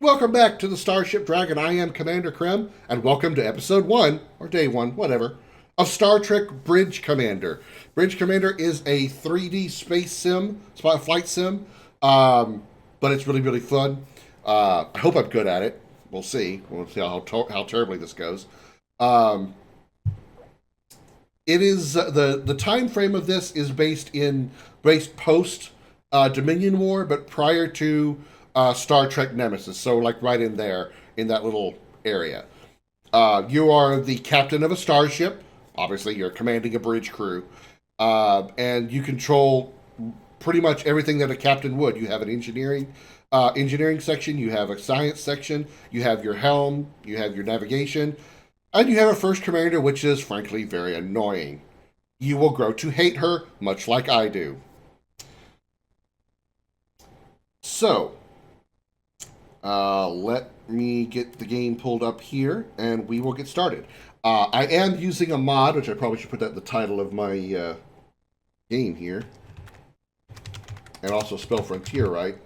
welcome back to the Starship Dragon. I am Commander Krim, and welcome to Episode 1, or Day 1, whatever, of Star Trek Bridge Commander. Bridge Commander is a 3D space sim, flight sim, but it's really, really fun. I hope I'm good at it. We'll see. We'll see how terribly this goes. It is the time frame of this is based post Dominion War, but prior to Star Trek Nemesis. So like right in there in that little area. You are the captain of a starship. Obviously, you're commanding a bridge crew, and you control pretty much everything that a captain would. You have an engineering section. You have a science section. You have your helm. You have your navigation. And you have a first commander, which is, frankly, very annoying. You will grow to hate her, much like I do. So, let me get the game pulled up here, and we will get started. I am using a mod, which I probably should put that in the title of my game here. And also spell Frontier right.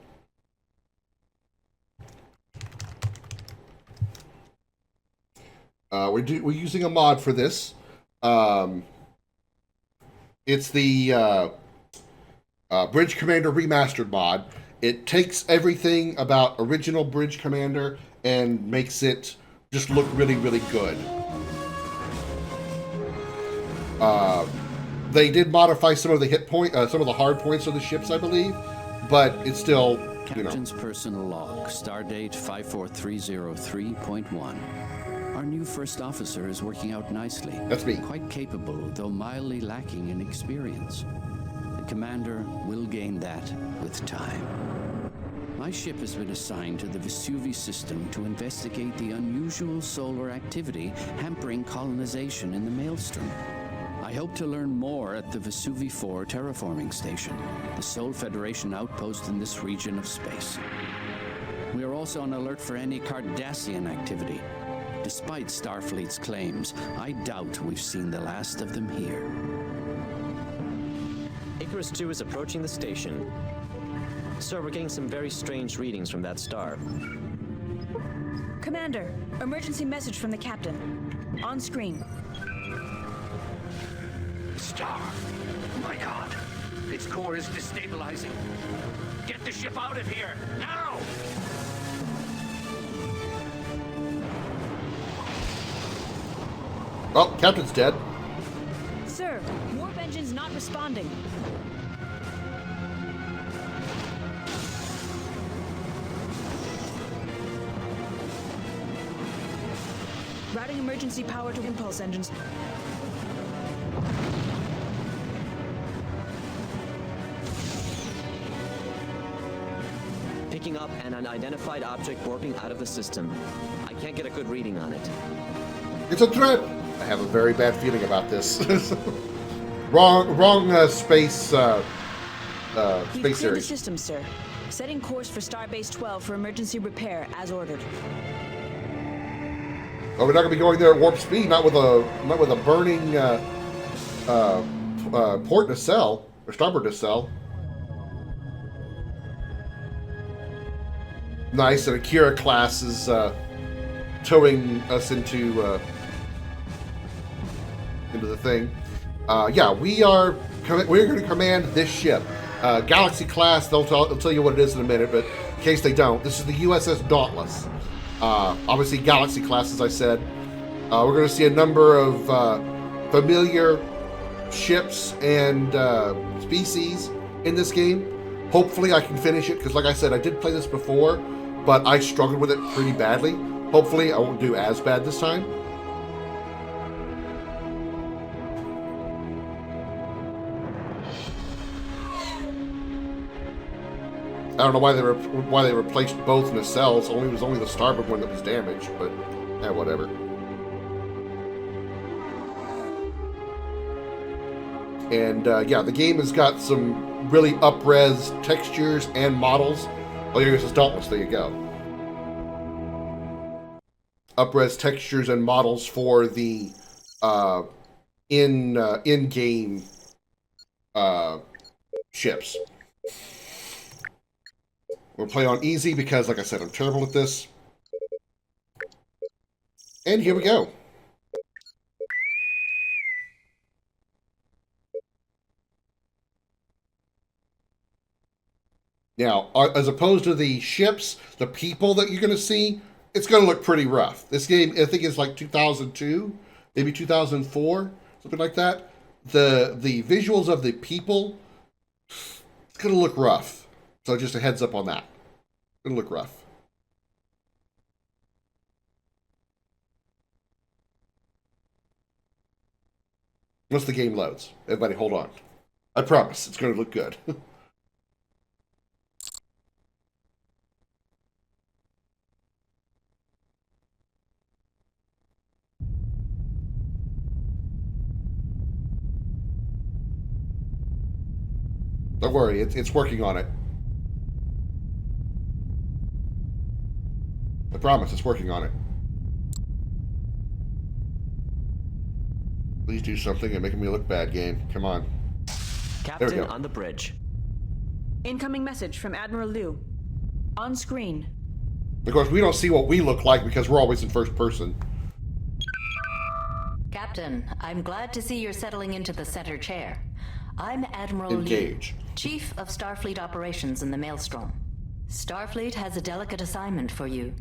We're using a mod for this. It's the Bridge Commander Remastered mod. It takes everything about original Bridge Commander and makes it just look really, really good. They did modify some of the some of the hard points of the ships, I believe, but it's still, Captain's personal log, stardate 54303.1. Our new first officer is working out nicely. That's me. Quite capable, though mildly lacking in experience. The commander will gain that with time. My ship has been assigned to the Vesuvi system to investigate the unusual solar activity hampering colonization in the Maelstrom. I hope to learn more at the Vesuvi 4 terraforming station, the sole Federation outpost in this region of space. We are also on alert for any Cardassian activity. Despite Starfleet's claims, I doubt we've seen the last of them here. Icarus 2 is approaching the station. Sir, we're getting some very strange readings from that star. Commander, emergency message from the captain. On screen. Star. My God. Its core is destabilizing. Get the ship out of here, now! well, Captain's dead. Sir, warp engine's not responding. Routing emergency power to impulse engines. Picking up an unidentified object warping out of the system. I can't get a good reading on it. It's a threat. I have a very bad feeling about this. wrong space We've cleared series. the system, sir. Setting course for Starbase 12 for emergency repair, as ordered. Oh, we're not going to be going there at warp speed. Not with a burning port nacelle or starboard nacelle. Nice, and Akira class is towing us into the thing. Yeah, we're going to command this ship. Galaxy class, they'll tell you what it is in a minute, but in case they don't, this is the USS Dauntless. Obviously, Galaxy class, as I said. We're going to see a number of familiar ships and species in this game. Hopefully, I can finish it, because like I said, I did play this before, but I struggled with it pretty badly. Hopefully, I won't do as bad this time. I don't know why they replaced both nacelles. It was only the starboard one that was damaged, but whatever. And yeah, the game has got some really up-res textures and models. Oh, here's this Dauntless. There you go. Up-res textures and models for the in-game ships. We'll play on easy because, like I said, I'm terrible at this. And here we go. Now, as opposed to the ships, the people that you're going to see, it's going to look pretty rough. This game, I think, is like 2002, maybe 2004, something like that. The visuals of the people, it's going to look rough. So just a heads up on that. It's going to look rough. Once the game loads. Everybody hold on. I promise, it's going to look good. Don't worry, it's working on it. I promise, it's working on it. Please do something and making me look bad, game. Come on. Captain on the bridge. Incoming message from Admiral Liu. On screen. Of course, we don't see what we look like because we're always in first person. Captain, I'm glad to see you're settling into the center chair. I'm Admiral Engage. Liu, Chief of Starfleet Operations in the Maelstrom. Starfleet has a delicate assignment for you.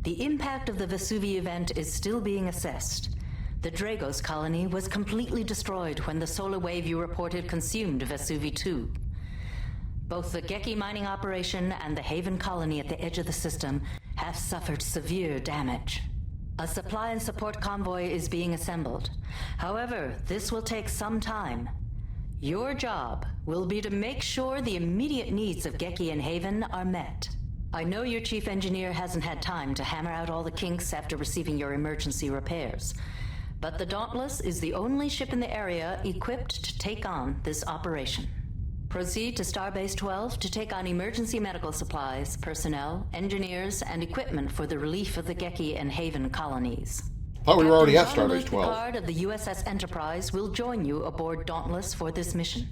The impact of the Vesuvi event is still being assessed. The Dragos colony was completely destroyed when the solar wave you reported consumed Vesuvi 2. Both the Geki mining operation and the Haven colony at the edge of the system have suffered severe damage. A supply and support convoy is being assembled. However, this will take some time. Your job will be to make sure the immediate needs of Geki and Haven are met. I know your chief engineer hasn't had time to hammer out all the kinks after receiving your emergency repairs, but the Dauntless is the only ship in the area equipped to take on this operation. Proceed to Starbase 12 to take on emergency medical supplies, personnel, engineers, and equipment for the relief of the Geki and Haven colonies. Thought we were already at Captain Starbase Jean-Luc 12. Picard of the USS Enterprise will join you aboard Dauntless for this mission.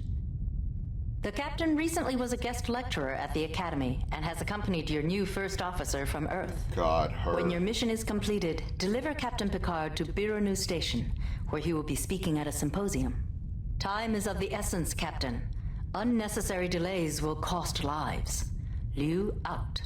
The captain recently was a guest lecturer at the Academy and has accompanied your new first officer from Earth. God, her. When your mission is completed, deliver Captain Picard to Birunu Station, where he will be speaking at a symposium. Time is of the essence, Captain. Unnecessary delays will cost lives. Liu out.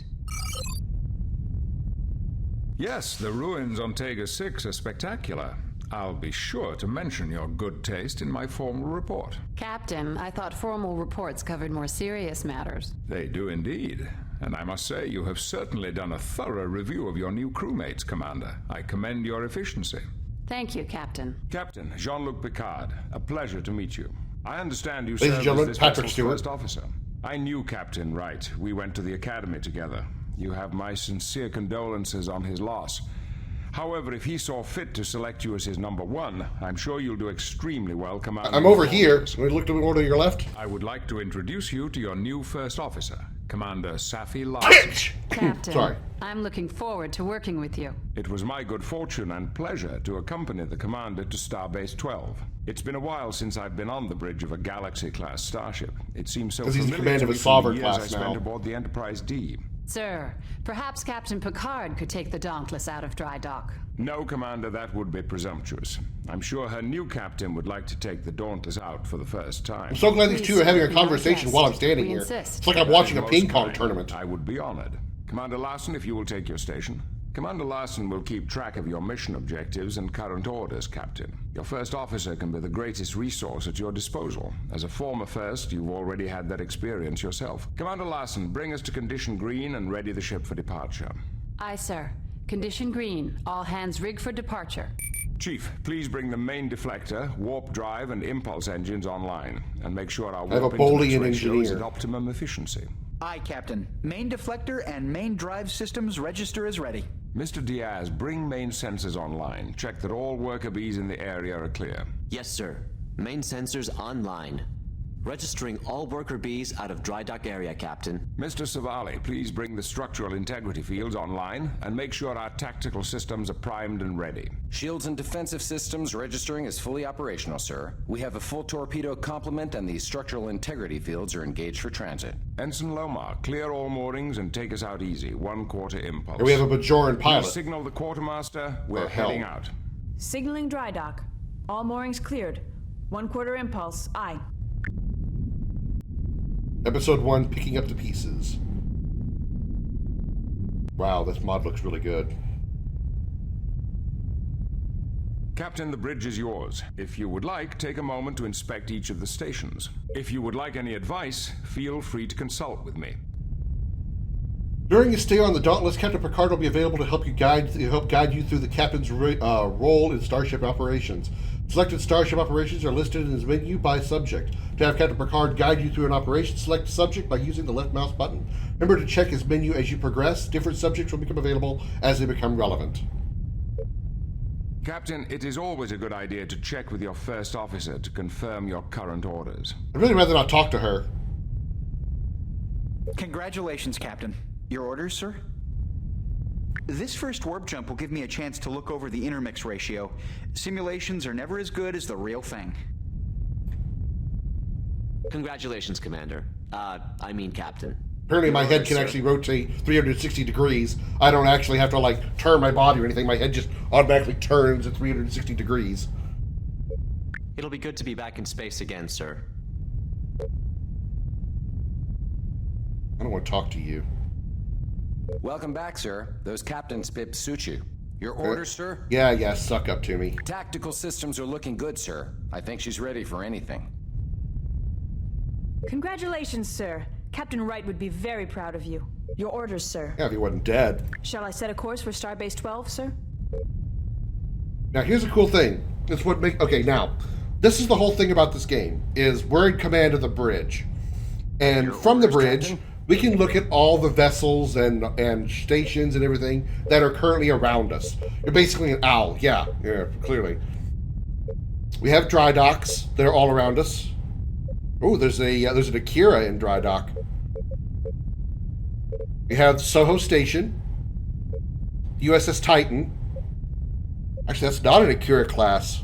Yes, the ruins on Tega 6 are spectacular. I'll be sure to mention your good taste in my formal report. Captain, I thought formal reports covered more serious matters. They do indeed. And I must say, you have certainly done a thorough review of your new crewmates, Commander. I commend your efficiency. Thank you, Captain. Captain Jean-Luc Picard, a pleasure to meet you. I understand you Ladies and served gentlemen, as this Patrick vessel's Stewart. first officer. I knew Captain Wright. We went to the Academy together. You have my sincere condolences on his loss. However, if he saw fit to select you as his number one, I'm sure you'll do extremely well, Commander. I'm over here. So we look over to your left. I would like to introduce you to your new first officer, Commander Safi Larson. Captain, Sorry. I'm looking forward to working with you. It was my good fortune and pleasure to accompany the Commander to Starbase 12. It's been a while since I've been on the bridge of a Galaxy-class starship. It seems so 'Cause he's in familiar command to of a me from the Sovereign years I class spent now. aboard the Enterprise D. Sir, perhaps Captain Picard could take the Dauntless out of dry dock. No, Commander, that would be presumptuous. I'm sure her new captain would like to take the Dauntless out for the first time. I'm so glad these two are having a Please, not conversation guest. while I'm standing We here. insist. It's like I'm watching a Most ping pong kind. tournament. I would be honored. Commander Larson, if you will take your station. Commander Larson will keep track of your mission objectives and current orders, Captain. Your first officer can be the greatest resource at your disposal. As a former first, you've already had that experience yourself. Commander Larson, bring us to Condition Green and ready the ship for departure. Aye, sir. Condition green. All hands rig for departure. Chief, please bring the main deflector, warp drive, and impulse engines online, and make sure our I have a warp into Boolean ratio is engineer. at optimum efficiency. Aye, Captain. Main deflector and main drive systems register is ready. Mr. Diaz, bring main sensors online. Check that all worker bees in the area are clear. Yes, sir. Main sensors online. Registering all worker bees out of dry dock area, Captain. Mr. Savali, please bring the structural integrity fields online and make sure our tactical systems are primed and ready. Shields and defensive systems registering is fully operational, sir. We have a full torpedo complement and the structural integrity fields are engaged for transit. Ensign Lomar, clear all moorings and take us out easy. 1/4 impulse. And we have a Bajoran pilot. Please signal the quartermaster. We're heading out. Signaling dry dock. All moorings cleared. 1/4 impulse. Aye. Episode 1, Picking Up the Pieces. Wow, this mod looks really good. Captain, the bridge is yours. If you would like, take a moment to inspect each of the stations. If you would like any advice, feel free to consult with me. During your stay on the Dauntless, Captain Picard will be available to help guide you through the captain's role in starship operations. Selected starship operations are listed in his menu by subject. To have Captain Picard guide you through an operation, select a subject by using the left mouse button. Remember to check his menu as you progress. Different subjects will become available as they become relevant. Captain, it is always a good idea to check with your first officer to confirm your current orders. I'd really rather not talk to her. Congratulations, Captain. Your orders, sir? This first warp jump will give me a chance to look over the intermix ratio. Simulations are never as good as the real thing. Congratulations, Commander. I mean Captain. Apparently my head can actually rotate 360 degrees. I don't actually have to, like, turn my body or anything. My head just automatically turns at 360 degrees. It'll be good to be back in space again, sir. I don't want to talk to you. Welcome back, sir. Those captain's pips suit you. Your orders, sir? Yeah, suck up to me. Tactical systems are looking good, sir. I think she's ready for anything. Congratulations, sir. Captain Wright would be very proud of you. Your orders, sir. Yeah, if he wasn't dead. Shall I set a course for Starbase 12, sir? Now, here's a cool thing. It's what make okay. Now, this is the whole thing about this game: is we're in command of the bridge, and from the bridge, Captain, we can look at all the vessels and stations and everything that are currently around us. You're basically an owl. Yeah, clearly. We have dry docks that are all around us. Oh, there's an Akira in dry dock. We have Soho Station, USS Titan. Actually, that's not an Akira class.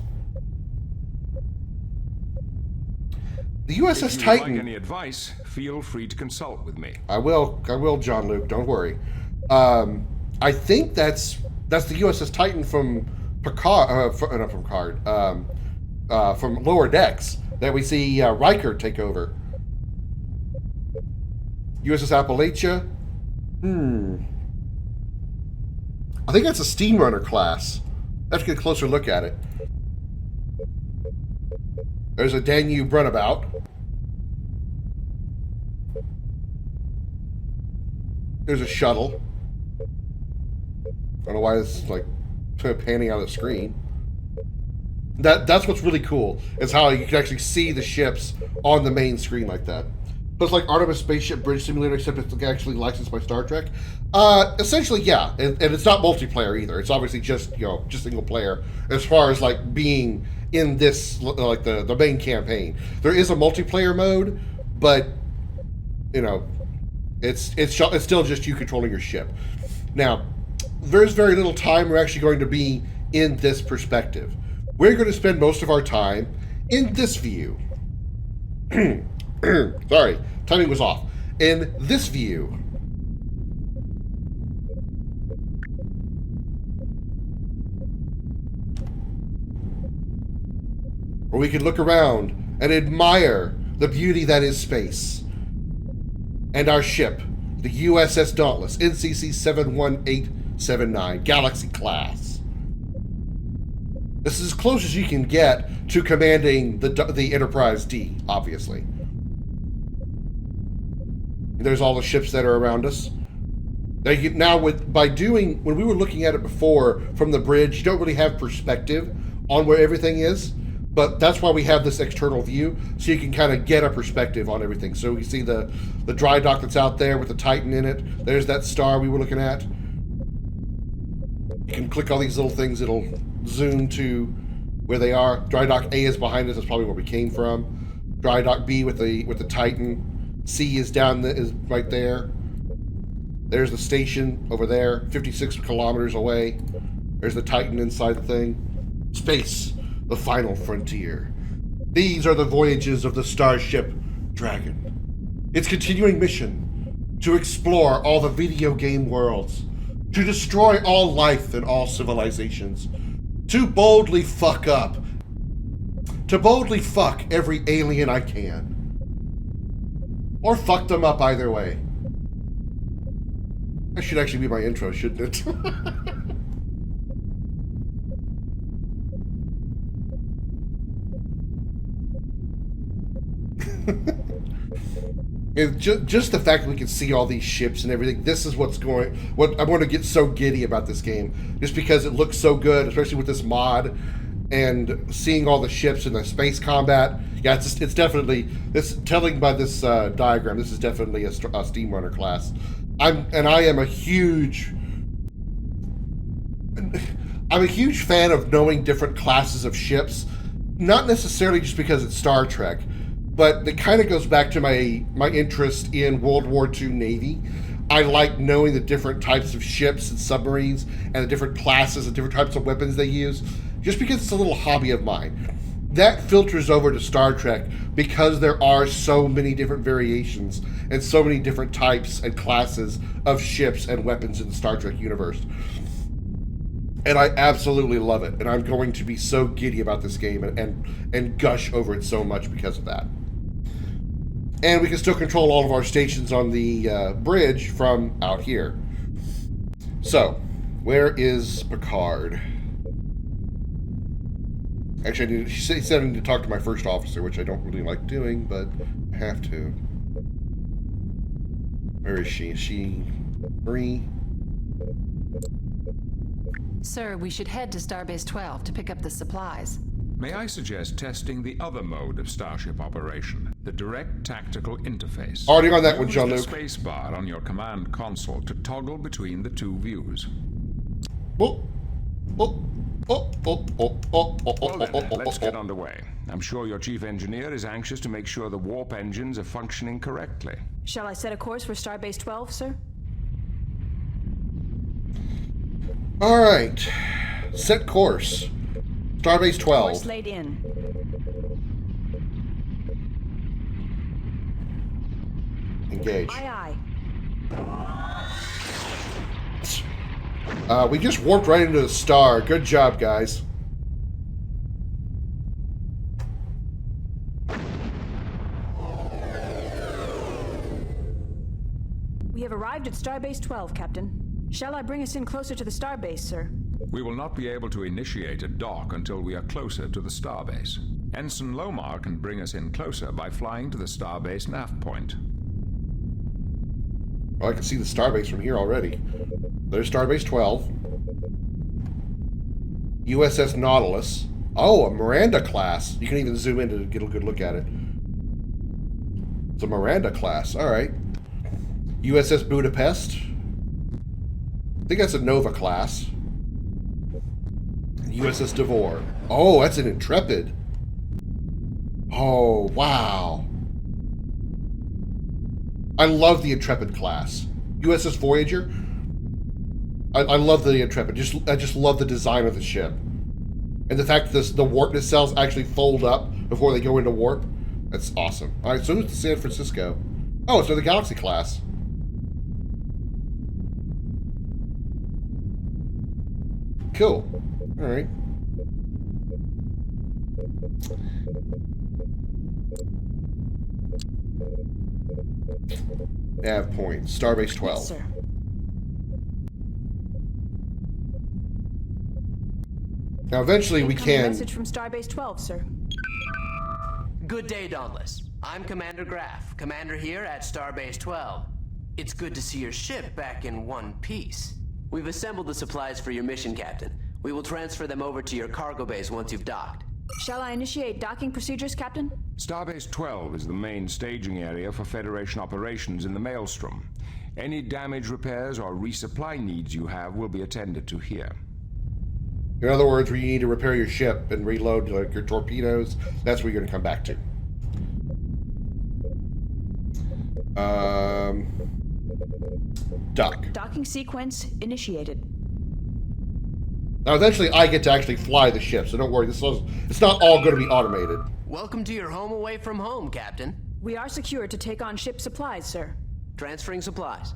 The USS Titan. If you'd like any advice, feel free to consult with me. I will, John Luke. Don't worry. I think that's the USS Titan from Picard. Not from Picard. From Lower Decks that we see Riker take over. USS Appalachia. I think that's a Steamrunner class. Let's get a closer look at it. There's a Danube runabout. There's a shuttle. I don't know why this is like panning out of the screen. That's what's really cool, is how you can actually see the ships on the main screen like that. So it's like Artemis Spaceship Bridge Simulator, except it's actually licensed by Star Trek. Essentially, yeah, and it's not multiplayer either. It's obviously just single player as far as like being in this, like the main campaign. There is a multiplayer mode, but it's still just you controlling your ship. Now, there's very little time we're actually going to be in this perspective. We're going to spend most of our time in this view. Sorry, timing was off. In this view. Where we can look around and admire the beauty that is space. And our ship, the USS Dauntless, NCC 71879, Galaxy class. This is as close as you can get to commanding the Enterprise D, obviously. There's all the ships that are around us. Now, when we were looking at it before from the bridge, you don't really have perspective on where everything is, but that's why we have this external view, so you can kind of get a perspective on everything. So you see the dry dock that's out there with the Titan in it. There's that star we were looking at. You can click all these little things, it'll zoom to where they are. Dry dock A is behind us, that's probably where we came from. Dry dock B with the Titan. C is is right there. There's the station over there, 56 kilometers away. There's the Titan inside the thing. Space, the final frontier. These are the voyages of the Starship Dragon. Its continuing mission: to explore all the video game worlds, to destroy all life and all civilizations, to boldly fuck up, to boldly fuck every alien I can. Or fuck them up either way. That should actually be my intro, shouldn't it? Just the fact that we can see all these ships and everything, this is what I'm going to get so giddy about this game. Just because it looks so good, especially with this mod, and seeing all the ships and the space combat. Yeah, it's definitely, telling by this diagram, this is definitely a Steam Runner class. I am a huge fan of knowing different classes of ships, not necessarily just because it's Star Trek, but it kind of goes back to my interest in World War II Navy. I like knowing the different types of ships and submarines and the different classes and different types of weapons they use, just because it's a little hobby of mine. That filters over to Star Trek because there are so many different variations and so many different types and classes of ships and weapons in the Star Trek universe. And I absolutely love it. And I'm going to be so giddy about this game and gush over it so much because of that. And we can still control all of our stations on the bridge from out here. So, where is Picard? Actually, he said I need to talk to my first officer, which I don't really like doing, but I have to. Where is she? Is she Marie? Sir, we should head to Starbase 12 to pick up the supplies. May I suggest testing the other mode of Starship operation, the direct tactical interface? Already on that one, Use Jean-Luc. the spacebar on your command console to toggle between the two views. Well then, let's get underway. I'm sure your chief engineer is anxious to make sure the warp engines are functioning correctly. Shall I set a course for Starbase 12, sir? All right. Set course. Starbase 12. Course laid in. Engage. Aye, aye. We just warped right into the star. Good job, guys. We have arrived at Starbase 12, Captain. Shall I bring us in closer to the starbase, sir? We will not be able to initiate a dock until we are closer to the starbase. Ensign Lomar can bring us in closer by flying to the starbase nav point. Well, I can see the starbase from here already. There's Starbase 12. USS Nautilus. Oh, a Miranda class. You can even zoom in to get a good look at it. It's a Miranda class. All right. USS Budapest. I think that's a Nova class. USS Devore. Oh, that's an Intrepid. Oh, wow. I love the Intrepid class. USS Voyager. I love the Intrepid. I just love the design of the ship. And the fact that the warp nacelles actually fold up before they go into warp. That's awesome. All right, so who's San Francisco? Oh, it's the Galaxy class. Cool. All right. Nav point. Starbase 12. Yes, sir. Now, eventually we Incoming can... Message from Starbase 12, sir. Good day, Dauntless. I'm Commander Graff, commander here at Starbase 12. It's good to see your ship back in one piece. We've assembled the supplies for your mission, Captain. We will transfer them over to your cargo base once you've docked. Shall I initiate docking procedures, Captain? Starbase 12 is the main staging area for Federation operations in the Maelstrom. Any damage repairs or resupply needs you have will be attended to here. In other words, where you need to repair your ship and reload like your torpedoes, that's where you're going to come back to. Dock. Docking sequence initiated. Now, eventually, I get to actually fly the ship, so don't worry. It's not all going to be automated. Welcome to your home away from home, Captain. We are secured to take on ship supplies, sir. Transferring supplies.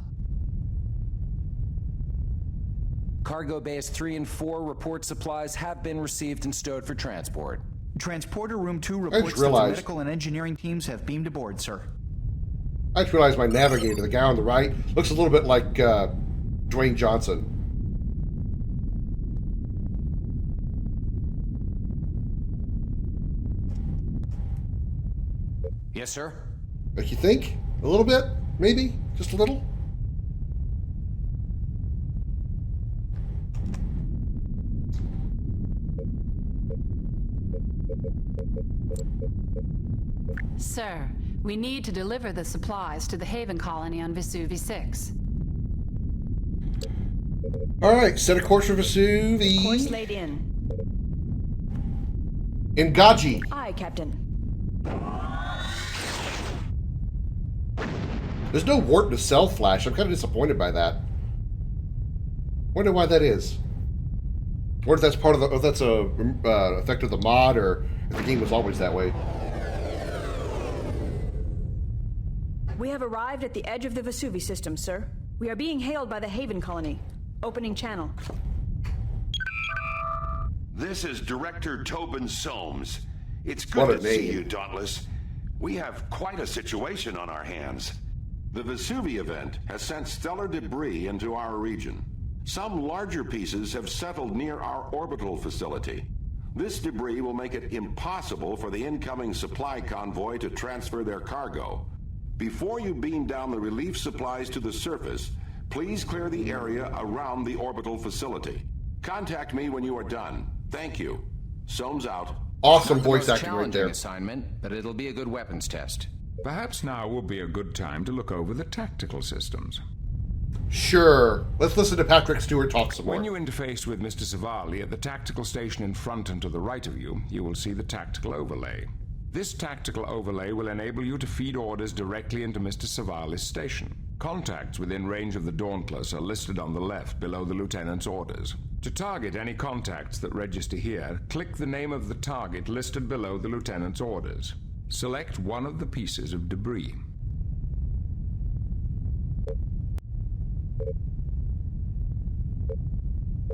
Cargo Bays 3 and 4 report supplies have been received and stowed for transport. Transporter Room 2 reports that the medical and engineering teams have beamed aboard, sir. I just realized my navigator, the guy on the right, looks a little bit like Dwayne Johnson. Yes, sir? Like you think? A little bit? Maybe? Just a little? Sir, we need to deliver the supplies to the Haven colony on Vesuvi 6. Alright, set a course for Vesuvi. Course laid in. Engaji. Aye, Captain. There's no warp to self flash. I'm kind of disappointed by that. Wonder why that is. Or if that's part of the, if that's a effect of the mod, or if the game was always that way. We have arrived at the edge of the Vesuvi system, sir. We are being hailed by the Haven colony. Opening channel. This is Director Tobin Soames. It's good to see you, Dauntless. We have quite a situation on our hands. The Vesuvi event has sent stellar debris into our region. Some larger pieces have settled near our orbital facility. This debris will make it impossible for the incoming supply convoy to transfer their cargo. Before you beam down the relief supplies to the surface, please clear the area around the orbital facility. Contact me when you are done. Thank you. Soames out. Awesome voice acting right there. Assignment, but it'll be a good weapons test. Perhaps now will be a good time to look over the tactical systems. Sure. Let's listen to Patrick Stewart talk some more. When you interface with Mr. Savali at the tactical station in front and to the right of you, you will see the tactical overlay. This tactical overlay will enable you to feed orders directly into Mr. Savali's station. Contacts within range of the Dauntless are listed on the left below the Lieutenant's orders. To target any contacts that register here, click the name of the target listed below the Lieutenant's orders. Select one of the pieces of debris.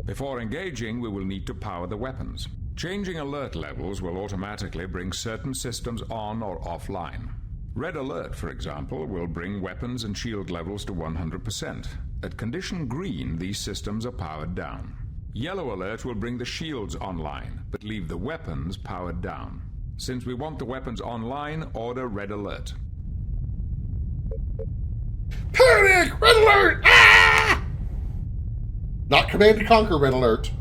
Before engaging, we will need to power the weapons. Changing alert levels will automatically bring certain systems on or offline. Red alert, for example, will bring weapons and shield levels to 100%. At condition green, these systems are powered down. Yellow alert will bring the shields online, but leave the weapons powered down. Since we want the weapons online, order red alert. Panic! Red alert! Ah! Not Command & Conquer red alert.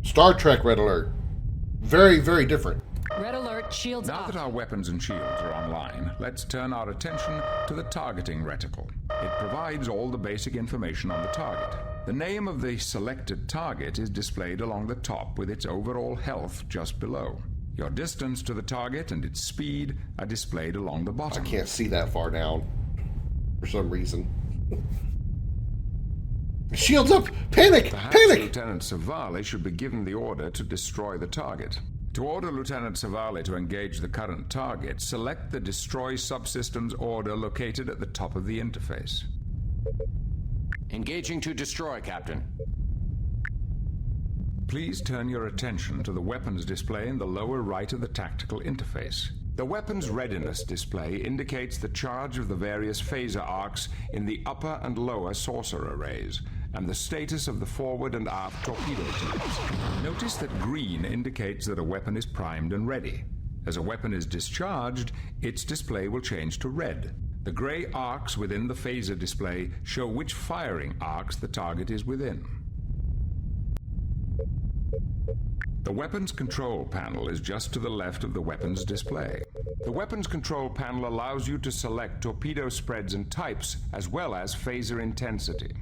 Star Trek red alert. Very, very different. Red alert, shields up. Now that our weapons and shields are online, let's turn our attention to the targeting reticle. It provides all the basic information on the target. The name of the selected target is displayed along the top with its overall health just below. Your distance to the target and its speed are displayed along the bottom. I can't see that far down for some reason. Shields up! Panic! Perhaps Panic! Lieutenant Savali should be given the order to destroy the target. To order Lieutenant Savali to engage the current target, select the Destroy Subsystems order located at the top of the interface. Engaging to destroy, Captain. Please turn your attention to the weapons display in the lower right of the tactical interface. The weapons readiness display indicates the charge of the various phaser arcs in the upper and lower saucer arrays, and the status of the forward and aft torpedo tubes. Notice that green indicates that a weapon is primed and ready. As a weapon is discharged, its display will change to red. The gray arcs within the phaser display show which firing arcs the target is within. The weapons control panel is just to the left of the weapons display. The weapons control panel allows you to select torpedo spreads and types, as well as phaser intensity.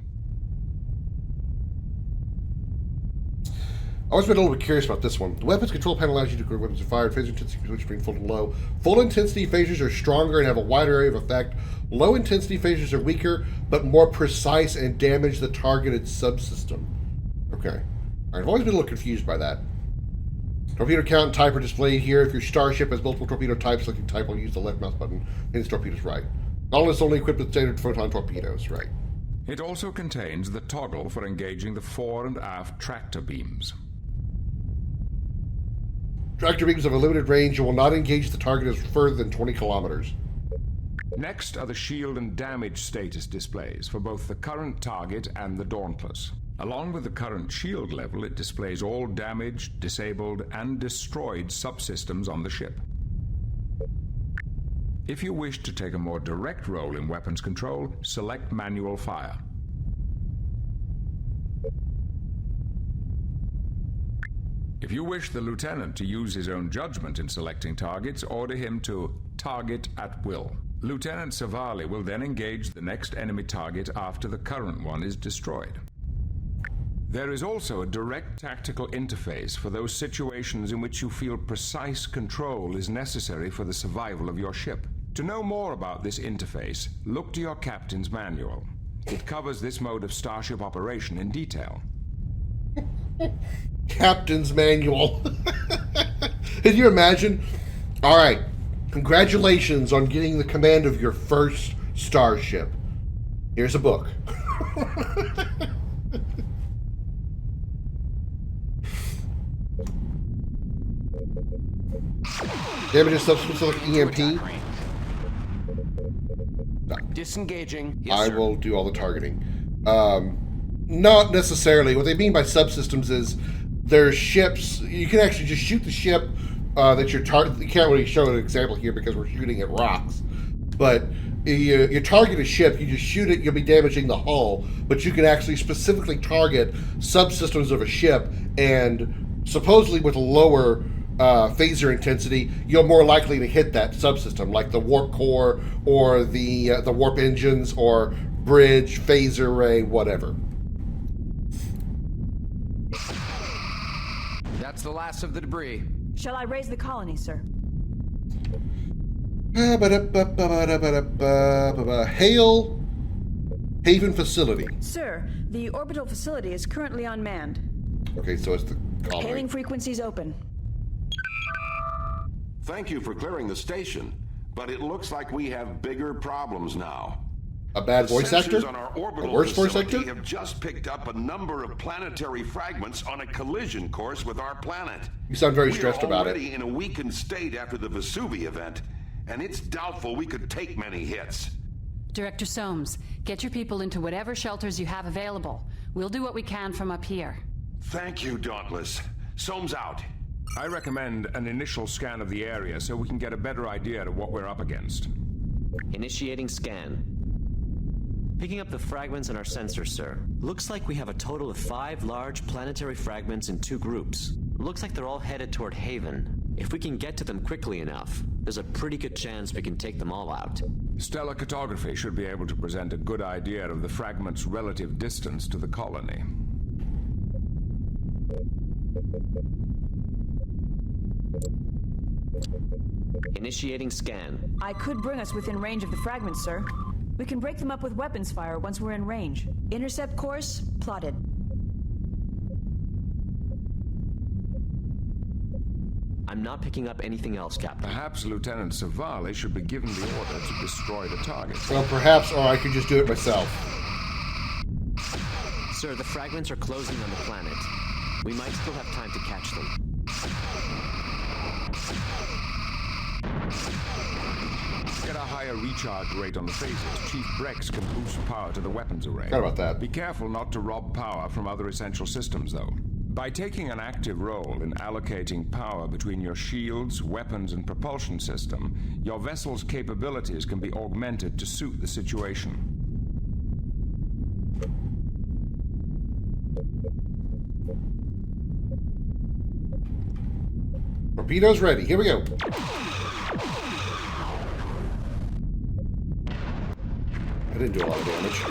I've always been a little bit curious about this one. The weapons control panel allows you to control weapons are fired. Phaser intensity switch between full and low. Full intensity phasers are stronger and have a wider area of effect. Low intensity phasers are weaker, but more precise and damage the targeted subsystem. Okay. All right, I've always been a little confused by that. Torpedo count and type are displayed here. If your starship has multiple torpedo types, selecting type will use the left mouse button and its torpedoes right. Nautilus only equipped with standard photon torpedoes, right. It also contains the toggle for engaging the fore and aft tractor beams. Tractor beams have a limited range and will not engage the target as further than 20 kilometers. Next are the shield and damage status displays for both the current target and the Dauntless. Along with the current shield level, it displays all damaged, disabled, and destroyed subsystems on the ship. If you wish to take a more direct role in weapons control, select manual fire. If you wish the lieutenant to use his own judgment in selecting targets, order him to target at will. Lieutenant Savali will then engage the next enemy target after the current one is destroyed. There is also a direct tactical interface for those situations in which you feel precise control is necessary for the survival of your ship. To know more about this interface, look to your captain's manual. It covers this mode of starship operation in detail. Captain's manual. Can you imagine? All right. Congratulations on getting the command of your first starship. Here's a book. Damage substance like EMP. No. Disengaging. Yes, I sir. will do all the targeting. Not necessarily. What they mean by subsystems is there's ships. You can actually just shoot the ship that you're targeting. You can't really show an example here because we're shooting at rocks. But you target a ship, you just shoot it, you'll be damaging the hull. But you can actually specifically target subsystems of a ship, and supposedly with a lower phaser intensity, you're more likely to hit that subsystem, like the warp core or the warp engines or bridge, phaser array, whatever. That's the last of the debris. Shall I raise the colony, sir? Hail Haven Facility. Sir, the orbital facility is currently unmanned. Okay, so it's the colony. Hailing frequencies open. Thank you for clearing the station, but it looks like we have bigger problems now. A bad voice actor? On our orbital a worse voice actor? have just picked up a number of planetary fragments on a collision course with our planet. You sound very stressed about it. We are already in a weakened state after the Vesuvi event, and it's doubtful we could take many hits. Director Soames, get your people into whatever shelters you have available. We'll do what we can from up here. Thank you, Dauntless. Soames out. I recommend an initial scan of the area so we can get a better idea of what we're up against. Initiating scan. Picking up the fragments in our sensors, sir. Looks like we have a total of 5 large planetary fragments in 2 groups. Looks like they're all headed toward Haven. If we can get to them quickly enough, there's a pretty good chance we can take them all out. Stellar cartography should be able to present a good idea of the fragment's relative distance to the colony. Initiating scan. I could bring us within range of the fragments, sir. We can break them up with weapons fire once we're in range. Intercept course plotted. I'm not picking up anything else, Captain. Perhaps Lieutenant Savali should be given the order to destroy the target. Well, perhaps, or I could just do it myself. Sir, the fragments are closing on the planet. We might still have time to catch them. Get a higher recharge rate on the phasers. Chief Brex can boost power to the weapons array. Forgot about that. Be careful not to rob power from other essential systems, though. By taking an active role in allocating power between your shields, weapons, and propulsion system, your vessel's capabilities can be augmented to suit the situation. Torpedoes ready. Here we go. I didn't do a lot of damage.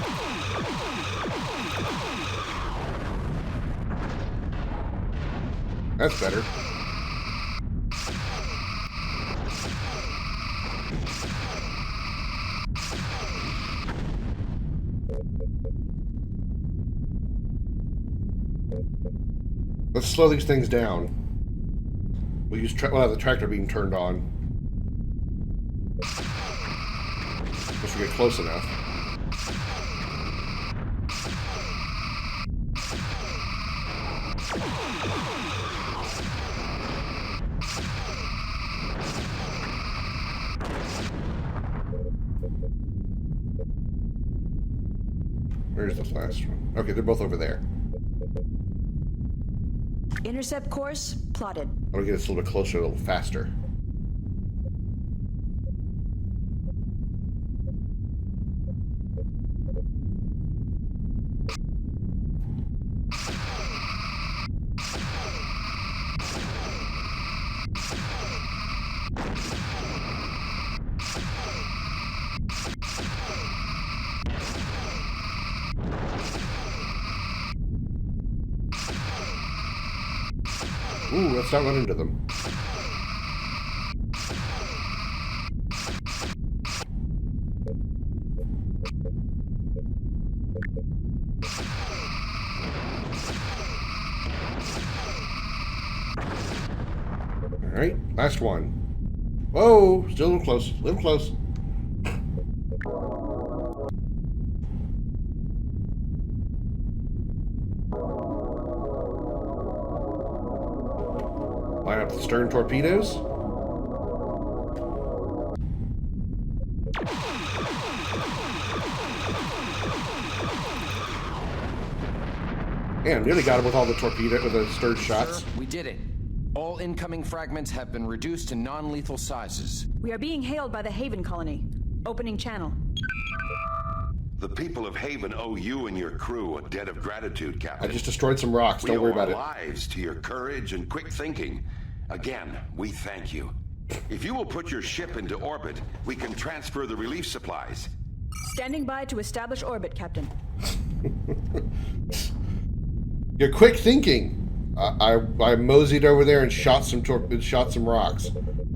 That's better. Let's slow these things down. We'll use we'll have the tractor beam turned on. Once we get close enough. Where's the last one? Okay, they're both over there. Intercept course plotted. I'll get us a little bit closer, a little faster. Ooh, let's not run into them. Alright, last one. Whoa, still a little close, a little close. Line up the stern torpedoes. And nearly got him with all the with the stern shots. Sir, we did it. All incoming fragments have been reduced to non-lethal sizes. We are being hailed by the Haven colony. Opening channel. The people of Haven owe you and your crew a debt of gratitude, Captain. I just destroyed some rocks. Don't worry about it. We owe our lives to your courage and quick thinking. Again, we thank you. If you will put your ship into orbit, we can transfer the relief supplies. Standing by to establish orbit, Captain. Your quick thinking. I moseyed over there and shot some rocks.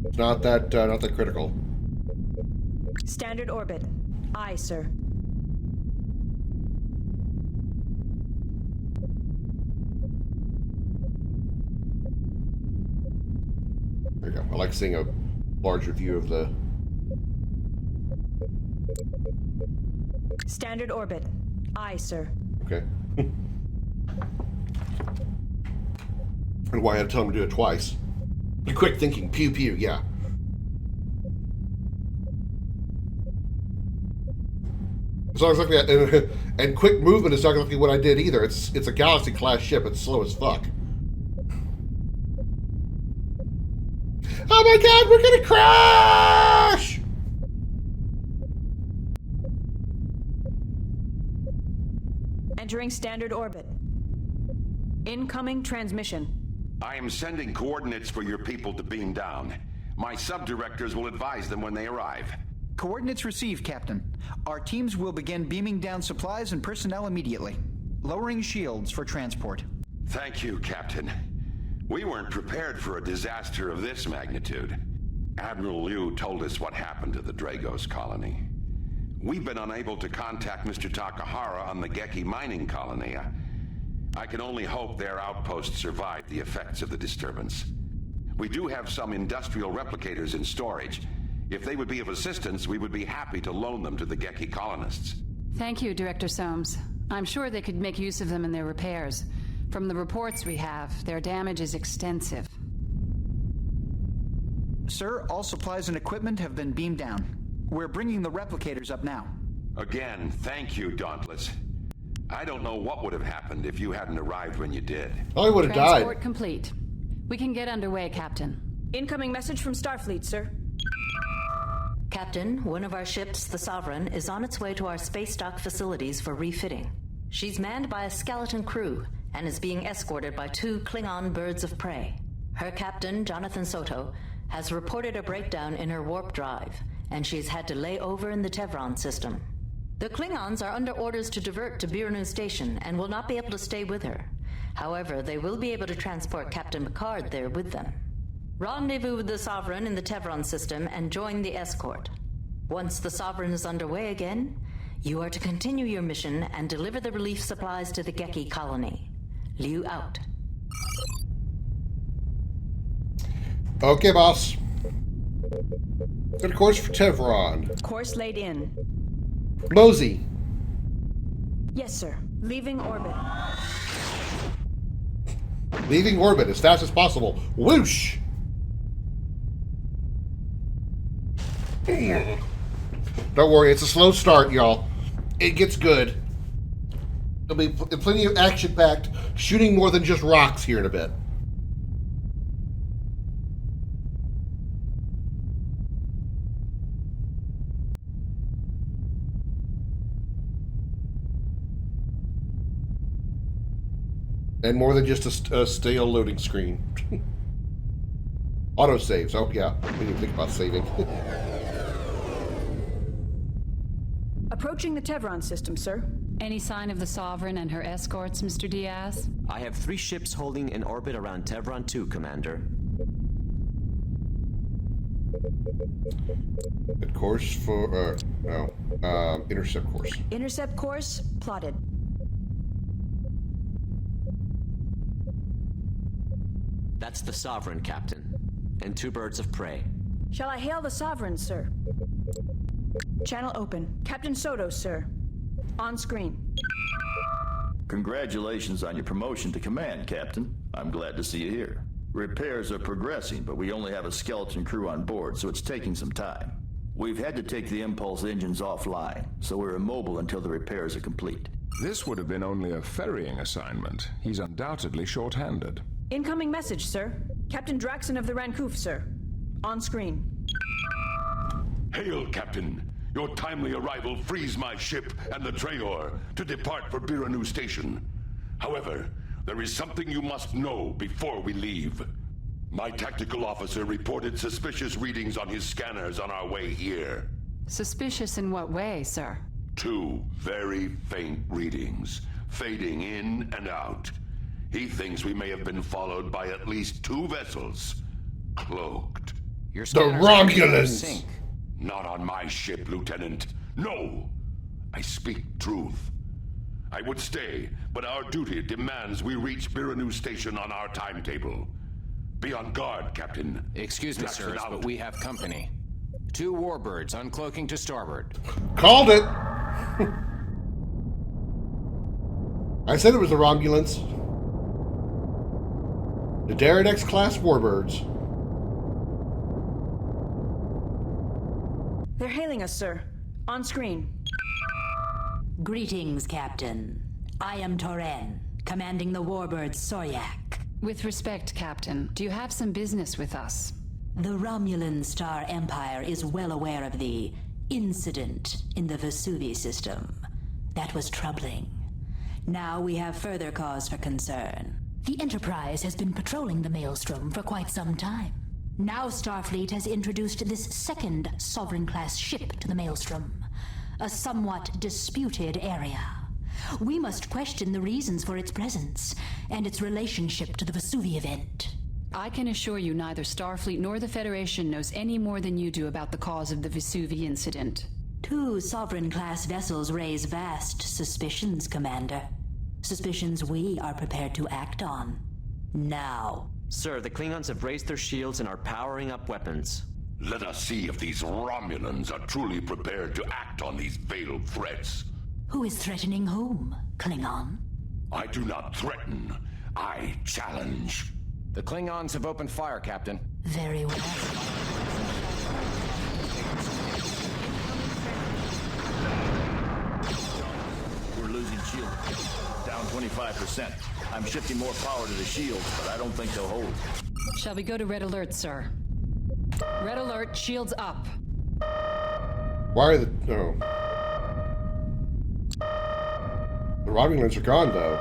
It's not that critical. Standard orbit. Aye, sir. There you go. I like seeing a larger view of the... Standard orbit. Aye, sir. Okay. And why I had to tell him to do it twice. Be quick thinking. Pew pew, yeah. It's not exactly that, and quick movement is not exactly what I did either. It's a Galaxy class ship. It's slow as fuck. Oh my god, we're gonna crash! Entering standard orbit. Incoming transmission. I am sending coordinates for your people to beam down. My sub-directors will advise them when they arrive. Coordinates received, Captain. Our teams will begin beaming down supplies and personnel immediately. Lowering shields for transport. Thank you, Captain. We weren't prepared for a disaster of this magnitude. Admiral Liu told us what happened to the Dragos colony. We've been unable to contact Mr. Takahara on the Geki mining colony. I can only hope their outpost survived the effects of the disturbance. We do have some industrial replicators in storage. If they would be of assistance, we would be happy to loan them to the Geki colonists. Thank you, Director Soames. I'm sure they could make use of them in their repairs. From the reports we have, their damage is extensive. Sir, all supplies and equipment have been beamed down. We're bringing the replicators up now. Again, thank you, Dauntless. I don't know what would have happened if you hadn't arrived when you did. Oh, I would have died. Transport complete. We can get underway, Captain. Incoming message from Starfleet, sir. Captain, one of our ships, the Sovereign, is on its way to our space dock facilities for refitting. She's manned by a skeleton crew and is being escorted by 2 Klingon birds of prey. Her captain, Jonathan Soto, has reported a breakdown in her warp drive, and she's had to lay over in the Tevron system. The Klingons are under orders to divert to Birnu Station and will not be able to stay with her. However, they will be able to transport Captain Picard there with them. Rendezvous with the Sovereign in the Tevron system and join the escort. Once the Sovereign is underway again, you are to continue your mission and deliver the relief supplies to the Geki colony. Liu out. Okay, boss. Good course for Tevron. Course laid in. Mosey. Yes, sir. Leaving orbit. Leaving orbit as fast as possible. Whoosh! Don't worry, it's a slow start, y'all. It gets good. There'll be plenty of action-packed shooting more than just rocks here in a bit. And more than just a stale loading screen. Autosaves. Oh, yeah. We didn't think about saving. Approaching the Tevron system, sir. Any sign of the Sovereign and her escorts, Mr. Diaz? I have 3 ships holding in orbit around Tevron 2, Commander. Good course for... intercept course. Intercept course plotted. That's the Sovereign, Captain. And 2 birds of prey. Shall I hail the Sovereign, sir? Channel open. Captain Soto, sir. On screen. Congratulations on your promotion to command, Captain. I'm glad to see you here. Repairs are progressing, but we only have a skeleton crew on board, so it's taking some time. We've had to take the impulse engines offline, so we're immobile until the repairs are complete. This would have been only a ferrying assignment. He's undoubtedly short-handed. Incoming message, sir. Captain Draxon of the Rancoof, sir. On screen. Hail, Captain. Your timely arrival frees my ship and the Traor to depart for Biranu Station. However, there is something you must know before we leave. My tactical officer reported suspicious readings on his scanners on our way here. Suspicious in what way, sir? 2 very faint readings, fading in and out. He thinks we may have been followed by at least 2 vessels, cloaked. The Romulans! Not on my ship, Lieutenant. No! I speak truth. I would stay, but our duty demands we reach Biranu Station on our timetable. Be on guard, Captain. Excuse me, sirs, but we have company. 2 warbirds uncloaking to starboard. Called it! I said it was the Romulans. The Darredex class warbirds. They're hailing us, sir. On screen. Greetings, Captain. I am Toren, commanding the warbird Soryak. With respect, Captain, do you have some business with us? The Romulan Star Empire is well aware of the incident in the Vesuvi system. That was troubling. Now we have further cause for concern. The Enterprise has been patrolling the Maelstrom for quite some time. Now Starfleet has introduced this second Sovereign-class ship to the Maelstrom, a somewhat disputed area. We must question the reasons for its presence and its relationship to the Vesuvi event. I can assure you neither Starfleet nor the Federation knows any more than you do about the cause of the Vesuvi incident. 2 Sovereign-class vessels raise vast suspicions, Commander. Suspicions we are prepared to act on. Now. Sir, the Klingons have raised their shields and are powering up weapons. Let us see if these Romulans are truly prepared to act on these veiled threats. Who is threatening whom, Klingon? I do not threaten. I challenge. The Klingons have opened fire, Captain. Very well. We're losing shield. Down 25%. I'm shifting more power to the shields, but I don't think they'll hold. Shall we go to Red Alert, sir? Red Alert, shields up. Why are the... Oh. The Romulans are gone, though.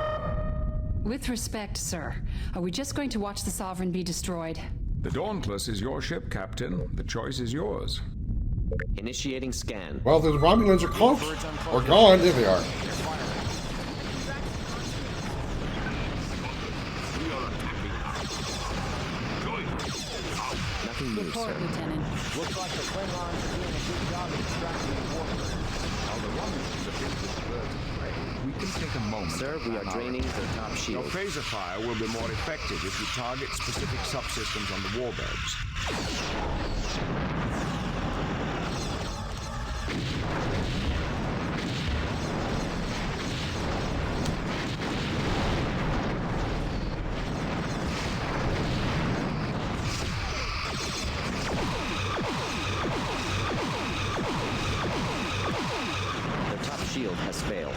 With respect, sir, are we just going to watch the Sovereign be destroyed? The Dauntless is your ship, Captain. The choice is yours. Initiating scan. Well, the Romulans are close. Or gone. There they are. you, report, sir. Lieutenant. Looks like the Klingons are doing a good job of extracting the warfare. While the Romulans are busy with birds of prey, we can take a moment. Sir, we are draining their top Your shield. phaser fire will be more effective if you target specific subsystems on the warbirds. Their top shield has failed.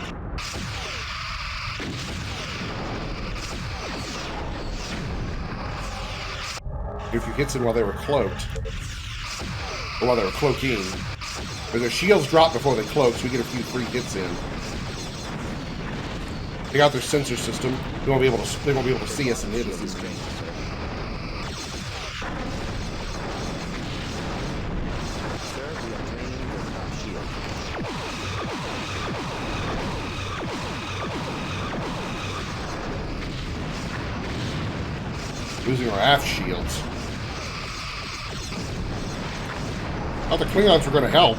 If you hits them while they were cloaked, or while they were cloaking, or their shields drop before they cloak, so we get a few free hits in. They got their sensor system. They won't be able to see us and hit us. Sir, we are draining their top shield. Losing our aft shields. Thought the Klingons were going to help.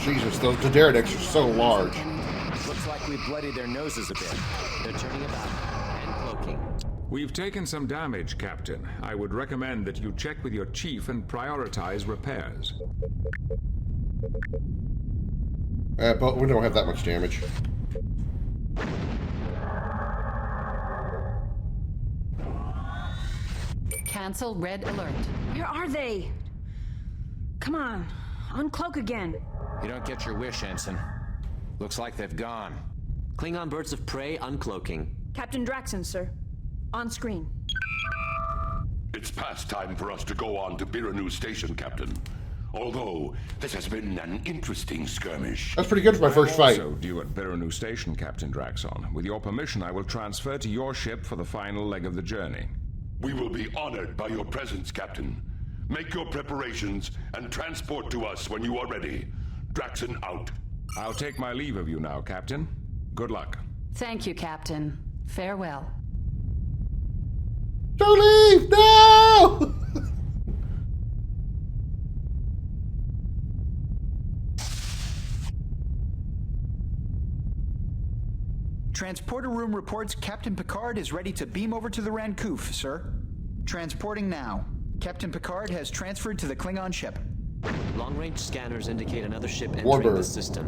Jesus, those Daenerys are so large. Looks like we've bloodied their noses a bit. They're turning about and cloaking. We've taken some damage, Captain. I would recommend that you check with your chief and prioritize repairs. But we don't have that much damage. Cancel red alert. Where are they? Come on, uncloak again. You don't get your wish, Ensign. Looks like they've gone. Klingon birds of prey uncloaking. Captain Draxon, sir. On screen. It's past time for us to go on to Biranu Station, Captain. Although, this has been an interesting skirmish. That's pretty good for my first fight. Also due at Biranu Station, Captain Draxon. With your permission, I will transfer to your ship for the final leg of the journey. We will be honored by your presence, Captain. Make your preparations and transport to us when you are ready. Draxon out. I'll take my leave of you now, Captain. Good luck. Thank you, Captain. Farewell. Don't leave! No! Transporter room reports Captain Picard is ready to beam over to the Rancoof, sir. Transporting now. Captain Picard has transferred to the Klingon ship. Long-range scanners indicate another ship entering Warbird. the system.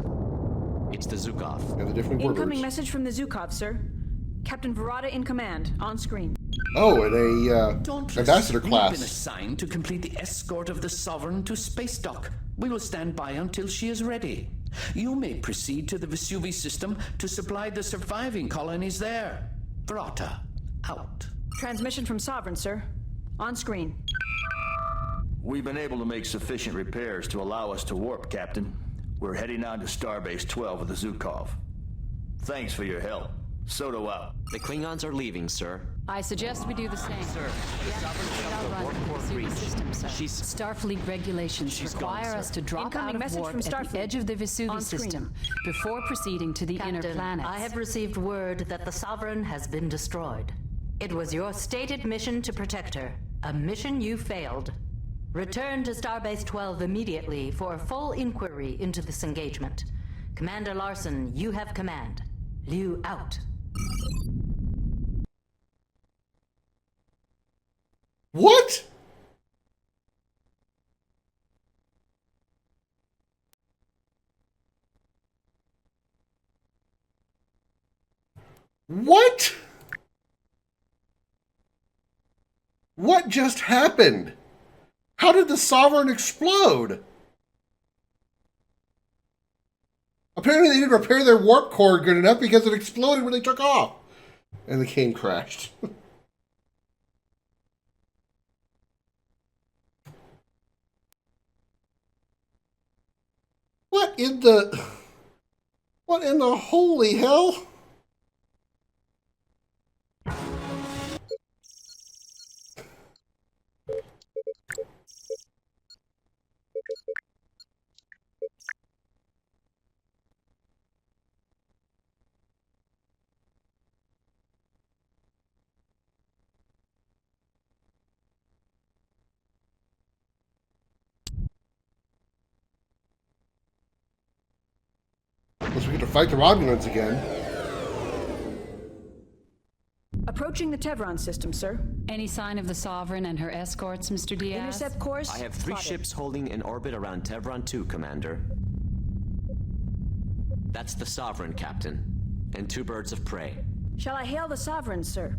It's the Zukov. Yeah, the different Incoming warbirds. message from the Zukov, sir. Captain Verada in command. On screen. Oh, and a ambassador We've been class. assigned to complete the escort of the Sovereign to space dock. We will stand by until she is ready. You may proceed to the Vesuvi system to supply the surviving colonies there. Verata, out. Transmission from Sovereign, sir. On screen. We've been able to make sufficient repairs to allow us to warp, Captain. We're heading on to Starbase 12 with the Zukov. Thanks for your help. Soto out. The Klingons are leaving, sir. I suggest we do the same. Sir, the Sovereign Outrun the Vesuvi system, sir. Starfleet regulations require gone, us sir. to drop Incoming out of message warp from at the Starfleet. edge of the On Vesuvi screen. system before proceeding to the inner Captain, planets. I have received word that the Sovereign has been destroyed. It was your stated mission to protect her, a mission you failed. Return to Starbase 12 immediately for a full inquiry into this engagement. Commander Larson, you have command. Liu out. What? What? What just happened? How did the Sovereign explode? Apparently they didn't repair their warp core good enough because it exploded when they took off. And the game crashed. What in the holy hell? we get to fight the Romulans again. Approaching the Tevron system, sir. Any sign of the Sovereign and her escorts, Mr. Diaz? Intercept course. I have 3 spotted. ships holding in orbit around Tevron 2, Commander. That's the Sovereign, Captain. And 2 birds of prey. Shall I hail the Sovereign, sir?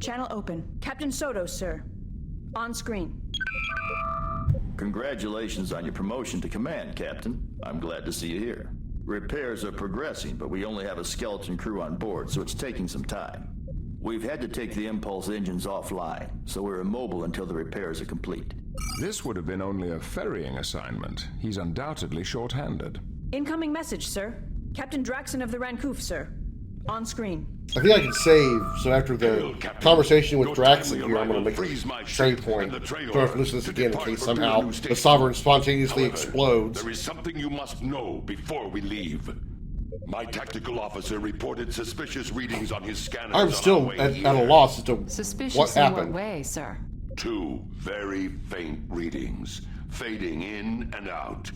Channel open. Captain Soto, sir. On screen. Congratulations on your promotion to command, Captain. I'm glad to see you here. Repairs are progressing, but we only have a skeleton crew on board, so it's taking some time. We've had to take the impulse engines offline, so we're immobile until the repairs are complete. This would have been only a ferrying assignment. He's undoubtedly short-handed. Incoming message, sir. Captain Draxon of the Rancoof, sir. On screen. I think I can save, so after the conversation with Draxon here, I'm going to make a save point. Don't have to listen to this again in case somehow the Sovereign spontaneously explodes. There is something you must know before we leave. My tactical officer reported suspicious readings on his scanners. I'm still at a loss as to Suspicious what happened. in what way, sir? 2 very faint readings, fading in and out.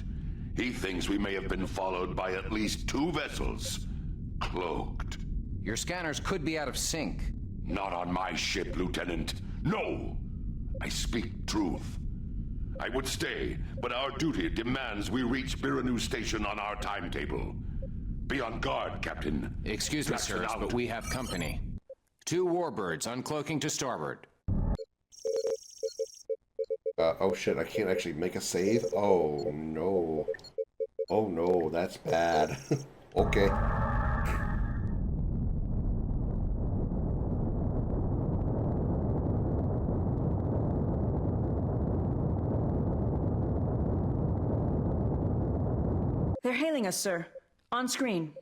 He thinks we may have been followed by at least 2 vessels, cloaked. Your scanners could be out of sync. Not on my ship, Lieutenant. No! I speak truth. I would stay, but our duty demands we reach Biranu Station on our timetable. Be on guard, Captain. Excuse me, sirs, but we have company. 2 warbirds uncloaking to starboard. Oh shit, I can't actually make a save? Oh no. Oh no, that's bad. Okay. They're hailing us, sir. On screen.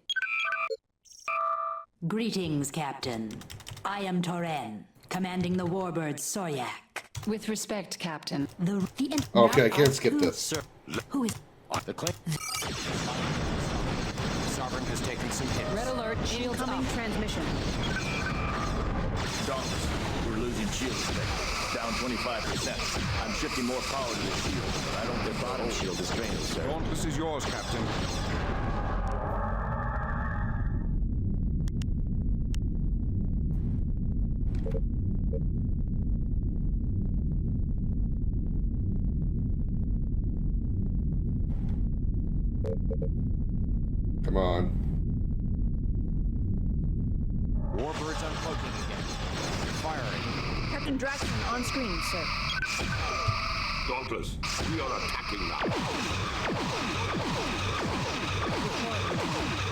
Greetings, Captain. I am Toren, commanding the warbird Soryak. With respect, Captain. Okay, I can't skip this. Sir. Who is... The Sovereign has taken some hits. Red alert, shields Incoming up. transmission. We're losing shields today. Down 25%. I'm shifting more power to the shield, but I don't get bottom shield is drained, sir. Dauntless is yours, Captain. Come on. Warbirds uncloaking again. Firing. Captain Draxon on screen, sir. Dauntless, we are attacking now.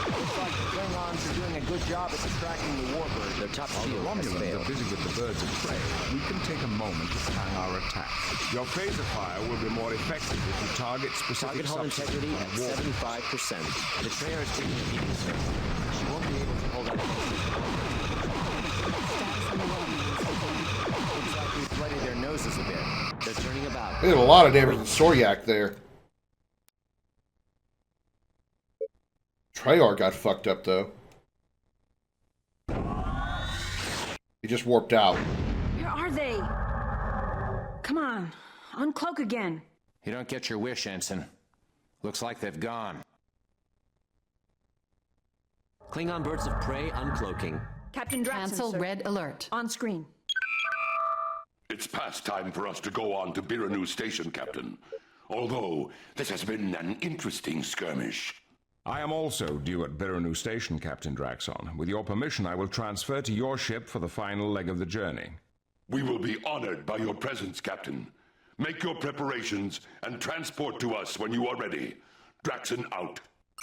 Looks like the Klingons are doing a good job at distracting the warbird. Their top While the shield has Romulans failed. are busy with the birds of prey, we can take a moment to plan our attack. Your phaser fire will be more effective if you target specific Target hull substances integrity on at warp. 75%. The Trayer is taking a beating, sir. She won't be able to hold out against this. Looks like we've bloodied their noses a bit. They're turning about. They did a lot of damage to Soryak there. Treyarch got fucked up, though. He just warped out. Where are they? Come on. Uncloak again. You don't get your wish, Ensign. Looks like they've gone. Klingon birds of prey uncloaking. Captain Draxon, Cancel sir. red alert. On screen. It's past time for us to go on to Biranu Station, Captain. Although, this has been an interesting skirmish. I am also due at Biranu Station, Captain Draxon. With your permission, I will transfer to your ship for the final leg of the journey. We will be honored by your presence, Captain. Make your preparations and transport to us when you are ready. Draxon out.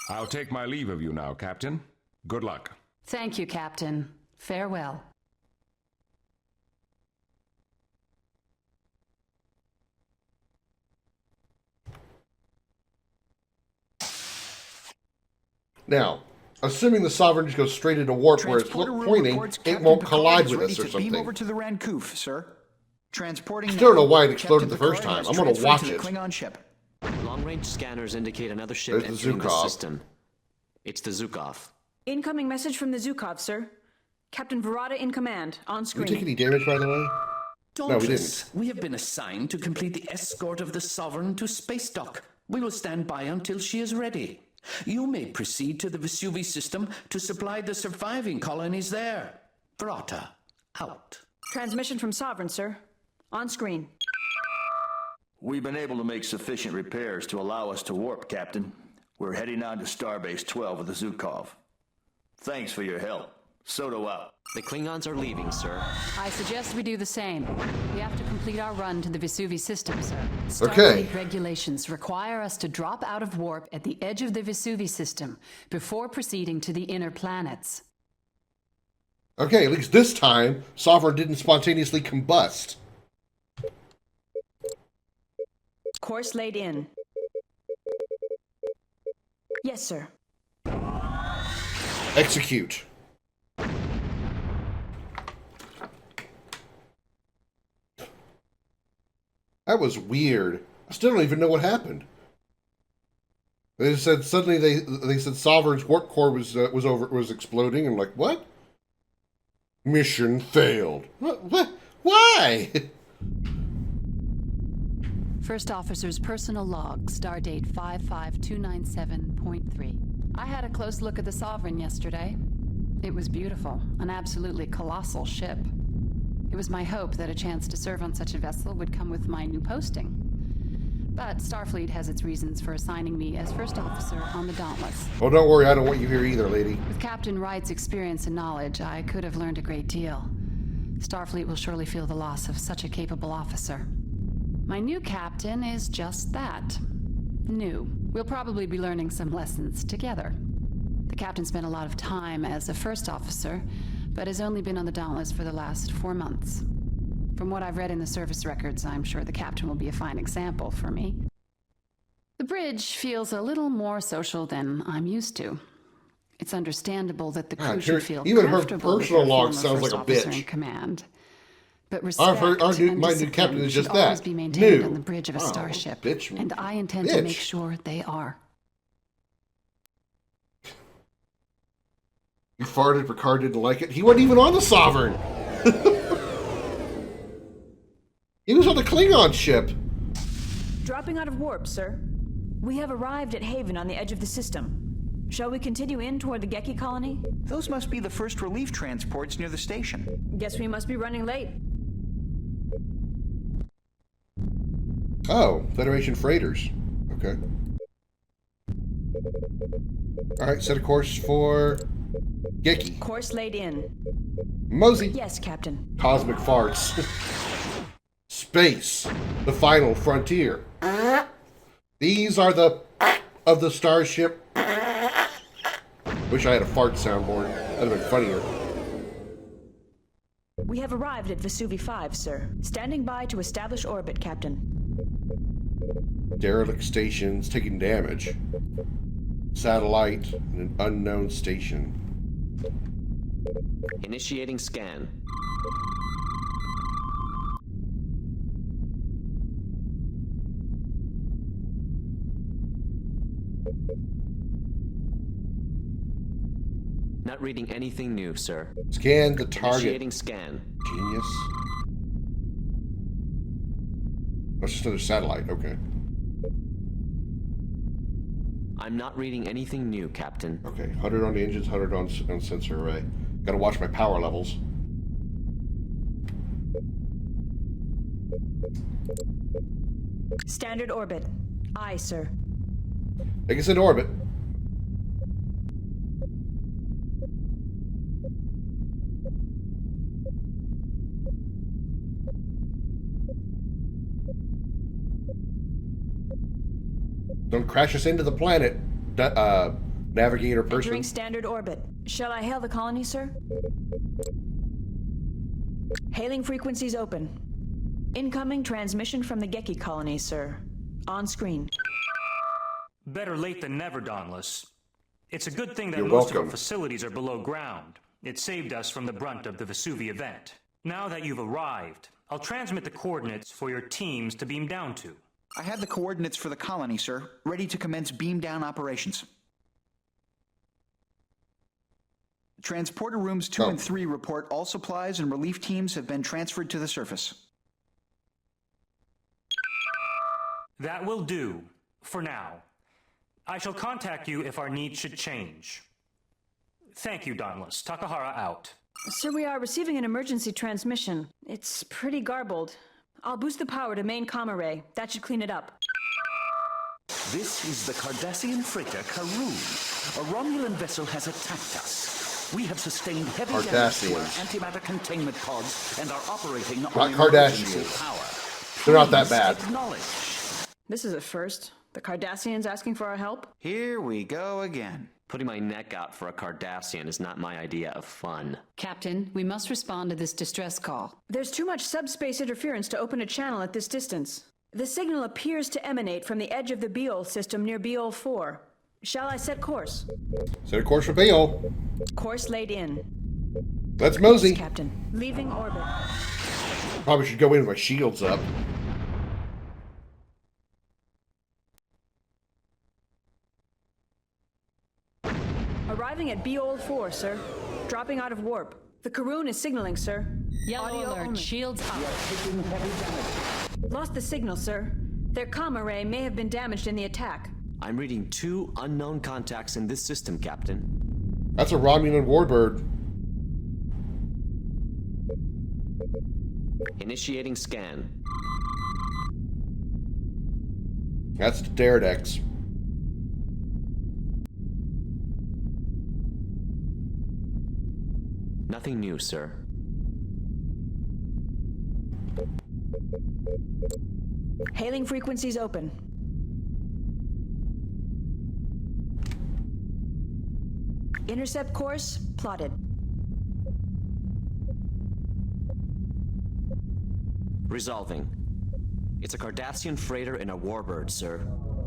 I'll take my leave of you now, Captain. Good luck. Thank you, Captain. Farewell. Now, assuming the Sovereign just goes straight into warp where it's pointing, it won't collide with us or Beam over something. to the Rancoof, sir. Transporting. Still don't know why it now. exploded Captain the first Picard time. has I'm gonna transferred watch to the it. Klingon ship. Long-range scanners indicate another ship There's the entering the Zukov. system. It's the Zukov. Incoming message from the Zukov, sir. Captain Verada in command. On Did we screen. take any damage, by the way? No, we didn't. We have been assigned to complete the escort of the Sovereign to space dock. We will stand by until she is ready. You may proceed to the Vesuvi system to supply the surviving colonies there. Vrata, out. Transmission from Sovereign, sir. On screen. We've been able to make sufficient repairs to allow us to warp, Captain. We're heading on to Starbase 12 with the Zukov. Thanks for your help. Soto out. The Klingons are leaving, sir. I suggest we do the same. We have to complete our run to the Vesuvi system, sir. Okay. Starfleet regulations require us to drop out of warp at the edge of the Vesuvi system before proceeding to the inner planets. Okay, at least this time, Sovereign didn't spontaneously combust. Course laid in. Yes, sir. Execute. That was weird. I still don't even know what happened. They said suddenly they said Sovereign's warp core was exploding. I'm like, what? Mission failed. What? Why? First Officer's personal log, stardate 55297.3. I had a close look at the Sovereign yesterday. It was beautiful, an absolutely colossal ship. It was my hope that a chance to serve on such a vessel would come with my new posting. But Starfleet has its reasons for assigning me as First Officer on the Dauntless. Oh, don't worry, I don't want you here either, lady. With Captain Wright's experience and knowledge, I could have learned a great deal. Starfleet will surely feel the loss of such a capable officer. My new captain is just that. New. We'll probably be learning some lessons together. The captain spent a lot of time as a first officer, but has only been on the Dauntless for the last 4 months. From what I've read in the service records, I'm sure the captain will be a fine example for me. The bridge feels a little more social than I'm used to. It's understandable that the crew should feel even her comfortable with personal their log former sounds like first a officer bitch. in command. But respect My new and captain discipline is should just always that. be maintained New. on the bridge of a Oh, starship, bitch. and I intend to make sure they are. You farted, Picard didn't like it. He wasn't even on the Sovereign. He was on the Klingon ship. Dropping out of warp, sir. We have arrived at Haven on the edge of the system. Shall we continue in toward the Geki colony? Those must be the first relief transports near the station. Guess we must be running late. Oh, Federation freighters. Okay. All right, set a course for Geki. Course laid in. Mosey. Yes, Captain. Cosmic farts. Space. The final frontier. These are the of the starship. Wish I had a fart soundboard. That'd have been funnier. We have arrived at Vesuvi 5, sir. Standing by to establish orbit, Captain. Derelict stations taking damage. Satellite in an unknown station. Initiating scan. Not reading anything new, sir. Scan the target. Initiating scan. Genius. That's just another satellite. Okay. I'm not reading anything new, Captain. Okay. 100 on the engines, 100 on sensor array. Gotta watch my power levels. Standard orbit. Aye, sir. Take us into orbit. Don't crash us into the planet, navigator person. Entering standard orbit. Shall I hail the colony, sir? Hailing frequencies open. Incoming transmission from the Geki colony, sir. On screen. Better late than never, Dauntless. It's a good thing that You're most of welcome. our facilities are below ground. It saved us from the brunt of the Vesuvi event. Now that you've arrived, I'll transmit the coordinates for your teams to beam down to. I have the coordinates for the colony, sir, ready to commence beam down operations. Transporter rooms 2 and 3 report all supplies and relief teams have been transferred to the surface. That will do. For now. I shall contact you if our needs should change. Thank you, Dauntless. Takahara out. Sir, we are receiving an emergency transmission. It's pretty garbled. I'll boost the power to main comm array. That should clean it up. This is the Cardassian freighter Karun. A Romulan vessel has attacked us. We have sustained heavy damage to our antimatter containment pods and are operating on emergency power. They're not that bad. This is a first. The Cardassians asking for our help? Here we go again. Putting my neck out for a Cardassian is not my idea of fun. Captain, we must respond to this distress call. There's too much subspace interference to open a channel at this distance. The signal appears to emanate from the edge of the Beol system near Beol 4. Shall I set course? Set a course for Beol. Course laid in. Let's mosey. Yes, Captain. Leaving orbit. Probably should go in with my shields up. Arriving at Beol 4, sir. Dropping out of warp. The Karun is signaling, sir. Yellow Audio alert. only. Shields up. Lost the signal, sir. Their comm array may have been damaged in the attack. I'm reading 2 unknown contacts in this system, Captain. That's a Romulan warbird. Initiating scan. That's the Daredex. Nothing new, sir. Hailing frequencies open. Intercept course plotted. Resolving. It's a Cardassian freighter in a warbird, sir.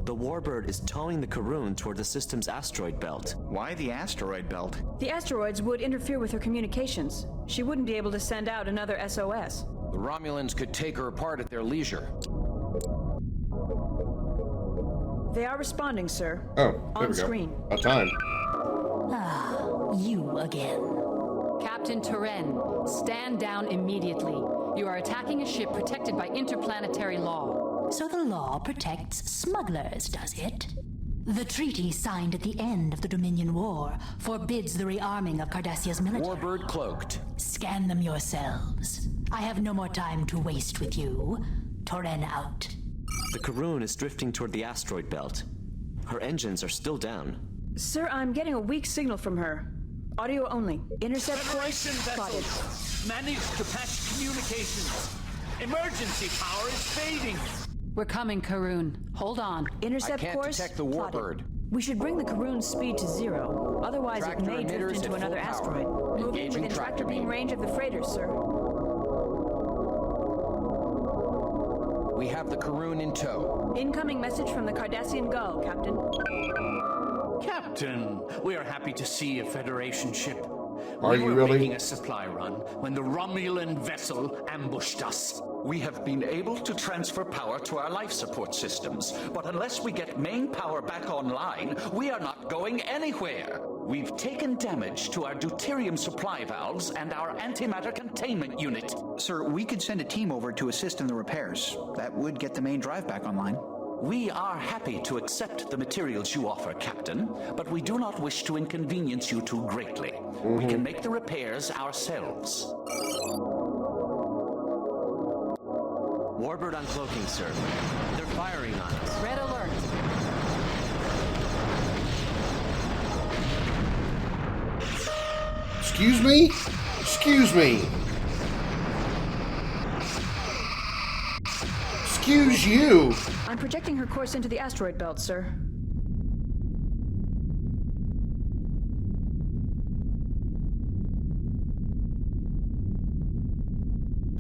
The warbird is towing the Karun toward the system's asteroid belt. Why the asteroid belt? The asteroids would interfere with her communications. She wouldn't be able to send out another SOS. The Romulans could take her apart at their leisure. They are responding, sir. Oh, there on we go. screen. About time. Ah, you again. Captain Turen, stand down immediately. You are attacking a ship protected by interplanetary law. So the law protects smugglers, does it? The treaty signed at the end of the Dominion War forbids the rearming of Cardassia's military. Warbird cloaked. Scan them yourselves. I have no more time to waste with you. Toren out. The Karun is drifting toward the asteroid belt. Her engines are still down. Sir, I'm getting a weak signal from her. Audio only. Intercept Federation course plotted. vessel managed to patch communications. Emergency power is fading. We're coming, Karun. Hold on. Intercept I can't course detect the plotted. warbird. We should bring the Karun's speed to 0. Otherwise, Tractor it may drift emitters into at another full asteroid. power. Moving Engaging within tractor tractor beam beam. range of the freighters, sir. We have the Karun in tow. Incoming message from the Cardassian Gull, Captain. Captain, we are happy to see a Federation ship. Are we you were really? making a supply run when the Romulan vessel ambushed us. We have been able to transfer power to our life support systems, but unless we get main power back online, we are not going anywhere. We've taken damage to our deuterium supply valves and our antimatter containment unit. Sir, we could send a team over to assist in the repairs. That would get the main drive back online. We are happy to accept the materials you offer, Captain, but we do not wish to inconvenience you too greatly. We can make the repairs ourselves. Warbird uncloaking, sir. They're firing on us. Red alert. Excuse me? Excuse me. Excuse you. I'm projecting her course into the asteroid belt, sir.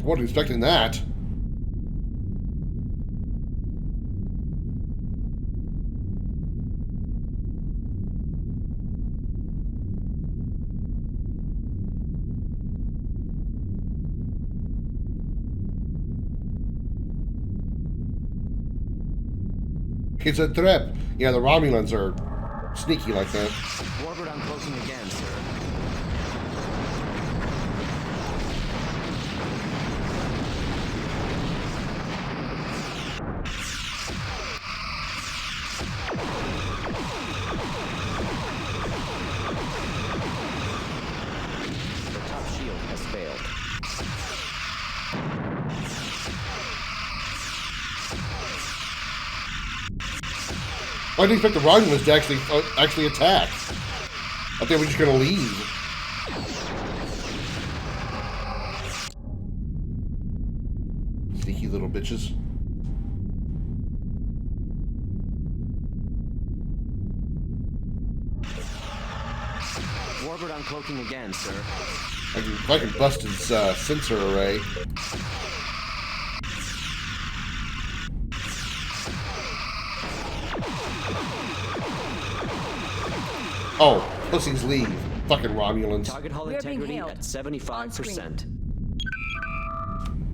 Wasn't expecting that. It's a trap. Yeah, the Romulans are sneaky like that. Warbird uncloaking again, sir. The top shield has failed. I didn't expect the Romulans to actually attack. I think we're just gonna leave. Sneaky little bitches. Warbird uncloaking again, sir. If I can bust his sensor array. Oh, pussies leave. Fucking Romulans. Target hull integrity at 75%.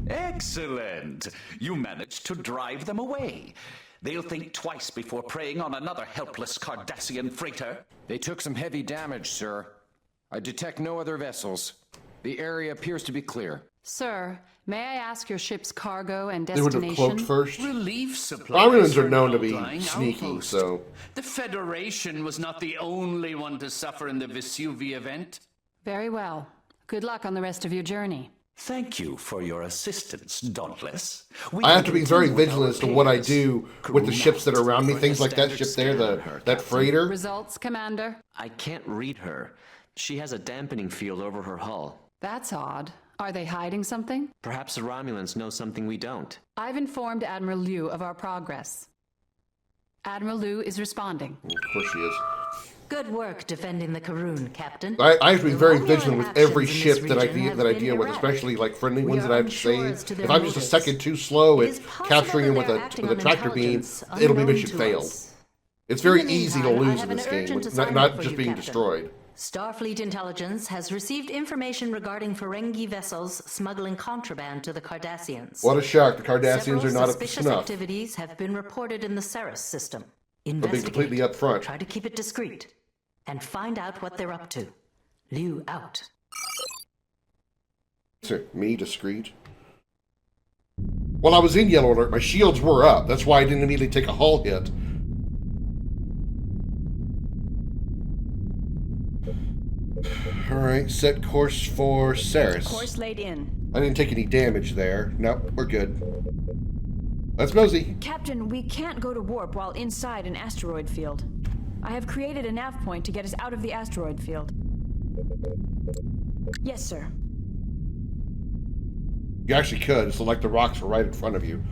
Excellent! You managed to drive them away. They'll think twice before preying on another helpless Cardassian freighter. They took some heavy damage, sir. I detect no other vessels. The area appears to be clear. Sir, may I ask your ship's cargo and They would destination? have cloaked first. Relief supplies. Romulans are for known an to be outlying sneaky, outpost. so... The Federation was not the only one to suffer in the Vesuvia event. Very well. Good luck on the rest of your journey. Thank you for your assistance, Dauntless. I have to be very vigilant as to what I do with the ships that are around me. Things like that ship there, that freighter. Results, Commander? I can't read her. She has a dampening field over her hull. That's odd. Are they hiding something? Perhaps the Romulans know something we don't. I've informed Admiral Liu of our progress. Admiral Liu is responding. Of course she is. Good work defending the Karoon, Captain. I have to be very The Romulan vigilant with every actions in ship this that I region deal have with, been especially like friendly We ones are that I have to unsure as save. to their If I'm just a motives. second too slow It at is possible capturing them that with they're a acting with a on tractor beam, intelligence it'll be unknown mission to failed. us. It's very In the easy to meantime, I lose have in an this game, urgent not assignment for just you, being Captain. destroyed. Starfleet Intelligence has received information regarding Ferengi vessels smuggling contraband to the Cardassians. What a shock! The Cardassians Several are not up to suspicious snuff. activities have been reported in the Ceres system. They'll be Investigate. completely upfront. Try to keep it discreet and find out what they're up to. Liu out. Sir, me discreet. Well, I was in yellow alert. My shields were up. That's why I didn't immediately take a hull hit. Alright, set course for Ceres. Course laid in. I didn't take any damage there. Nope, we're good. Let's mosey. Captain, we can't go to warp while inside an asteroid field. I have created a nav point to get us out of the asteroid field. Yes, sir. You actually could. It's like the rocks were right in front of you.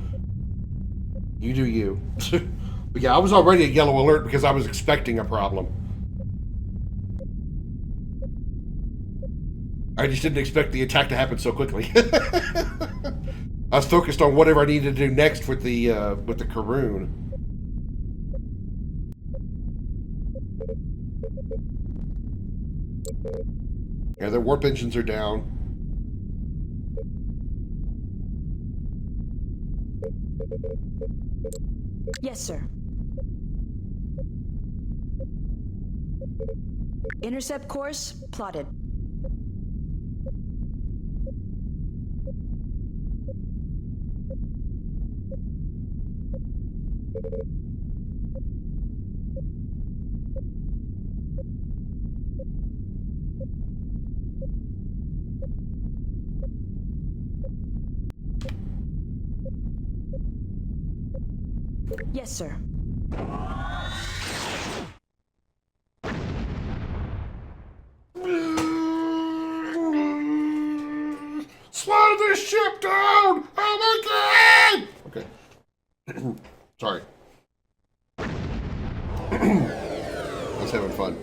You do you. But yeah, I was already at yellow alert because I was expecting a problem. I just didn't expect the attack to happen so quickly. I was focused on whatever I needed to do next with the Karoon. Yeah, their warp engines are down. Yes, sir. Intercept course plotted. Yes, sir. Slow this ship down! Oh my god! Okay. Sorry. I was having fun.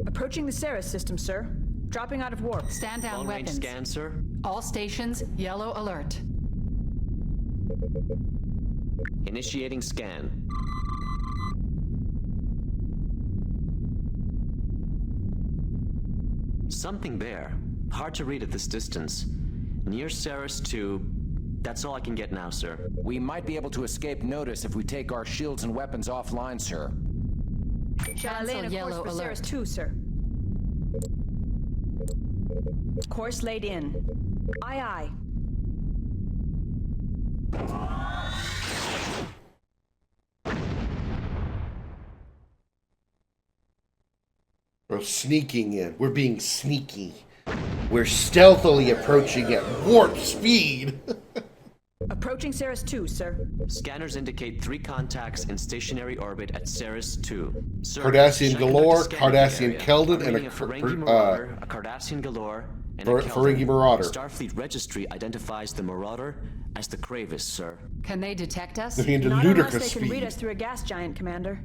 Approaching the Ceres system, sir. Dropping out of warp. Stand down Long range weapons. scan, sir. All stations, yellow alert. Initiating scan. Something there. Hard to read at this distance. Near Ceres to... That's all I can get now, sir. We might be able to escape notice if we take our shields and weapons offline, sir. Shall I lay in a course yellow for Ceres alert. 2, sir? Course laid in. Aye, aye. We're sneaking in. We're being sneaky. We're stealthily approaching at warp speed. Approaching Ceres 2, sir. Scanners indicate 3 contacts in stationary orbit at Ceres 2. Sir, Cardassian galore, Cardassian Cardassian Keldon, and a Ferengi Marauder, a Cardassian galore, and a Ferengi Marauder. Starfleet Registry identifies the Marauder as the Kravis, sir. Can they detect us? Into Not ludicrous unless they can read speed. us through a gas giant, Commander.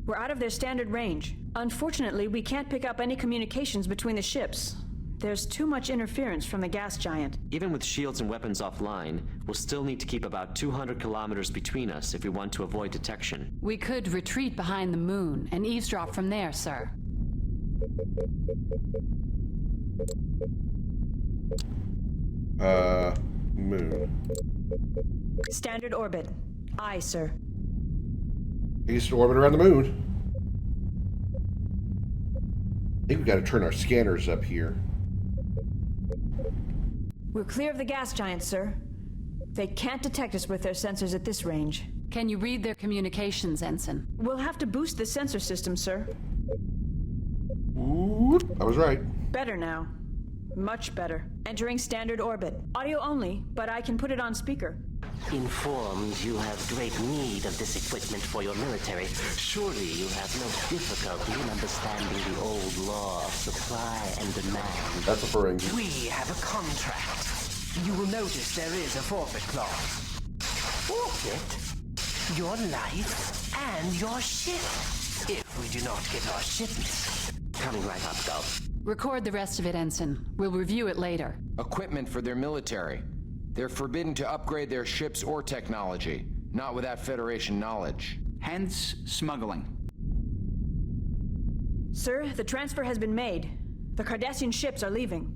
We're out of their standard range. Unfortunately, we can't pick up any communications between the ships. There's too much interference from the gas giant. Even with shields and weapons offline, we'll still need to keep about 200 kilometers between us if we want to avoid detection. We could retreat behind the moon and eavesdrop from there, sir. Moon. Standard orbit. Aye, sir. East orbit around the moon. I think we gotta turn our scanners up here. We're clear of the gas giant, sir. They can't detect us with their sensors at this range. Can you read their communications, Ensign? We'll have to boost the sensor system, sir. Ooh, I was right. Better now. Much better. Entering standard orbit. Audio only, but I can put it on speaker. Informed you have great need of this equipment for your military, surely you have no difficulty in understanding the old law of supply and demand. That's a Ferengi. We have a contract. You will notice there is a forfeit clause. Forfeit? Your life and your ship. If we do not get our shipment. Coming right up, Gov. Record the rest of it, Ensign. We'll review it later. Equipment for their military. They're forbidden to upgrade their ships or technology, not without Federation knowledge. Hence, smuggling. Sir, the transfer has been made. The Cardassian ships are leaving.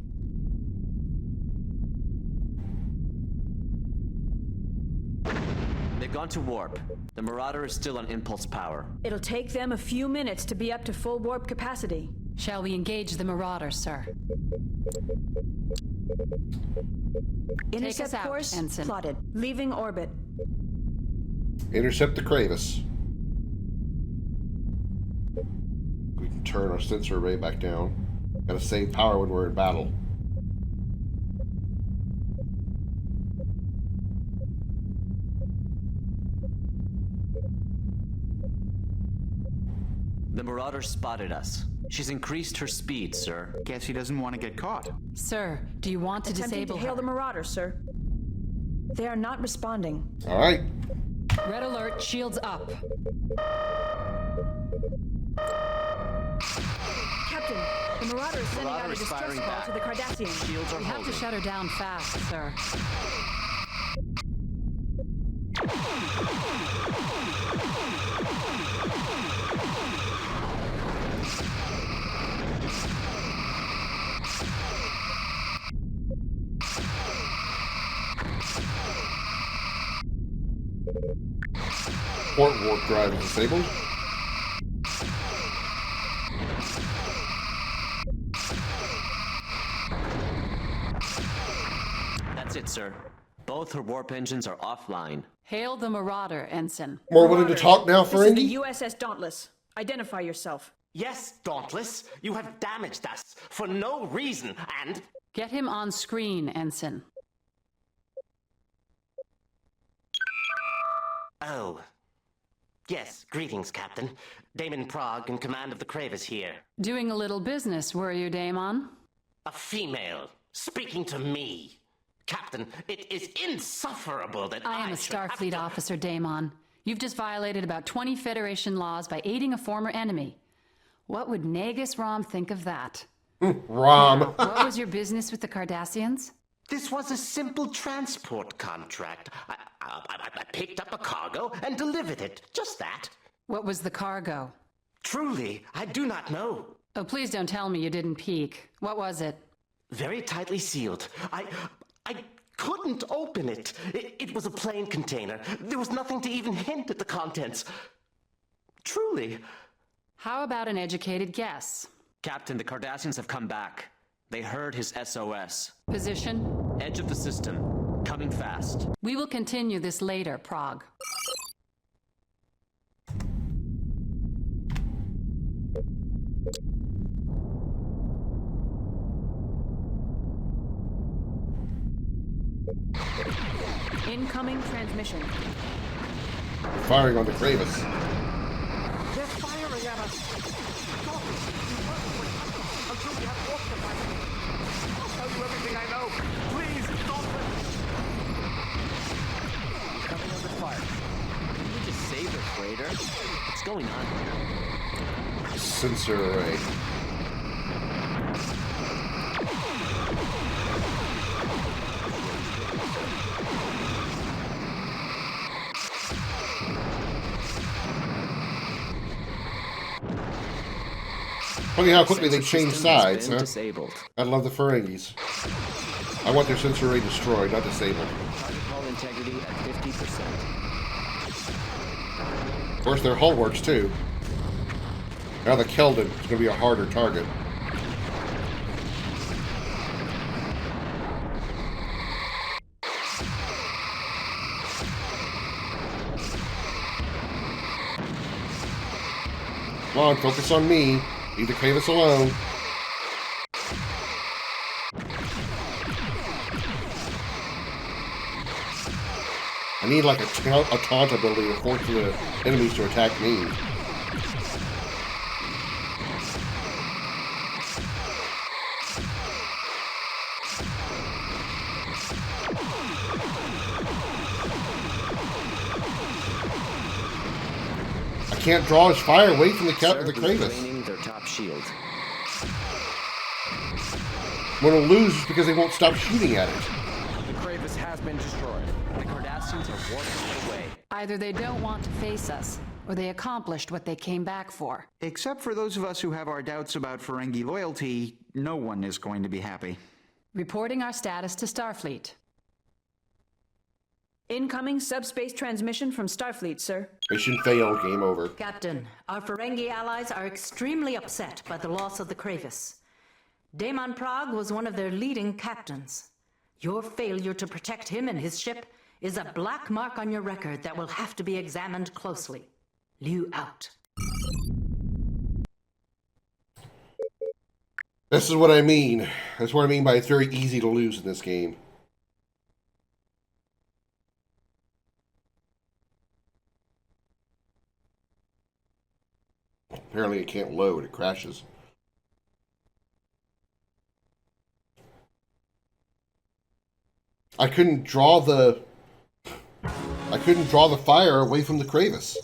They've gone to warp. The Marauder is still on impulse power. It'll take them a few minutes to be up to full warp capacity. Shall we engage the Marauder, sir? Intercept out, course Ensign. plotted. Leaving orbit. Intercept the Kravis. We can turn our sensor array back down. Gotta save power when we're in battle. The Marauder spotted us. She's increased her speed, sir. Guess he doesn't want to get caught. Sir, do you want to Attempting disable to hail her? the Marauder, sir. They are not responding. All right. Red alert, shields up. Captain, the Marauder is sending out a is distress firing call back. to the Cardassians. Shields are We have to holding. shut her down fast, sir. Port warp drive is disabled. That's it, sir. Both her warp engines are offline. Hail the Marauder, Ensign. More willing to talk now, This is Ferengi? the USS Dauntless. Identify yourself. Yes, Dauntless, you have damaged us for no reason, and... Get him on screen, Ensign. Oh. Yes, greetings, Captain. Damon Prague in command of the Kravis here. Doing a little business, were you, Damon? A female speaking to me. Captain, it is insufferable that I am a should have Starfleet to- officer, Damon. You've just violated about 20 Federation laws by aiding a former enemy. What would Nagus Rom think of that? Rom. What was your business with the Cardassians? This was a simple transport contract. I picked up a cargo and delivered it. Just that. What was the cargo? Truly, I do not know. Oh, please don't tell me you didn't peek. What was it? Very tightly sealed. I couldn't open it. It was a plain container. There was nothing to even hint at the contents. Truly. How about an educated guess? Captain, the Cardassians have come back. They heard his SOS. Position? Edge of the system. Coming fast. We will continue this later, Prague. Incoming transmission. Firing on the Kravis. They're firing at us! Stop it! Until we have warp capacity! I'll tell you everything I know! Please, stop it! Coming under fire. Did we just save the freighter? What's going on here? Sensor array. Funny how quickly they change sides, huh? Disabled. I love the Ferengis. I want their sensor array destroyed, not disabled. Target hull integrity at 50%. Of course, their hull works too. Now the Keldon is going to be a harder target. Come on, focus on me. Leave the Kravis alone. I need like a taunt ability to force the enemies to attack me. I can't draw his fire away from the Kravis. Draining their top shield. I'm gonna lose just because they won't stop shooting at it. The Kravis has been destroyed. The Cardassians are warping away. Either they don't want to face us, or they accomplished what they came back for. Except for those of us who have our doubts about Ferengi loyalty, no one is going to be happy. Reporting our status to Starfleet. Incoming subspace transmission from Starfleet, sir. Mission failed. Game over. Captain, our Ferengi allies are extremely upset by the loss of the Kravis. Damon Prague was one of their leading captains. Your failure to protect him and his ship is a black mark on your record that will have to be examined closely. Liu out. This is what I mean. That's what I mean by it's very easy to lose in this game. Apparently it can't load, it crashes. I couldn't draw the fire away from the Kravis.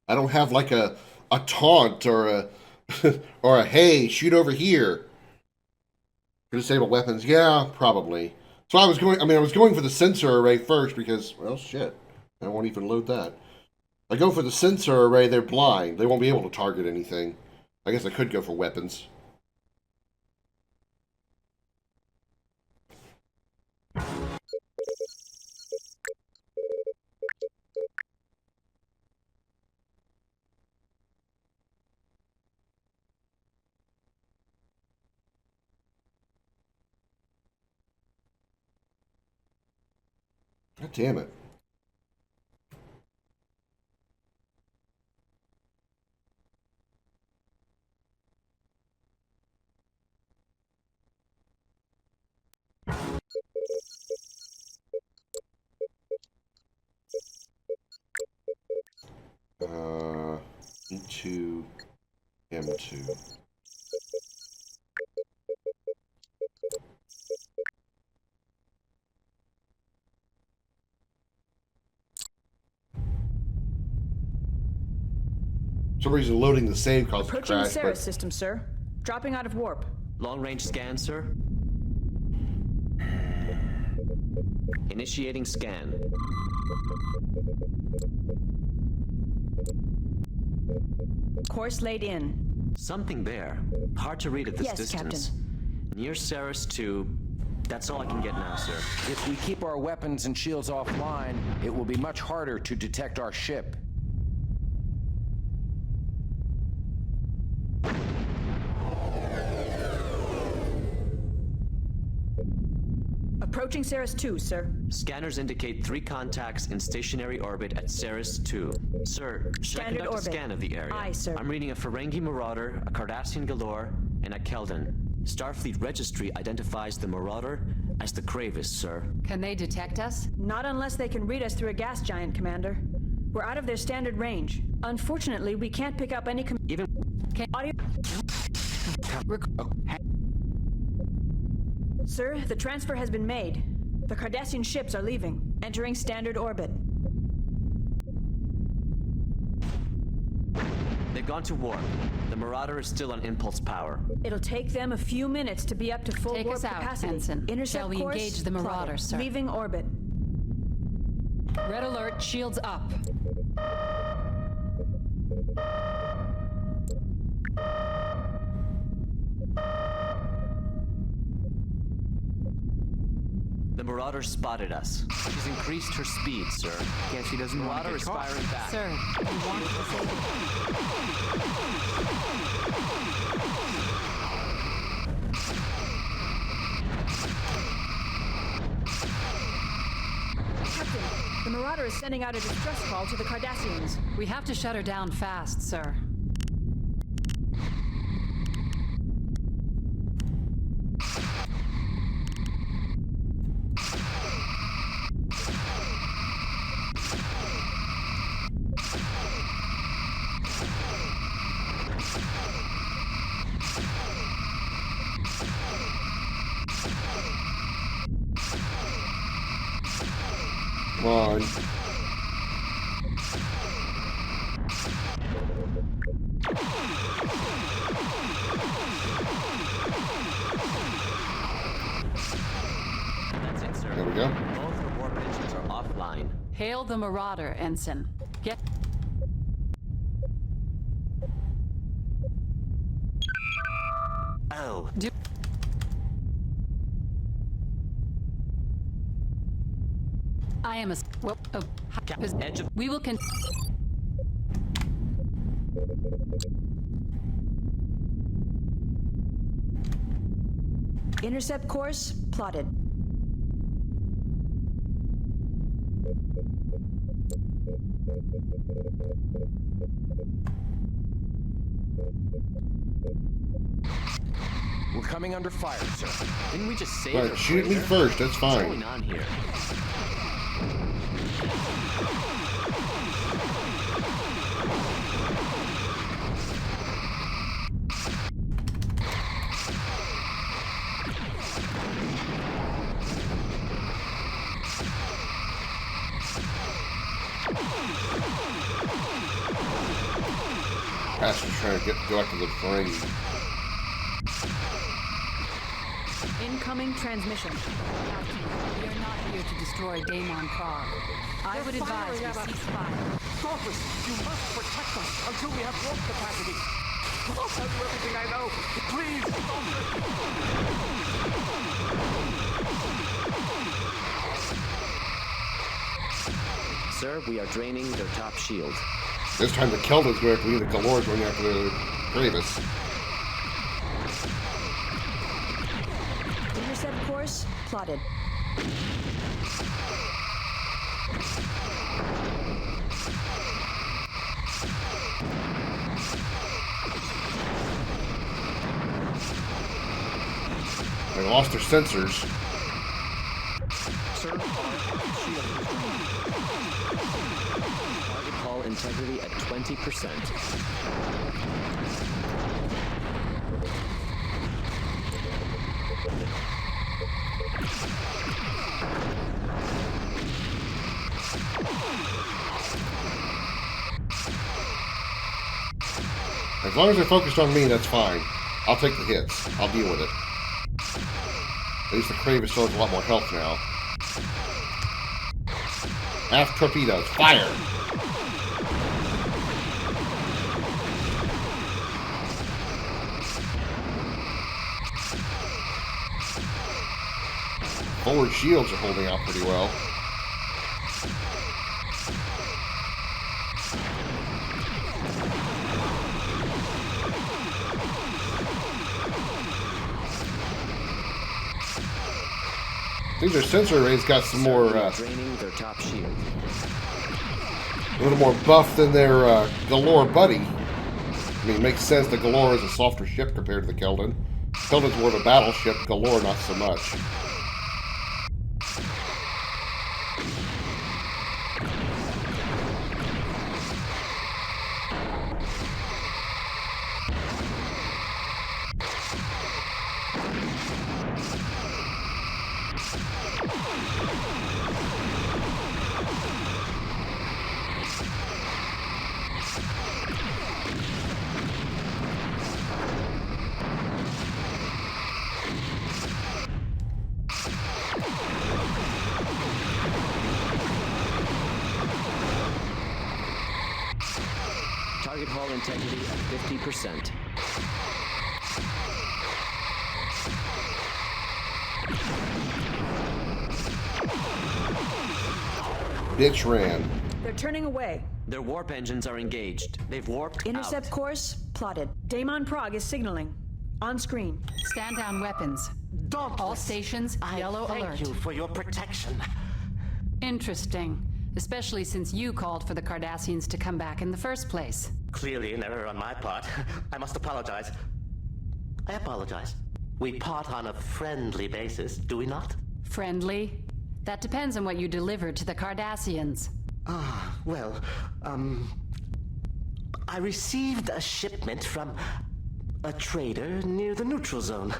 I don't have like a taunt or a or a hey, shoot over here. For disable weapons, yeah, probably. So I was going for the sensor array first because, well, shit, I won't even load that. I go for the sensor array, they're blind. They won't be able to target anything. I guess I could go for weapons. God damn it. E2, M2. For some reason, loading the save caused Approaching a the crash. Ceres system, sir. Dropping out of warp. Long-range scan, sir. Initiating scan. Course laid in. Something there. Hard to read at this Yes, distance. Near Ceres 2. That's all I can get now, sir. If we keep our weapons and shields offline, it will be much harder to detect our ship. Approaching Ceres 2, sir. Scanners indicate 3 contacts in stationary orbit at Ceres 2. Sir, should I conduct a scan of the area? Aye, sir. I'm reading a Ferengi Marauder, a Cardassian Galore, and a Keldon. Starfleet Registry identifies the Marauder as the Kravis, sir. Can they detect us? Not unless they can read us through a gas giant, Commander. We're out of their standard range. Unfortunately, we can't pick up any audio. Sir, the transfer has been made. The Cardassian ships are leaving, entering standard orbit. They've gone to warp. The Marauder is still on impulse power. It'll take them a few minutes to be up to full Take warp us out, capacity. Ensign. Intercept Shall we course engage the Marauder, plotted. sir? Leaving orbit. Red alert, shields up. The Marauder spotted us. She's increased her speed, sir. Guess she doesn't want to Marauder get is caught. firing back. Sir, you want to Captain, the Marauder is sending out a distress call to the Cardassians. We have to shut her down fast, sir. Come on. That's it, sir. There we go. Both the warp engines are offline. Hail the Marauder, Ensign. Get... Oh. I am a... Well, Edge of... we will Intercept course plotted. We're coming under fire, sir. Didn't we just save Right, their shoot me freighter? first, that's What's fine. going on here? Pastor's trying to go back to the frame. Incoming transmission. Captain, we are not here to destroy Daemon Prague. I would advise we cease fire. Dauntless, you must protect us until we have warp capacity. I'll tell you everything I know. Please, Sir, we are draining their top shield. This time the Kelda's going after me, the Galore's going after the Kravis. Intercept course plotted. They lost their sensors. Sir, our shield is drained. Target hull integrity at 20%. As long as they're focused on me, that's fine. I'll take the hits. I'll deal with it. At least the Kravis still has a lot more health now. Half torpedoes. Fire! Forward shields are holding out pretty well. I think their sensor array's got some more, draining their top shield. a little more buff than their Galore buddy. I mean, it makes sense. The Galore is a softer ship compared to the Keldon. Keldon's more of a battleship, Galore not so much. Target hull integrity at 50%. Bitch ran. They're turning away. Their warp engines are engaged. They've warped Intercept out. course plotted. Daemon Prague is signaling. On screen. Stand down weapons. All stations, yellow alert. Thank you for your protection. Interesting. Especially since you called for the Cardassians to come back in the first place. Clearly an error on my part. I must apologize. I apologize. We part on a friendly basis, do we not? Friendly? That depends on what you delivered to the Cardassians. Well, I received a shipment from a trader near the neutral zone.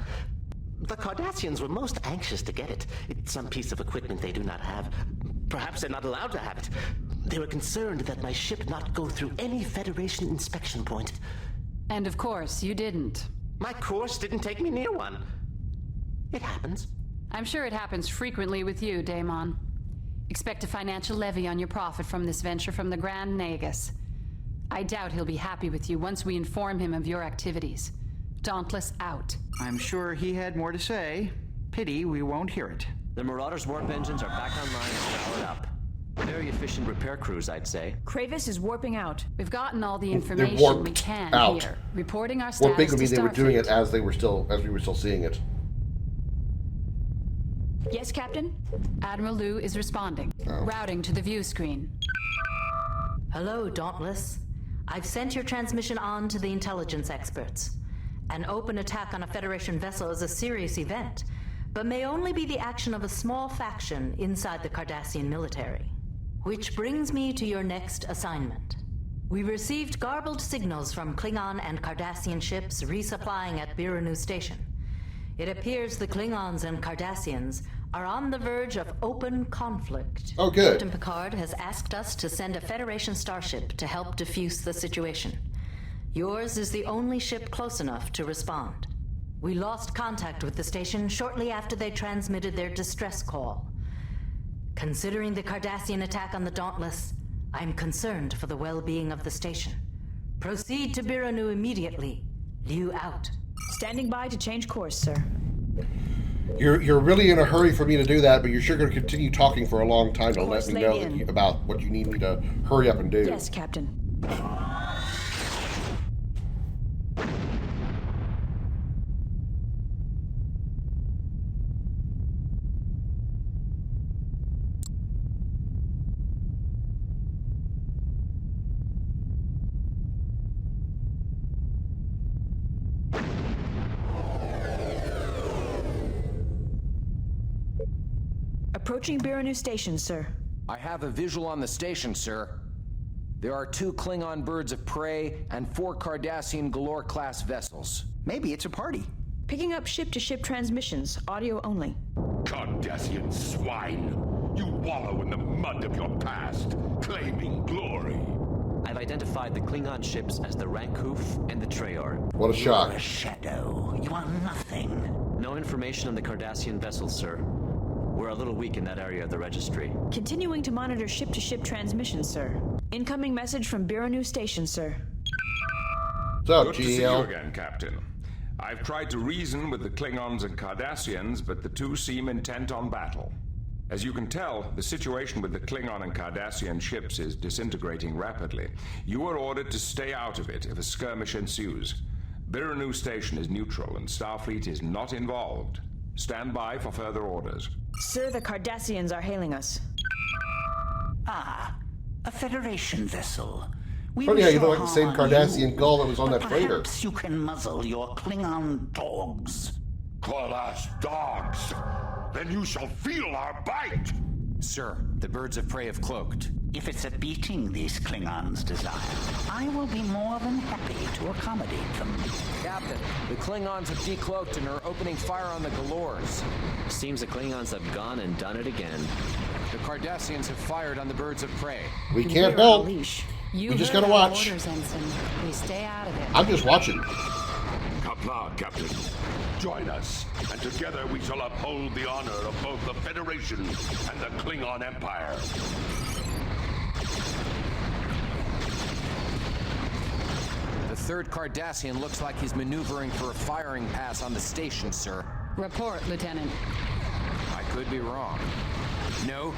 The Cardassians were most anxious to get it. It's some piece of equipment they do not have. Perhaps they're not allowed to have it. They were concerned that my ship not go through any Federation inspection point. And of course, you didn't. My course didn't take me near one. It happens. I'm sure it happens frequently with you, Daemon. Expect a financial levy on your profit from this venture from the Grand Nagus. I doubt he'll be happy with you once we inform him of your activities. Dauntless out. I'm sure he had more to say. Pity we won't hear it. The Marauders' warp engines are back online and powered up. Very efficient repair crews, I'd say. Kravis is warping out. We've gotten all the information we can out. here. Reporting our status Warping would mean to they were doing it Starfleet. as we were still seeing it. Yes, Captain? Admiral Liu is responding. Routing to the view screen. Hello, Dauntless. I've sent your transmission on to the intelligence experts. An open attack on a Federation vessel is a serious event, but may only be the action of a small faction inside the Cardassian military. Which brings me to your next assignment. We received garbled signals from Klingon and Cardassian ships resupplying at Biranu Station. It appears the Klingons and Cardassians are on the verge of open conflict. Oh, good. Captain Picard has asked us to send a Federation starship to help defuse the situation. Yours is the only ship close enough to respond. We lost contact with the station shortly after they transmitted their distress call. Considering the Cardassian attack on the Dauntless, I'm concerned for the well-being of the station. Proceed to Biranu immediately. Liu out. Standing by to change course, sir. You're really in a hurry for me to do that, but you're sure going to continue talking for a long time to let Course me know laid in. about what you need me to hurry up and do. Yes, Captain. Approaching Biranu Station, sir. I have a visual on the station, sir. There are 2 Klingon birds of prey and 4 Cardassian Galore-class vessels. Maybe it's a party. Picking up ship-to-ship transmissions, audio only. Cardassian swine! You wallow in the mud of your past, claiming glory. I've identified the Klingon ships as the Rankoof and the Traor. What a shock. You're a shadow. You are nothing. No information on the Cardassian vessels, sir. We're a little weak in that area of the registry. Continuing to monitor ship-to-ship transmissions, sir. Incoming message from Biranu Station, sir. What's up, Good to see you GL? again, Captain. I've tried to reason with the Klingons and Cardassians, but the two seem intent on battle. As you can tell, the situation with the Klingon and Cardassian ships is disintegrating rapidly. You are ordered to stay out of it if a skirmish ensues. Biranu Station is neutral and Starfleet is not involved. Stand by for further orders. Sir, the Cardassians are hailing us. Ah, a Federation vessel. We Oh yeah, wish you no look like the same harm on Cardassian you, gull that was on but that freighter. Perhaps you can muzzle your Klingon dogs. Call us dogs. Then you shall feel our bite. Sir, the birds of prey have cloaked. If it's a beating these Klingons desire, I will be more than happy to accommodate them. Captain, the Klingons have decloaked and are opening fire on the Galors. Seems the Klingons have gone and done it again. The Cardassians have fired on the birds of prey. We can't help. You We just heard gotta our watch. Orders, Ensign. We stay out of it. I'm just watching. Kapla, Captain. Join us, and together we shall uphold the honor of both the Federation and the Klingon Empire. The third Cardassian looks like he's maneuvering for a firing pass on the station, sir. Report, Lieutenant. I could be wrong. No,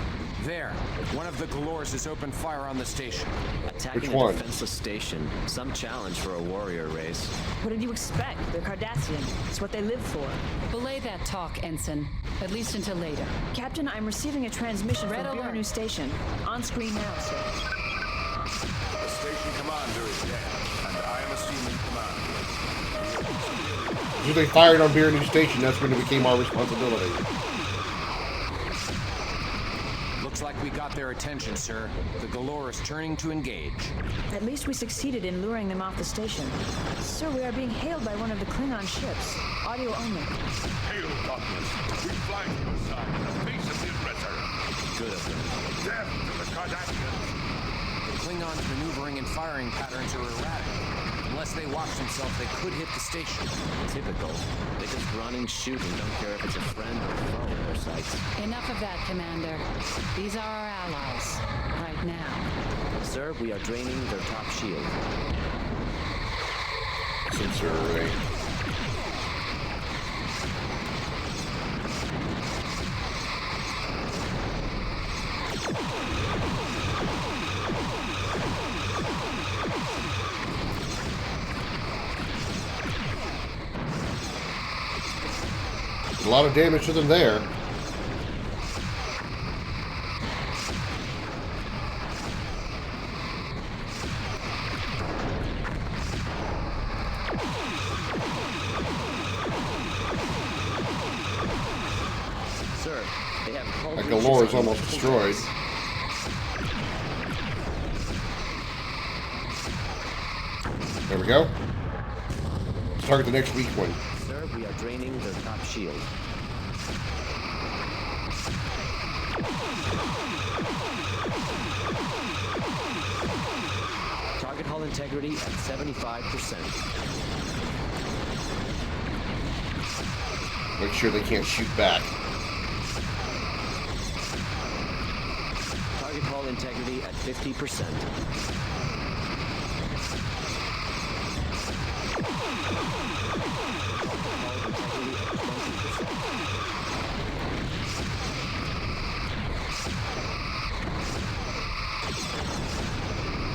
there. One of the Galors has opened fire on the station. Attacking Which a one? defenseless station. Some challenge for a warrior race. What did you expect? They're Cardassian. It's what they live for. Belay that talk, Ensign. At least until later. Captain, I'm receiving a transmission Red from alert. Birnu Station. On screen now, sir. The station commander is dead, and I am assuming command. If they fired on Birnu Station, that's when it became our responsibility. Looks like we got their attention, sir. The Galor is turning to engage. At least we succeeded in luring them off the station. Sir, we are being hailed by one of the Klingon ships. Audio only. Hail, Darkness. We fly to your side in the face of the aggressor. Good of them. Death to the Cardassians. The Klingons' maneuvering and firing patterns are erratic. Unless they watch themselves, they could hit the station. Typical. They just run and shoot and don't care if it's a friend or a foe in their sights. Enough of that, Commander. These are our allies. Right now. Sir, we are draining their top shield. Sensor array. A lot of damage to them there. Sir, they have hull That breaches Galore is on almost multiple destroyed. decks. There we go. Let's target the next weak one. Sir, we are draining their top shield. Target hull integrity at 75%. Make sure they can't shoot back. Target hull integrity at 50%.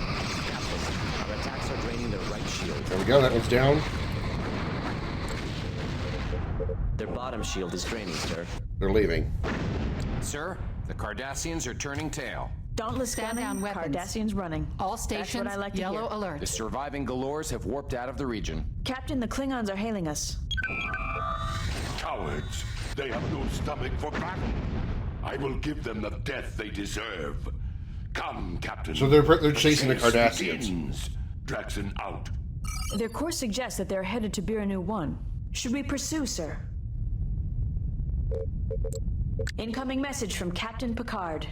Our attacks are draining their right shield. There we go, that one's down. Their bottom shield is draining, sir. They're leaving. Sir, the Cardassians are turning tail. Dauntless Stand gunning, down weapons. Cardassians running. All stations, That's what I like to yellow hear. alert. The surviving Galors have warped out of the region. Captain, the Klingons are hailing us. Cowards. They have no stomach for battle. I will give them the death they deserve. Come, Captain. So they're chasing the chase Cardassians. begins. Draxon out. Their course suggests that they're headed to Birnu 1. Should we pursue, sir? Incoming message from Captain Picard.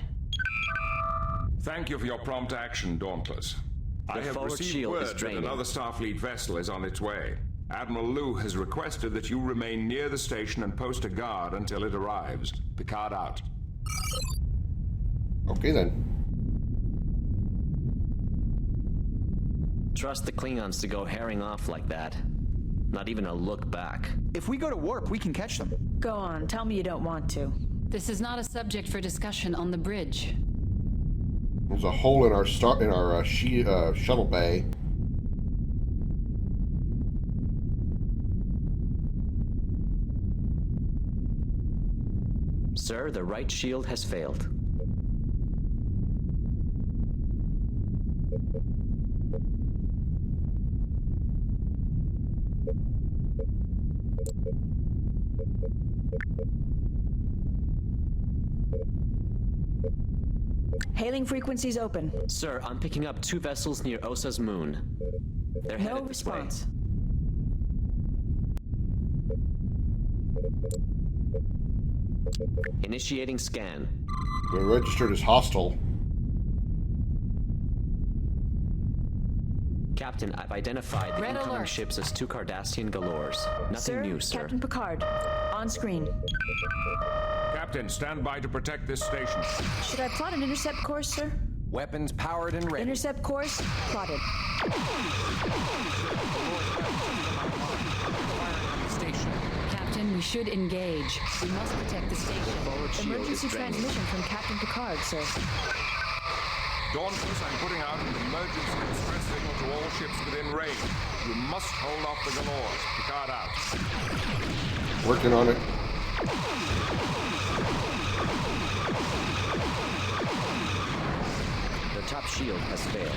Thank you for your prompt action, Dauntless. I The have forward received shield is word that draining. another Starfleet vessel is on its way. Admiral Liu has requested that you remain near the station and post a guard until it arrives. Picard out. Okay then. Trust the Klingons to go herring off like that. Not even a look back. If we go to warp, we can catch them. Go on, tell me you don't want to. This is not a subject for discussion on the bridge. There's a hole in our shuttle bay. Sir, the right shield has failed. Hailing frequencies open. Sir, I'm picking up 2 vessels near Osa's moon. They're headed No this way. response. Initiating scan. We're registered as hostile. Captain, I've identified the Red incoming alert. ships as 2 Cardassian galores. Nothing new, sir. Captain Picard. On screen. Captain, stand by to protect this station. Should I plot an intercept course, sir? Weapons powered and ready. Intercept course plotted. Captain, we should engage. We must protect the station. Emergency transmission from Captain Picard, sir. Dauntless, I'm putting out an emergency distress signal to all ships within range. You must hold off the galores. Picard out. Working on it. Their top shield has failed.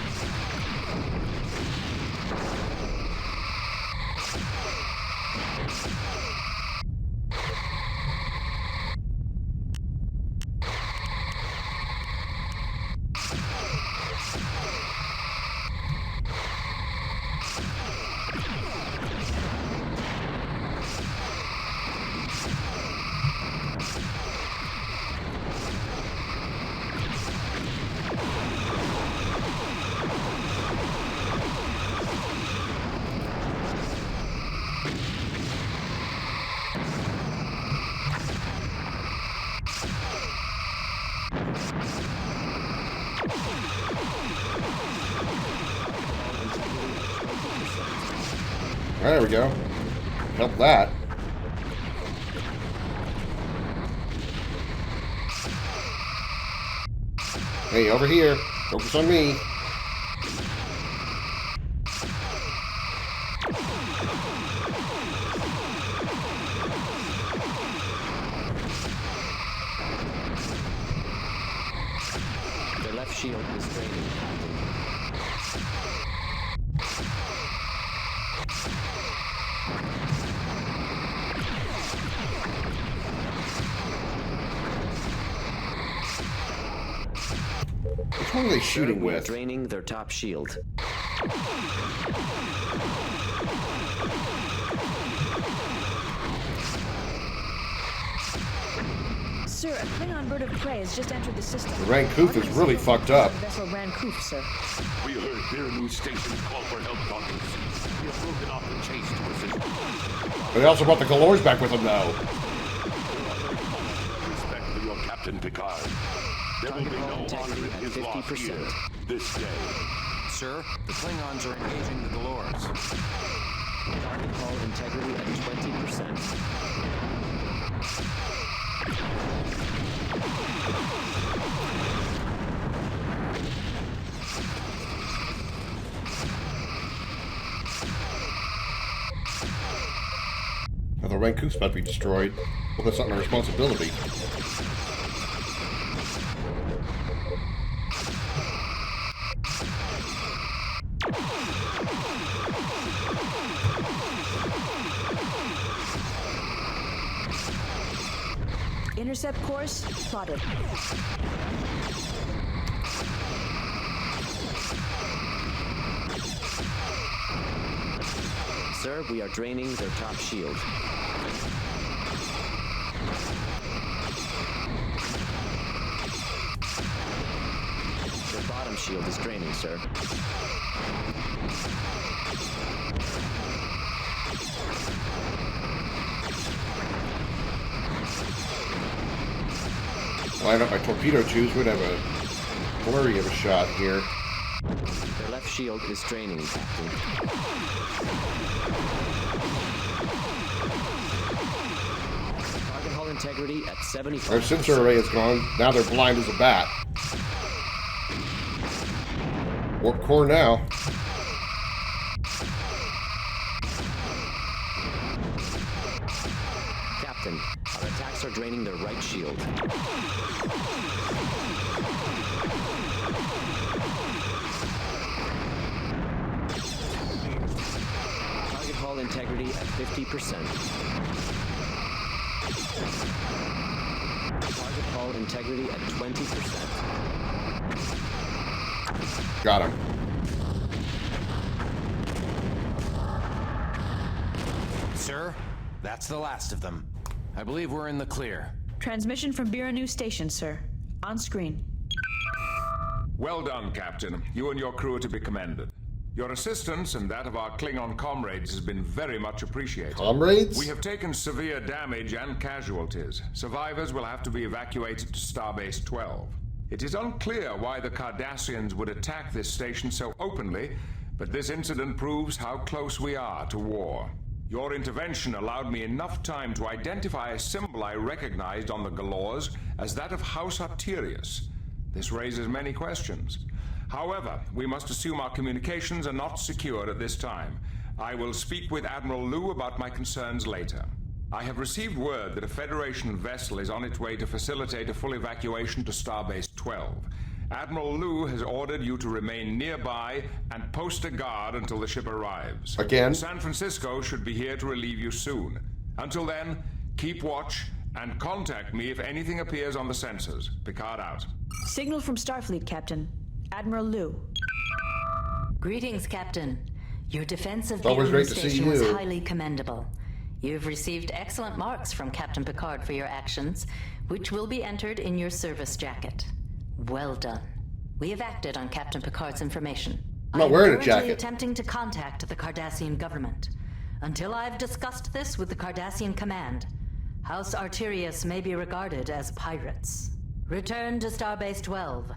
There we go. Help that. Hey, over here. Focus on me. Their left shield is draining, Captain. Which one are they shooting We are with? draining their top shield. Sir, a Klingon bird of prey has just entered the system. The Rancoof is really fucked up. Vessel Rancoof, sir. We heard their new station's call for help, Dauntless. We have broken off the chase to assist. But they also brought the galores back with them, though. Respect for your Captain Picard. There will be no honor in his loss here this day. Sir, the Klingons are engaging the galores. Target hull integrity at 20%. Now the Rancoof's about to be destroyed. Well, that's not my responsibility. Intercept course plotted. Sir, we are draining their top shield. Their bottom shield is draining, sir. Line up my torpedo tubes. We'd have a flurry of a shot here. Their left shield is draining, Captain. Target hull integrity at 75%. Our sensor array is gone. Now they're blind as a bat. Warp core now. Captain, our attacks are draining their right shield. Target hull integrity at 50%. Target hull integrity at 20%. Got him. Sir, that's the last of them. I believe we're in the clear. Transmission from Biranu Station, sir. On screen. Well done, Captain. You and your crew are to be commended. Your assistance and that of our Klingon comrades has been very much appreciated. Comrades? We have taken severe damage and casualties. Survivors will have to be evacuated to Starbase 12. It is unclear why the Cardassians would attack this station so openly, but this incident proves how close we are to war. Your intervention allowed me enough time to identify a symbol I recognized on the Galors as that of House Arterius. This raises many questions. However, we must assume our communications are not secure at this time. I will speak with Admiral Liu about my concerns later. I have received word that a Federation vessel is on its way to facilitate a full evacuation to Starbase 12. Admiral Liu has ordered you to remain nearby and post a guard until the ship arrives. Again? San Francisco should be here to relieve you soon. Until then, keep watch and contact me if anything appears on the sensors. Picard out. Signal from Starfleet, Captain. Admiral Liu. Greetings, Captain. Your defense of Always the great to see station was you. highly commendable. You've received excellent marks from Captain Picard for your actions, which will be entered in your service jacket. Well done. We have acted on Captain Picard's information. I'm not wearing a I'm jacket. currently attempting to contact the Cardassian government. Until I've discussed this with the Cardassian command, House Arterius may be regarded as pirates. Return to Starbase 12.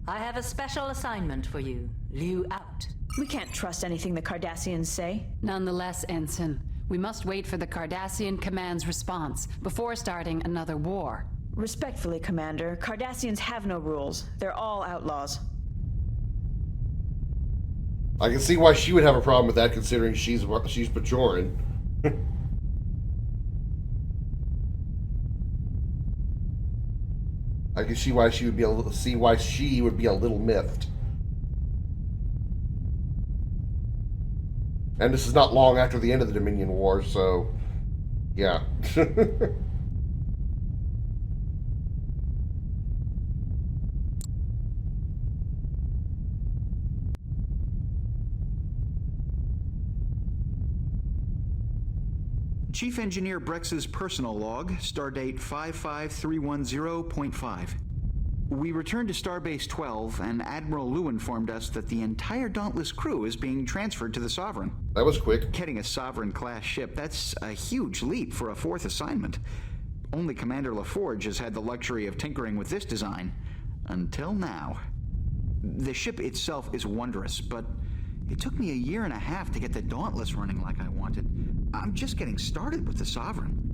I have a special assignment for you. Liu out. We can't trust anything the Cardassians say. Nonetheless, Ensign, we must wait for the Cardassian command's response before starting another war. Respectfully, Commander, Cardassians have no rules. They're all outlaws. I can see why she would have a problem with that, considering she's Bajoran. I can see why she would be a little miffed. And this is not long after the end of the Dominion War, so yeah. Chief Engineer Brex's personal log, stardate 55310.5. We returned to Starbase 12, and Admiral Liu informed us that the entire Dauntless crew is being transferred to the Sovereign. That was quick. Getting a Sovereign-class ship, that's a huge leap for a fourth assignment. Only Commander LaForge has had the luxury of tinkering with this design. Until now. The ship itself is wondrous, but it took me a year and a half to get the Dauntless running like I wanted. I'm just getting started with the Sovereign.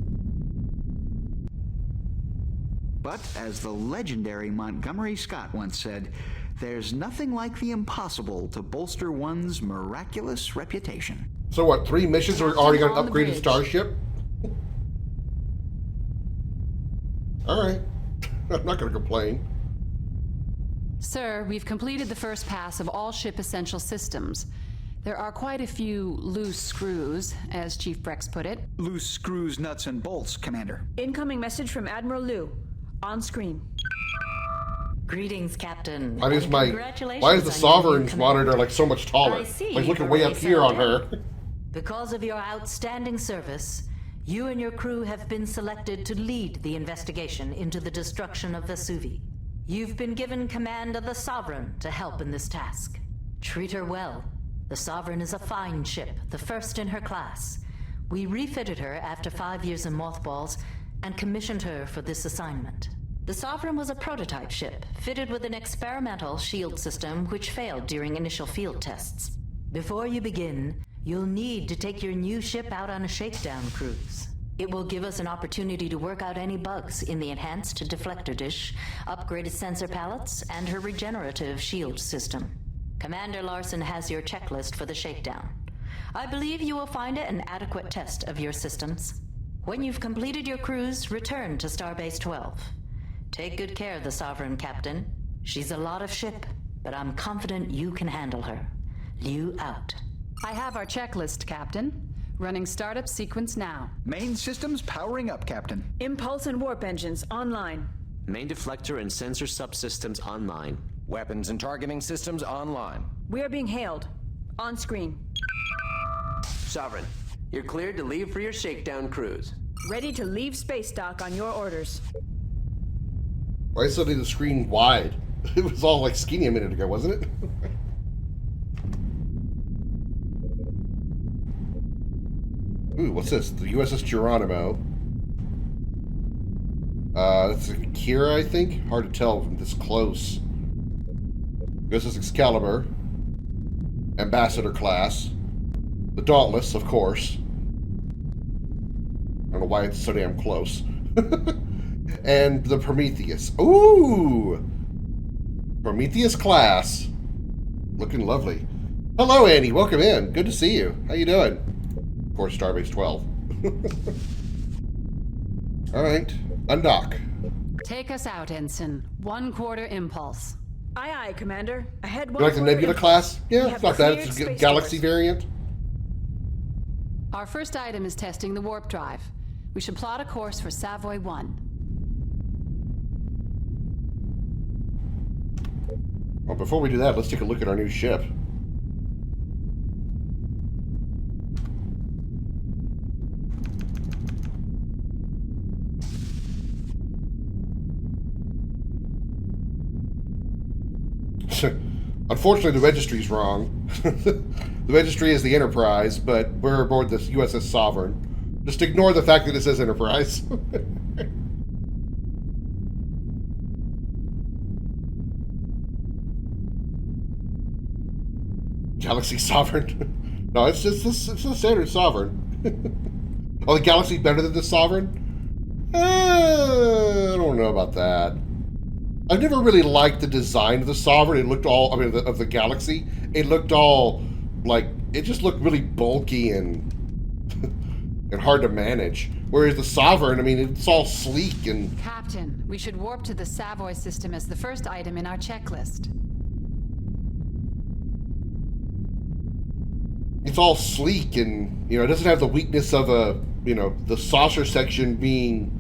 But, as the legendary Montgomery Scott once said, there's nothing like the impossible to bolster one's miraculous reputation. So what, 3 missions are already got an upgraded starship? Alright. I'm not going to complain. Sir, we've completed the first pass of all ship essential systems. There are quite a few loose screws, as Chief Brex put it. Loose screws, nuts, and bolts, Commander. Incoming message from Admiral Liu. On screen. Greetings, Captain. Why is Congratulations the on Sovereign's your monitor like so much taller? I see Like looking you've way up already here on settled her. Because of your outstanding service, you and your crew have been selected to lead the investigation into the destruction of Vesuvi. You've been given command of the Sovereign to help in this task. Treat her well. The Sovereign is a fine ship, the first in her class. We refitted her after 5 years in mothballs and commissioned her for this assignment. The Sovereign was a prototype ship, fitted with an experimental shield system which failed during initial field tests. Before you begin, you'll need to take your new ship out on a shakedown cruise. It will give us an opportunity to work out any bugs in the enhanced deflector dish, upgraded sensor palettes, and her regenerative shield system. Commander Larson has your checklist for the shakedown. I believe you will find it an adequate test of your systems. When you've completed your cruise, return to Starbase 12. Take good care of the Sovereign, Captain. She's a lot of ship, but I'm confident you can handle her. Liu out. I have our checklist, Captain. Running startup sequence now. Main systems powering up, Captain. Impulse and warp engines online. Main deflector and sensor subsystems online. Weapons and targeting systems online. We are being hailed. On screen. Sovereign, you're cleared to leave for your shakedown cruise. Ready to leave space dock on your orders. Why suddenly the screen wide? It was all like skinny a minute ago, wasn't it? Ooh, what's this? The USS Geronimo. That's a Kira, I think? Hard to tell from this close. USS Excalibur. Ambassador class. The Dauntless, of course. I don't know why it's so damn close. And the Prometheus. Ooh! Prometheus class. Looking lovely. Hello, Annie. Welcome in. Good to see you. How you doing? Of course, Starbase 12. All right. Undock. Take us out, Ensign. 1/4 impulse. Aye, aye, Commander. Ahead You one. like the Nebula class? Yeah, We it's have not bad. cleared It's a space Galaxy doors. variant. Our first item is testing the warp drive. We should plot a course for Savoy 1. Well, before we do that, let's take a look at our new ship. Unfortunately, the registry's wrong. The registry is the Enterprise, but we're aboard this USS Sovereign. Just ignore the fact that it says Enterprise. Galaxy Sovereign. No, it's just it's the standard Sovereign. Oh, the Galaxy better than the Sovereign? I don't know about that. I've never really liked the design of the Sovereign. It looked all, I mean, of the Galaxy. It looked all, like, it just looked really bulky and and hard to manage. Whereas the Sovereign, I mean, it's all sleek and... Captain, we should warp to the Savoy system as the first item in our checklist. It's all sleek and, you know, it doesn't have the weakness of a, you know, the saucer section being,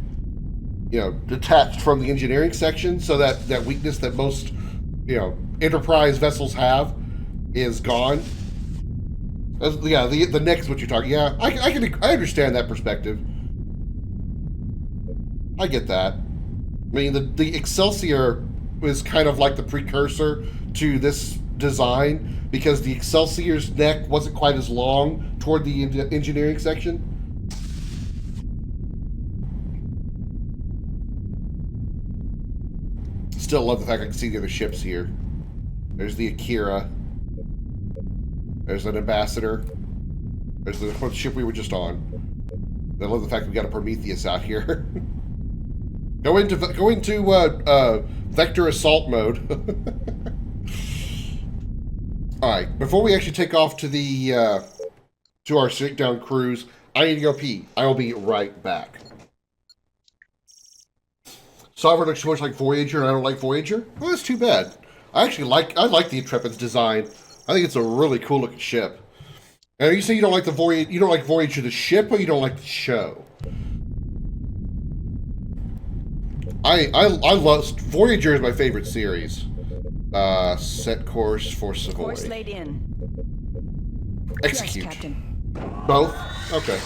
you know, detached from the engineering section, so that weakness that most, you know, Enterprise vessels have is gone. Yeah, the next what you're talking. Yeah, I understand that perspective. I get that. I mean, the Excelsior is kind of like the precursor to this design because the Excelsior's neck wasn't quite as long toward the engineering section. Still love the fact I can see the other ships here. There's the Akira. There's an Ambassador. There's the ship we were just on. I love the fact we got a Prometheus out here. Go into vector assault mode. All right, before we actually take off to the to our shakedown cruise, I need to go pee. I will be right back. Sovereign looks too much like Voyager, and I don't like Voyager. Well, that's too bad. I like the Intrepid's design. I think it's a really cool looking ship. And you say you don't like Voyager the ship, or you don't like the show? I love Voyager is my favorite series. Set course for Savoy. Course laid in. Execute. Yes, Captain. Both? Okay.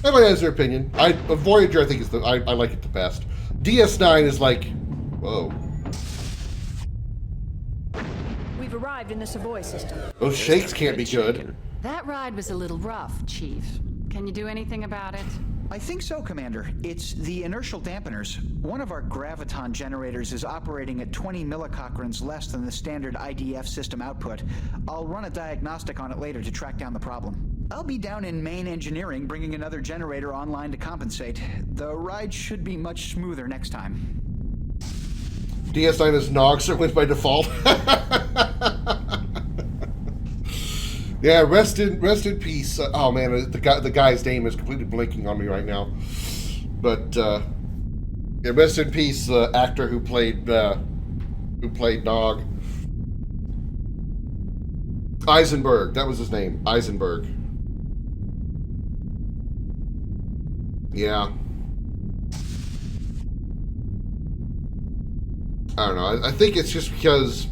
Everybody has their opinion. Voyager, I think, is I like it the best. DS9 is like, whoa. We've arrived in the Savoy system. Those shakes can't be good. That ride was a little rough, Chief. Can you do anything about it? I think so, Commander. It's the inertial dampeners. One of our graviton generators is operating at 20 millicochrons less than the standard IDF system output. I'll run a diagnostic on it later to track down the problem. I'll be down in main engineering bringing another generator online to compensate. The ride should be much smoother next time. DS9 is Nog, so it wins by default. Yeah, rest in peace. Oh man, the guy's name is completely blinking on me right now. But yeah, rest in peace, actor who played Nog. Eisenberg, that was his name, Eisenberg. Yeah. I don't know. I think it's just because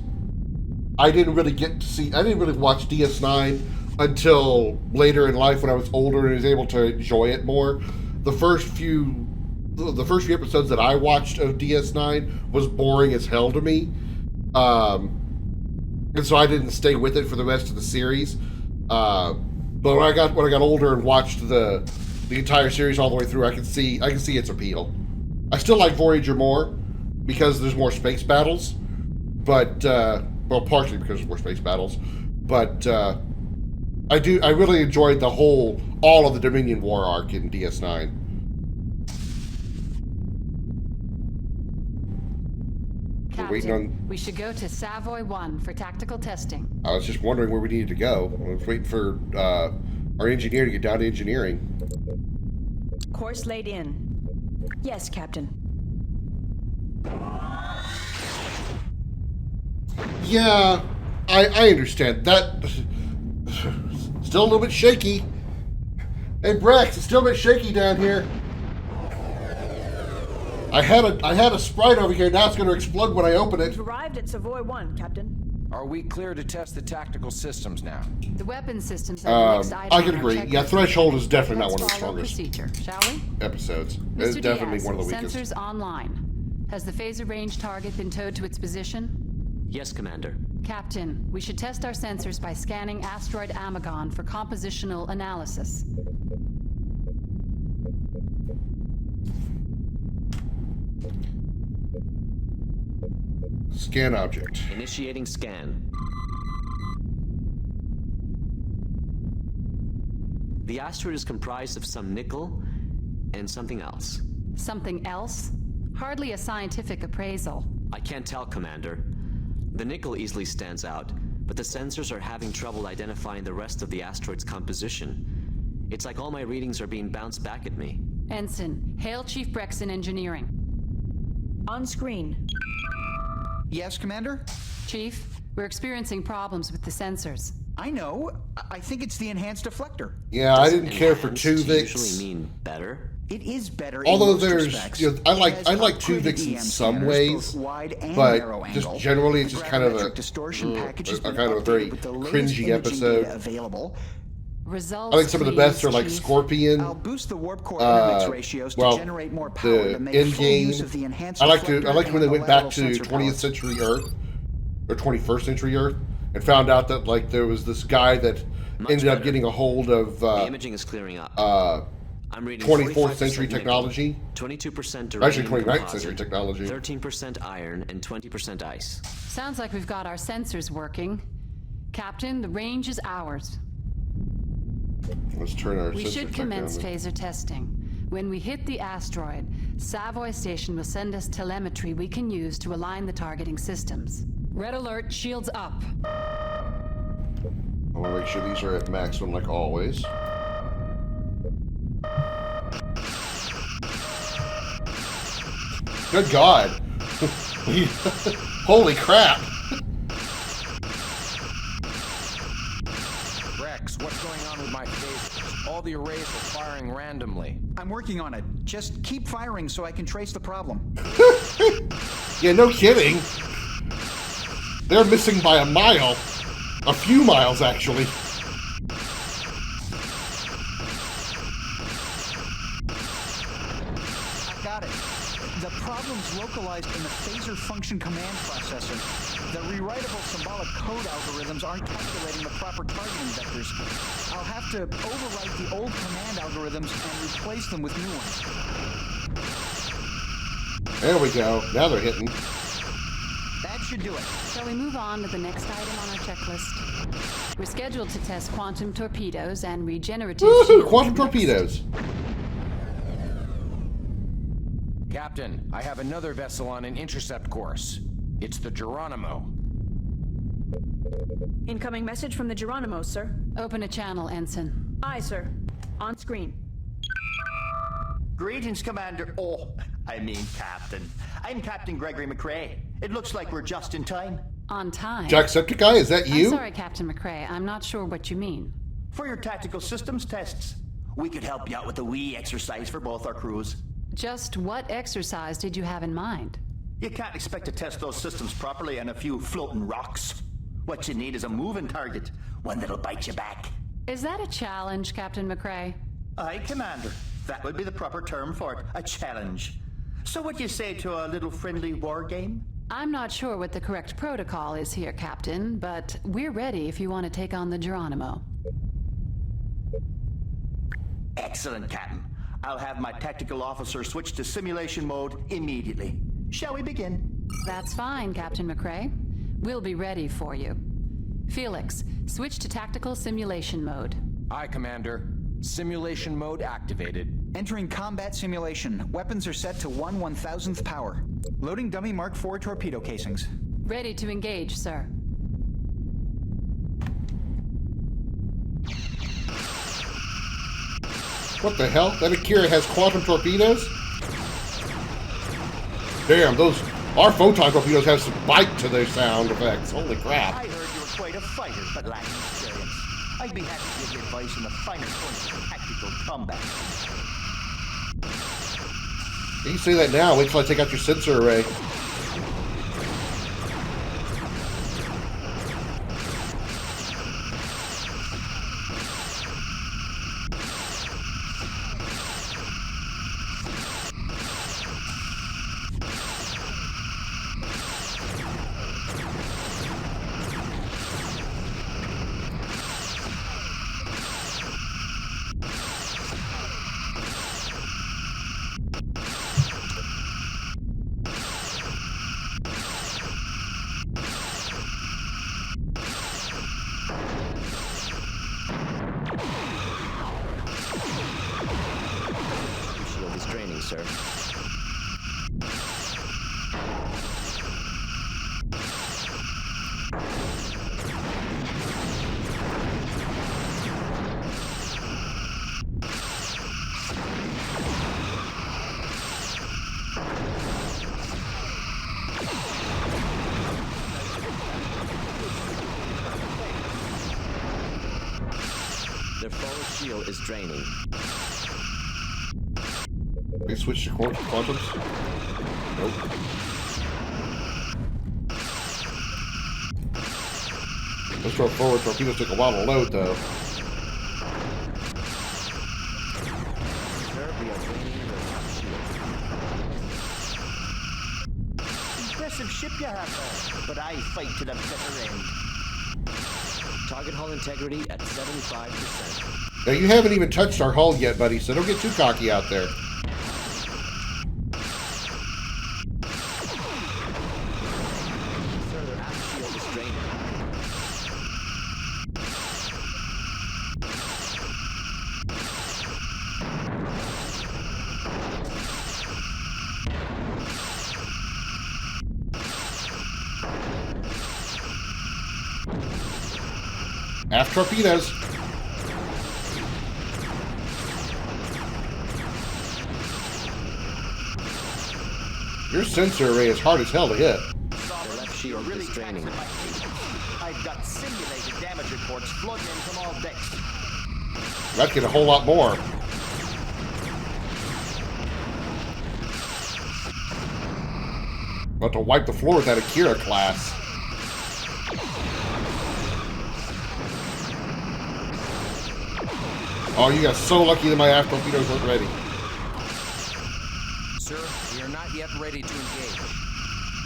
I didn't really watch DS9 until later in life when I was older and was able to enjoy it more. The first few episodes that I watched of DS9 was boring as hell to me. And so I didn't stay with it for the rest of the series. But when I got older and watched the entire series all the way through, I can see its appeal. I still like Voyager more because there's more space battles, but partially because there's more space battles. But I really enjoyed all of the Dominion War arc in DS9. Captain, we should go to Savoy 1 for tactical testing. I was just wondering where we needed to go. I was waiting for our engineer to get down to engineering. Course laid in. Yes, Captain. Yeah, I understand. That still a little bit shaky. Hey, Brex, it's still a bit shaky down here. I had a sprite over here. Now it's going to explode when I open it. We've arrived at Savoy 1, Captain. Are we clear to test the tactical systems now? The weapon systems are the next item I can agree. Yeah, Threshold is definitely not one of the strongest procedure, shall we? episodes. It's definitely one of the weakest. Sensors online. Has the phaser range target been towed to its position? Yes, Commander. Captain, we should test our sensors by scanning asteroid Amagon for compositional analysis. Scan object. Initiating scan. The asteroid is comprised of some nickel and something else. Something else? Hardly a scientific appraisal. I can't tell, Commander. The nickel easily stands out, but the sensors are having trouble identifying the rest of the asteroid's composition. It's like all my readings are being bounced back at me. Ensign, hail Chief Brex in engineering. On screen. Yes, Commander? Chief, we're experiencing problems with the sensors. I know. I think it's the enhanced deflector. Yeah, I didn't care for Tuvix. Usually mean better. It is better. Although in most respects. I like Tuvix in some ways, but just generally it's just kind of a very cringy episode. Results I think some of the best are like Scorpion. I'll boost the warp core mix ratios to generate more power to make full use of the enhanced I liked when they went back to 20th century Earth or 21st century Earth and found out that like there was this guy that ended up getting a hold of the imaging is clearing up. I'm reading 24th century technology. 22% actually 29th century technology. 13% iron and 20% ice. Sounds like we've got our sensors working. Captain, the range is ours. Let's turn our We sensors should back commence down. phaser testing. When we hit the asteroid, Savoy Station will send us telemetry we can use to align the targeting systems. Red alert, shields up. I want to make sure these are at maximum like always. Good God. Holy crap. Rex, what's going on with my phasers? All the arrays are firing randomly. I'm working on it. Just keep firing so I can trace the problem. Yeah, no kidding. They're missing by a mile. A few miles, actually. I got it. The problem's localized in the phaser function command processor. The rewritable symbolic code algorithms aren't calculating the proper targeting vectors. I'll have to overwrite the old command algorithms and replace them with new ones. There we go. Now they're hitting. That should do it. Shall we move on to the next item on our checklist? We're scheduled to test quantum torpedoes and regenerative Woohoo! shields Quantum next. torpedoes. Captain, I have another vessel on an intercept course. It's the Geronimo. Incoming message from the Geronimo, sir. Open a channel, Ensign. Aye, sir. On screen. Greetings, Commander. Captain. I'm Captain Gregory McRae. It looks like we're just in time. On time? Jacksepticeye, is that you? I'm sorry, Captain McRae. I'm not sure what you mean. For your tactical systems tests. We could help you out with a wee exercise for both our crews. Just what exercise did you have in mind? You can't expect to test those systems properly on a few floating rocks. What you need is a moving target, one that'll bite you back. Is that a challenge, Captain McRae? Aye, Commander. That would be the proper term for it, a challenge. So what do you say to a little friendly war game? I'm not sure what the correct protocol is here, Captain, but we're ready if you want to take on the Geronimo. Excellent, Captain. I'll have my tactical officer switch to simulation mode immediately. Shall we begin? That's fine, Captain McRae. We'll be ready for you. Felix, switch to tactical simulation mode. Aye, Commander. Simulation mode activated. Entering combat simulation. Weapons are set to 1/1000th power. Loading dummy Mark IV torpedo casings. Ready to engage, sir. What the hell? That Akira has quantum torpedoes? Damn, our photon torpedoes have some bite to their sound effects. Holy crap. I heard you were quite a fighter, but lacking experience. I'd be happy to give you advice on the finer points of tactical combat. You say that now, wait till I take out your sensor array. Sir. Their forward shield is draining. They switch to quantums? Nope. Let's go forward. Torpedoes take a while to load, though. Impressive ship you have there, but I fight to the bitter end. Target hull integrity at 75%. Now, you haven't even touched our hull yet, buddy, so don't get too cocky out there. Aft torpedoes. Your sensor array is hard as hell to hit. The left shield is draining. I've got simulated damage reports flooding in from all decks. That'd get a whole lot more. About to wipe the floor with that Akira class. Oh, you got so lucky that my aft torpedoes weren't ready. Sir, we are not yet ready to engage.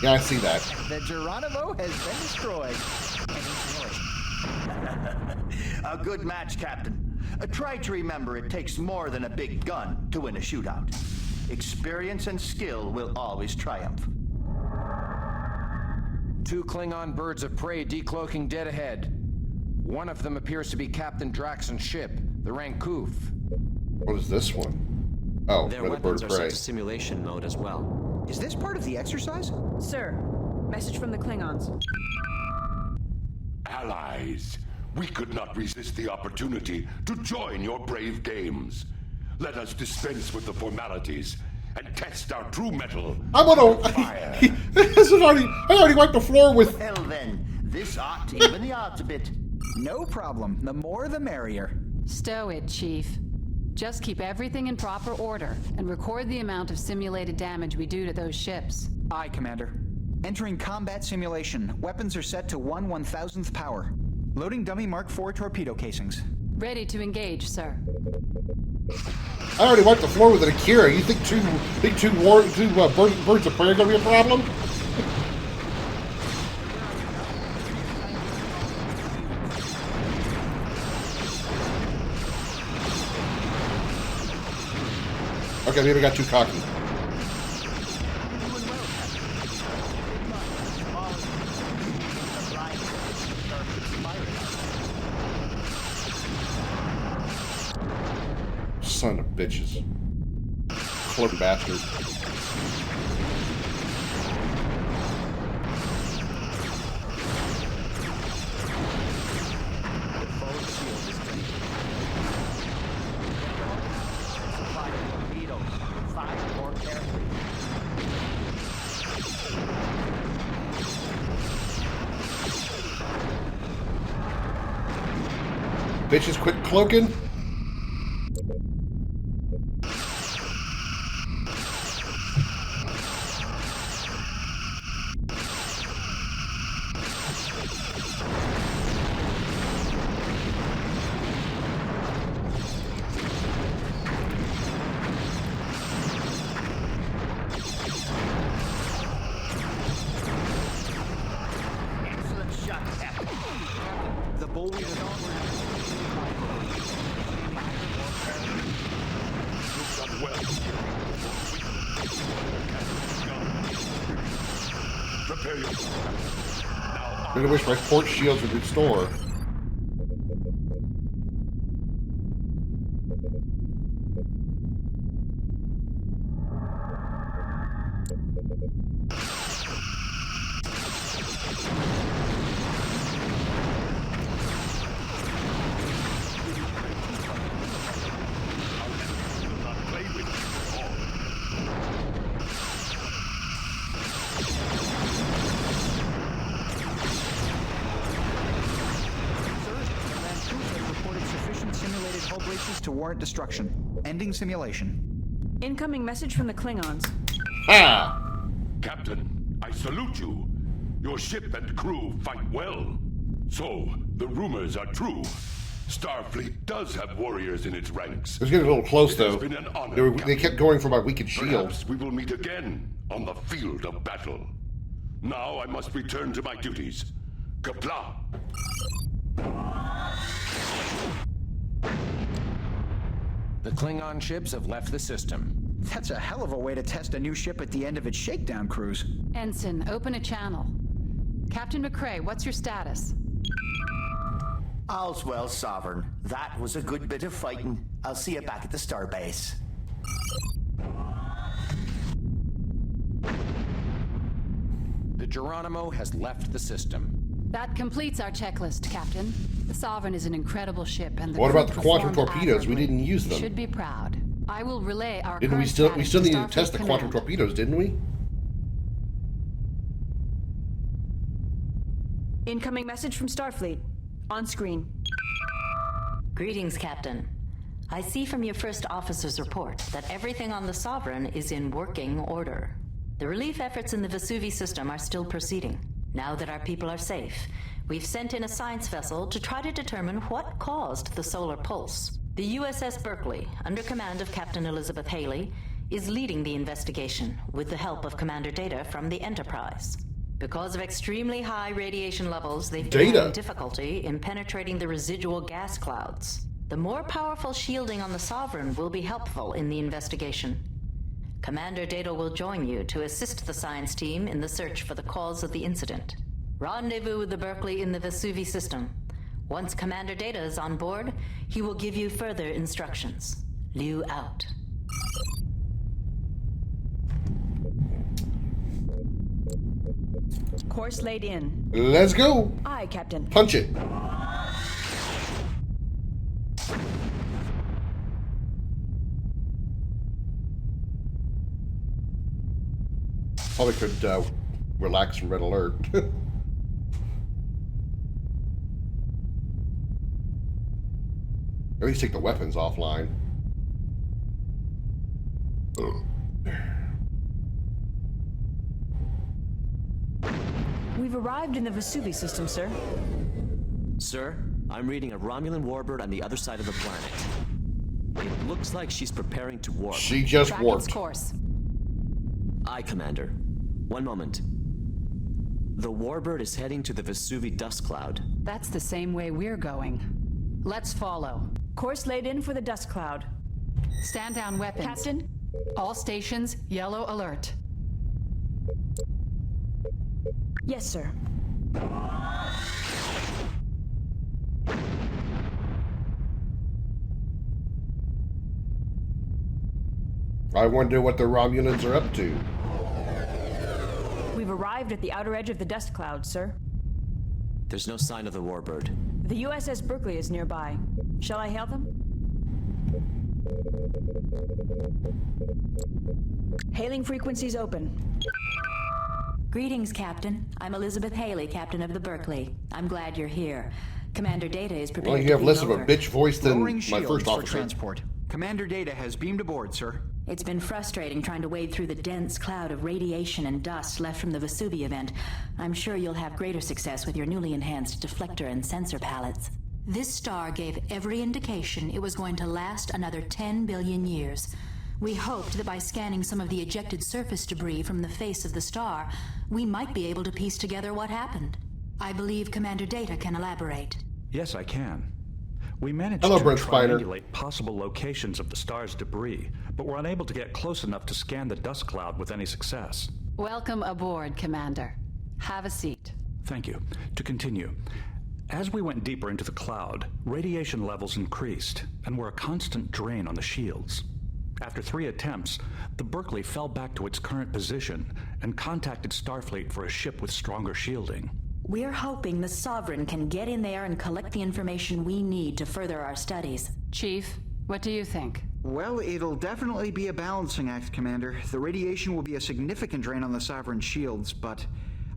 Yeah, I see that. The Geronimo has been destroyed. A good match, Captain. Try to remember it takes more than a big gun to win a shootout. Experience and skill will always triumph. 2 Klingon birds of prey decloaking dead ahead. One of them appears to be Captain Draxon's ship, the Rankoof. What is this one? Oh, their another bird weapons of are prey. set to simulation mode as well. Is this part of the exercise? Sir, message from the Klingons. Allies, we could not resist the opportunity to join your brave games. Let us dispense with the formalities and test our true mettle. I'm gonna. I already wiped the floor with. Well then, this ought to even the odds a bit. No problem. The more the merrier. Stow it, Chief. Just keep everything in proper order and record the amount of simulated damage we do to those ships. Aye, Commander. Entering combat simulation. Weapons are set to 1/1000th power. Loading dummy Mark IV torpedo casings. Ready to engage, sir. I already wiped the floor with an Akira. You think two birds of prey are going to be a problem? Okay, maybe I got too cocky. Son of bitches. Cloak bastard. Bitches, quit cloaking. Excellent shot, Captain. The bull is onward. You've done well. Prepare yourself. I'm gonna wish my port shields would restore. To warrant destruction. Ending simulation. Incoming message from the Klingons. Ah! Captain, I salute you. Your ship and crew fight well. So, the rumors are true. Starfleet does have warriors in its ranks. It was getting a little close, though. It's been an honor, They kept going for my weakened shield. Perhaps we will meet again on the field of battle. Now I must return to my duties. Kapla! The Klingon ships have left the system. That's a hell of a way to test a new ship at the end of its shakedown cruise. Ensign, open a channel. Captain McCrae, what's your status? All's well, Sovereign. That was a good bit of fighting. I'll see you back at the starbase. The Geronimo has left the system. That completes our checklist, Captain. The Sovereign is an incredible ship, and the What crew about the quantum performed torpedoes? We admirably. didn't use You them. should be proud. I will relay our Didn't we current still status needed to Starfleet test the quantum Command. torpedoes, didn't we? Incoming message from Starfleet. On screen. Greetings, Captain. I see from your first officer's report that everything on the Sovereign is in working order. The relief efforts in the Vesuvi system are still proceeding. Now that our people are safe, we've sent in a science vessel to try to determine what caused the solar pulse. The USS Berkeley, under command of Captain Elizabeth Haley, is leading the investigation with the help of Commander Data from the Enterprise. Because of extremely high radiation levels, they've been having difficulty in penetrating the residual gas clouds. The more powerful shielding on the Sovereign will be helpful in the investigation. Commander Data will join you to assist the science team in the search for the cause of the incident. Rendezvous with the Berkeley in the Vesuvi system. Once Commander Data is on board, he will give you further instructions. Liu out. Course laid in. Let's go. Aye, Captain. Punch it. Probably could relax from red alert. At least take the weapons offline. We've arrived in the Vesuvi system, sir. Sir, I'm reading a Romulan warbird on the other side of the planet. It looks like she's preparing to warp. She just Track warped. its course. Aye, Commander. One moment. The warbird is heading to the Vesuvi dust cloud. That's the same way we're going. Let's follow. Course laid in for the dust cloud. Stand down weapons. Captain? All stations, yellow alert. Yes, sir. I wonder what the Romulans are up to. We've arrived at the outer edge of the dust cloud, sir. There's no sign of the warbird. The USS Berkeley is nearby. Shall I hail them? Hailing frequencies open. Greetings, Captain. I'm Elizabeth Haley, Captain of the Berkeley. I'm glad you're here. Commander Data is prepared Well, you to have lead less of a over. bitch voice than Lowering my shields first for officer. transport. Commander Data has beamed aboard, sir. It's been frustrating trying to wade through the dense cloud of radiation and dust left from the Vesuvi event. I'm sure you'll have greater success with your newly enhanced deflector and sensor palettes. This star gave every indication it was going to last another 10 billion years. We hoped that by scanning some of the ejected surface debris from the face of the star, we might be able to piece together what happened. I believe Commander Data can elaborate. Yes, I can. We managed Hello, to Brent Spiner. triangulate possible locations of the star's debris, but were unable to get close enough to scan the dust cloud with any success. Welcome aboard, Commander. Have a seat. Thank you. To continue, as we went deeper into the cloud, radiation levels increased and were a constant drain on the shields. After 3 attempts, the Berkeley fell back to its current position and contacted Starfleet for a ship with stronger shielding. We're hoping the Sovereign can get in there and collect the information we need to further our studies. Chief, what do you think? Well, it'll definitely be a balancing act, Commander. The radiation will be a significant drain on the Sovereign shields, but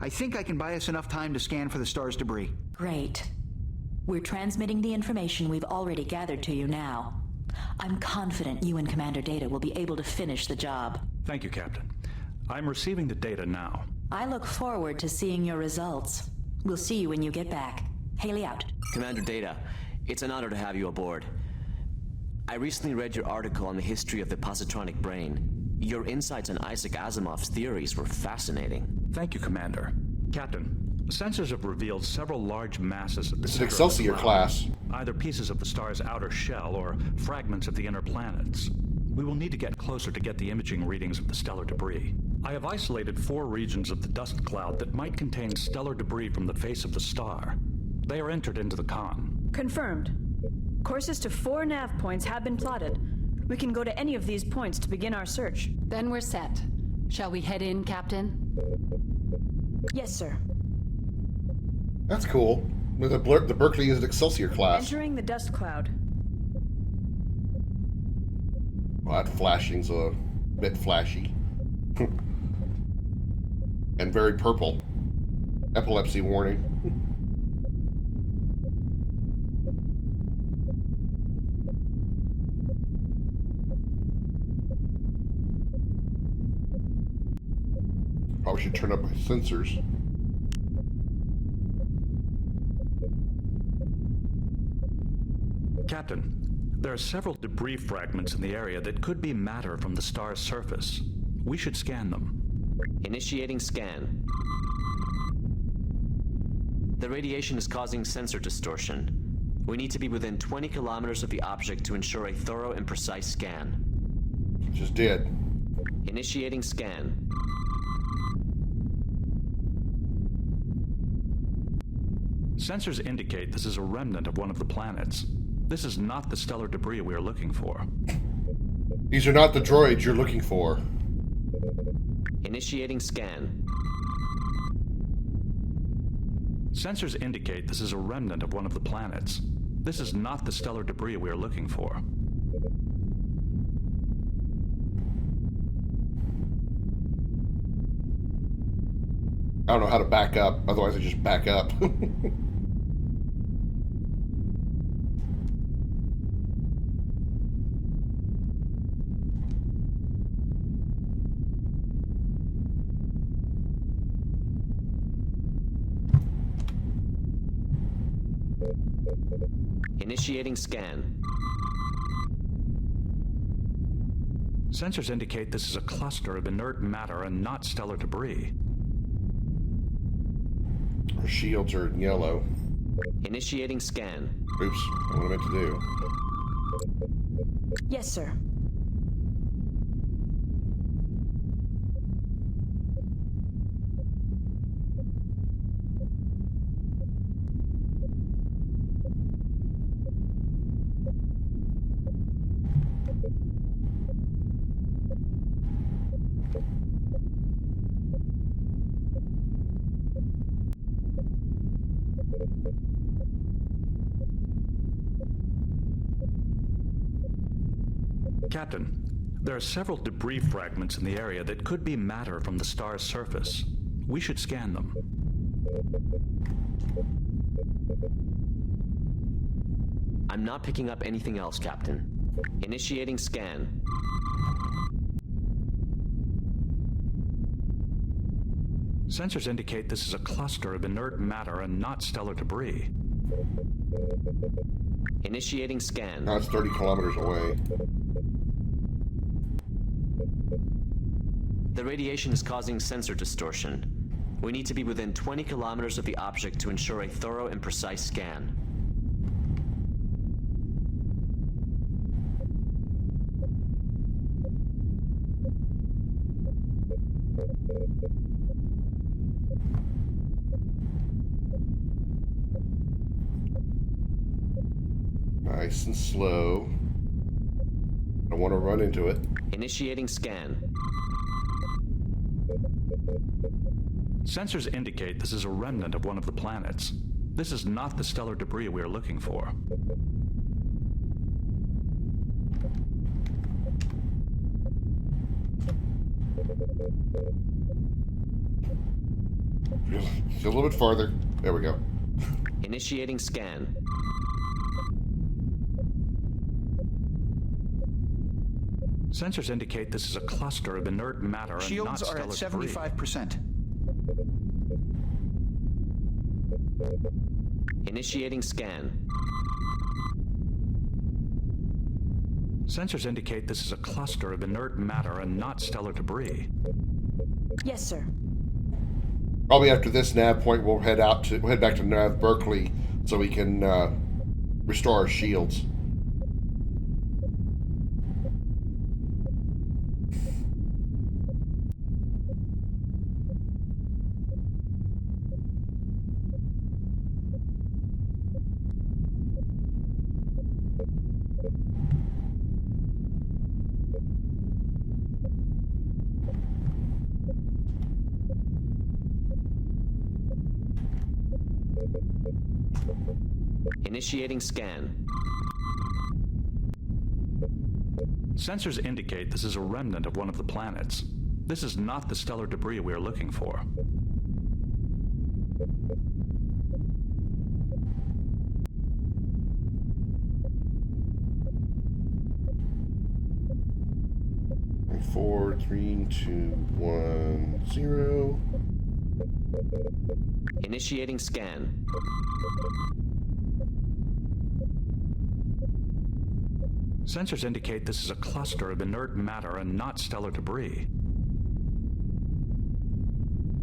I think I can buy us enough time to scan for the star's debris. Great. We're transmitting the information we've already gathered to you now. I'm confident you and Commander Data will be able to finish the job. Thank you, Captain. I'm receiving the data now. I look forward to seeing your results. We'll see you when you get back. Haley out. Commander Data, it's an honor to have you aboard. I recently read your article on the history of the positronic brain. Your insights on Isaac Asimov's theories were fascinating. Thank you, Commander. Captain, sensors have revealed several large masses at the It's an center of the Excelsior cloud, class. either pieces of the star's outer shell or fragments of the inner planets. We will need to get closer to get the imaging readings of the stellar debris. I have isolated 4 regions of the dust cloud that might contain stellar debris from the face of the star. They are entered into the con. Confirmed. Courses to 4 nav points have been plotted. We can go to any of these points to begin our search. Then we're set. Shall we head in, Captain? Yes, sir. That's cool. The Berkeley is an Excelsior class. Entering the dust cloud. Well, that flashing's a bit flashy. And very purple. Epilepsy warning. Probably should turn up my sensors. Captain, there are several debris fragments in the area that could be matter from the star's surface. We should scan them. Initiating scan. The radiation is causing sensor distortion. We need to be within 20 kilometers of the object to ensure a thorough and precise scan. Just did. Initiating scan. Sensors indicate this is a remnant of one of the planets. This is not the stellar debris we are looking for. These are not the droids you're looking for. Initiating scan. Sensors indicate this is a remnant of one of the planets. This is not the stellar debris we are looking for. I don't know how to back up, otherwise I just back up. Initiating scan. Sensors indicate this is a cluster of inert matter and not stellar debris. Our shields are in yellow. Initiating scan. Oops, what I meant to do. Yes, sir. Captain, there are several debris fragments in the area that could be matter from the star's surface. We should scan them. I'm not picking up anything else, Captain. Initiating scan. Sensors indicate this is a cluster of inert matter and not stellar debris. Initiating scan. Now it's 30 kilometers away. The radiation is causing sensor distortion. We need to be within 20 kilometers of the object to ensure a thorough and precise scan. Nice and slow. Don't want to run into it. Initiating scan. Sensors indicate this is a remnant of one of the planets. This is not the stellar debris we are looking for. Just a little bit farther. There we go. Initiating scan. Sensors indicate this is a cluster of inert matter and not Shields are at stellar debris. 75%. Initiating scan. Sensors indicate this is a cluster of inert matter and not stellar debris. Yes, sir. Probably after this nav point, we'll head back to Nav Berkeley so we can restore our shields. Initiating scan. Sensors indicate this is a remnant of one of the planets. This is not the stellar debris we are looking for. Four, 3, 2, 1, 0. Initiating scan. Sensors indicate this is a cluster of inert matter and not stellar debris.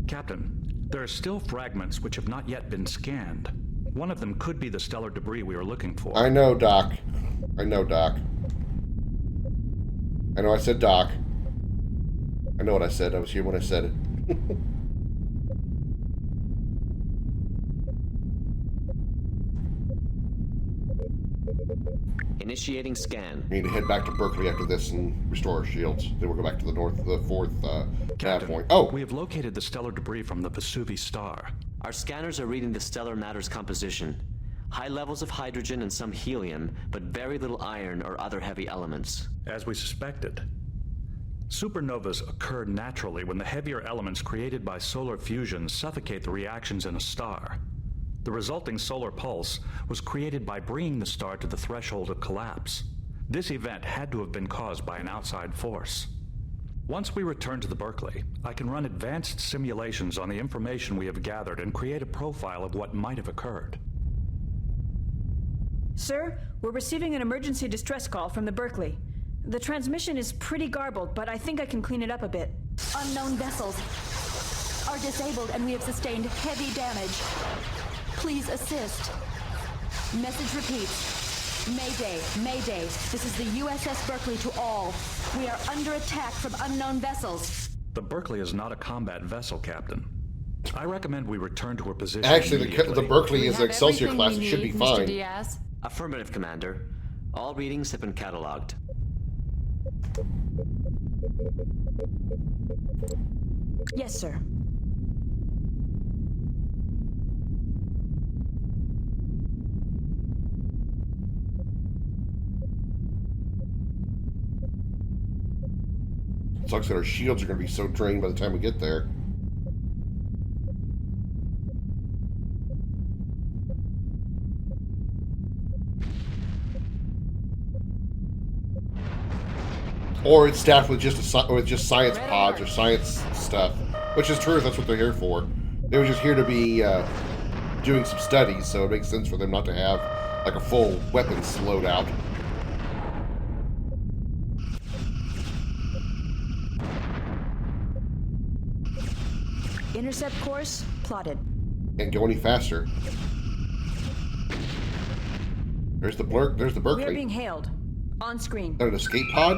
Captain, there are still fragments which have not yet been scanned. One of them could be the stellar debris we are looking for. I know, Doc. I know, Doc. I know I said Doc. I know what I said. I was here when I said it. Initiating scan. We need to head back to Berkeley after this and restore our shields. Then we'll go back to the north, the fourth nav point. Oh! We have located the stellar debris from the Vesuvius star. Our scanners are reading the stellar matter's composition. High levels of hydrogen and some helium, but very little iron or other heavy elements. As we suspected. Supernovas occur naturally when the heavier elements created by solar fusion suffocate the reactions in a star. The resulting solar pulse was created by bringing the star to the threshold of collapse. This event had to have been caused by an outside force. Once we return to the Berkeley, I can run advanced simulations on the information we have gathered and create a profile of what might have occurred. Sir, we're receiving an emergency distress call from the Berkeley. The transmission is pretty garbled, but I think I can clean it up a bit. Unknown vessels are disabled and we have sustained heavy damage. Please assist. Message repeats. Mayday, Mayday. This is the USS Berkeley to all. We are under attack from unknown vessels. The Berkeley is not a combat vessel, Captain. I recommend we return to our position. Actually, the Berkeley is an Excelsior class. It should be fine. Diaz? Affirmative, Commander. All readings have been cataloged. Yes, sir. Sucks that our shields are going to be so drained by the time we get there. Or it's staffed with just science pods or science stuff, which is true. That's what they're here for. They were just here to be doing some studies, so it makes sense for them not to have like a full weapons loadout. Intercept course plotted. Can't go any faster. There's the Berkeley. We are being hailed. On screen. An escape pod?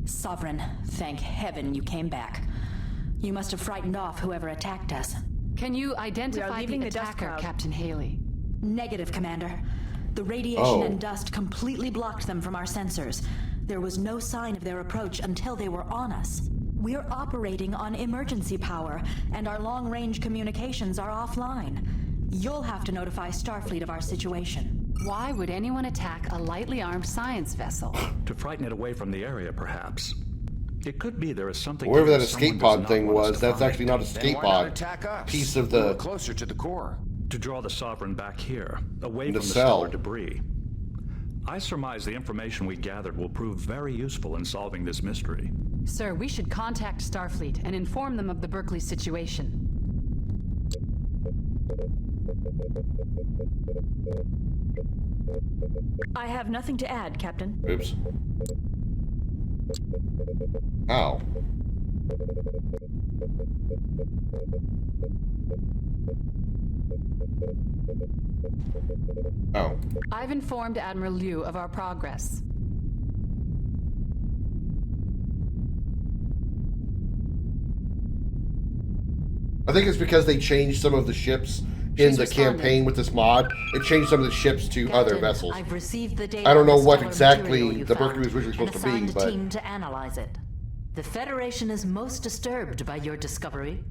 Sovereign, thank heaven you came back. You must have frightened off whoever attacked us. Can you identify the attacker, Captain Haley? Negative, Commander. The radiation and dust completely blocked them from our sensors. There was no sign of their approach until they were on us. We're operating on emergency power, and our long-range communications are offline. You'll have to notify Starfleet of our situation. Why would anyone attack a lightly armed science vessel? To frighten it away from the area, perhaps. It could be there is something. Wherever that escape pod thing was, that's actually not an escape pod. Piece of the closer to the core. To draw the Sovereign back here, away the from the cell. stellar debris. I surmise the information we gathered will prove very useful in solving this mystery. Sir, we should contact Starfleet and inform them of the Berkeley situation. I have nothing to add, Captain. Oops. Ow. Oh. I've informed Admiral Liu of our progress. I think it's because they changed some of the ships in the campaign with this mod. It changed some of the ships to other vessels. I've received the data I don't know what stellar exactly material you the found Berkeley was originally supposed to be, and assigned but a team to analyze it. The Federation is most disturbed by your discovery.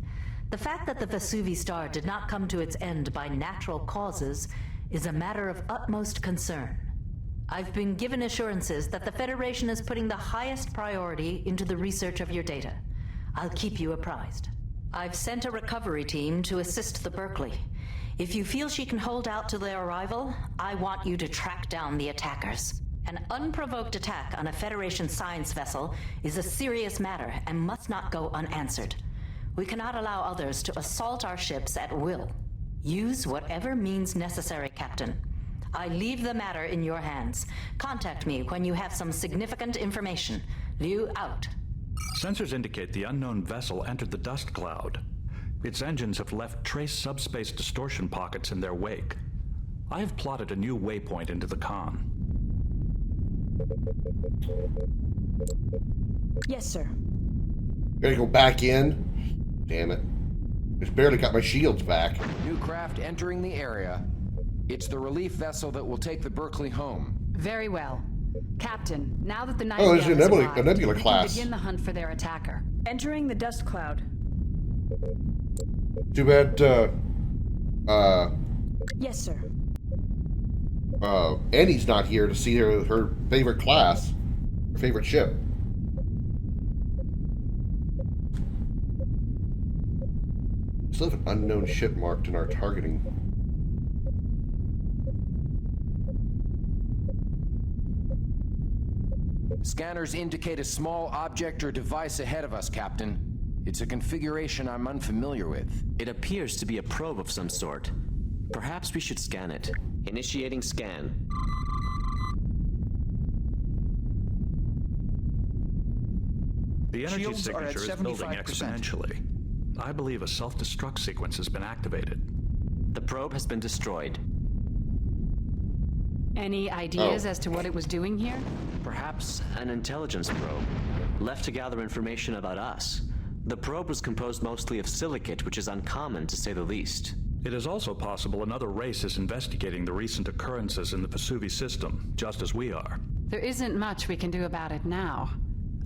The fact that the Vesuvi star did not come to its end by natural causes is a matter of utmost concern. I've been given assurances that the Federation is putting the highest priority into the research of your data. I'll keep you apprised. I've sent a recovery team to assist the Berkeley. If you feel she can hold out to their arrival, I want you to track down the attackers. An unprovoked attack on a Federation science vessel is a serious matter and must not go unanswered. We cannot allow others to assault our ships at will. Use whatever means necessary, Captain. I leave the matter in your hands. Contact me when you have some significant information. Liu out. Sensors indicate the unknown vessel entered the dust cloud. Its engines have left trace subspace distortion pockets in their wake. I have plotted a new waypoint into the comm. Yes, sir. Gotta go back in. Damn it. Just barely got my shields back. New craft entering the area. It's the relief vessel that will take the Berkeley home. Very well. Captain, now that the Oh, there's Nightingale a nebula we class. can begin the hunt for their attacker. Entering the dust cloud. Too bad, Yes, sir. Annie's not here to see her favorite class, her favorite ship. Still have an unknown ship marked in our targeting. Scanners indicate a small object or device ahead of us, Captain. It's a configuration I'm unfamiliar with. It appears to be a probe of some sort. Perhaps we should scan it. Initiating scan. The energy Shields are at signature is building 75%. exponentially. I believe a self-destruct sequence has been activated. The probe has been destroyed. Any ideas as to what it was doing here? Perhaps an intelligence probe, left to gather information about us. The probe was composed mostly of silicate, which is uncommon to say the least. It is also possible another race is investigating the recent occurrences in the Vesuvi system, just as we are. There isn't much we can do about it now.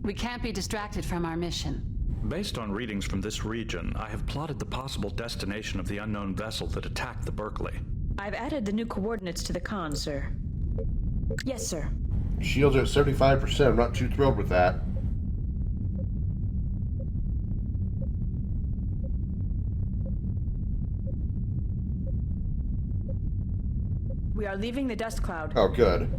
We can't be distracted from our mission. Based on readings from this region, I have plotted the possible destination of the unknown vessel that attacked the Berkeley. I've added the new coordinates to the con, sir. Yes, sir. Shields are at 75%. I'm not too thrilled with that. We are leaving the dust cloud. Oh, good.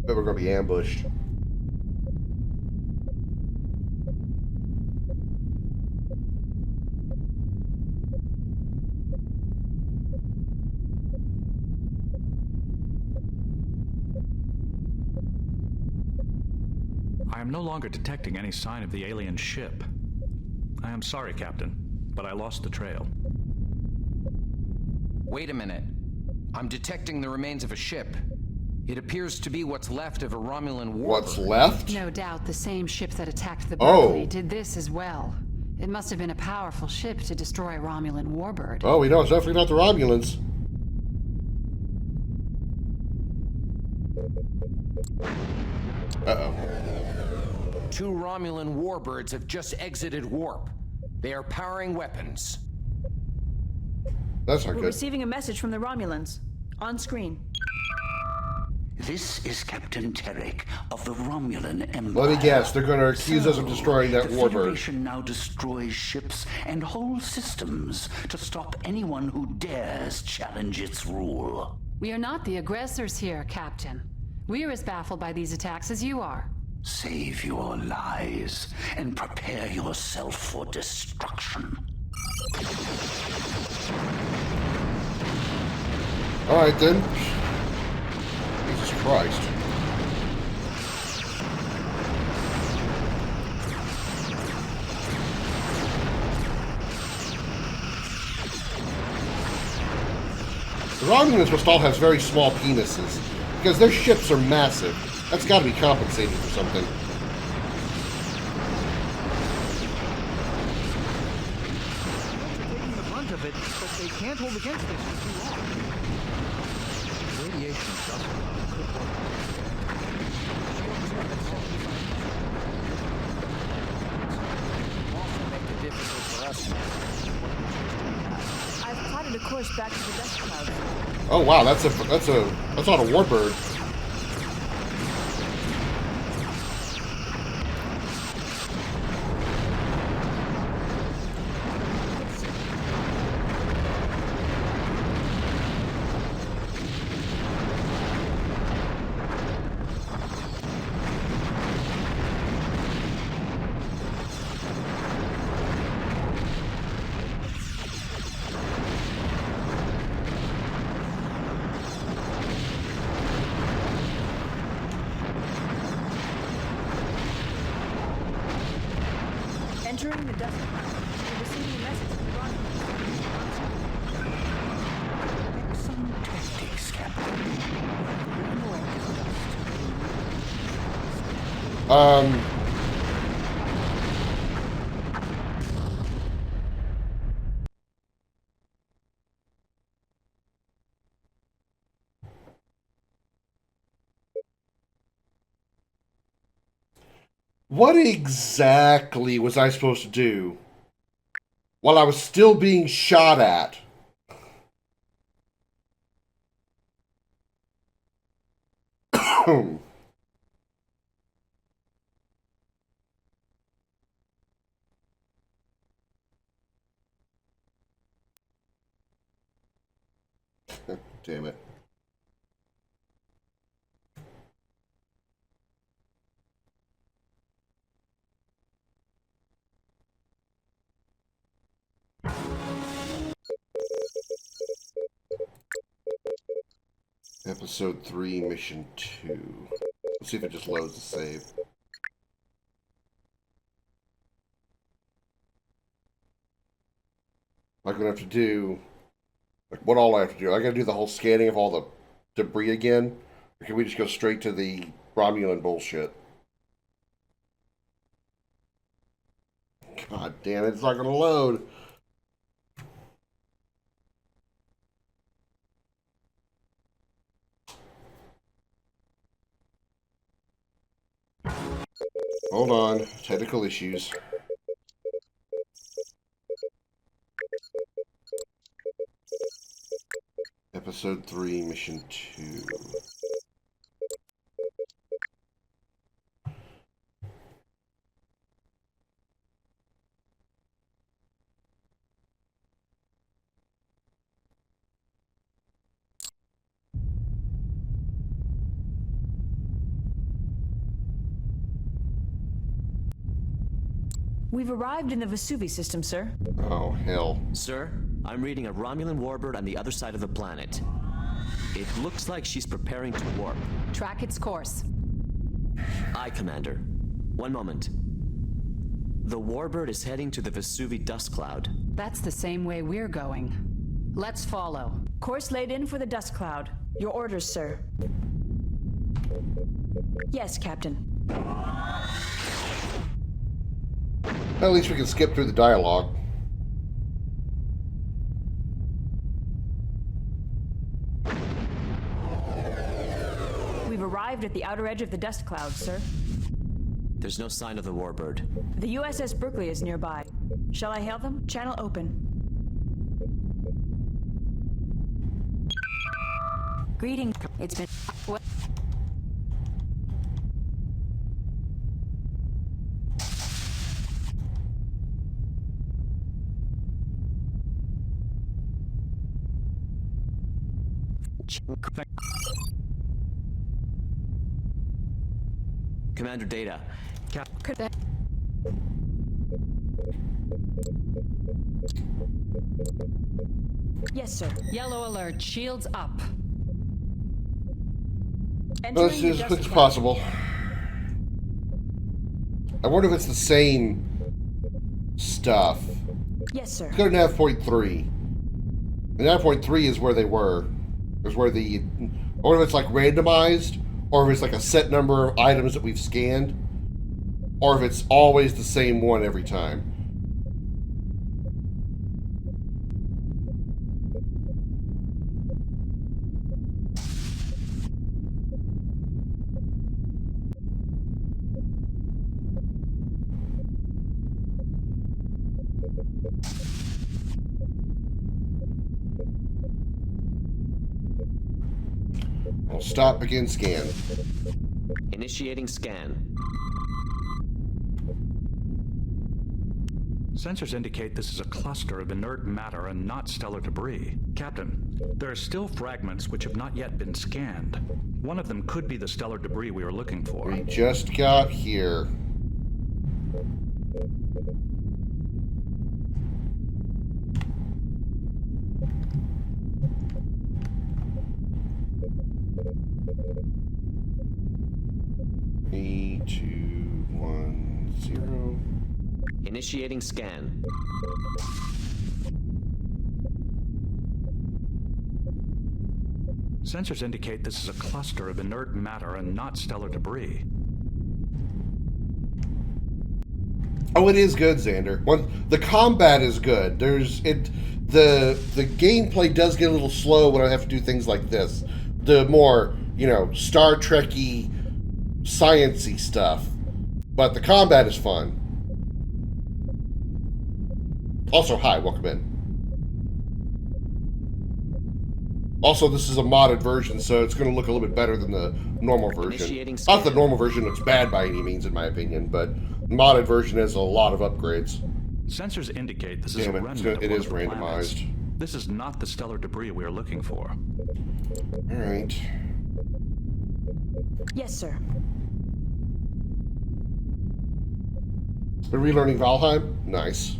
But we're going to be ambushed. I am no longer detecting any sign of the alien ship. I am sorry, Captain, but I lost the trail. Wait a minute. I'm detecting the remains of a ship. It appears to be what's left of a Romulan warbird. What's left? No doubt the same ship that attacked the Oh. Berkeley did this as well. It must have been a powerful ship to destroy a Romulan warbird. Oh, we know it's definitely not the Romulans. Uh-oh. 2 Romulan warbirds have just exited warp. They are powering weapons. That's not We're good. receiving a message from the Romulans. On screen. This is Captain Terek of the Romulan Empire. Let me guess, they're going to accuse us of destroying that the warbird. Federation now destroys ships and whole systems to stop anyone who dares challenge its rule. We are not the aggressors here, Captain. We are as baffled by these attacks as you are. Save your lies and prepare yourself for destruction. Alright then. Jesus Christ. The Romulans must all have very small penises, because their ships are massive. That's got to be compensating for something. They're taking the brunt of it, but they can't hold against this for too long. Radiation adjustment could work. Also make it difficult for us. I've plotted a course back to the dust cloud. Oh wow, that's not a warbird. Entering the dust cloud. We're receiving a message from the Romulans. Excellent tactics, Captain. What exactly was I supposed to do while I was still being shot at? Damn it. Episode 3, Mission 2. Let's see if it just loads the save. I'm gonna have to do, like, what all I have to do? I gotta do the whole scanning of all the debris again? Or can we just go straight to the Romulan bullshit? God damn it, it's not gonna load. Hold on, technical issues. Episode 3, Mission 2. We've arrived in the Vesuvi system, sir. Oh, hell. Sir, I'm reading a Romulan warbird on the other side of the planet. It looks like she's preparing to warp. Track its course. Aye, Commander. One moment. The warbird is heading to the Vesuvi dust cloud. That's the same way we're going. Let's follow. Course laid in for the dust cloud. Your orders, sir. Yes, Captain. At least we can skip through the dialogue. We've arrived at the outer edge of the dust cloud, sir. There's no sign of the warbird. The USS Berkeley is nearby. Shall I hail them? Channel open. Greetings. It's been... What? Commander Data. Yes, sir. Yellow alert. Shields up. Let's do as quick as possible. I wonder if it's the same stuff. Yes, sir. Let's go to nav point 3. And nav point 3 is where they were. Is where the... I wonder if it's like randomized, or if it's like a set number of items that we've scanned, or if it's always the same one every time. I'll stop, begin scan. Initiating scan. Sensors indicate this is a cluster of inert matter and not stellar debris. Captain, there are still fragments which have not yet been scanned. One of them could be the stellar debris we are looking for. We just got here. E210. Initiating scan. Sensors indicate this is a cluster of inert matter and not stellar debris. Oh, it is good, Xander. The combat is good. The gameplay does get a little slow when I have to do things like this. The more, Star Trek-y, science-y stuff. But the combat is fun. Also, hi, welcome in. Also, this is a modded version, so it's going to look a little bit better than the normal version. Not the normal version looks bad by any means, in my opinion, but the modded version has a lot of upgrades. Sensors indicate this is a remnant of it is one of the planets. randomized. This is not the stellar debris we are looking for. All right. Yes, sir. We're relearning Valheim? Nice.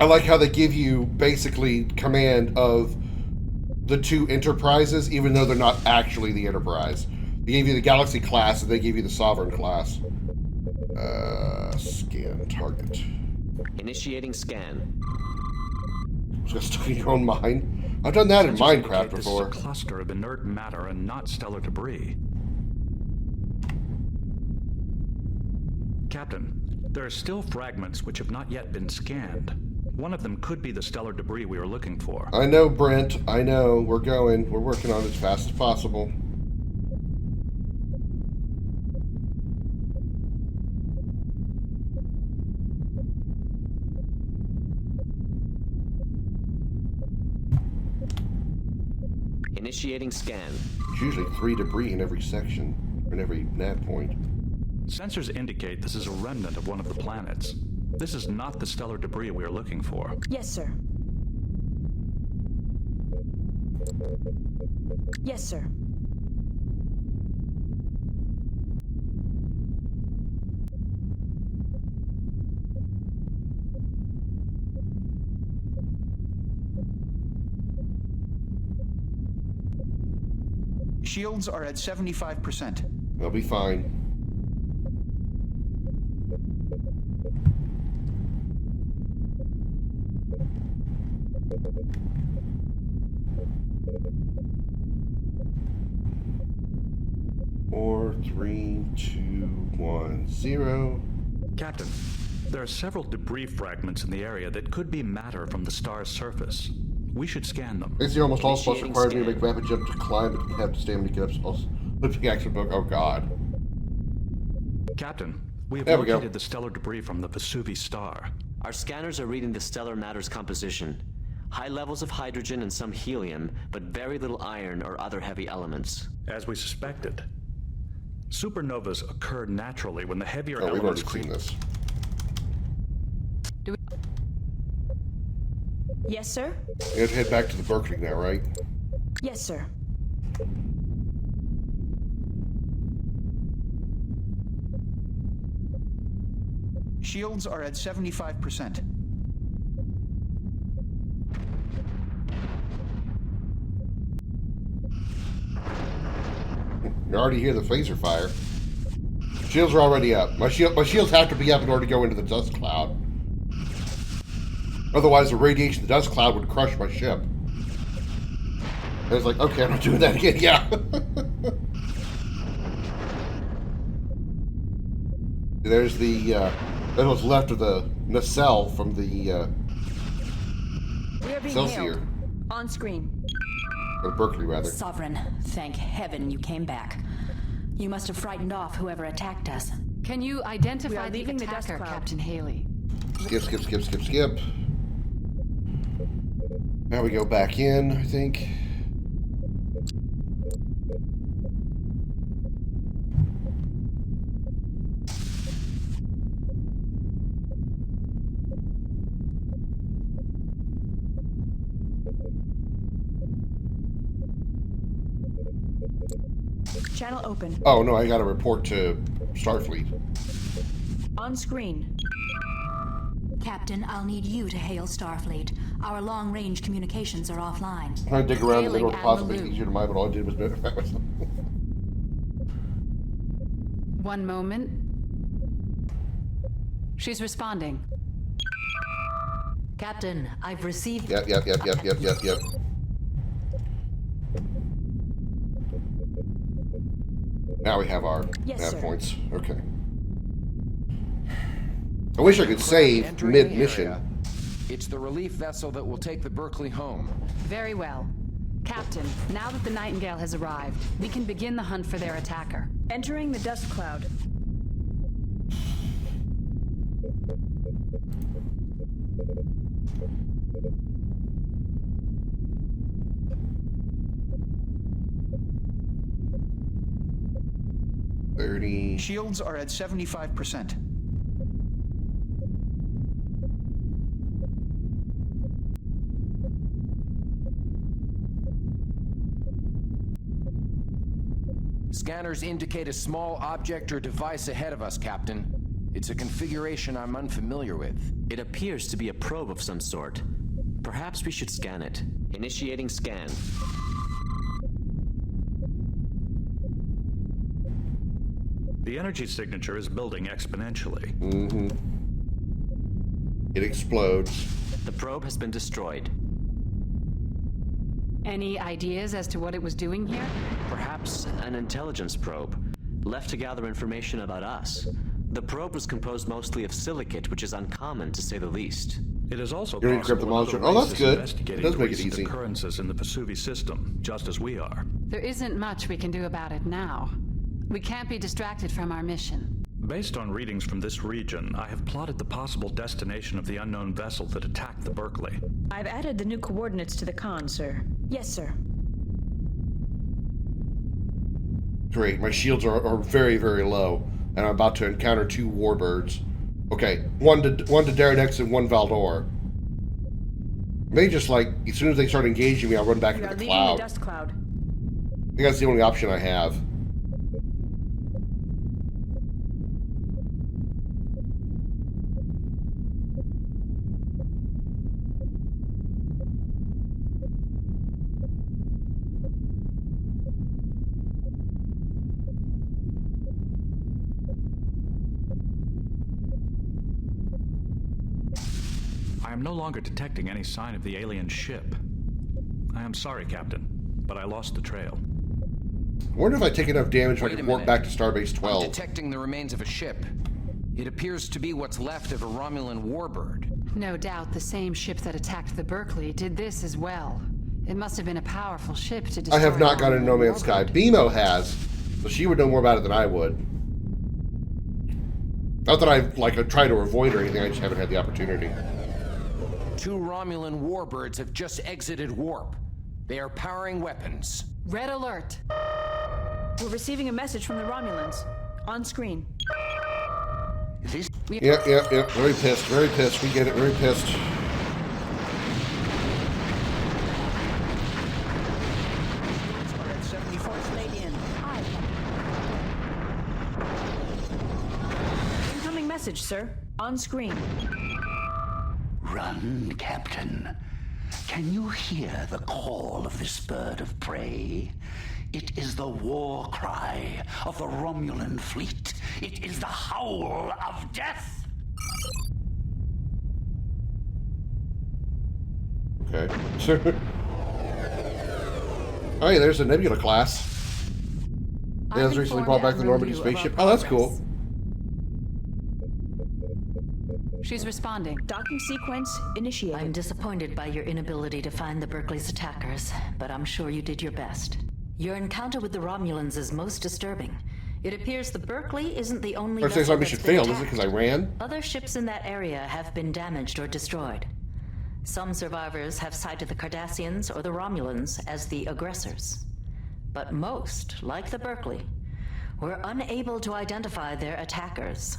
I like how they give you basically command of the two Enterprises, even though they're not actually the Enterprise. They gave you the Galaxy class, and they gave you the Sovereign class. Scan target. Initiating scan. Just got stuck in your own mind. I've done that in Minecraft before. This is a cluster of inert matter and not stellar debris. Captain, there are still fragments which have not yet been scanned. One of them could be the stellar debris we were looking for. I know, Brent. I know. We're going. We're working on it as fast as possible. Initiating scan. There's usually 3 debris in every section, or in every nav point. Sensors indicate this is a remnant of one of the planets. This is not the stellar debris we are looking for. Yes, sir. Yes, sir. Shields are at 75%. They'll be fine. Four, 3, 2, 1, 0. Captain, there are several debris fragments in the area that could be matter from the star's surface. We should scan them. It's the almost all spells require me to make rapid jump to climb, but have to stand when you get up. Lifting action book. Oh God. Captain, we have There we go. located the stellar debris from the Vesuvi star. Our scanners are reading the stellar matter's composition. High levels of hydrogen and some helium, but very little iron or other heavy elements. As we suspected. Supernovas occur naturally when the heavier Oh, we've elements already seen this. Yes, sir? You have to head back to the Berkeley now, right? Yes, sir. Shields are at 75%. You already hear the phaser fire. Shields are already up. My shields have to be up in order to go into the dust cloud. Otherwise, the radiation of the dust cloud would crush my ship. I was like, okay, I'm not doing that again. Yeah. There's the that was left of the nacelle from the We are being Celsior. hailed. On screen. Or Berkeley, rather. Sovereign, thank heaven you came back. You must have frightened off whoever attacked us. Can you We identify are the leaving the dust attacker, cloud. Captain Haley? Skip. Now we go back in, I think. Channel open. Oh no, I got to report to Starfleet. On screen. Captain, I'll need you to hail Starfleet. Our long-range communications are offline. I'm trying to dig around in the Hailing middle to possibly Admiral make it easier to mine, but all I did was One moment. She's responding. Captain, I've received... Yep. Now we have our Yes, nav sir. points. Okay. I wish I could save Entering the mid-mission. area. It's the relief vessel that will take the Berkeley home. Very well. Captain, now that the Nightingale has arrived, we can begin the hunt for their attacker. Entering the dust cloud. Shields are at 75%. Scanners indicate a small object or device ahead of us, Captain. It's a configuration I'm unfamiliar with. It appears to be a probe of some sort. Perhaps we should scan it. Initiating scan. The energy signature is building exponentially. Mm-hmm. It explodes. The probe has been destroyed. Any ideas as to what it was doing here? Perhaps an intelligence probe, left to gather information about us. The probe was composed mostly of silicate, which is uncommon to say the least. It is also You're gonna encrypt the monster. Oh, that's good. It does make it easy. Occurrences in the Vesuvi system, just as we are. There isn't much we can do about it now. We can't be distracted from our mission. Based on readings from this region, I have plotted the possible destination of the unknown vessel that attacked the Berkeley. I've added the new coordinates to the con, sir. Yes, sir. Great. My shields are very, very low, and I'm about to encounter 2 warbirds. Okay, one to Darrenex and one Valdor. May just like as soon as they start engaging me, I'll run back into the cloud. The dust cloud. I think that's the only option I have. I am no longer detecting any sign of the alien ship. I am sorry, Captain, but I lost the trail. I wonder if I take enough damage if I can report back to Starbase 12. I'm detecting the remains of a ship. It appears to be what's left of a Romulan warbird. No doubt the same ship that attacked the Berkeley did this as well. It must have been a powerful ship to destroy. I have not gone into No Man's Sky. BMO has, so she would know more about it than I would. Not that I try to avoid or anything, I just haven't had the opportunity. 2 Romulan warbirds have just exited warp. They are powering weapons. Red alert. We're receiving a message from the Romulans. On screen. Yep. Very pissed, very pissed. We get it, very pissed. Incoming message, sir. On screen. Run, Captain. Can you hear the call of this bird of prey? It is the war cry of the Romulan fleet. It is the howl of death. Okay. Oh, yeah, there's a Nebula class. Yeah, was recently brought back to the Normandy spaceship. Oh, that's cool. She's responding. Docking sequence initiated. I'm disappointed by your inability to find the Berkeley's attackers, but I'm sure you did your best. Your encounter with the Romulans is most disturbing. It appears the Berkeley isn't the only First thing vessel I mission that's been failed, is it attacked. because I ran? Other ships in that area have been damaged or destroyed. Some survivors have cited the Cardassians or the Romulans as the aggressors. But most, like the Berkeley, were unable to identify their attackers.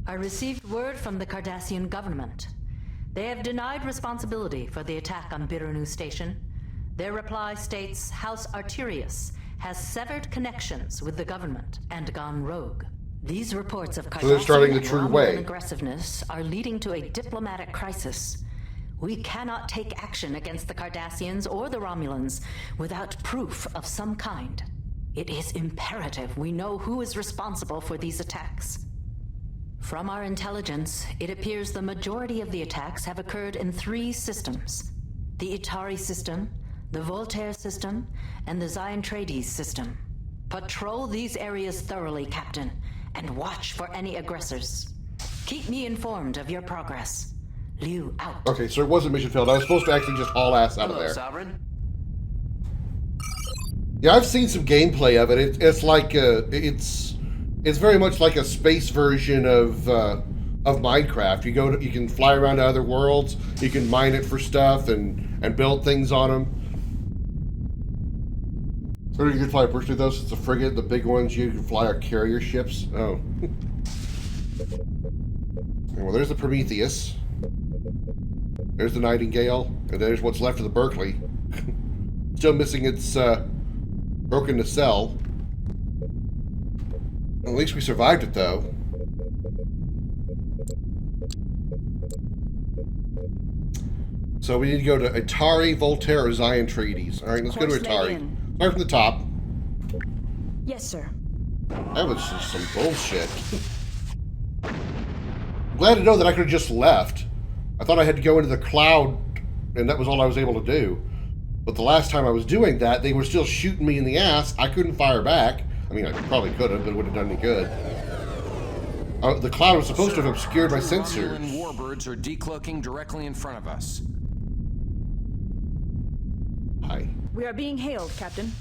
I received word from the Cardassian government. They have denied responsibility for the attack on Birunu Station. Their reply states House Arterius has severed connections with the government and gone rogue. These reports of So they're starting the Cardassian true and way. Romulan aggressiveness are leading to a diplomatic crisis. We cannot take action against the Cardassians or the Romulans without proof of some kind. It is imperative we know who is responsible for these attacks. From our intelligence, it appears the majority of the attacks have occurred in 3 systems. The Itari system, the Voltaire system, and the Ziontrades system. Patrol these areas thoroughly, Captain, and watch for any aggressors. Keep me informed of your progress. Liu out. Okay, so it wasn't mission failed. I was supposed to actually just haul ass out of there. Sovereign. Yeah, I've seen some gameplay of it. It's like it's very much like a space version of Minecraft. You can fly around to other worlds. You can mine it for stuff and build things on them. Or you can fly personally those. It's a frigate. The big ones you can fly are carrier ships. Oh. Well, there's the Prometheus. There's the Nightingale, and there's what's left of the Berkeley. Still missing its broken nacelle. At least we survived it, though. So we need to go to Atari, Voltaire, or Zion Treaties. All right, let's go to Atari. Start from the top. Yes, sir. That was just some bullshit. I'm glad to know that I could have just left. I thought I had to go into the cloud, and that was all I was able to do. But the last time I was doing that, they were still shooting me in the ass. I couldn't fire back. I mean, I probably could have, but it wouldn't have done any good. The cloud was supposed to have obscured my sensors. Romulan warbirds are decloaking directly in front of us. Hi. We are being hailed, Captain.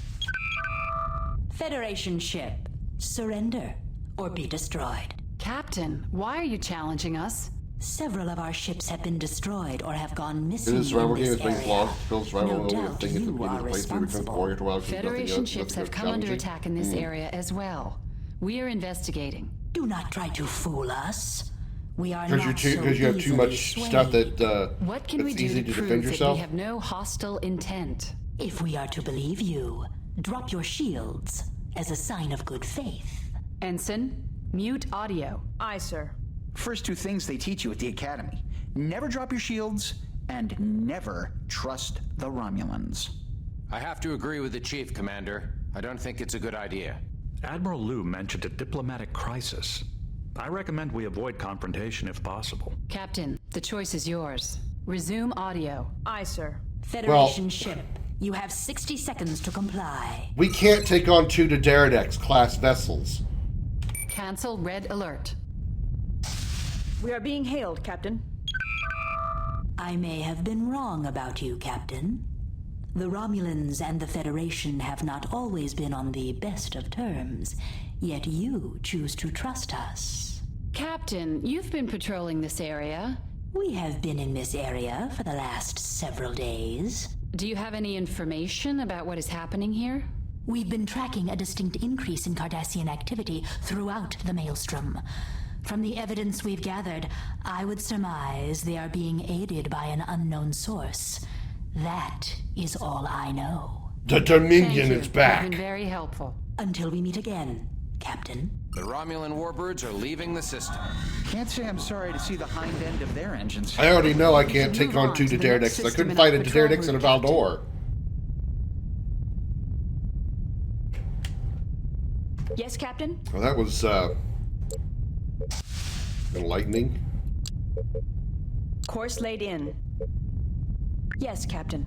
Federation ship, surrender or be destroyed. Captain, why are you challenging us? Several of our ships have been destroyed or have gone missing It is survival in game this is being area. flawed. Build survival No doubt thing you are responsible. Federation ships have come under attack in this area as well. We are investigating. Do not try to fool us. We are not Because you have too much stuff that what can we do easy to to defend prove that yourself. we have no hostile intent? If we are to believe you, drop your shields as a sign of good faith. Ensign, mute audio. Aye, sir. First two things they teach you at the Academy. Never drop your shields, and never trust the Romulans. I have to agree with the Chief, Commander. I don't think it's a good idea. Admiral Liu mentioned a diplomatic crisis. I recommend we avoid confrontation if possible. Captain, the choice is yours. Resume audio. Aye, sir. Federation ship, you have 60 seconds to comply. We can't take on 2 Daredevil class vessels. Cancel red alert. We are being hailed, Captain. I may have been wrong about you, Captain. The Romulans and the Federation have not always been on the best of terms, yet you choose to trust us. Captain, you've been patrolling this area. We have been in this area for the last several days. Do you have any information about what is happening here? We've been tracking a distinct increase in Cardassian activity throughout the Maelstrom. From the evidence we've gathered, I would surmise they are being aided by an unknown source. That is all I know. The Dominion is back. You've been very helpful. Until we meet again, Captain. The Romulan warbirds are leaving the system. Can't say I'm sorry to see the hind end of their engines. I already know I can't take on 2 Daredevils. I couldn't fight a Daredevil and a Valdor. Yes, Captain? Well, that was enlightening. Course laid in. Yes, Captain.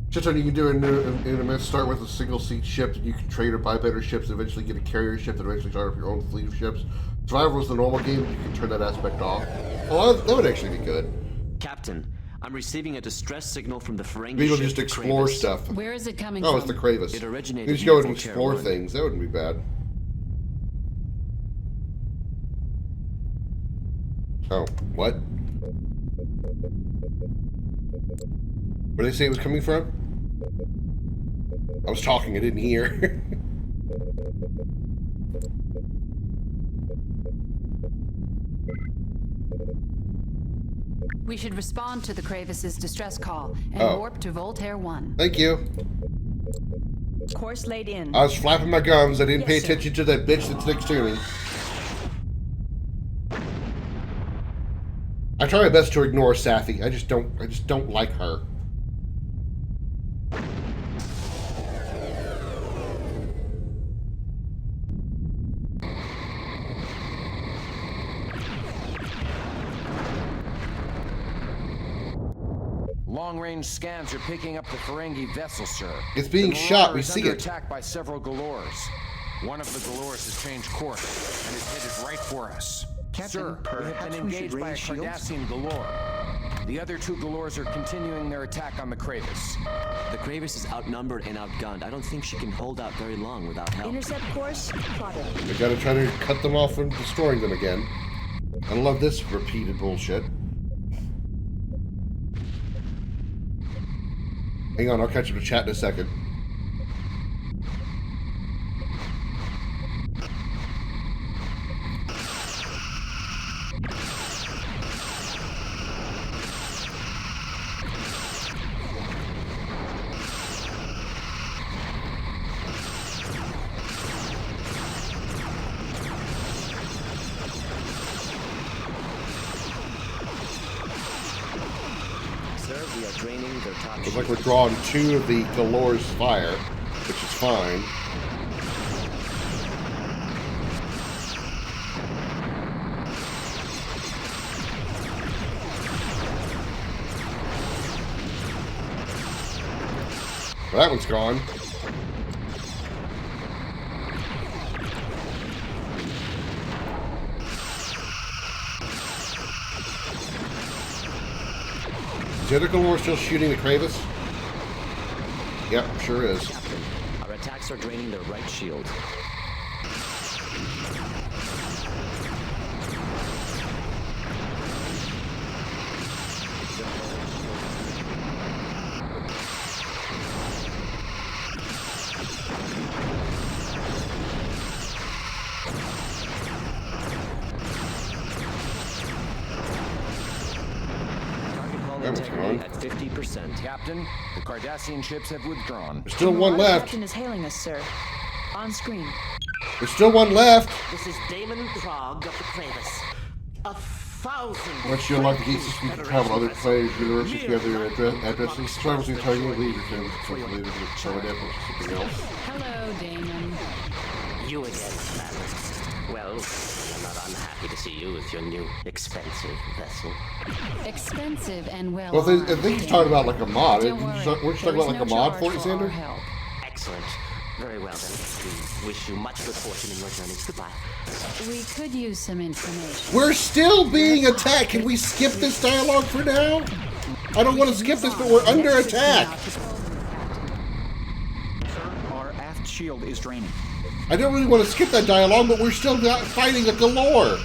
Just something you can do in a minute. Start with a single-seat ship that you can trade or buy better ships, and eventually get a carrier ship that eventually start up your own fleet of ships. Survival is the normal game, you can turn that aspect off. Oh, that would actually be good. Captain, I'm receiving a distress signal from the Ferengi Maybe we'll ship, just the explore Kravis. stuff. Where is it coming Oh, from? it's the Kravis. It originated You just near go and Voltaire explore 1. things. That wouldn't be bad. Oh, what? Where did they say it was coming from? I was talking, I didn't hear. We should respond to the Kravis' distress call and warp to Voltaire 1. Thank you. Course laid in. I was flapping my gums. I didn't Yes, pay sir. attention to that bitch that's next to me. I try my best to ignore Safi. I just don't like her. Long-range scans are picking up the Ferengi vessel, sir. It's being The shot. Marauder We is see under it. attack by several Galors. One of the Galors has changed course and is headed right for us. Captain, Sir, we have perhaps been we should engaged by a raise shields? Cardassian Galor. The other 2 Galors are continuing their attack on the Kravis. The Kravis is outnumbered and outgunned. I don't think she can hold out very long without help. Intercept course plotted. We gotta try to cut them off from destroying them again. I love this repeated bullshit. Hang on, I'll catch up to chat in a second. draining their top Looks like we're drawing 2 of the Galor's fire, which is fine. Well, that one's gone. Is the other Galore still shooting the Kravis? Yep, sure is. Captain, our attacks are draining their right shield. At 50%. Captain, the Cardassian ships have withdrawn. There's still one left. Captain is hailing us, sir. On screen. There's still one left. This is Damon Prague of the Kravis. 1,000. Once you unlock the gate system, you can travel other players' universes together addresses. Travel to target leave your family to later to something else. Hello, Damon. You again, Commander. Well, I'm not unhappy to see you with your new expensive vessel. Expensive and well. Well, I think he's talking about like a mod. Don't We're worry. just talking about like a mod for it, Xander? Excellent. Very well then. We wish you much good fortune in your journeys. Goodbye. We could use some information. We're still being attacked. Can we skip this dialogue for now? I don't want to skip this, but we're under attack. Sir, our aft shield is draining. I don't really want to skip that dialogue, but we're still fighting a Galore.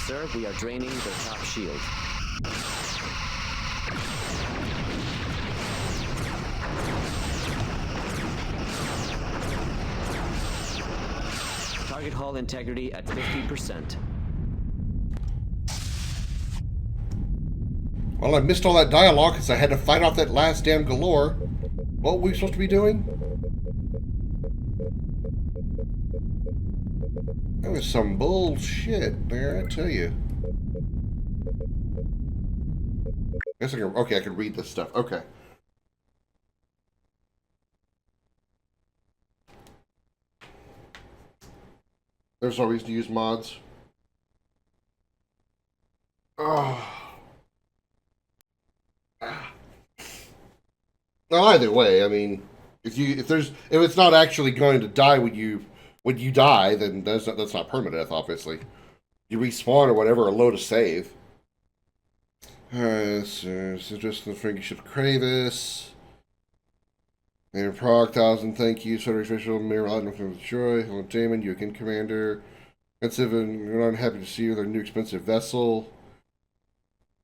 Sir, we are draining their top shield. Target hull integrity at 50%. Well, I missed all that dialogue because I had to fight off that last damn Galore. What were we supposed to be doing? That was some bullshit there, I tell you. Guess I can, okay, I can read this stuff. Okay. There's no reason to use mods. Oh. Well, either way, I mean, if it's not actually going to die when you die, then that's not permanent death, obviously. You respawn or whatever, or load a save. Alright, so just the Frankie ship Kravis. And Prague 1000, thank you. Federation official, Mayor Latin from Joy. Hello, Damon, you again, Commander. Expensive, and we're not happy to see you with our new expensive vessel.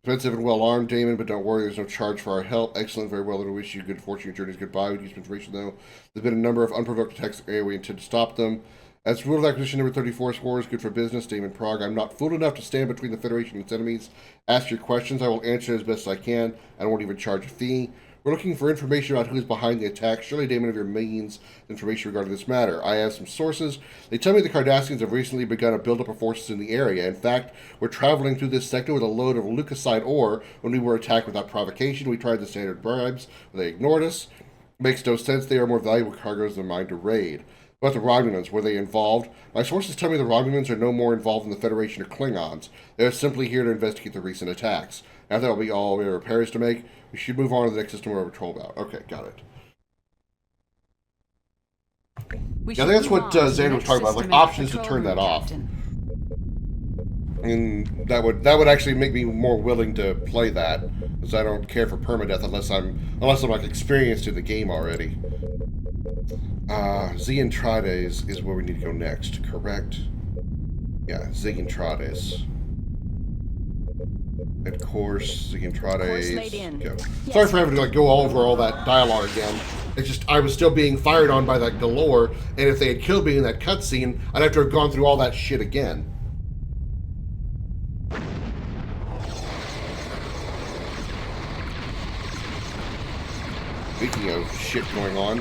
Expensive and well armed, Damon, but don't worry, there's no charge for our help. Excellent, very well, and we wish you good fortune. Your journeys goodbye. We use information, though. There's been a number of unprovoked attacks in the area. We intend to stop them. As rule of acquisition number 34 score is good for business, Damon Prague. I'm not fool enough to stand between the Federation and its enemies. Ask your questions. I will answer as best I can. I won't even charge a fee. We're looking for information about who is behind the attack. Surely, Damon, of your millions information regarding this matter. I have some sources. They tell me the Cardassians have recently begun to build up a forces in the area. In fact, we're traveling through this sector with a load of leukocyte ore when we were attacked without provocation. We tried the standard bribes, but they ignored us. Makes no sense. They are more valuable cargoes than mine to raid. About the Romulans, were they involved? My sources tell me the Romulans are no more involved in the Federation or Klingons. They are simply here to investigate the recent attacks. Now that will be all we have repairs to make. We should move on to the next system we're patrol about. Okay, got it. Yeah, I think that's what Xander was talking about, like options to turn that off. And that would actually make me more willing to play that, because I don't care for permadeath unless I'm like experienced in the game already. Xentrades is where we need to go next, correct? Yeah, Xentrades. Of course, Xentrades. Go. Yes. Sorry for having to go over all that dialogue again. It's just I was still being fired on by that Galore, and if they had killed me in that cutscene, I'd have to have gone through all that shit again. you know, shit going on.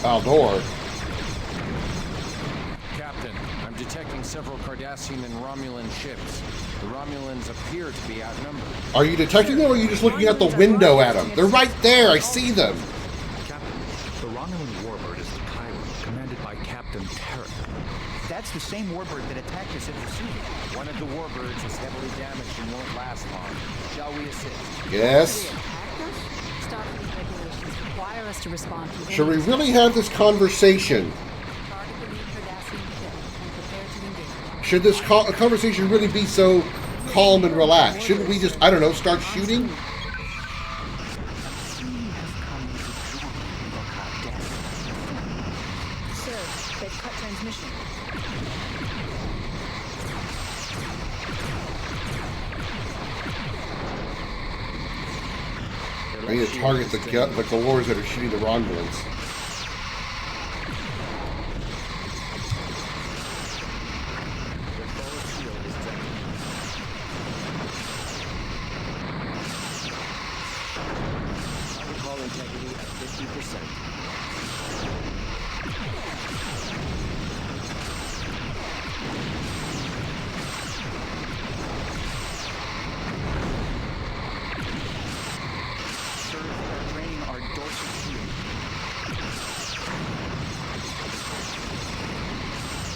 Baldor. Captain, I'm detecting several Cardassian and Romulan ships. The Romulans appear to be outnumbered. Are you detecting them, or are you just looking out the window at them? They're right there. I see them. Captain, the Romulan warbird is the Tyrant, commanded by Captain Tarek. That's the same warbird that attacked us at Vesuvius. One of the warbirds is heavily damaged and won't last long. Shall we assist? Yes. Starfleet regulations require us to respond to Should we really have this conversation? Should this conversation really be so calm and relaxed? Shouldn't we just, I don't know, start shooting? Sir, they've cut transmission. I need to target the galores that are shooting the Romulans. Integrity at 50%. Draining our dorsal shield.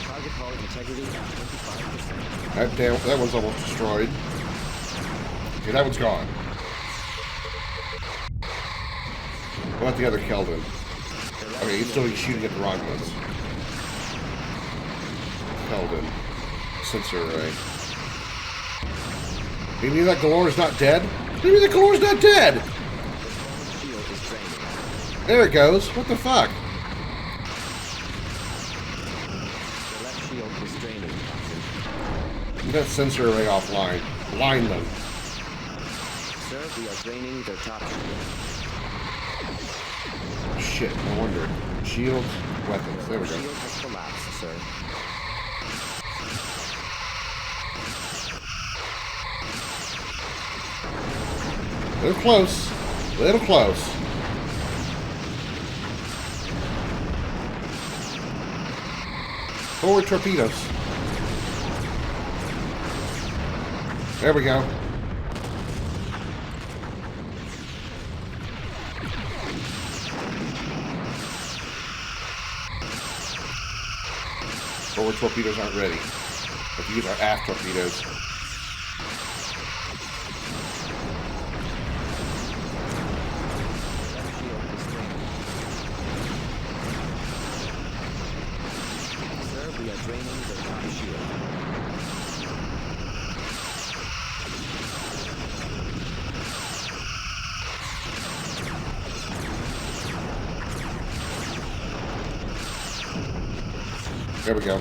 Target hull integrity at 25%. That one's almost destroyed. Okay, that one's gone. What about the other Keldon? Okay, he's still shooting at the Romulans. Keldon. Sensor array. Maybe that Galore's not dead? Maybe the Galore's not dead! There it goes. What the fuck? The left shield is draining. Get that sensor array offline. Blind them. Sir, we are draining their top shield. Shit, no wonder. Shields, weapons. There we go. Shield has collapsed, sir. Little close. Little close. Forward torpedoes. There we go. Forward torpedoes aren't ready. Let's use our aft torpedoes. Sir, we are draining the top shield. There we go.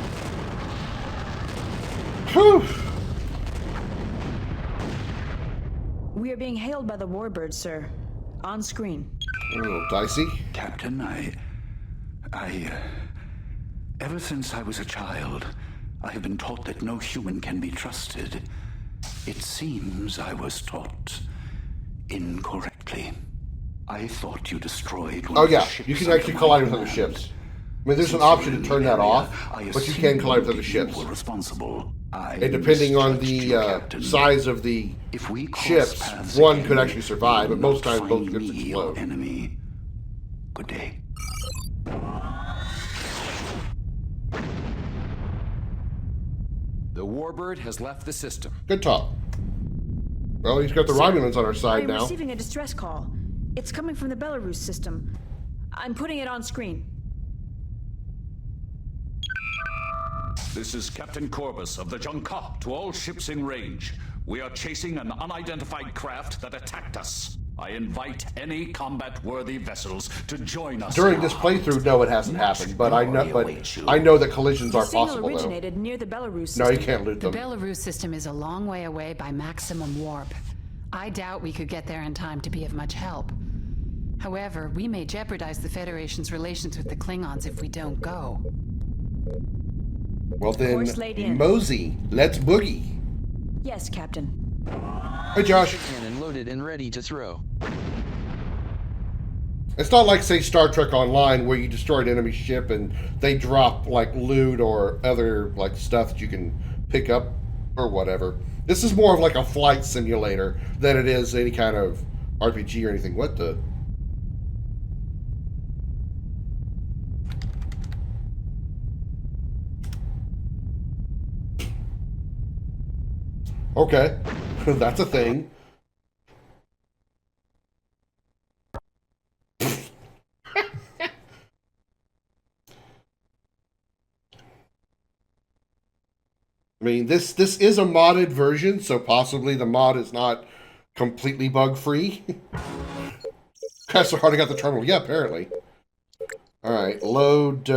Whew. We are being hailed by the warbird, sir. On screen. A little dicey. Captain, ever since I was a child, I have been taught that no human can be trusted. It seems I was taught incorrectly. I thought you destroyed one Oh of the yeah, ships you can under actually my collide with other command. ships. I mean, there's an option to turn that off, but you can collide with other ships. And depending on the size of the ships, one could actually survive, but most times both ships explode. Enemy. Good day. The warbird has left the system. Good talk. Well, he's got the Romulans on our side I'm now. receiving a distress call. It's coming from the Belarus system. I'm putting it on screen. This is Captain Corbus of the Junka to all ships in range. We are chasing an unidentified craft that attacked us. I invite any combat-worthy vessels to join us. During this playthrough, no, it hasn't happened, but I know that collisions are Signal possible, though. originated near the Belarus No, system. you can't loot The them. Belarus system is a long way away by maximum warp. I doubt we could get there in time to be of much help. However, we may jeopardize the Federation's relations with the Klingons if we don't go. Well then, Course laid in. Mosey, let's boogie. Yes, Captain. Hey, Josh. Cannon loaded and ready to throw. It's not like, say, Star Trek Online, where you destroy an enemy ship and they drop, like, loot or other, like, stuff that you can pick up or whatever. This is more of like a flight simulator than it is any kind of RPG or anything. What the? Okay, that's a thing. I mean, this is a modded version, so possibly the mod is not completely bug-free. That's so hard I got the terminal. Yeah, apparently. Alright, load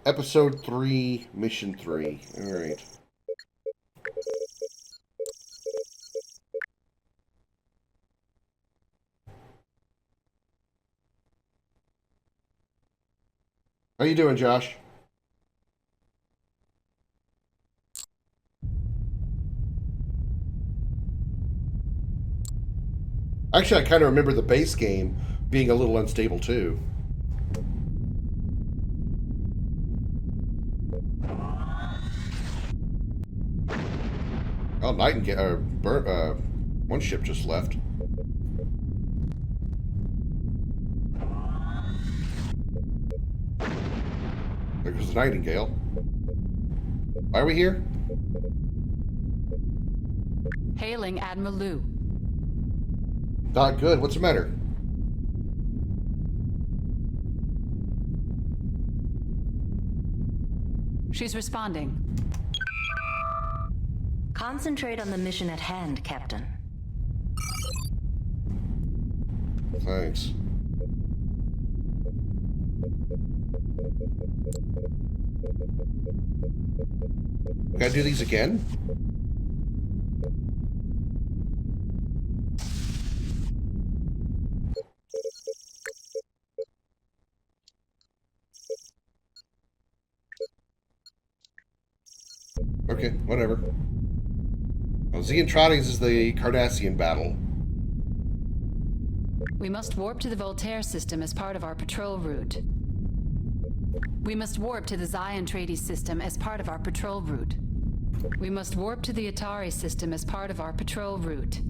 episode 3, mission 3. Alright. How you doing, Josh? Actually, I kind of remember the base game being a little unstable, too. Oh, Nightingale, one ship just left. There goes the Nightingale. Why are we here? Hailing Admiral Liu. Not good. What's the matter? She's responding. Concentrate on the mission at hand, Captain. Thanks. Gotta do these again? Okay, whatever. Well, Xeontronics is the Cardassian battle. We must warp to the Voltaire system as part of our patrol route. We must warp to the Zion Trades system as part of our patrol route. We must warp to the Atari system as part of our patrol route.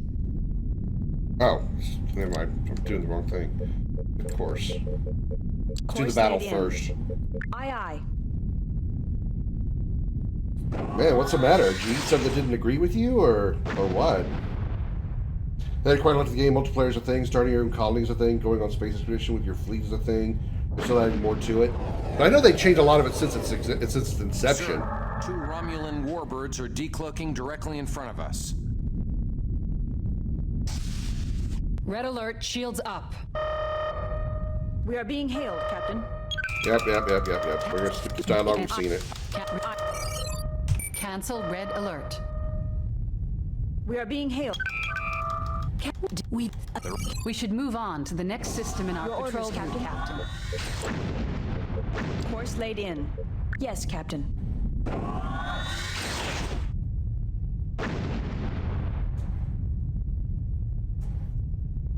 Oh, never mind. I'm doing the wrong thing. Of course. Let's do the battle first. Aye, aye. Man, what's the matter? Did you eat something that didn't agree with you, or what? I had quite a lot of the game. Multiplayer is a thing. Starting your own colony is a thing. Going on space expedition with your fleet is a thing. There's still adding more to it. But I know they've changed a lot of it since its inception. Sir, 2 Romulan warbirds are decloaking directly in front of us. Red alert, shields up. We are being hailed, Captain. Yep. We're gonna skip this dialogue. We've seen it. Cancel red alert. We are being hailed. We should move on to the next system in our Your patrol orders, route, Captain. Course laid in. Yes, Captain.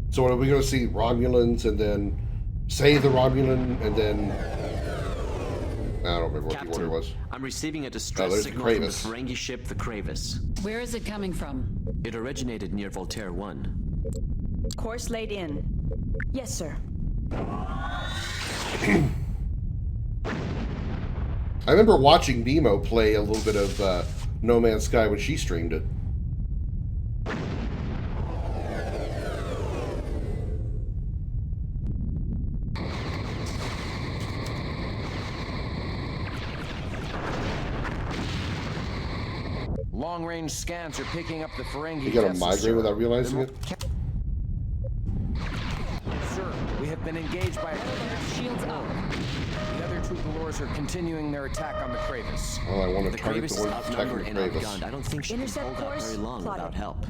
So what, are we going to see Romulans and then say the Romulan and then... I don't remember what the order was. I'm receiving a distress signal from the Ferengi ship, the Kravis. Where is it coming from? It originated near Voltaire 1. Course laid in. Yes, sir. I remember watching Nemo play a little bit of No Man's Sky when she streamed it. Long-range scans are picking up the Ferengi. You got a migraine without realizing it? Sir, we have been engaged by shields up. The other 2 Galors are continuing their attack on the Kravis. Oh, I want to The target Kravis the is one attacking outnumbered the and Kravis. outgunned. I don't think she can hold out very long without help.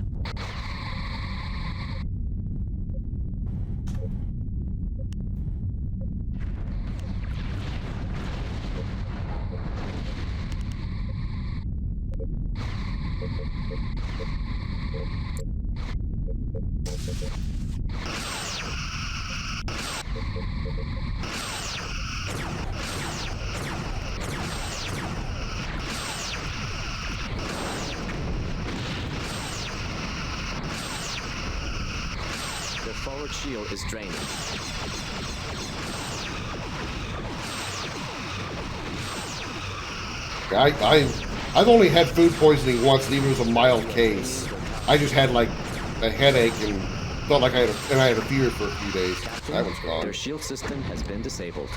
Their forward shield is draining. I've only had food poisoning once, and even it was a mild case. I just had like a headache and felt like I had a fever for a few days. That one's gone. Their shield system has been disabled.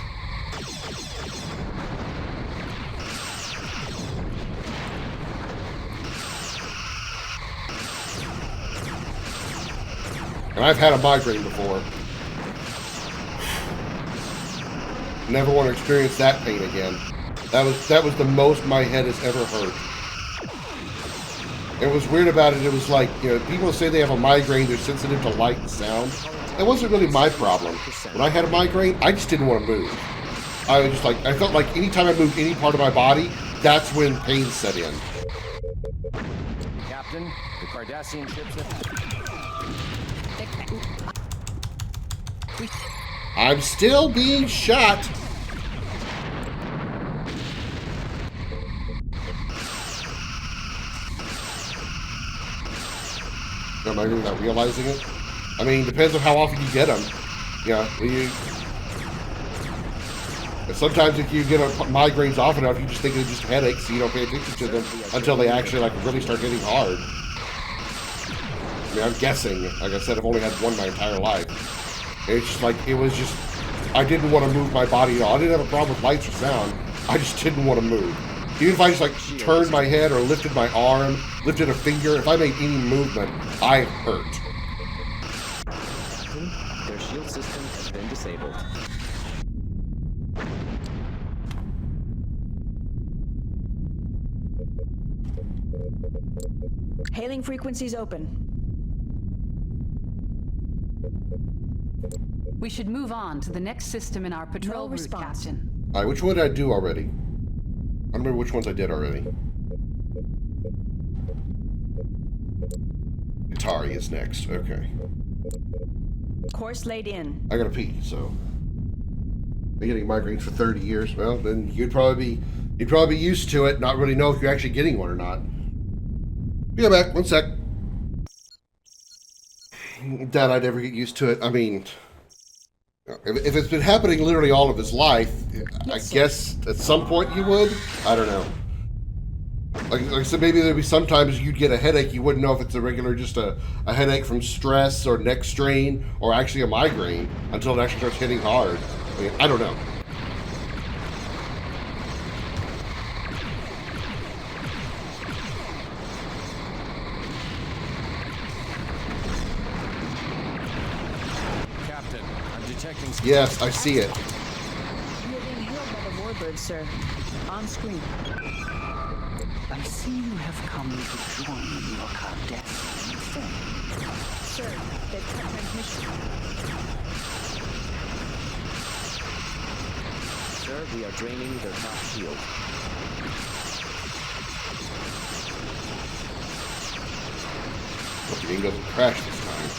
And I've had a migraine before. Never want to experience that pain again. That was the most my head has ever hurt. It was weird about it. It was like, you know, people say they have a migraine, they're sensitive to light and sound. That wasn't really my problem. When I had a migraine, I just didn't want to move. I was just like, I felt like anytime I moved any part of my body, that's when pain set in. Captain, the Cardassian ships I'm still being shot. Am I really not realizing it? I mean, depends on how often you get them. Yeah, sometimes if you get migraines often enough, you just think they're just headaches, so you don't pay attention to them until they actually like really start hitting hard. I mean, I'm guessing. Like I said, I've only had one my entire life. It's just like, it was just, I didn't want to move my body at all. I didn't have a problem with lights or sound. I just didn't want to move. Even if I just like turned my head or lifted my arm, lifted a finger, if I made any movement, I hurt. Their shield system has been disabled. Hailing frequencies open. We should move on to the next system in our patrol route, response. Captain. Alright, which one did I do already? I don't remember which ones I did already. Atari is next. Okay. Course laid in. I gotta pee, so. Been getting migraines for 30 years. Well, then you'd probably be used to it, not really know if you're actually getting one or not. Be back, 1 sec. Doubt I'd ever get used to it. I mean, if it's been happening literally all of his life, I guess at some point you would. I don't know. Like I said, maybe there'd be sometimes you'd get a headache, you wouldn't know if it's a regular, just a headache from stress or neck strain or actually a migraine until it actually starts hitting hard. I mean, I don't know. Captain, I'm detecting... Yes, I see it. You're being hailed by the warbirds, sir. On screen. I see you have come to join your Cardassian friends. Sir, they've cut transmission. Sir, we are draining their top shield. Hope the game doesn't crash this time.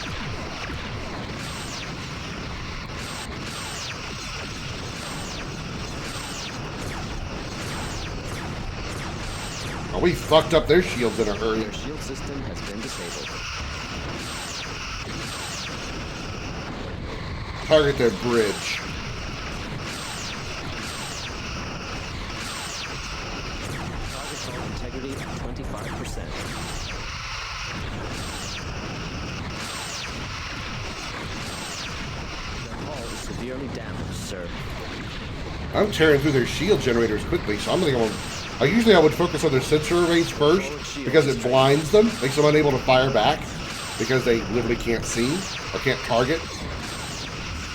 Oh, we fucked up their shields in a hurry. Their shield system has been disabled. Target their bridge. Target hull integrity at 25%. Their hull is severely damaged, sir. I'm tearing through their shield generators quickly, so I'm going to usually I would focus on their sensor arrays first because it blinds them, makes them unable to fire back because they literally can't see or can't target.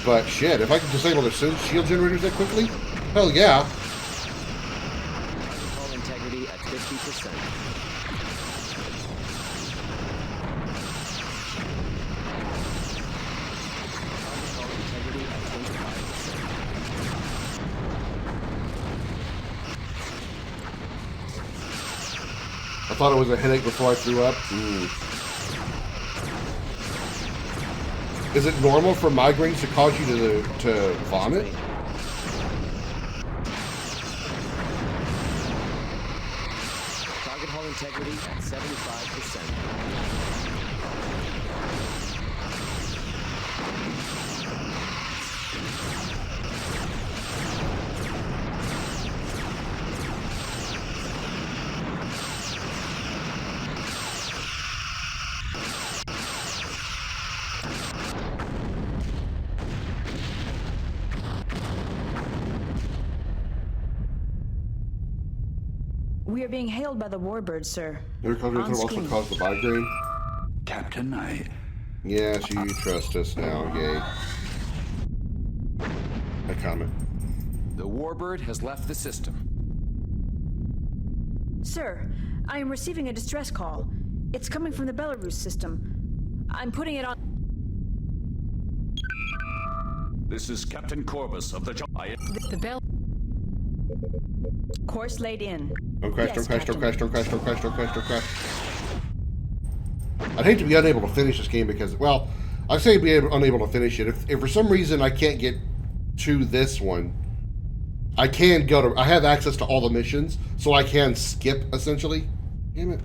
But shit, if I can disable their shield generators that quickly, hell yeah. Target hull integrity at 50%. I thought it was a headache before I threw up. Is it normal for migraines to cause you to vomit? Target hull integrity at 75%. We are being hailed by the warbird, sir. Your cousin On also screen. caused the migraine? Captain, Yes, you trust us now, yay. I comment. The warbird has left the system. Sir, I am receiving a distress call. It's coming from the Belarus system. I'm putting it on... This is Captain Corbus of the The bell... Course laid in. Don't crash, Yes, don't crash, don't Captain. crash, don't crash, don't crash, don't crash, don't crash. I'd hate to be unable to finish this game because, well, I say be unable to finish it. If for some reason I can't get to this one, I can go to... I have access to all the missions, so I can skip, essentially. Damn it.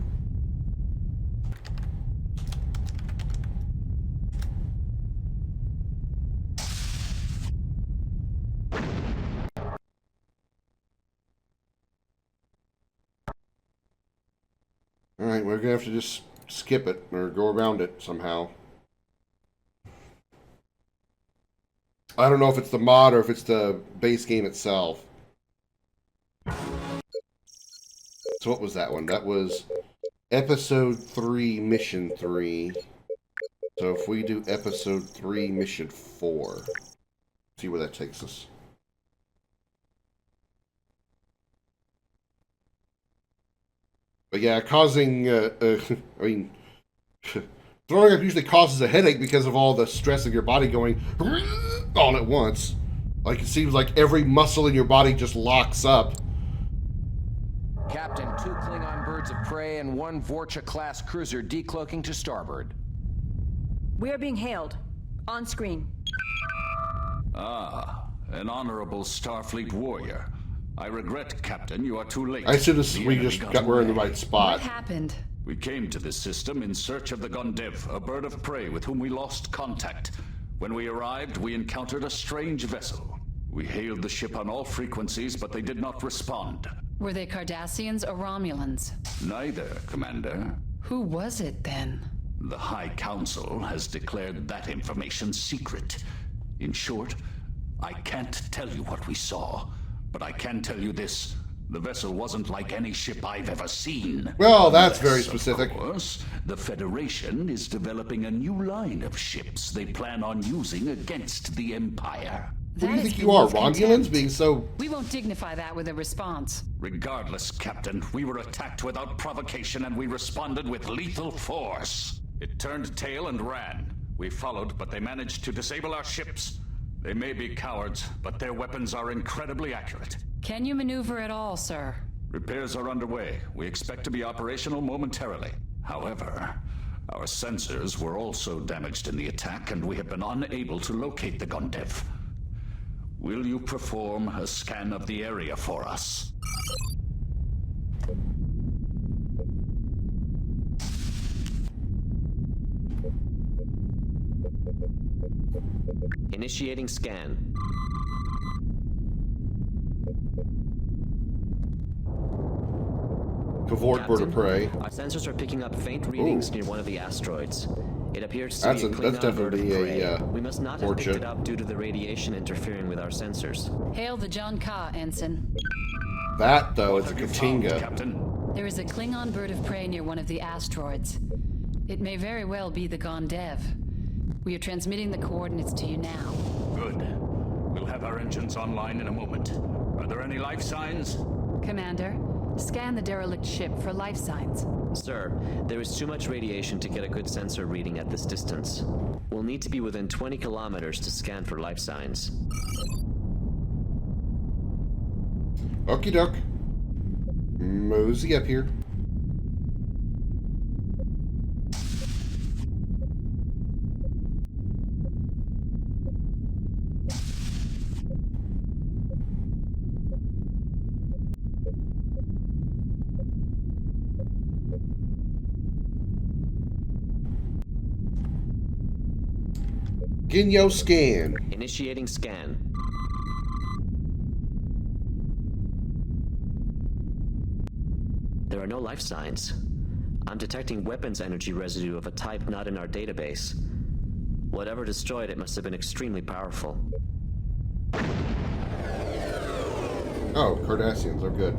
Alright, we're gonna have to just skip it, or go around it somehow. I don't know if it's the mod or if it's the base game itself. So what was that one? That was Episode 3, Mission 3. So if we do Episode 3, Mission 4, see where that takes us. But yeah, causing, I mean, throwing up usually causes a headache because of all the stress of your body going all at once. Like, it seems like every muscle in your body just locks up. Captain, 2 Klingon birds of prey and 1 Vorcha-class cruiser decloaking to starboard. We are being hailed. On screen. Ah, an honorable Starfleet warrior. I regret, Captain, you are too late. As soon as we just we're in the right spot. What happened? We came to this system in search of the Gondev, a bird of prey with whom we lost contact. When we arrived, we encountered a strange vessel. We hailed the ship on all frequencies, but they did not respond. Were they Cardassians or Romulans? Neither, Commander. Who was it then? The High Council has declared that information secret. In short, I can't tell you what we saw, but I can tell you this. The vessel wasn't like any ship I've ever seen. Well, that's very specific. Of course, the Federation is developing a new line of ships they plan on using against the Empire. Who do you think you are, Romulans, being so... We won't dignify that with a response. Regardless, Captain, we were attacked without provocation and we responded with lethal force. It turned tail and ran. We followed, but they managed to disable our ships. They may be cowards, but their weapons are incredibly accurate. Can you maneuver at all, sir? Repairs are underway. We expect to be operational momentarily. However, our sensors were also damaged in the attack, and we have been unable to locate the Gondev. Will you perform a scan of the area for us? Initiating scan. Cavort bird of prey. Our sensors are picking up faint readings near one of the asteroids. It appears to be a Klingon bird of prey. We must not have picked it up due to the radiation interfering with our sensors. Hail the John Ka, Ensign. That, though, is a Katinga. There is a Klingon bird of prey near one of the asteroids. It may very well be the Gondev. We are transmitting the coordinates to you now. Good. We'll have our engines online in a moment. Are there any life signs? Commander, scan the derelict ship for life signs. Sir, there is too much radiation to get a good sensor reading at this distance. We'll need to be within 20 kilometers to scan for life signs. Okie doke. Mosey up here. Ginyo scan. Initiating scan. There are no life signs. I'm detecting weapons energy residue of a type not in our database. Whatever destroyed it must have been extremely powerful. Oh, Cardassians are good.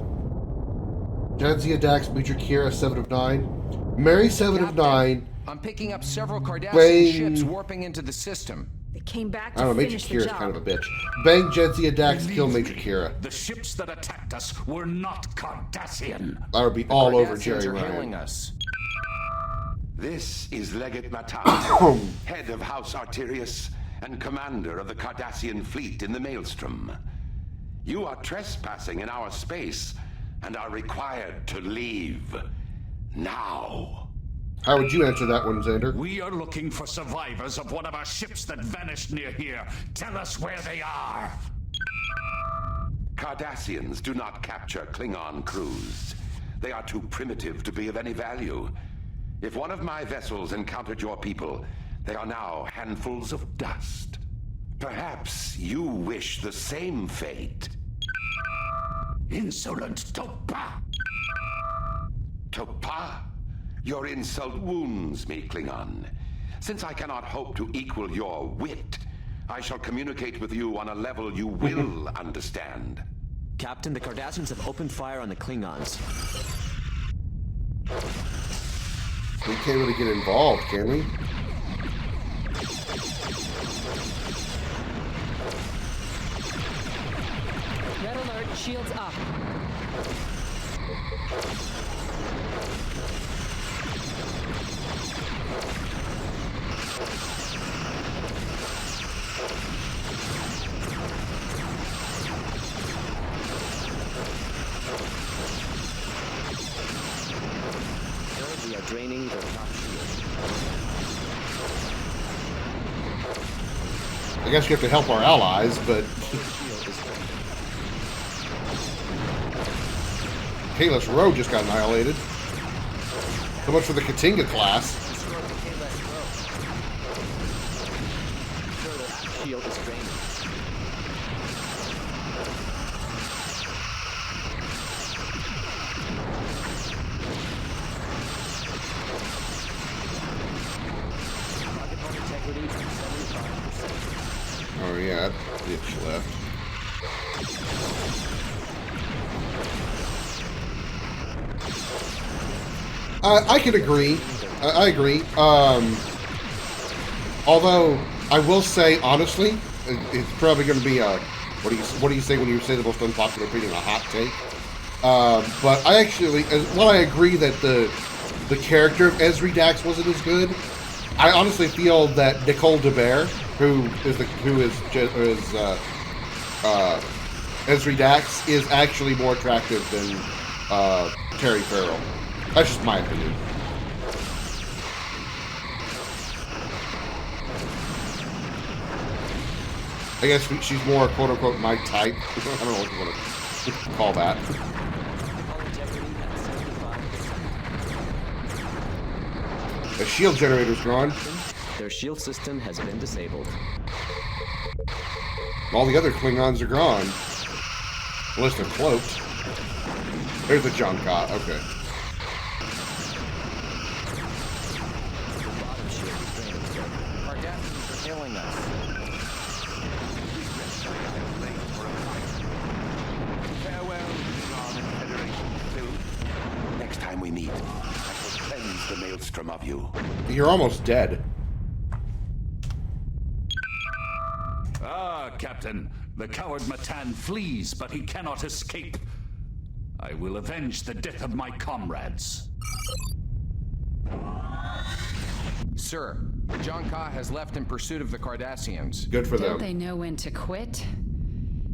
Jadzia Dax, Major Kira, 7 of 9. Mary, 7 of 9. I'm picking up several Cardassian Bang. ships warping into the system. They came back I to don't know, Major finish the Kira's job. kind of a bitch. Bang Jadzia Dax, kill Major Kira. The ships that attacked us were not Cardassian. That would be The all over Cardassians Jerry are hailing Ryan. us. This is Legate Matan, head of House Arterius and commander of the Cardassian fleet in the Maelstrom. You are trespassing in our space and are required to leave now. How would you answer that one, Xander? We are looking for survivors of one of our ships that vanished near here. Tell us where they are. Cardassians do not capture Klingon crews. They are too primitive to be of any value. If one of my vessels encountered your people, they are now handfuls of dust. Perhaps you wish the same fate. Insolent Topa! Topa? Your insult wounds me, Klingon. Since I cannot hope to equal your wit, I shall communicate with you on a level you will understand. Captain, the Cardassians have opened fire on the Klingons. We can't really get involved, can we? Red alert, shields up. Sir, we are draining their top shield. I guess you have to help our allies, but... Kalis Rowe just got annihilated. So much for the Katinga class. Shield is draining. Oh yeah, that bitch left. I can agree. I agree. Although I will say honestly, it's probably going to be a what do you say when you say the most unpopular opinion? A hot take. But I actually, while I agree that the character of Ezri Dax wasn't as good, I honestly feel that Nicole DeBear, who is Ezri Dax, is actually more attractive than Terry Farrell. That's just my opinion. I guess she's more quote-unquote my type. I don't know what you want to call that. The shield generator's gone. Their shield system has been disabled. All the other Klingons are gone. Unless they're cloaked. There's the Junka. Okay. Cardassians are hailing us. Farewell, Klingon and Federation Phil. Next time we meet, I shall cleanse the maelstrom of you. You're almost dead. Ah, Captain. The coward Matan flees, but he cannot escape. I will avenge the death of my comrades. Sir, the Jonka has left in pursuit of the Cardassians. Good for Don't they know when to quit?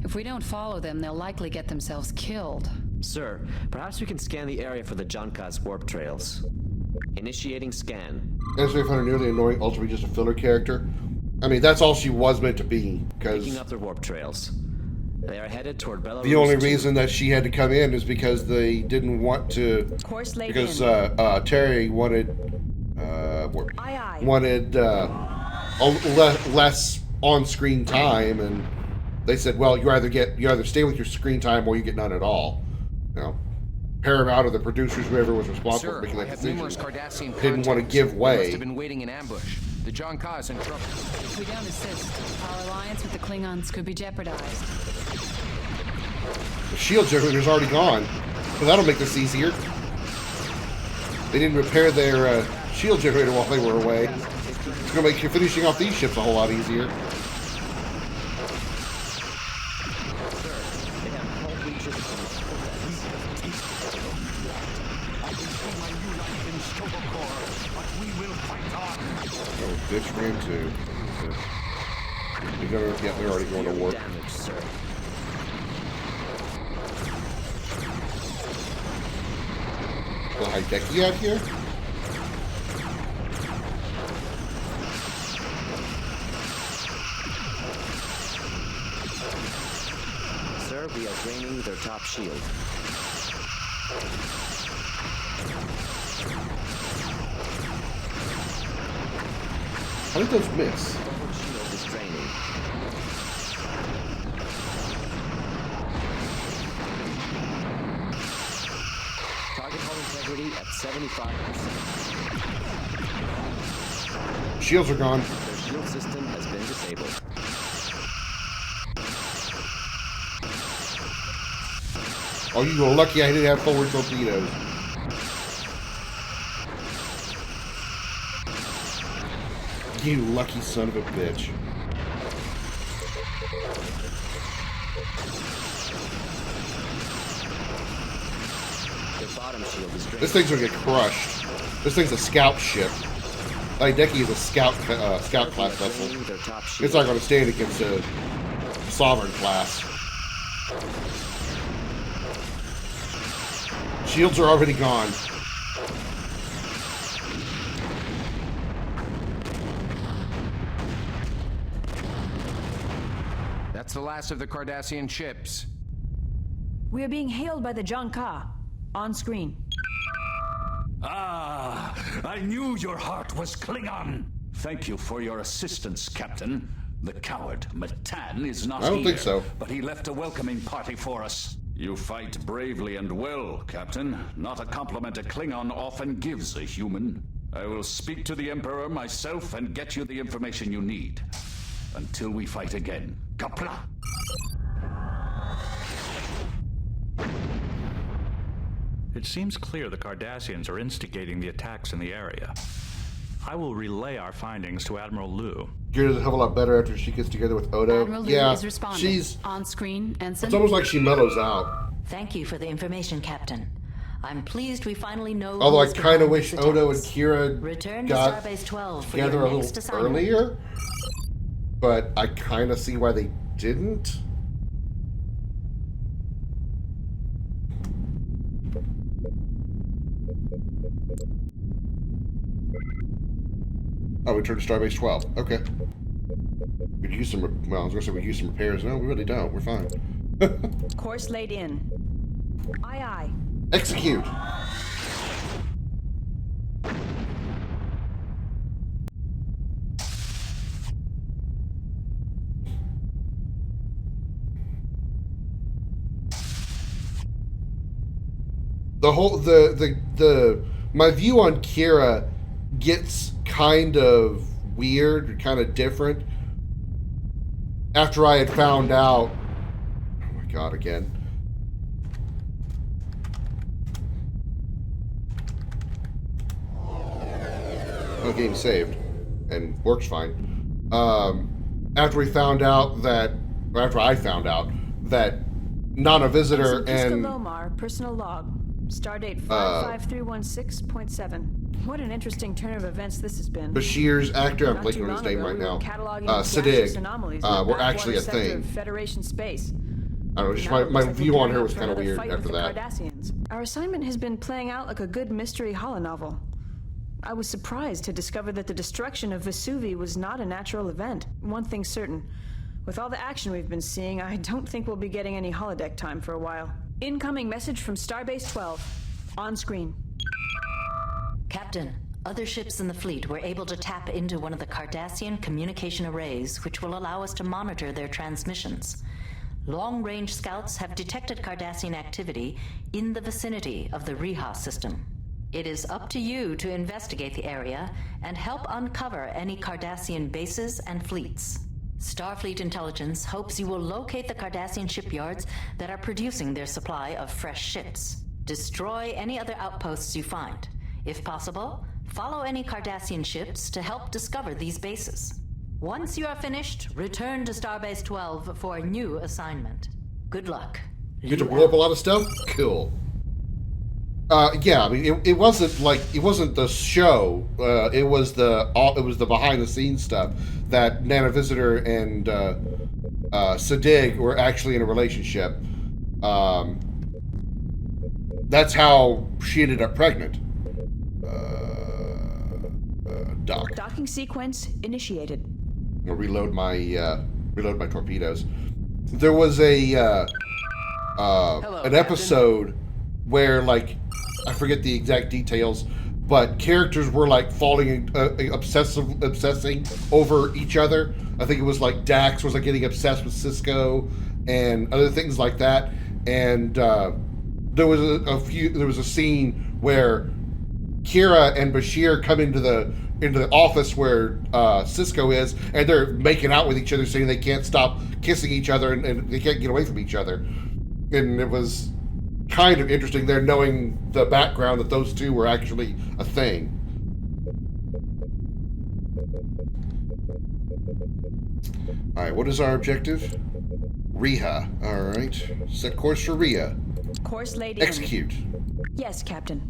If we don't follow them, they'll likely get themselves killed. Sir, perhaps we can scan the area for the Junka's warp trails. Initiating scan. Ezra found her nearly annoying, ultimately just a filler character. I mean, that's all she was meant to be, because Picking up their warp trails. They are headed toward Belarus. the only reason that she had to come in is because they didn't want to. Course laid because in. Terry wanted less on-screen time, and they said, "Well, you either stay with your screen time or you get none at all." You know, Paramount or the producers, whoever was responsible Sir, for making I that have decision, numerous Cardassian didn't want to contacts. give They way. must have been waiting in ambush. The Jonka is in trouble. If we don't assist, our alliance with the Klingons could be jeopardized. The shield generator's already gone. Well, that'll make this easier. They didn't repair their shield generator while they were away. It's going to make you finishing off these ships a whole lot easier. Oh, bitch ran too. Yeah, they're already going to war. The high-techy out here? Sir, we are draining their top shield. How did those miss? Forward shield is draining. Target hull integrity at 75%. Shields are gone. Their shield system has been disabled. Oh, you were lucky I didn't have forward torpedoes. You lucky son of a bitch. Their bottom shield is draining. This thing's gonna get crushed. This thing's a scout ship. Hideki is a scout class vessel. It's not gonna stand against a sovereign class. Shields are already gone. That's the last of the Cardassian ships. We are being hailed by the Junka. On screen. Ah, I knew your heart was Klingon. Thank you for your assistance, Captain. The coward, Matan, is not here. I don't think so. But he left a welcoming party for us. You fight bravely and well, Captain. Not a compliment a Klingon often gives a human. I will speak to the Emperor myself and get you the information you need. Until we fight again. Kapla! It seems clear the Cardassians are instigating the attacks in the area. I will relay our findings to Admiral Liu. Gear does a hell of a lot better after she gets together with Odo. Admiral Liu Yeah, is responding. she's... On screen, Ensign. It's almost like she mellows out. Thank you for the information, Captain. I'm pleased we finally know. Although I who's kind of behind wish these Odo and attacks. Kira Return to got Starbase 12 for together your a next little assignment. earlier. But I kind of see why they didn't. Oh, we turned to Starbase 12. Okay. We'd use some, well, I was going to say we'd use some repairs. No, we really don't. We're fine. Course laid in. Aye, aye. Execute. The whole, my view on Kira gets kind of weird, kind of different after I had found out. Oh my god, again. The game saved and works fine. After we found out that, or after I found out that Nana Visitor and Lomar, personal log. Stardate 55316.7. What an interesting turn of events this has been. Bashir's actor, I'm Not blanking too on his long name ago, right we were now. cataloging Sadig. anomalies in We're the actually a backwater sector thing. of Federation space. I don't know, just Now it my looks like view we're on gearing her up was for kind of another weird fight after with the that. Cardassians. Our assignment has been playing out like a good mystery holonovel. I was surprised to discover that the destruction of Vesuvi was not a natural event. One thing's certain. With all the action we've been seeing, I don't think we'll be getting any holodeck time for a while. Incoming message from Starbase 12. On screen. Captain, other ships in the fleet were able to tap into one of the Cardassian communication arrays, which will allow us to monitor their transmissions. Long-range scouts have detected Cardassian activity in the vicinity of the Riha system. It is up to you to investigate the area and help uncover any Cardassian bases and fleets. Starfleet Intelligence hopes you will locate the Cardassian shipyards that are producing their supply of fresh ships. Destroy any other outposts you find. If possible, follow any Cardassian ships to help discover these bases. Once you are finished, return to Starbase 12 for a new assignment. Good luck. You get to blow up a lot of stuff? Cool. Yeah, I mean, it wasn't the show. It was the behind the scenes stuff that Nana Visitor and Sadig were actually in a relationship. That's how she ended up pregnant. Docking sequence initiated. I'll reload my torpedoes. There was an episode where, like, I forget the exact details, but characters were like falling, obsessing over each other. I think it was like Dax was like getting obsessed with Cisco and other things like that. And there was a scene where Kira and Bashir come into the office where Cisco is, and they're making out with each other, saying they can't stop kissing each other and they can't get away from each other. And it was kind of interesting there, knowing the background that those two were actually a thing. All right, what is our objective? Riha. All right, set course for Riha. Course laid in. Execute. Yes, Captain.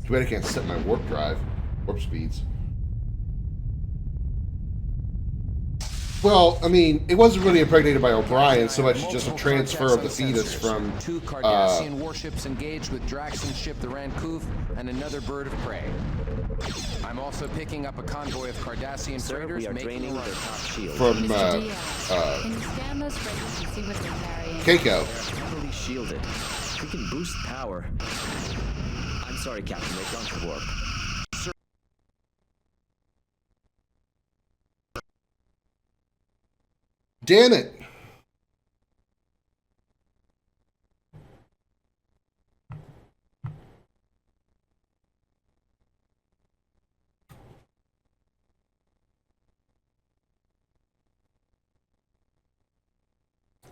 Too bad I can't set my warp speeds. Well, I mean, it wasn't really impregnated by O'Brien so much as just a transfer of the fetus from... Two Cardassian warships engaged with Draxon's ship, the Rancouv, and another bird of prey. I'm also picking up a convoy of Cardassian freighters we are draining their top shield. From, Can you scan those freighters and see what they're carrying? Keiko. They're heavily shielded. We can boost power. I'm sorry, Captain. They've gone to warp. Damn it!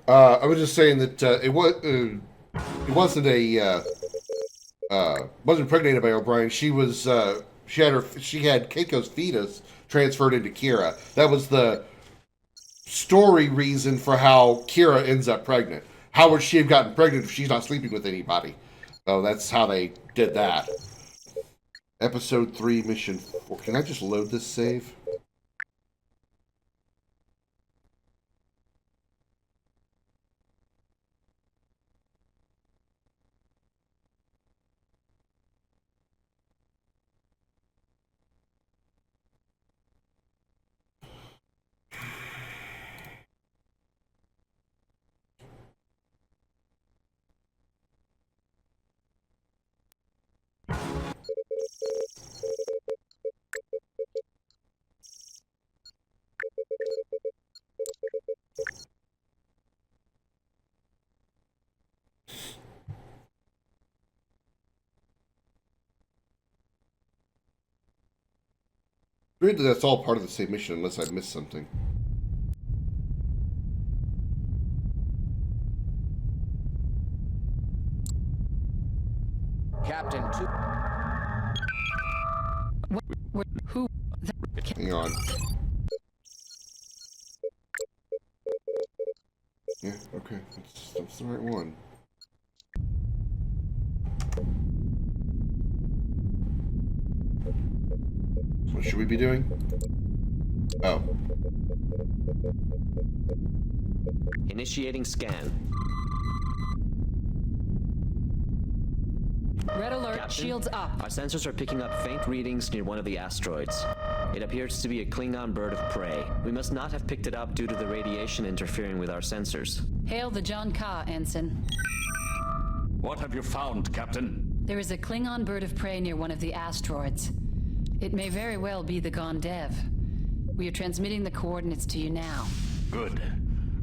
I was just saying that it wasn't impregnated by O'Brien. She was she had Keiko's fetus transferred into Kira. That was the story reason for how Kira ends up pregnant. How would she have gotten pregnant if she's not sleeping with anybody? Oh, that's how they did that. Episode 3, Mission 4. Can I just load this save? Weird that that's all part of the same mission, unless I missed something. Captain, who? Hang on. Yeah, okay. That's the right one. What should we be doing? Oh. Initiating scan. Red alert, Captain, shields up. Our sensors are picking up faint readings near one of the asteroids. It appears to be a Klingon bird of prey. We must not have picked it up due to the radiation interfering with our sensors. Hail the John Ka, Ensign. What have you found, Captain? There is a Klingon bird of prey near one of the asteroids. It may very well be the Gondev. We are transmitting the coordinates to you now. Good.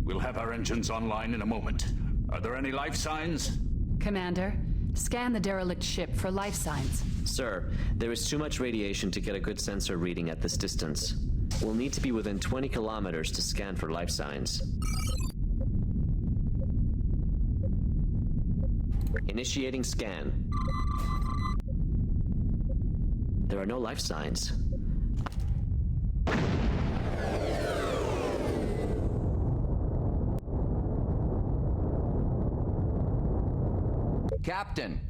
We'll have our engines online in a moment. Are there any life signs? Commander, scan the derelict ship for life signs. Sir, there is too much radiation to get a good sensor reading at this distance. We'll need to be within 20 kilometers to scan for life signs. Initiating scan. There are no life signs. Captain!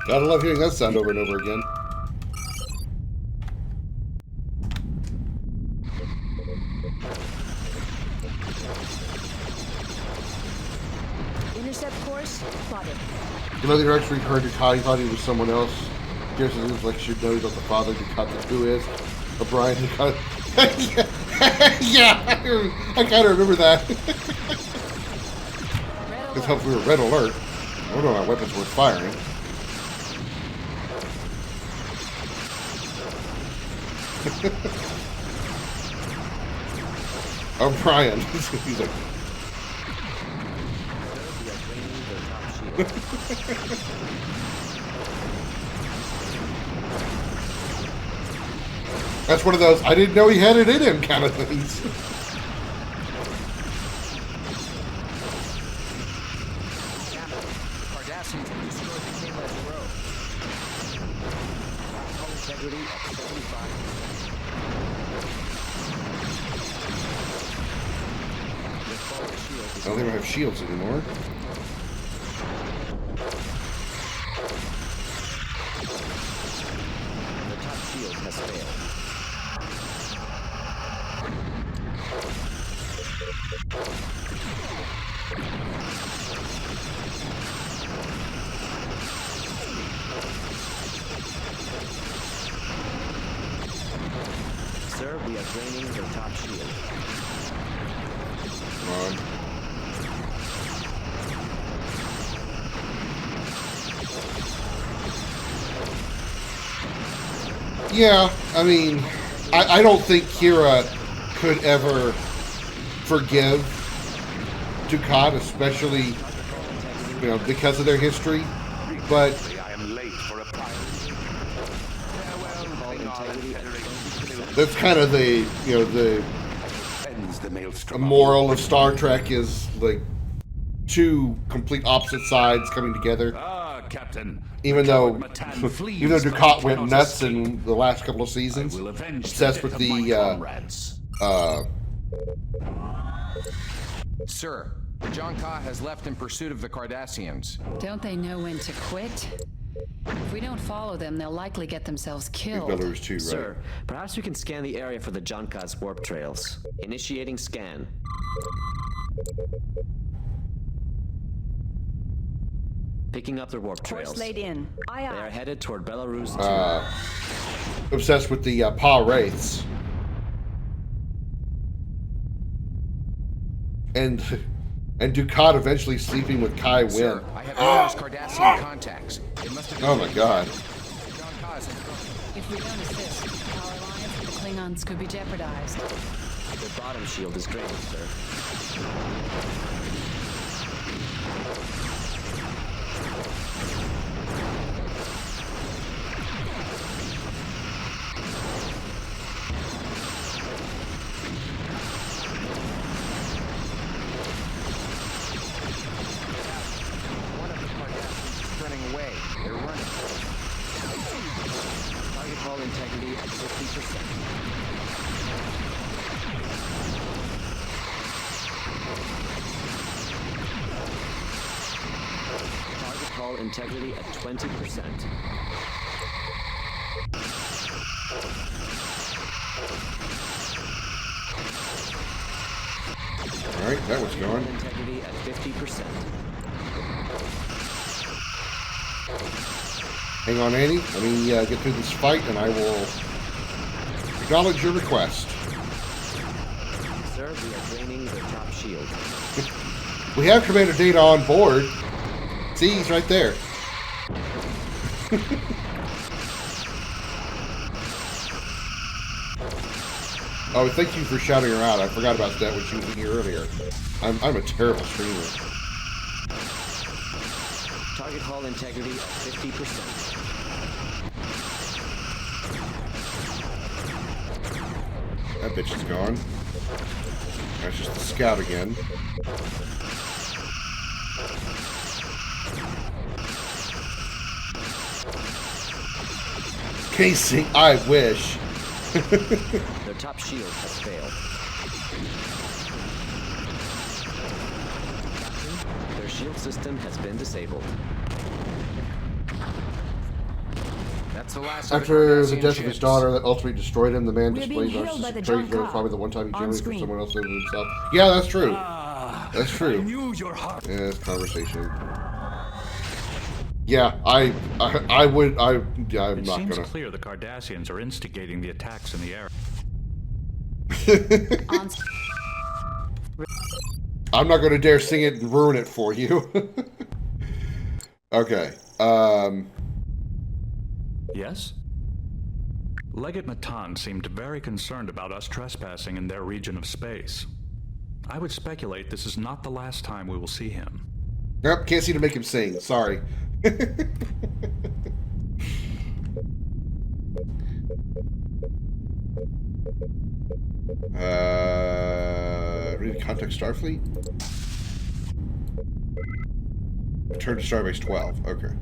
Gotta love hearing that sound over and over again. Intercept course plotted. You know, the actually heard Ducat, he thought he was someone else. Guess it is like should know he's not the father Ducat that who is. O'Brien Ducat. Yeah, I kind of remember that. Because hopefully we were red alert. I don't know our weapons worth firing. O'Brien. He's like. That's one of those I didn't know he had it in him kind of things. Cardassians have destroyed the K-Less row. Hull integrity at 75%. I don't think we have shields anymore. The top shield has failed. Sir, we are draining the top shield. Come on. Yeah, I mean, I don't think Kira could ever forgive Ducat, especially, you know, because of their history. But I am late for a that's kind of the, you know, the moral of Star Trek is like two complete opposite sides coming together. Ah, Captain. Even though Ducat went nuts in the last couple of seasons, obsessed with the Sir, the Jonka has left in pursuit of the Cardassians. Don't they know when to quit? If we don't follow them, they'll likely get themselves killed. Too, right? Sir, perhaps we can scan the area for the Jonka's warp trails. Initiating scan. Picking up their warp trails. Course laid in. Aye, aye. They are headed toward Belarus 2. Obsessed with the Pa Wraiths. And Ducat eventually sleeping with Kai Wynn. Sir, I have numerous Cardassian contacts. It must have been Oh my god. If we don't assist, our alliance with the Klingons could be jeopardized. The bottom shield is drained, sir. Integrity at 50%. Target hull integrity at 20%. Alright, that was going. Integrity at 50%. Hang on, Annie. Let me get through this fight, and I will acknowledge your request. Sir, we are draining the top shield. We have Commander Data on board. See, he's right there. Oh, thank you for shouting her out. I forgot about that when she was in here earlier. I'm a terrible streamer. Target hull integrity at 50%. That bitch is gone. That's just the scout again. Casing, I wish. Their top shield has failed. Their shield system has been disabled. That's the last After of the death of his daughter that ultimately destroyed him, the man We're displays being hailed by the narcissistic traits. Junker. Probably the one time he On generated for screen. someone else other than himself. Yeah, that's true. That's true. I knew your heart. Yeah, it's conversation. Yeah, I'm It not seems gonna. clear the Cardassians are instigating the attacks in the area. I'm not gonna dare sing it and ruin it for you. Okay. Yes? Legate Matan seemed very concerned about us trespassing in their region of space. I would speculate this is not the last time we will see him. Yep, can't seem to make him sing. Sorry. Read contact Starfleet. Return to Starbase 12. Okay.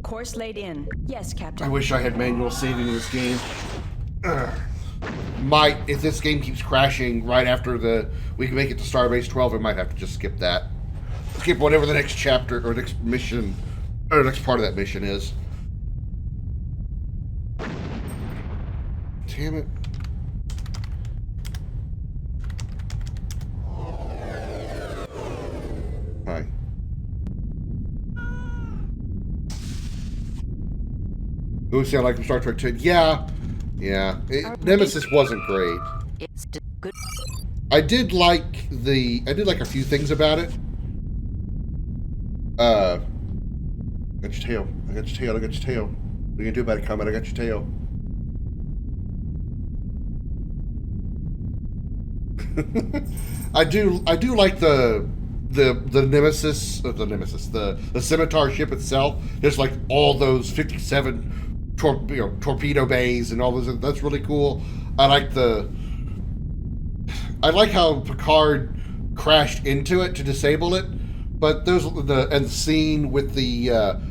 Course laid in. Yes, Captain. I wish I had manual saving in this game. Ugh. If this game keeps crashing right after we can make it to Starbase 12, we might have to just skip that. Skip whatever the next chapter or next mission or next part of that mission is. Damn it. Hi. Who sound like from Star Trek 2? Yeah. Yeah. Nemesis wasn't great. It's good. I did like a few things about it. I got your tail. I got your tail. I got your tail. What are you gonna do about it, Combat? I got your tail. I do like the scimitar ship itself. There's like all those 57 torpedo bays and all those. That's really cool. I like how Picard crashed into it to disable it, but the scene with the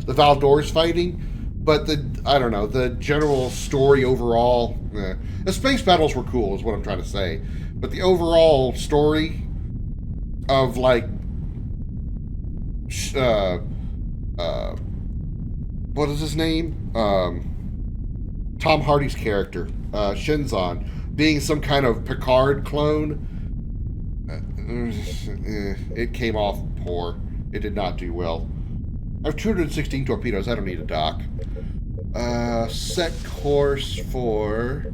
Valdors fighting. But I don't know, the general story overall. The space battles were cool, is what I'm trying to say. But the overall story of like, what is his name? Tom Hardy's character, Shinzon, being some kind of Picard clone. It came off poor. It did not do well. I have 216 torpedoes. I don't need a dock. Set course for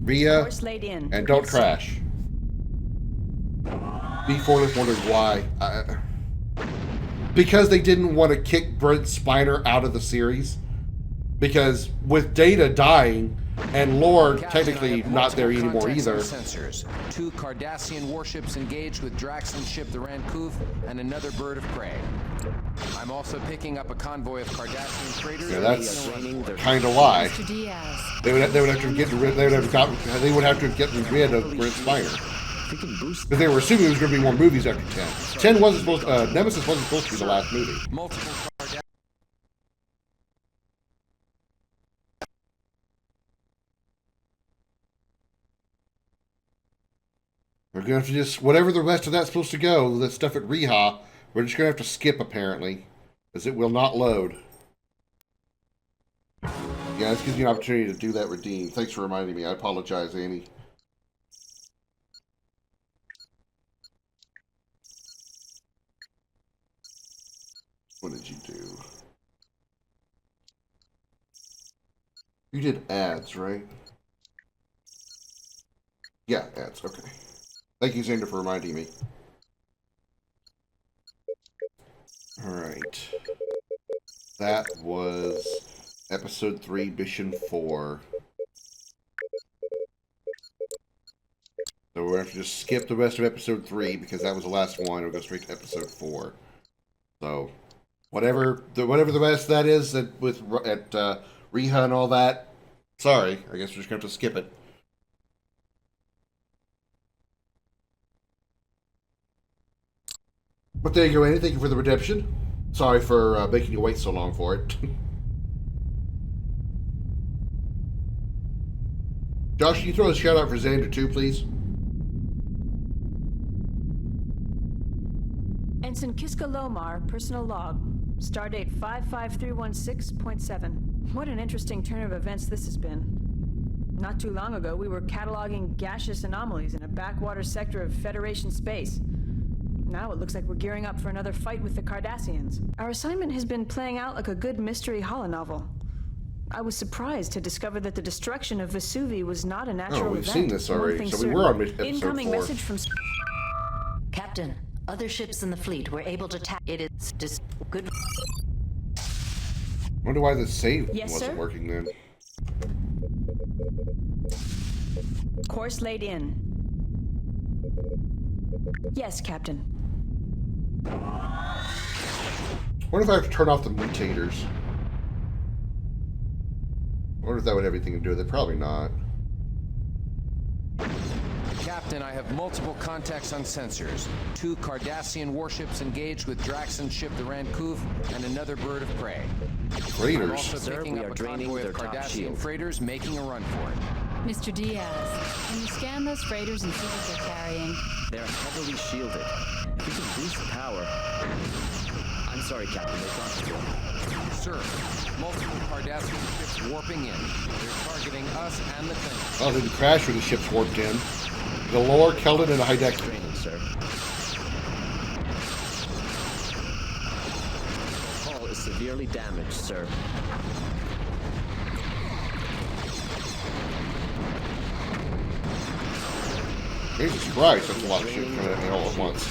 Rhea, Course laid in. and don't Yes, crash. B4 wondered why. Because they didn't want to kick Brent Spiner out of the series. Because with Data dying and Lore technically not there anymore either. Sensors. 2 Cardassian warships engaged with Draxon's ship, the Rancouv, and another bird of prey. I'm also picking up a convoy of Cardassian traders. Yeah, that's kind of why. They would have to get rid. They would have gotten rid of Brent Spiner. Because they were assuming there was going to be more movies after 10. 10 wasn't supposed. Nemesis wasn't supposed to be the last movie. Multiple We're going to have to just, whatever the rest of that's supposed to go, that stuff at Riha, we're just going to have to skip, apparently, because it will not load. Yeah, this gives you an opportunity to do that redeem. Thanks for reminding me. I apologize, Annie. What did you do? You did ads, right? Yeah, ads, okay. Thank you, Xander, for reminding me. Alright. That was Episode 3, Mission 4. So we're going to have to just skip the rest of Episode 3, because that was the last one. We'll go straight to Episode 4. So, whatever the rest of that is, at Riha and all that, Sorry, I guess we're just going to have to skip it. But there you go, Andy. Thank you for the redemption. Sorry for making you wait so long for it. Josh, can you throw a shout out for Xander too, please? Ensign Kiska Lomar, personal log. Stardate 55316.7. What an interesting turn of events this has been. Not too long ago, we were cataloging gaseous anomalies in a backwater sector of Federation space. Now it looks like we're gearing up for another fight with the Cardassians. Our assignment has been playing out like a good mystery holonovel. I was surprised to discover that the destruction of Vesuvi was not a natural event. Oh, we've seen this already, so we certain. were on episode Incoming 4. message from... Captain, other ships in the fleet were able to tap. It is just good. Wonder why the save Yes, wasn't sir? working then. Course laid in. Yes, Captain. Wonder if I have to turn off the mutators. I wonder if that would have anything to do with it. Probably not. Captain, I have multiple contacts on sensors. 2 Cardassian warships engaged with Draxon's ship, the Rancouv, and another bird of prey. Freighters. I'm also Sir, picking we up are a draining convoy their of top Cardassian shield. freighters making a run for it. Mr. Diaz, can you scan those freighters and see what they're carrying? They're heavily shielded. If we can boost the power... I'm sorry, Captain. They've gone through. Sir, multiple Cardassian ships warping in. They're targeting us and the Clintons. Oh, they didn't crash when the ships warped in. Galore, Keldon, and Hydeck. Training, sir. The hull is severely damaged, sir. Jesus Christ, that's a lot of shit coming at me all at once.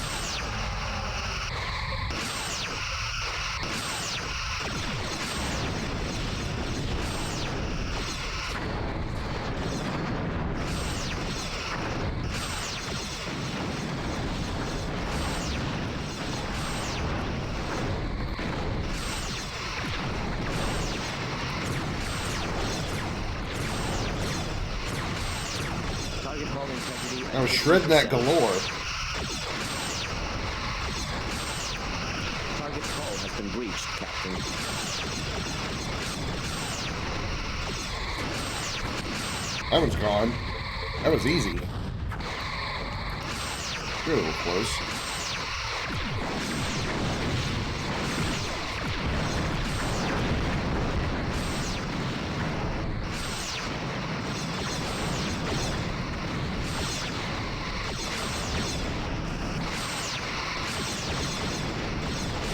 Target hull integrity... I was shredding that Galore. Target's hull has been breached, Captain. That one's gone. That was easy. You're a little close.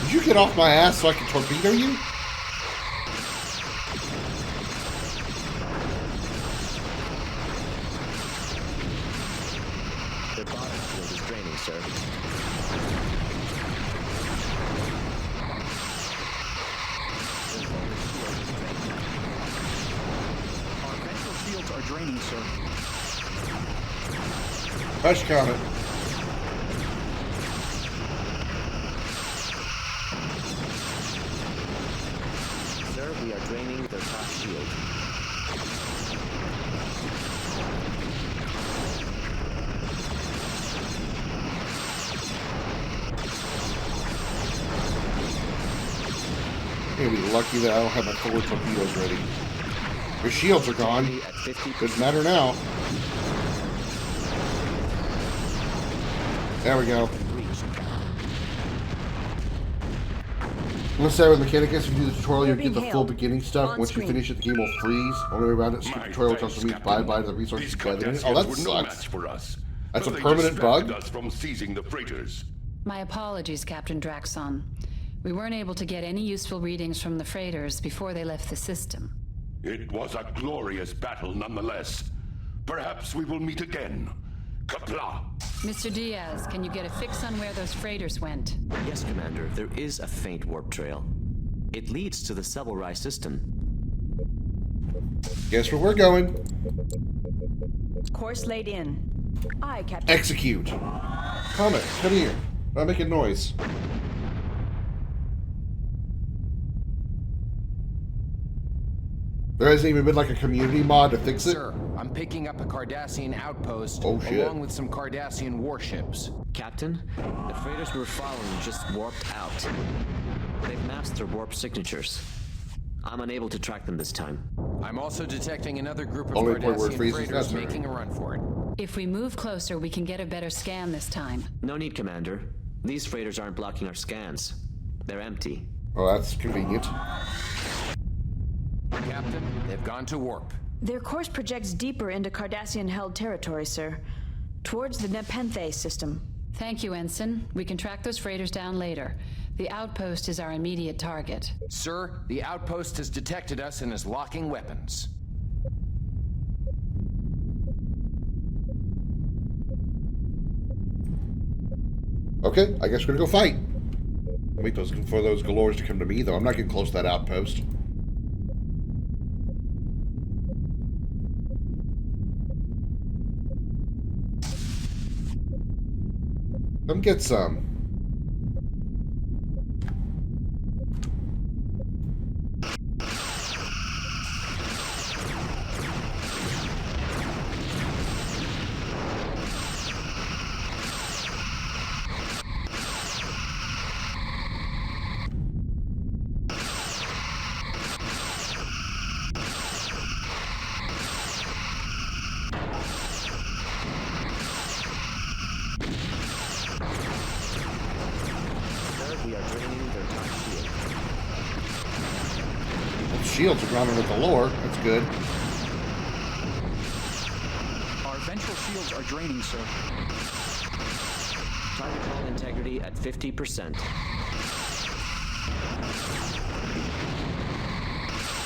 Did you get off my ass so I can torpedo you? Their bottom field is draining, sir. Our ventral shields are draining, sir. Hush comment. Sir, we are draining their top shield. You're gonna be lucky that I don't have my forward torpedoes ready. Your shields are gone. Doesn't matter now. There we go. Let's start with Mechanicus. If you do the tutorial, you'll get the full beginning stuff. Once you finish it, the game will freeze. Only way around it, skip the tutorial, which also means bye-bye to the resources gathered. Oh, that were no sucks. match for us. That's a But they permanent bug? distracted us from seizing the freighters. My apologies, Captain Draxon. We weren't able to get any useful readings from the freighters before they left the system. It was a glorious battle nonetheless. Perhaps we will meet again. Kapla! Mr. Diaz, can you get a fix on where those freighters went? Yes, Commander. There is a faint warp trail. It leads to the Sebelrai system. Guess where we're going? Course laid in. Aye, Captain. Execute. Comet, come here. Not making noise. There hasn't even been like a community mod to fix it? Sir, I'm picking up a Cardassian outpost along with some Cardassian warships. Captain, the freighters we were following just warped out. They've masked their warp signatures. I'm unable to track them this time. I'm also detecting another group of Only point where it Cardassian freezes, freighters that's all making a run for it. If we move closer, we can get a better scan this time. No need, Commander. These freighters aren't blocking our scans. They're empty. Oh, that's convenient. Captain, they've gone to warp. Their course projects deeper into Cardassian-held territory, sir. Towards the Nepenthe system. Thank you, Ensign. We can track those freighters down later. The outpost is our immediate target. Sir, the outpost has detected us and is locking weapons. Okay, I guess we're gonna go fight. Wait for those galores to come to me, though. I'm not getting close to that outpost. Come get some. Shields are grounded with the lore. That's good. Our ventral shields are draining, sir. Target hull integrity at 50%.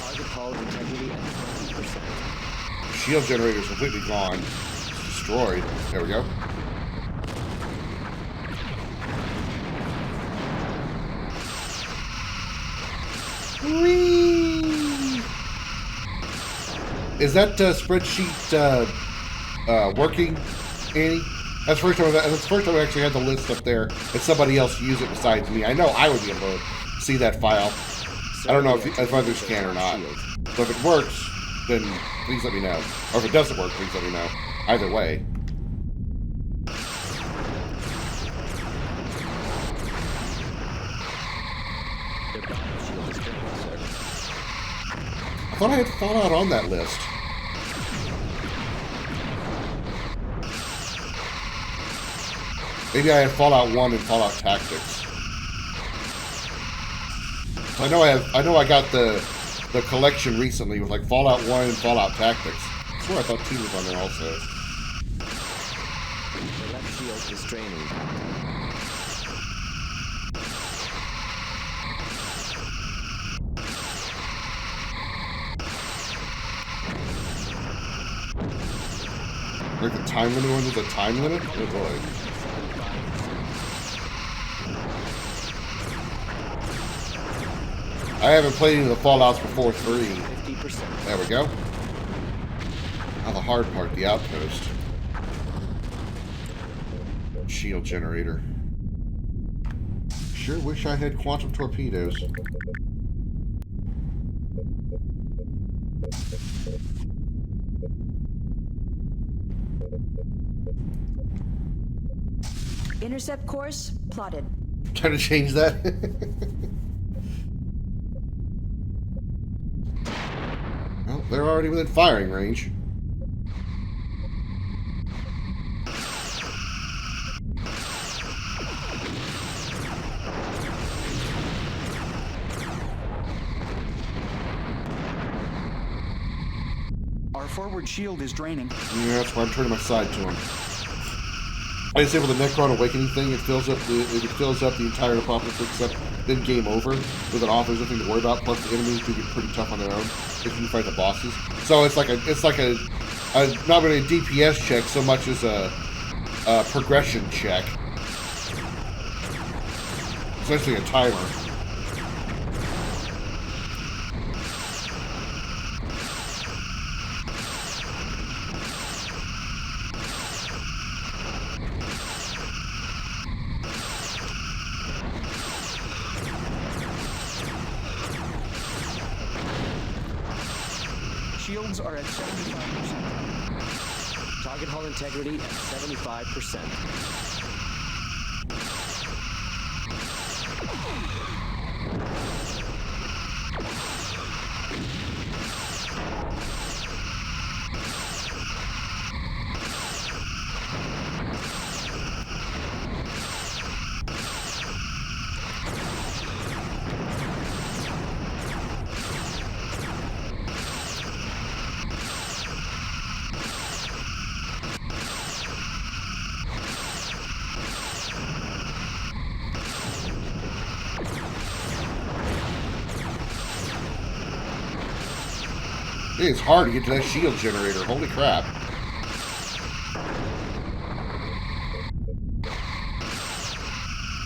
Target hull integrity at 20%. Shield generator is completely gone. It's destroyed. There we go. Whee! Is that spreadsheet working, Annie? That's the first time I actually had the list up there and somebody else used it besides me. I know I would be able to see that file. I don't know if others can or not. So if it works, then please let me know. Or if it doesn't work, please let me know. Either way. I thought I had Fallout on that list. Maybe I had Fallout 1 and Fallout Tactics. So I know I got the collection recently with like Fallout 1 and Fallout Tactics. I swear I thought 2 was on there also. The left shield is draining. Like the time limit one? There's a time limit? Oh boy. I haven't played any of the Fallouts before 3. 50%. There we go. Now the hard part, the outpost. Shield generator. Sure wish I had quantum torpedoes. Intercept course plotted. Trying to change that? Well, they're already within firing range. Our forward shield is draining. Yeah, that's why I'm turning my side to him. I disable the Necron Awakening thing. It fills up the entire department except then game over. With it off, there's nothing to worry about. Plus, the enemies do get pretty tough on their own if you fight the bosses. So it's like a not really a DPS check so much as a progression check. Essentially a timer. Shields are at 75%. Target hull integrity at 75%. It's hard to get to that shield generator. Holy crap.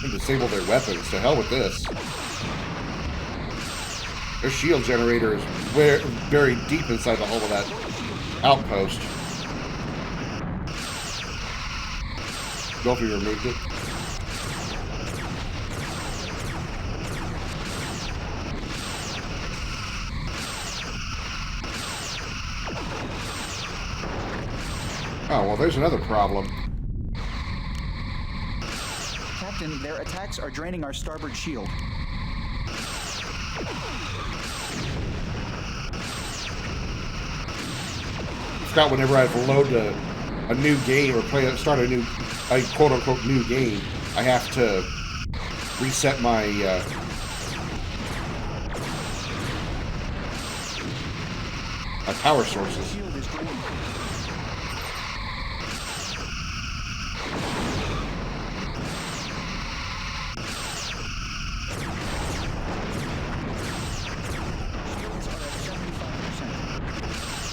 And disable their weapons. To hell with this. Their shield generator is buried deep inside the hull of that outpost. Don't you removed it? Oh, well, there's another problem. Captain, their attacks are draining our starboard shield. Scott, whenever I load a new game or start a quote-unquote new game, I have to reset my my power sources.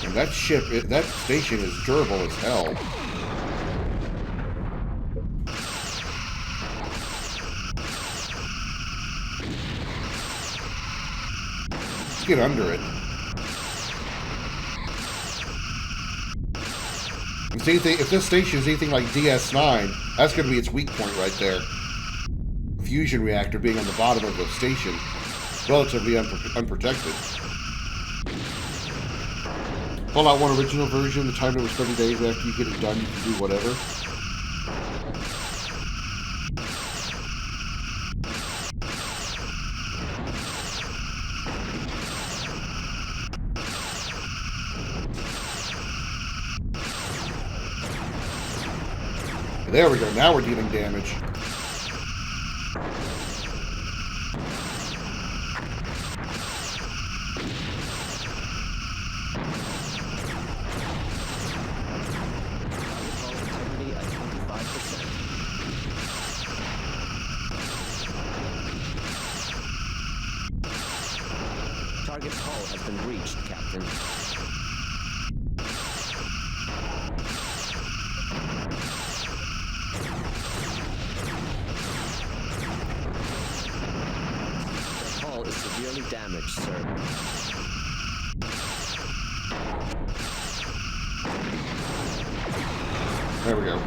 And that ship, that station is durable as hell. Let's get under it. And see, if this station is anything like DS9, that's going to be its weak point right there. Fusion reactor being on the bottom of the station, relatively unprotected. Fallout 1 original version, the timer was 30 days. After you get it done, you can do whatever. There we go. Now we're dealing damage. Target's hull has been breached, Captain. The hull is severely damaged, sir. There we go.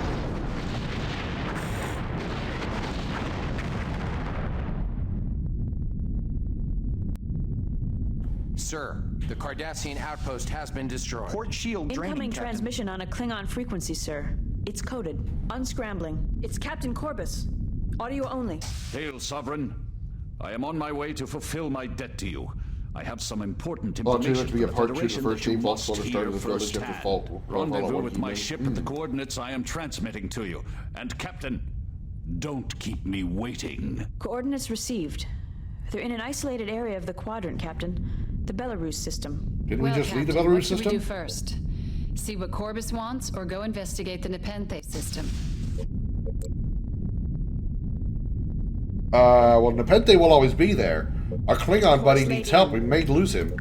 Sir, the Cardassian outpost has been destroyed. Port shield draining, Incoming Captain. transmission on a Klingon frequency, sir. It's coded. Unscrambling. It's Captain Corbus. Audio only. Hail, Sovereign. I am on my way to fulfill my debt to you. I have some important Well, information to be a for the part 2 of the Federation first that you team, vault must slow to start hear of the village after firsthand. fault. Rendezvous with my ship at the coordinates I am transmitting to you. And Captain, don't keep me waiting. Coordinates received. They're in an isolated area of the quadrant, Captain. The Belarus system. Didn't Well, we just leave the Captain, Belarus what should system? we do first? See what Corbus wants, or go investigate the Nepenthe system? Well, Nepenthe will always be there. Our Klingon buddy needs help. We may lose him.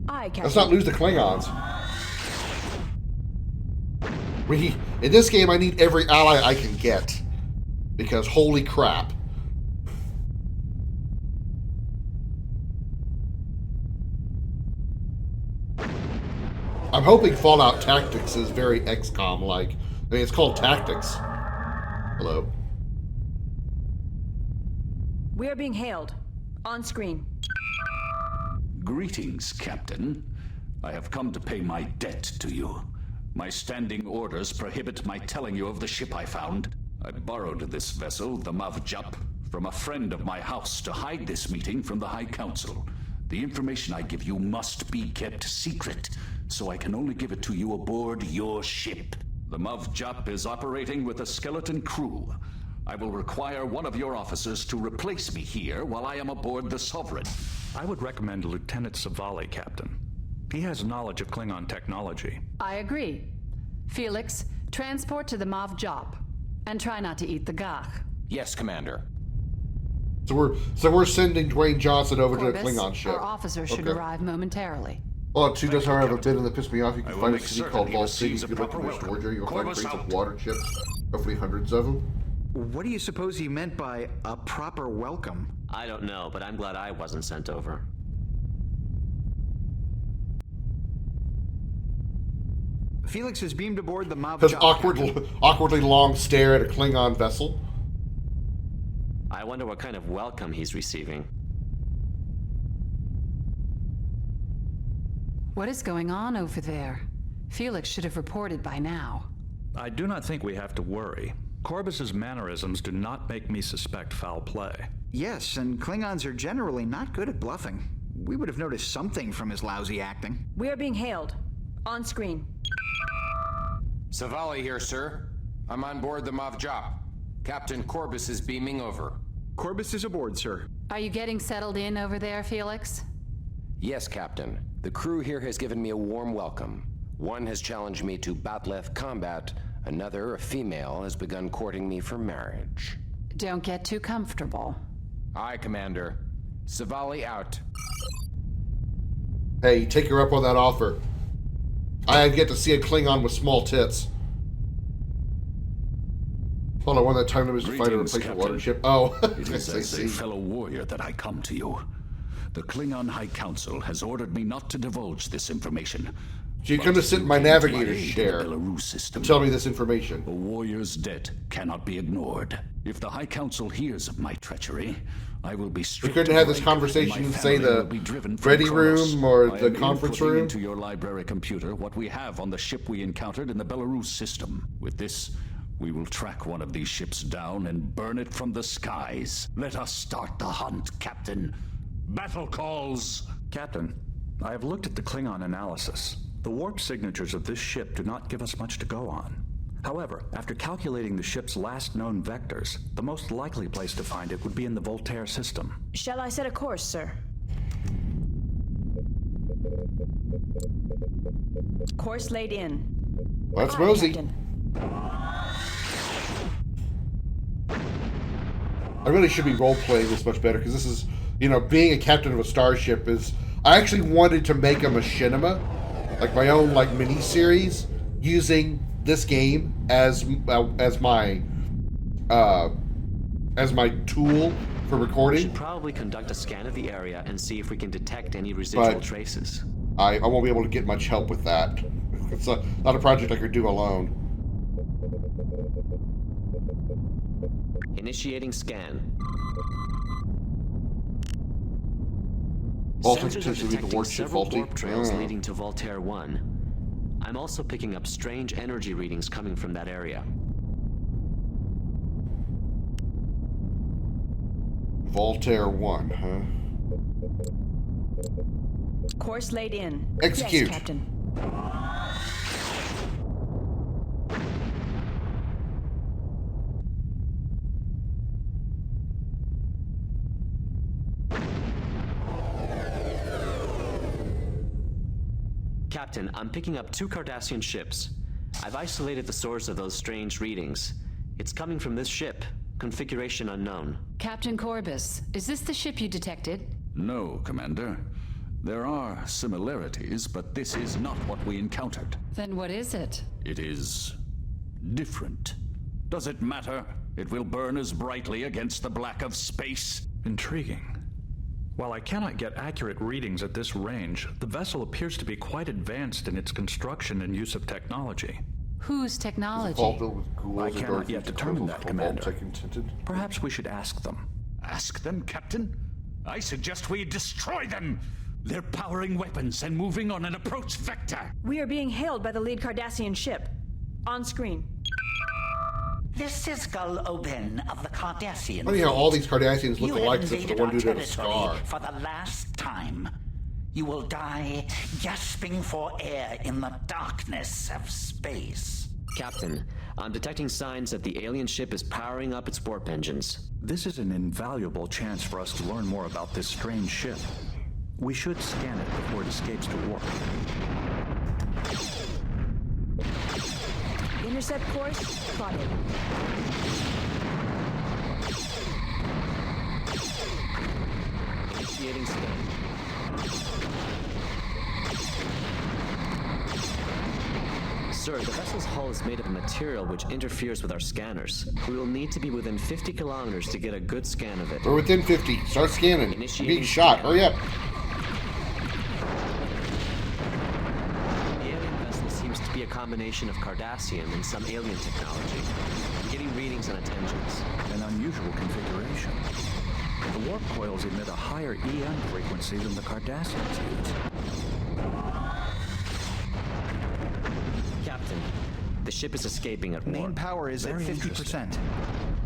Aye, Captain. Let's not lose the Klingons. In this game, I need every ally I can get. Because holy crap. I'm hoping Fallout Tactics is very XCOM-like. I mean, it's called Tactics. Hello. We are being hailed. On screen. Greetings, Captain. I have come to pay my debt to you. My standing orders prohibit my telling you of the ship I found. I borrowed this vessel, the Mavjap, from a friend of my house to hide this meeting from the High Council. The information I give you must be kept secret, so I can only give it to you aboard your ship. The Mavjap is operating with a skeleton crew. I will require one of your officers to replace me here while I am aboard the Sovereign. I would recommend Lieutenant Savali, Captain. He has knowledge of Klingon technology. I agree. Felix, transport to the Mav Jop. And try not to eat the gach. Yes, Commander. So we're sending Dwayne Johnson over Corbus, to the Klingon ship. Our officer should arrive momentarily. Well, she does, however, a bit in the piss me off. You can will find a make city certain called he Vol City. receives If a you'd like to proper restore welcome. Georgia, you'll find Corbus crates of out. water ships, roughly hundreds of them. What do you suppose he meant by a proper welcome? I don't know, but I'm glad I wasn't sent over. Felix is beamed aboard the Mav His Jop. awkwardly long stare at a Klingon vessel. I wonder what kind of welcome he's receiving. What is going on over there? Felix should have reported by now. I do not think we have to worry. Corbus's mannerisms do not make me suspect foul play. Yes, and Klingons are generally not good at bluffing. We would have noticed something from his lousy acting. We are being hailed. On screen. Savali here, sir. I'm on board the Mavjap. Captain Corbus is beaming over. Corbus is aboard, sir. Are you getting settled in over there, Felix? Yes, Captain. The crew here has given me a warm welcome. One has challenged me to Batleth combat. Another, a female, has begun courting me for marriage. Don't get too comfortable. Aye, Commander. Savali out. Hey, take her up on that offer. I get to see a Klingon with small tits. Hold on, one that time limit to find a replacement water ship. Oh, it is as a fellow warrior that I come to you. The Klingon High Council has ordered me not to divulge this information. So you come to sit in my navigator's chair system. Tell me this information. A warrior's debt cannot be ignored. If the High Council hears of my treachery, I will be stripped. We couldn't have this conversation in, say, the ready room or the conference room. Into your library computer what we have on the ship we encountered in the Belarus system. With this, we will track one of these ships down and burn it from the skies. Let us start the hunt, Captain. Battle calls. Captain, I have looked at the Klingon analysis. The warp signatures of this ship do not give us much to go on. However, after calculating the ship's last known vectors, the most likely place to find it would be in the Voltaire system. Shall I set a course, sir? Course laid in. That's Aye, Mosey. Captain. I really should be role-playing this much better, because this is, you know, being a captain of a starship is... I actually wanted to make a machinima, like my own, like, mini-series, using this game as my tool for recording. We should probably conduct a scan of the area and see if we can detect any residual traces. I won't be able to get much help with that. It's not a project I could do alone. Initiating scan. Also, Sensors are potentially the detecting warp ship several faulty. warp trails leading to Voltaire 1. I'm also picking up strange energy readings coming from that area. Voltaire 1, huh? Course laid in. Execute. Yes, Captain. Captain, I'm picking up 2 Cardassian ships. I've isolated the source of those strange readings. It's coming from this ship. Configuration unknown. Captain Corbus, is this the ship you detected? No, Commander. There are similarities, but this is not what we encountered. Then what is it? It is different. Does it matter? It will burn as brightly against the black of space. Intriguing. While I cannot get accurate readings at this range, the vessel appears to be quite advanced in its construction and use of technology. Whose technology? I cannot yet determine that, Commander. Perhaps we should ask them. Ask them, Captain? I suggest we destroy them! They're powering weapons and moving on an approach vector. We are being hailed by the lead Cardassian ship. On screen. This is Gul Oben of the Cardassian. Funny how all these Cardassians look You alike have except for the invaded one our dude had a territory scar. for the last time. You will die gasping for air in the darkness of space. Captain, I'm detecting signs that the alien ship is powering up its warp engines. This is an invaluable chance for us to learn more about this strange ship. We should scan it before it escapes to warp. Intercept course plotted. Initiating scan. Sir, the vessel's hull is made of a material which interferes with our scanners. We will need to be within 50 kilometers to get a good scan of it. We're within 50. Start scanning. Initiating Being shot. scan. Hurry up. The alien vessel seems to be a combination of Cardassian and some alien technology. I'm getting readings on attentions. An unusual configuration. The warp coils emit a higher EM frequency than the Cardassians use. Captain, the ship is escaping at Main warp. power is at Very 50%.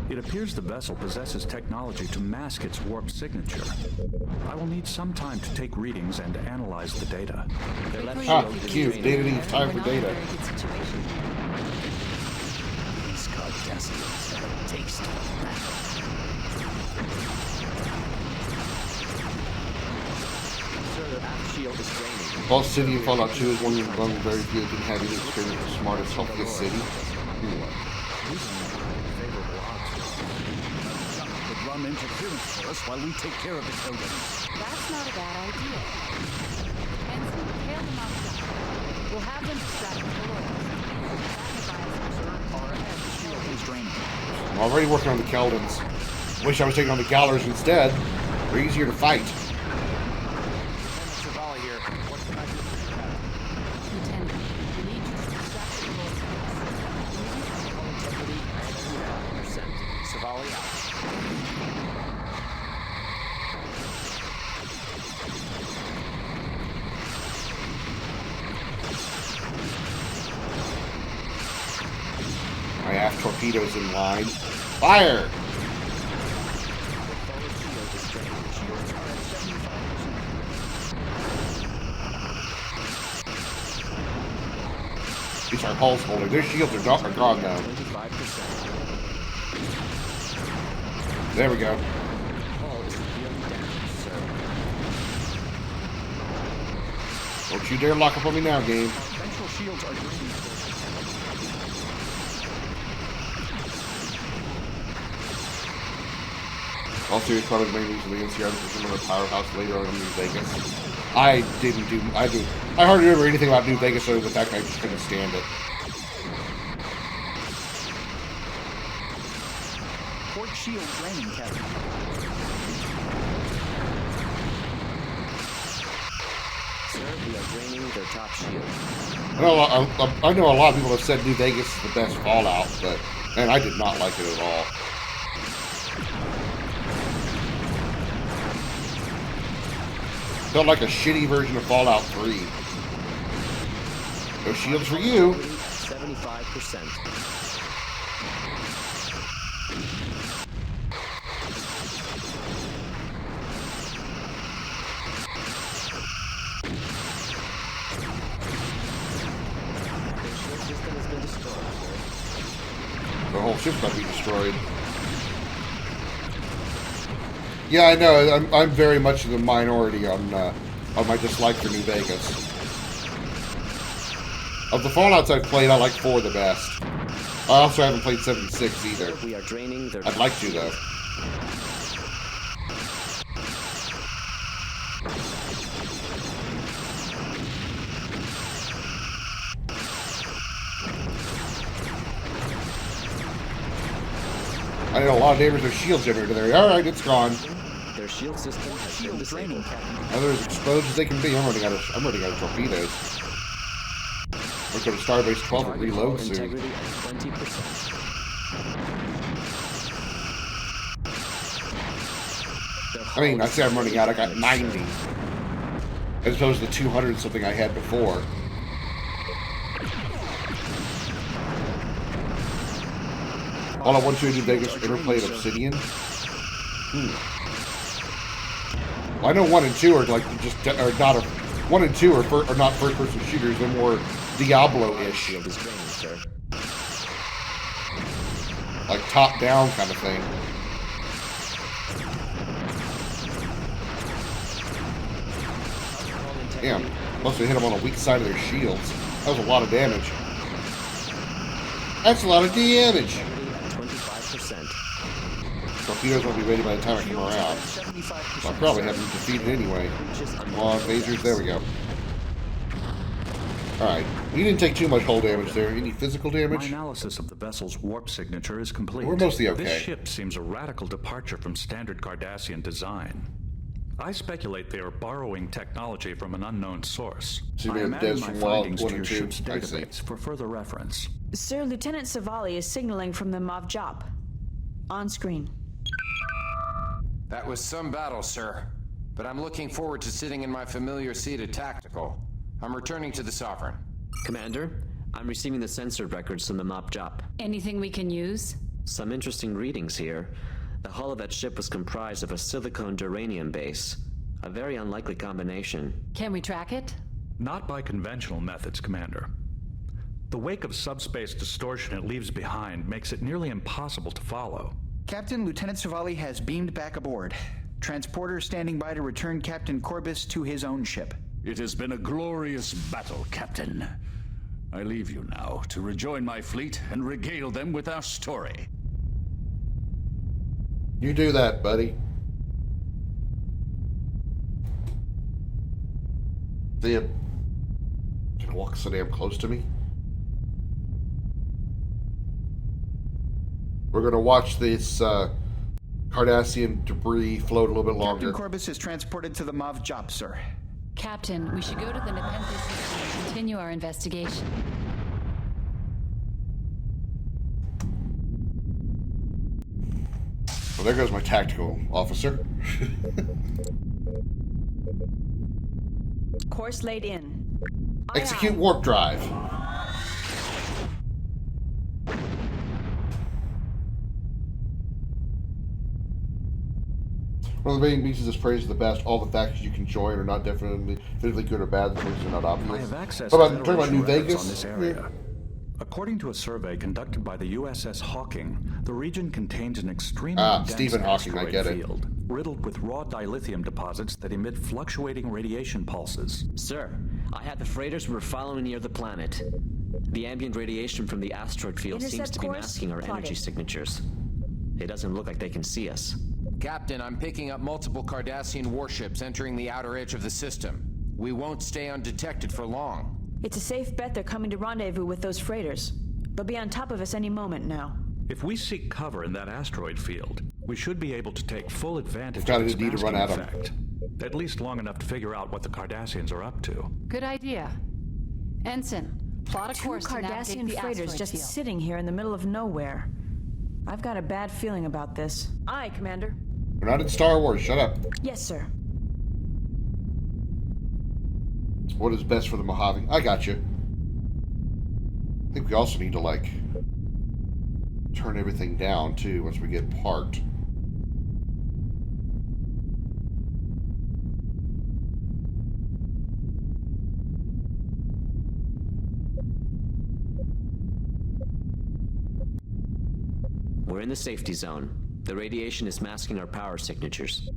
It appears the vessel possesses technology to mask its warp signature. I will need some time to take readings and analyze the data. Cute. Data needs time for data. These Cardassians have a taste of battle. Sir, the aft shield is draining. Lost City in Fallout 2 is one of the very few that didn't have any experience with the smartest, healthiest city. Could run interference for us while we take care of the Keldons. That's not a bad idea. Ensign, hail them outside. We'll have them distracted below us. Shield is draining. I'm already working on the Keldons. Wish I was taking on the Gallers instead. They're easier to fight. Lieutenant here. What can I do for you, Captain? Lieutenant, we need you to distract the below. Integrity and 100%. Savali out. I have torpedoes in line. Fire! These are hulls holding. Their shields are gone now. 25%. There we go. Hull is severely damaged, sir. Don't you dare lock up on me now, game. Ventral shields are draining. All serious product made recently against the artificial of powerhouse later on in New Vegas. I hardly remember anything about New Vegas other than the fact I just couldn't stand it. Port shield draining, Captain. Sir, we are draining their top shield. I know a lot of people have said New Vegas is the best Fallout, but man, I did not like it at all. Felt like a shitty version of Fallout 3. No shields for you. 75%. The whole ship's about to be destroyed. Yeah, I know. I'm very much in the minority on my dislike for New Vegas. Of the Fallouts I've played, I like 4 the best. I also haven't played 76 either. We are draining their I'd like to though. I know a lot of neighbors have shield generator there. Alright, it's gone. Their shield system has been disabled. Now they're as exposed as they can be. I'm running out of torpedoes. We'll go to Starbase 12 and reload soon. Integrity at 20%. I mean, I say I'm running out. I got 90. As opposed to the 200 something I had before. All I want to do Vegas interplayed Obsidian. Well, I know 1 and 2 are like just are not 1 and 2 are not first-person shooters. They're more Diablo-ish, like top-down kind of thing. Damn, must have hit them on the weak side of their shields. That was a lot of damage. That's a lot of damage. 25%. Torpedoes won't be ready by the time I come around. So I'll probably have them defeated anyway. Come on, phasers. There we go. Alright. You didn't take too much hull damage there. Any physical damage? My analysis of the vessel's warp signature is complete. We're mostly okay. This ship seems a radical departure from standard Cardassian design. I speculate they are borrowing technology from an unknown source. So I am adding my findings to your ship's I see. database for further reference. Sir, Lieutenant Savali is signaling from the Mav Jop. On screen. That was some battle, sir. But I'm looking forward to sitting in my familiar seat at Tactical. I'm returning to the Sovereign. Commander, I'm receiving the sensor records from the Mav Jop. Anything we can use? Some interesting readings here. The hull of that ship was comprised of a silicone duranium base. A very unlikely combination. Can we track it? Not by conventional methods, Commander. The wake of subspace distortion it leaves behind makes it nearly impossible to follow. Captain, Lieutenant Savali has beamed back aboard. Transporter standing by to return Captain Corbus to his own ship. It has been a glorious battle, Captain. I leave you now to rejoin my fleet and regale them with our story. You do that, buddy. Damn. Can I walk so damn close to me? We're gonna watch this Cardassian debris float a little bit longer. Captain Corbus is transported to the Mav Jop, sir. Captain, we should go to the Nepenthe system and continue our investigation. Well, there goes my tactical officer. Course laid in. Execute warp drive. One of the main pieces of praise is the best. All the factions you can join are not definitively good or bad. The choices are not obvious. I have access What to about, talking about New Federation records Vegas? on this area. According to a survey conducted by the USS Hawking, the region contains an extremely dense Stephen Hawking, I asteroid get it. field, riddled with raw dilithium deposits that emit fluctuating radiation pulses. Sir, I had the freighters we were following near the planet. The ambient radiation from the asteroid field seems Intercept to be course masking our plotted. energy signatures. It doesn't look like they can see us. Captain, I'm picking up multiple Cardassian warships entering the outer edge of the system. We won't stay undetected for long. It's a safe bet they're coming to rendezvous with those freighters. They'll be on top of us any moment now. If we seek cover in that asteroid field, we should be able to take full advantage Got of its a need to run masking at 'em. effect. At least long enough to figure out what the Cardassians are up to. Good idea. Ensign, plot a Two course to navigate Cardassian the freighters asteroid just field. sitting here in the middle of nowhere. I've got a bad feeling about this. Aye, Commander. We're not in Star Wars. Shut up. Yes, sir. What is best for the Mojave? I got you. I think we also need to, like, turn everything down, too, once we get parked. We're in the safety zone. The radiation is masking our power signatures.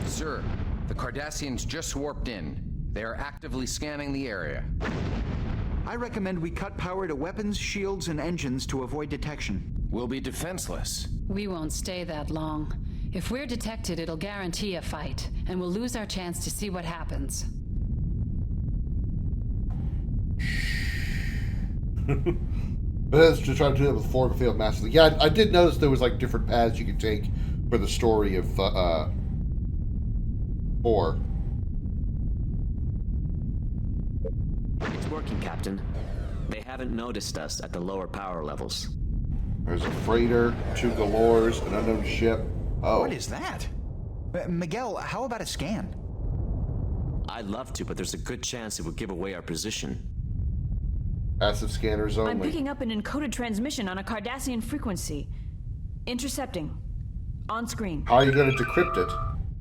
Sir, the Cardassians just warped in. They are actively scanning the area. I recommend we cut power to weapons, shields, and engines to avoid detection. We'll be defenseless. We won't stay that long. If we're detected, it'll guarantee a fight, and we'll lose our chance to see what happens. But that's to try to do it with forward field massively. Yeah, I did notice there was, like, different paths you could take for the story of 4. It's working, Captain. They haven't noticed us at the lower power levels. There's a freighter, 2 galores, an unknown ship. Oh. What is that? Miguel, how about a scan? I'd love to, but there's a good chance it would give away our position. Passive scanners only. I'm picking up an encoded transmission on a Cardassian frequency. Intercepting. On screen. How are you going to decrypt it?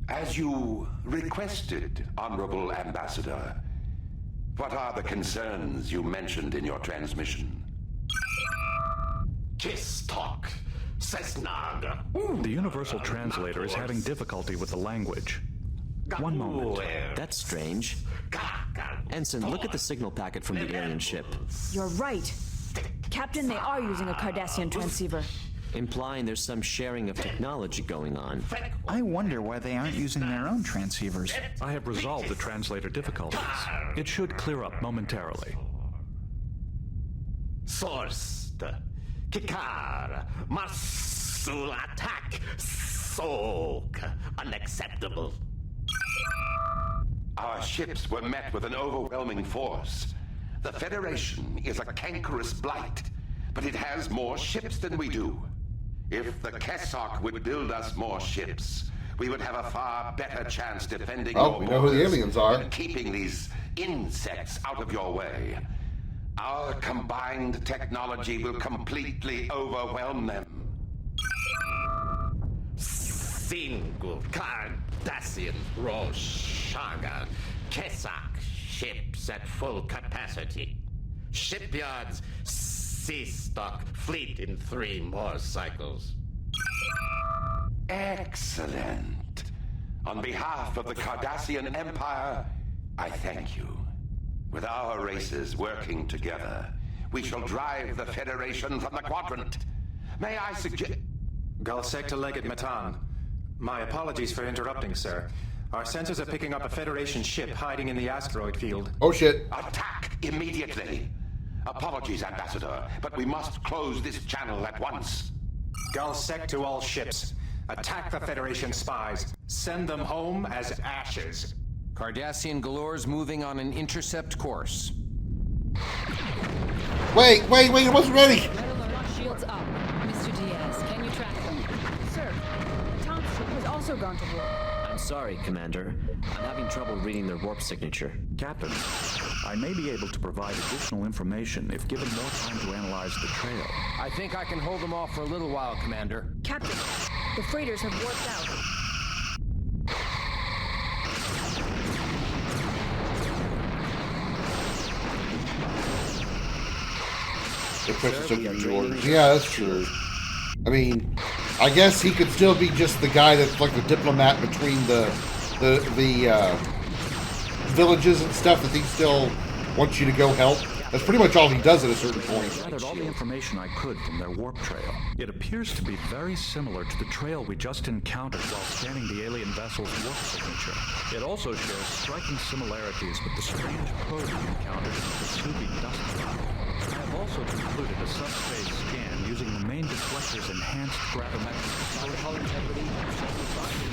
As you requested, Honorable Ambassador. What are the concerns you mentioned in your transmission? Kiss talk. The universal translator is having difficulty with the language. One moment. That's strange. Ensign, look at the signal packet from the alien ship. You're right. Captain, they are using a Cardassian transceiver. Implying there's some sharing of technology going on. I wonder why they aren't using their own transceivers. I have resolved the translator difficulties. It should clear up momentarily. Source. Kikar. Marsul attack. Soak. Unacceptable. Our ships were met with an overwhelming force. The Federation is a cankerous blight, but it has more ships than we do. If the Kessock would build us more ships, we would have a far better chance defending your we know who the aliens are. and keeping these insects out of your way. Our combined technology will completely overwhelm them. Single Cardassian Roshaga Kessock ships at full capacity. Shipyards stock fleet in 3 more cycles. Excellent. On behalf of the Cardassian Empire, I thank you. With our races working together, we shall drive the Federation from the quadrant. May I suggest... Galsec to Legate Matan. My apologies for interrupting, sir. Our sensors are picking up a Federation ship hiding in the asteroid field. Oh shit. Attack immediately. Apologies, Ambassador, but we must close this channel at once. Galsec to all ships. Attack the Federation spies. Send them home as ashes. Cardassian Galore's moving on an intercept course. Wait, I wasn't ready! Shields up. Mr. Diaz, can you track them? Sir, Tom's ship has also gone to war. I'm sorry, Commander. I'm having trouble reading their warp signature. Captain, I may be able to provide additional information if given more time to analyze the trail. I think I can hold them off for a little while, Commander. Captain, the freighters have warped out. The Princess of New York. Yeah, that's true. I mean, I guess he could still be just the guy that's like the diplomat between the villages and stuff that he still wants you to go help. That's pretty much all he does at a certain point. I gathered all the information I could from their warp trail. It appears to be very similar to the trail we just encountered while scanning the alien vessel's warp signature. It also shares striking similarities with the strange probe we encountered in the Vesuvi dust cloud. I have also concluded a subspace scan using the main deflector's enhanced gravimetric integrity.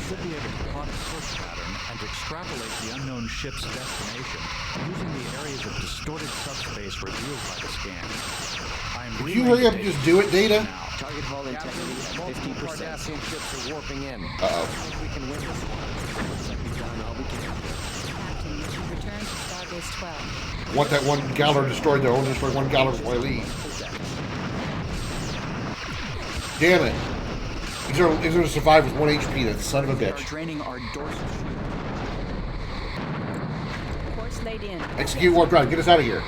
Should be able to plot a search pattern and extrapolate the unknown ship's destination using the areas of distorted subspace revealed by the scan. Could you hurry up and just do it, Data? Target hull integrity at 50%. Cardassian ships are warping in. Uh-oh. We can win this. Looks like we've done all we can. Captain, you should return to Starbase 12. I want that one Galler destroyed there. I want to destroy one Galler before I leave. Damn it. He's going to survive with 1 HP, that son of a bitch. Draining our dorsal. Course laid in. Execute warp drive. Get us out of here.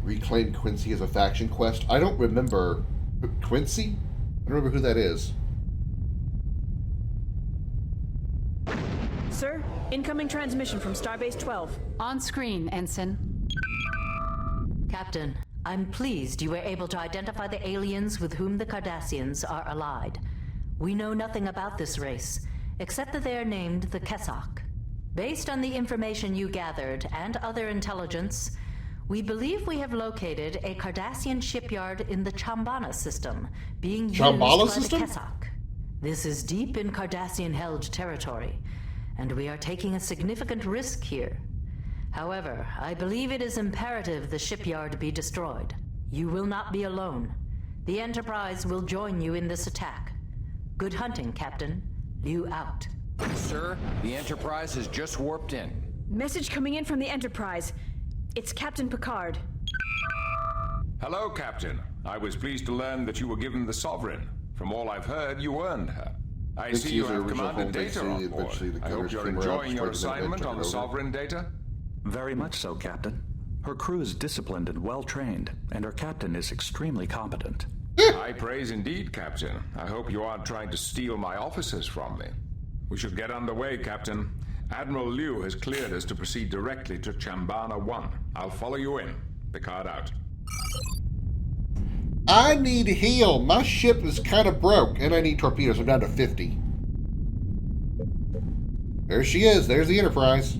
Reclaim Quincy as a faction quest. I don't remember Quincy? I don't remember who that is. Sir, incoming transmission from Starbase 12. On screen, Ensign. Captain, I'm pleased you were able to identify the aliens with whom the Cardassians are allied. We know nothing about this race, except that they are named the Kessock. Based on the information you gathered and other intelligence, we believe we have located a Cardassian shipyard in the Chambana system, being used by the Kessock. This is deep in Cardassian-held territory, and we are taking a significant risk here. However, I believe it is imperative the shipyard be destroyed. You will not be alone. The Enterprise will join you in this attack. Good hunting, Captain. Liu out. Sir, the Enterprise has just warped in. Message coming in from the Enterprise. It's Captain Picard. Hello, Captain. I was pleased to learn that you were given the Sovereign. From all I've heard, you earned her. I see you have Commander Data on board. I hope you're enjoying your assignment on the Sovereign Data. Very much so, Captain. Her crew is disciplined and well-trained, and her captain is extremely competent. High praise indeed, Captain. I hope you aren't trying to steal my officers from me. We should get underway, Captain. Admiral Liu has cleared us to proceed directly to Chambana 1. I'll follow you in. Picard out. I need to heal. My ship is kind of broke, and I need torpedoes. I'm down to 50. There she is. There's the Enterprise.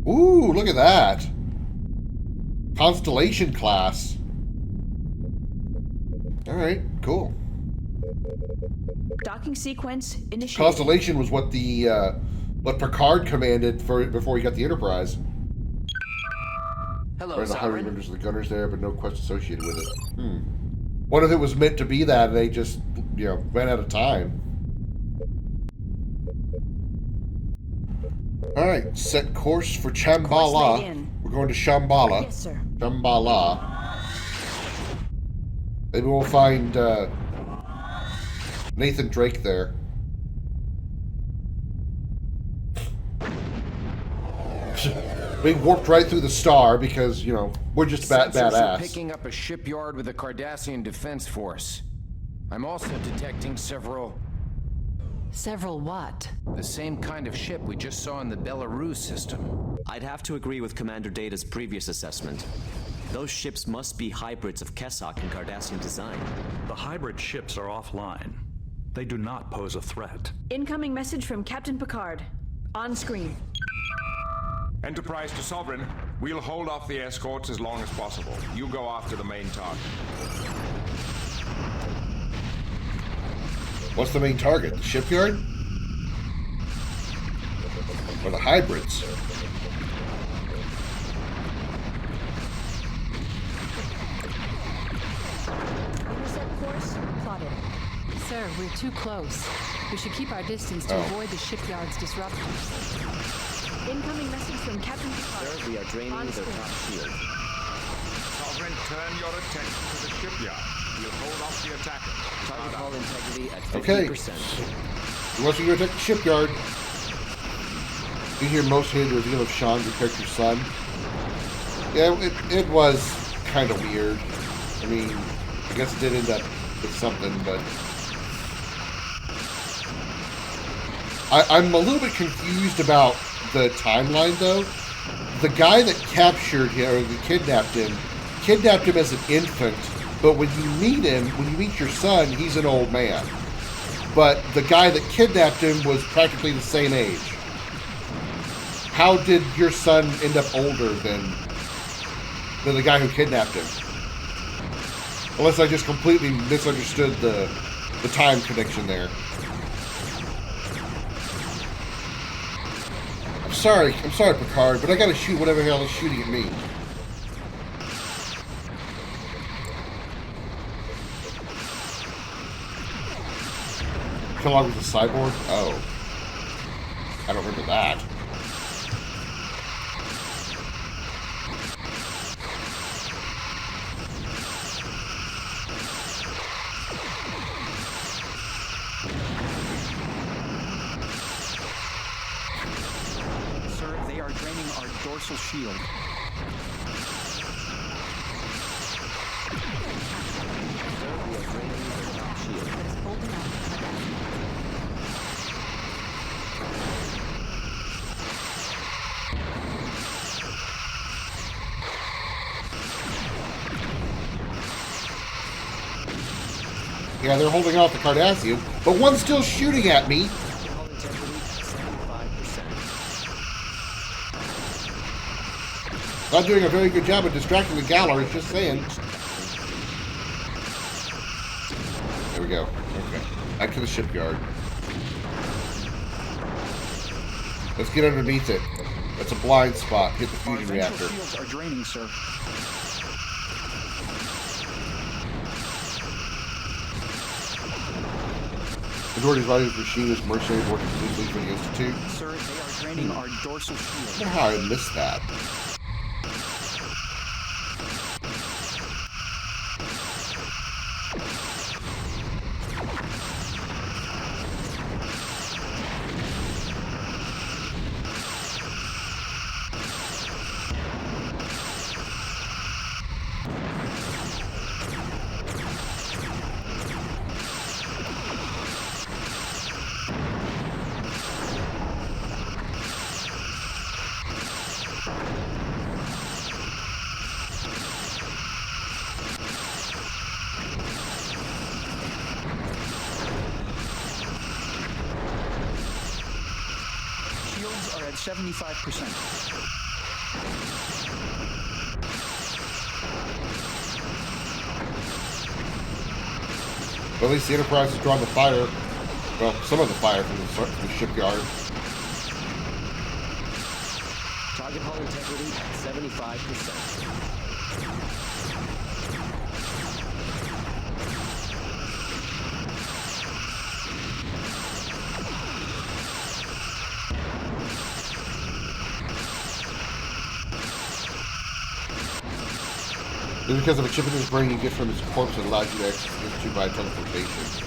Ooh, look at that. Constellation class. All right, cool. Docking sequence initiated. Constellation was what the what Picard commanded for before he got the Enterprise. Hello, the highway members of the gunners there, but no quest associated with it. What if it was meant to be that and they just, you know, ran out of time? All right, set course for Chambala. We're going to Shambhala. Yes, sir. Shambhala. Maybe we'll find Nathan Drake there. We warped right through the star because, you know, we're just Sensors are badass. picking up a shipyard with a Cardassian defense force. I'm also detecting several... Several what? The same kind of ship we just saw in the Belarus system. I'd have to agree with Commander Data's previous assessment. Those ships must be hybrids of Kessock and Cardassian design. The hybrid ships are offline. They do not pose a threat. Incoming message from Captain Picard. On screen. Enterprise to Sovereign. We'll hold off the escorts as long as possible. You go after the main target. What's the main target? The shipyard? Or the hybrids? Intercept course plotted. Sir, we're too close. We should keep our distance to avoid the shipyard's disruptors. Incoming message from Captain Picard. Sir, we are draining their top shield. Sovereign, turn your attention to the shipyard. We'll hold off the attacker. Target hull integrity at 50%. Okay. He wants you to attack the shipyard. You hear most of the reveal of Sean, your character's son. Yeah, it was kind of weird. I mean, I guess it did end up with something, but... I'm a little bit confused about the timeline, though. The guy that captured him, or that kidnapped him as an infant, but when you meet him, when you meet your son, he's an old man. But the guy that kidnapped him was practically the same age. How did your son end up older than the guy who kidnapped him? Unless I just completely misunderstood the time connection there. I'm sorry, Picard, but I gotta shoot whatever the hell is shooting at me. Kill with a cyborg? Oh. I don't remember that. Sir, they are draining our dorsal shield. Yeah, they're holding off the Cardassian, but one's still shooting at me. Not doing a very good job of distracting the Gallows, just saying. There we go. Okay. Back to the shipyard. Let's get underneath it. That's a blind spot. Hit the fusion reactor. Shields are draining, sir. Majority of Riders machine is mercenaries working exclusively for the Institute. Sir, they are draining our dorsal I shield. wonder how I missed that. Shields are at 75%. But at least the Enterprise has drawn the fire. Well, some of the fire from the shipyard. Target hull integrity at 75%. It's because of a chip in his brain you get from his corpse that allows you to exit into by teleportation.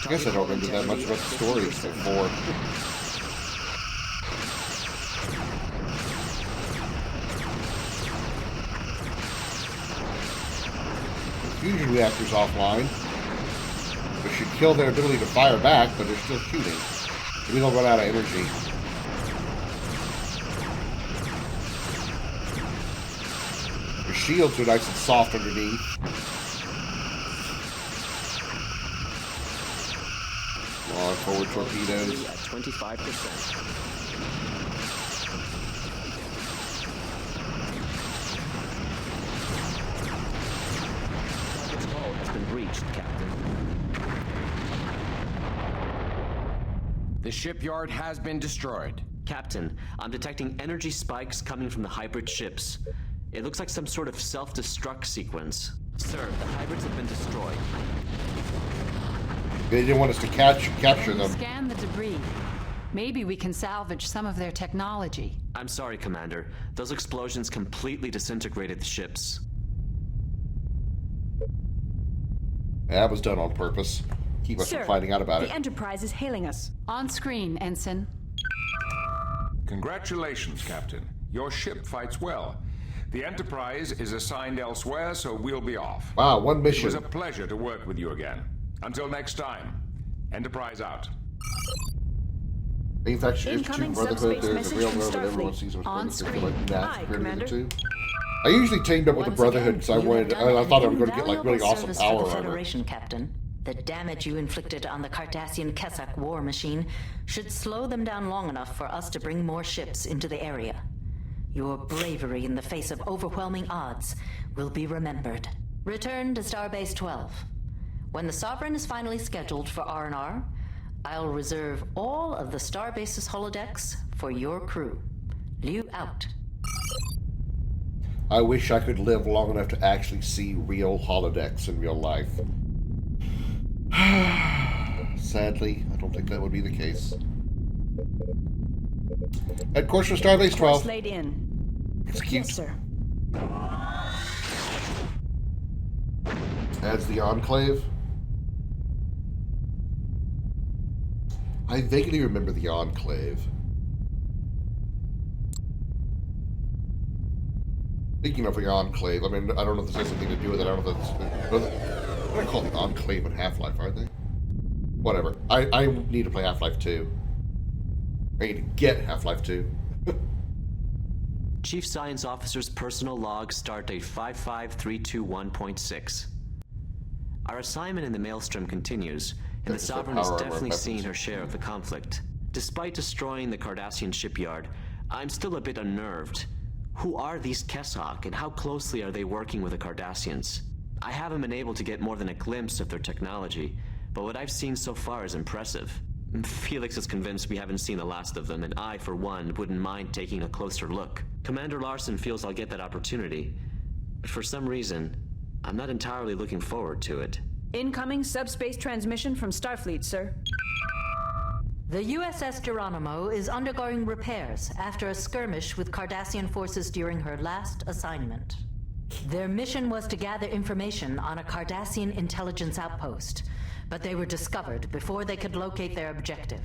I guess I don't remember that much about the story before. Fusion reactors offline, which should kill their ability to fire back, but they're still shooting. Maybe they'll run out of energy. Their shields are nice and soft underneath. Long forward torpedoes. At 25%. Breached, Captain. The shipyard has been destroyed. Captain, I'm detecting energy spikes coming from the hybrid ships. It looks like some sort of self-destruct sequence. Sir, the hybrids have been destroyed. They didn't want us to capture them. Scan the debris. Maybe we can salvage some of their technology. I'm sorry, Commander. Those explosions completely disintegrated the ships. That was done on purpose. Keep us from finding out about it. The Enterprise is hailing us. On screen, Ensign. Congratulations, Captain. Your ship fights well. The Enterprise is assigned elsewhere, so we'll be off. Wow, one mission. It was a pleasure to work with you again. Until next time, Enterprise out. Infection is two Brotherhood. There's a real world and everyone sees them like that compared to the two. I usually teamed up with the Brotherhood because I thought I was going to get like really awesome power armor. Federation, Captain. The damage you inflicted on the Cardassian Kessak war machine should slow them down long enough for us to bring more ships into the area. Your bravery in the face of overwhelming odds will be remembered. Return to Starbase 12. When the Sovereign is finally scheduled for R&R, I'll reserve all of the Starbase's holodecks for your crew. Liu out. I wish I could live long enough to actually see real holodecks in real life. Sadly, I don't think that would be the case. Head course for Starbase 12. Laid in. Execute. Yes, sir. Adds the Enclave. I vaguely remember the Enclave. Speaking of the Enclave, I mean, I don't know if this has anything to do with it. I don't know if that's... What do I call the Enclave in Half-Life, aren't they? Whatever. I need to play Half-Life 2. I need to get Half-Life 2. Chief Science Officer's personal log, start date 55321.6. Our assignment in the Maelstrom continues, and the Sovereign has definitely seen her share of the conflict. Despite destroying the Cardassian shipyard, I'm still a bit unnerved. Who are these Kessak, and how closely are they working with the Cardassians? I haven't been able to get more than a glimpse of their technology, but what I've seen so far is impressive. Felix is convinced we haven't seen the last of them, and I, for one, wouldn't mind taking a closer look. Commander Larson feels I'll get that opportunity, but for some reason, I'm not entirely looking forward to it. Incoming subspace transmission from Starfleet, sir. The USS Geronimo is undergoing repairs after a skirmish with Cardassian forces during her last assignment. Their mission was to gather information on a Cardassian intelligence outpost, but they were discovered before they could locate their objective.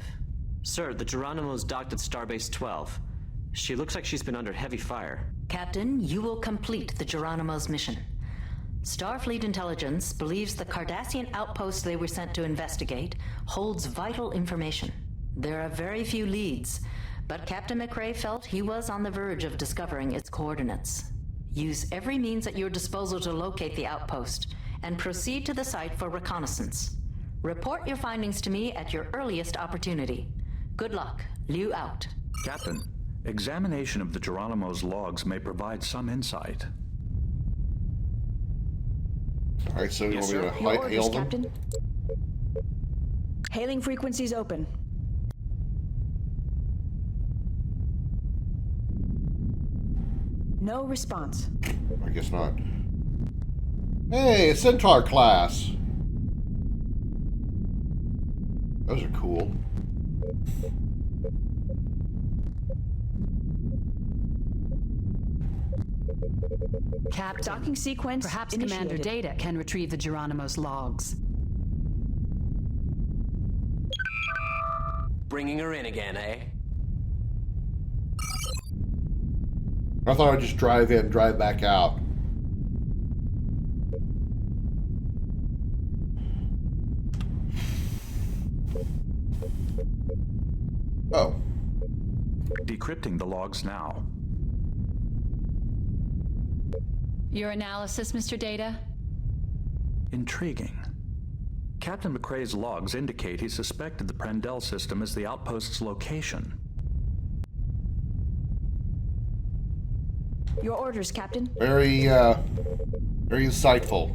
Sir, the Geronimo's docked at Starbase 12. She looks like she's been under heavy fire. Captain, you will complete the Geronimo's mission. Starfleet intelligence believes the Cardassian outpost they were sent to investigate holds vital information. There are very few leads, but Captain McRae felt he was on the verge of discovering its coordinates. Use every means at your disposal to locate the outpost, and proceed to the site for reconnaissance. Report your findings to me at your earliest opportunity. Good luck. Liu out. Captain, examination of the Geronimo's logs may provide some insight. Alright, so you want me to Your orders, hail them? Captain. Hailing frequencies open. No response. I guess not. Hey, Centaur class. Those are cool. Captain, docking sequence perhaps initiated. Commander Data can retrieve the Geronimo's logs. Bringing her in again, eh? I thought I'd just drive in, drive back out. Oh. Decrypting the logs now. Your analysis, Mr. Data? Intriguing. Captain McRae's logs indicate he suspected the Prendel system as the outpost's location. Your orders, Captain. Very insightful.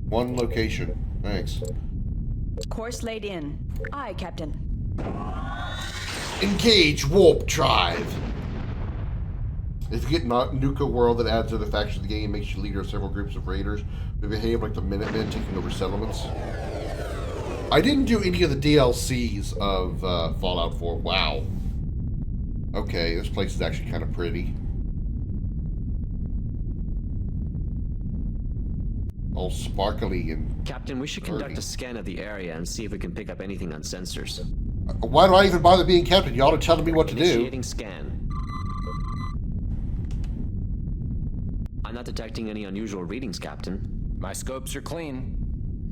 One location. Thanks. Course laid in. Aye, Captain. Engage warp drive. If you get Nuka World, that adds to the faction of the game, makes you leader of several groups of raiders. They behave like the Minutemen taking over settlements. I didn't do any of the DLCs of Fallout 4. Wow. Okay, this place is actually kind of pretty. All sparkly and... Captain, we should dirty. conduct a scan of the area and see if we can pick up anything on sensors. Why do I even bother being captain? Y'all are telling me what to do. Initiating scan. I'm not detecting any unusual readings, Captain. My scopes are clean.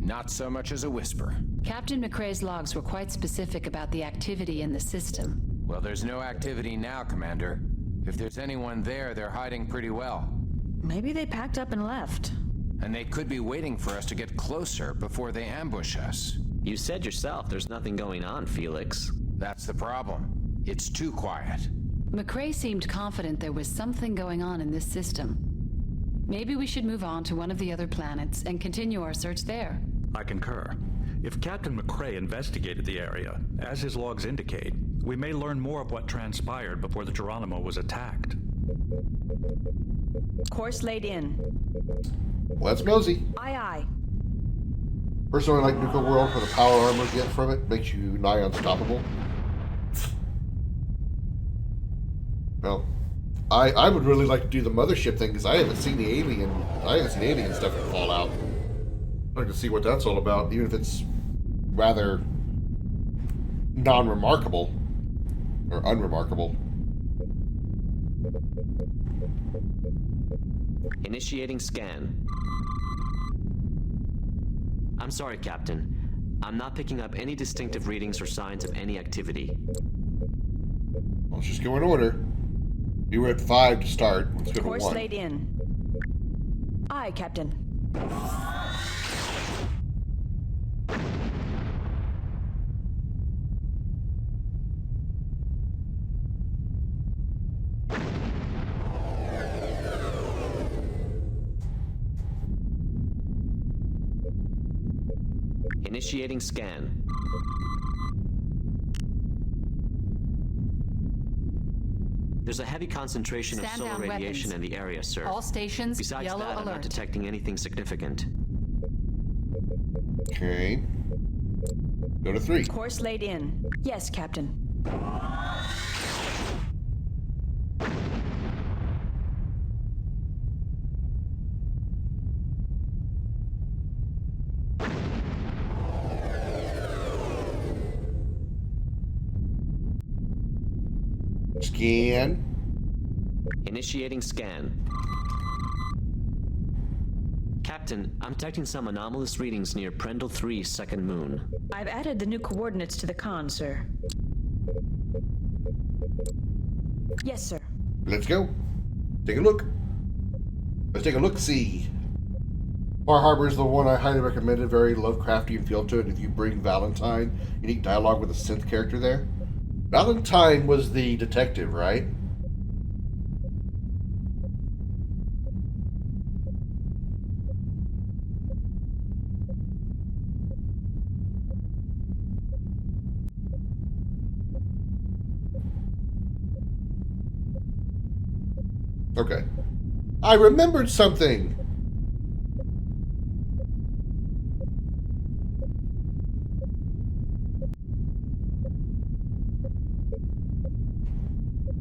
Not so much as a whisper. Captain McRae's logs were quite specific about the activity in the system. Well, there's no activity now, Commander. If there's anyone there, they're hiding pretty well. Maybe they packed up and left. And they could be waiting for us to get closer before they ambush us. You said yourself there's nothing going on, Felix. That's the problem. It's too quiet. McRae seemed confident there was something going on in this system. Maybe we should move on to one of the other planets and continue our search there. I concur. If Captain McRae investigated the area, as his logs indicate, we may learn more of what transpired before the Geronimo was attacked. Course laid in. Let's mosey. Aye, aye. Personally, I like Nuka World for the power armor you get from it. Makes you nigh unstoppable. Well, I would really like to do the mothership thing because I haven't seen the alien stuff in Fallout. I'd like to see what that's all about, even if it's rather non-remarkable or unremarkable. Initiating scan. I'm sorry, Captain. I'm not picking up any distinctive readings or signs of any activity. Let's just go in order. You were at 5 to start. Let's go to 1. Course laid in. Aye, Captain. Initiating scan. There's a heavy concentration of Stand solar down radiation weapons. in the area, sir. All stations, Besides yellow that, I'm not alert. detecting anything significant. Okay. Go to 3. Course laid in. Yes, Captain. Scan. Initiating scan. Captain, I'm detecting some anomalous readings near Prendle 3's second moon. I've added the new coordinates to the con, sir. Yes, sir. Let's go. Take a look. Let's take a look-see. Bar Harbor is the one I highly recommended. Very Lovecraftian feel to it. If you bring Valentine, unique dialogue with a synth character there. Valentine was the detective, right? Okay. I remembered something!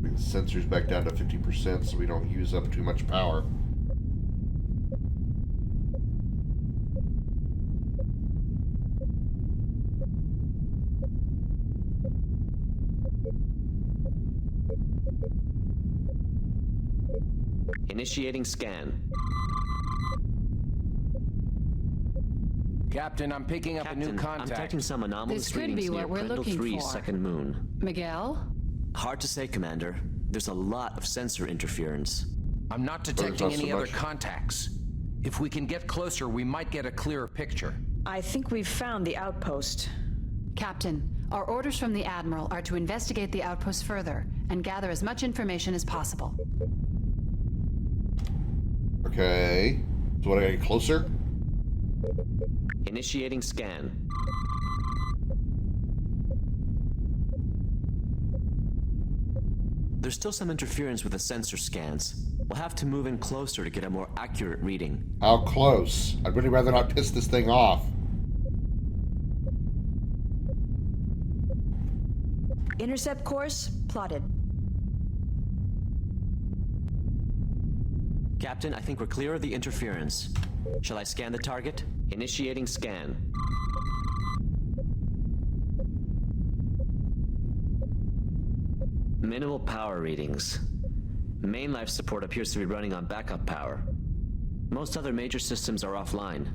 Bring the sensors back down to 50% so we don't use up too much power. Initiating scan. Captain, I'm picking up a new contact. I'm detecting some anomalous This could readings be near what we're Prendle looking 3's for. second moon. Miguel? Hard to say, Commander. There's a lot of sensor interference. I'm not detecting any other contacts. If we can get closer, we might get a clearer picture. I think we've found the outpost. Captain, our orders from the Admiral are to investigate the outpost further and gather as much information as possible. Okay. So what, I gotta get closer? Initiating scan. There's still some interference with the sensor scans. We'll have to move in closer to get a more accurate reading. How close? I'd really rather not piss this thing off. Intercept course plotted. Captain, I think we're clear of the interference. Shall I scan the target? Initiating scan. Minimal power readings. Main life support appears to be running on backup power. Most other major systems are offline.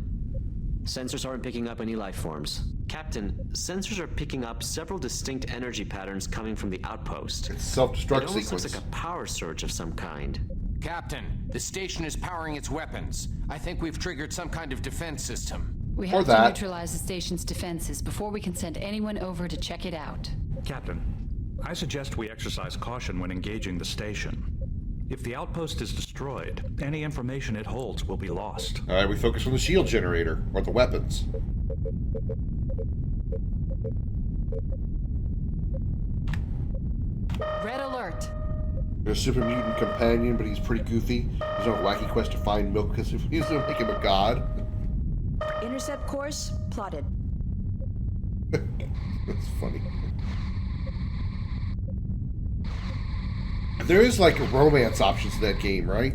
Sensors aren't picking up any life forms. Captain, sensors are picking up several distinct energy patterns coming from the outpost. It's self-destruct It almost sequence. looks like a power surge of some kind. Captain, the station is powering its weapons. I think we've triggered some kind of defense system. We have to neutralize the station's defenses before we can send anyone over to check it out. Captain, I suggest we exercise caution when engaging the station. If the outpost is destroyed, any information it holds will be lost. Alright, we focus on the shield generator, or the weapons. Red alert! There's a super mutant companion, but he's pretty goofy. He's on a wacky quest to find milk because he's gonna make him a god. Intercept course plotted. That's funny. There is like romance options in that game, right?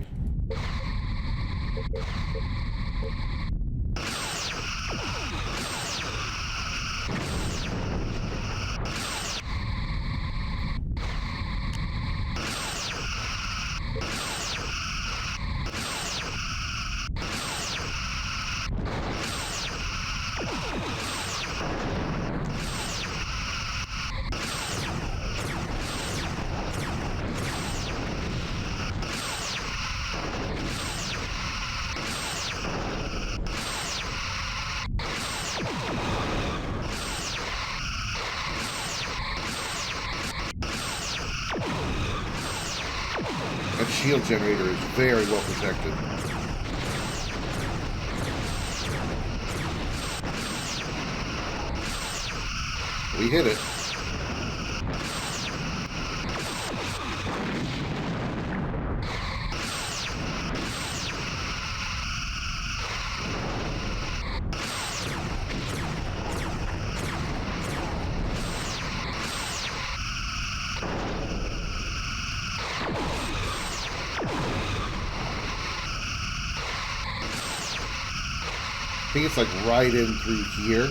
That shield generator is very well protected. We hit it. think it's like right in through here.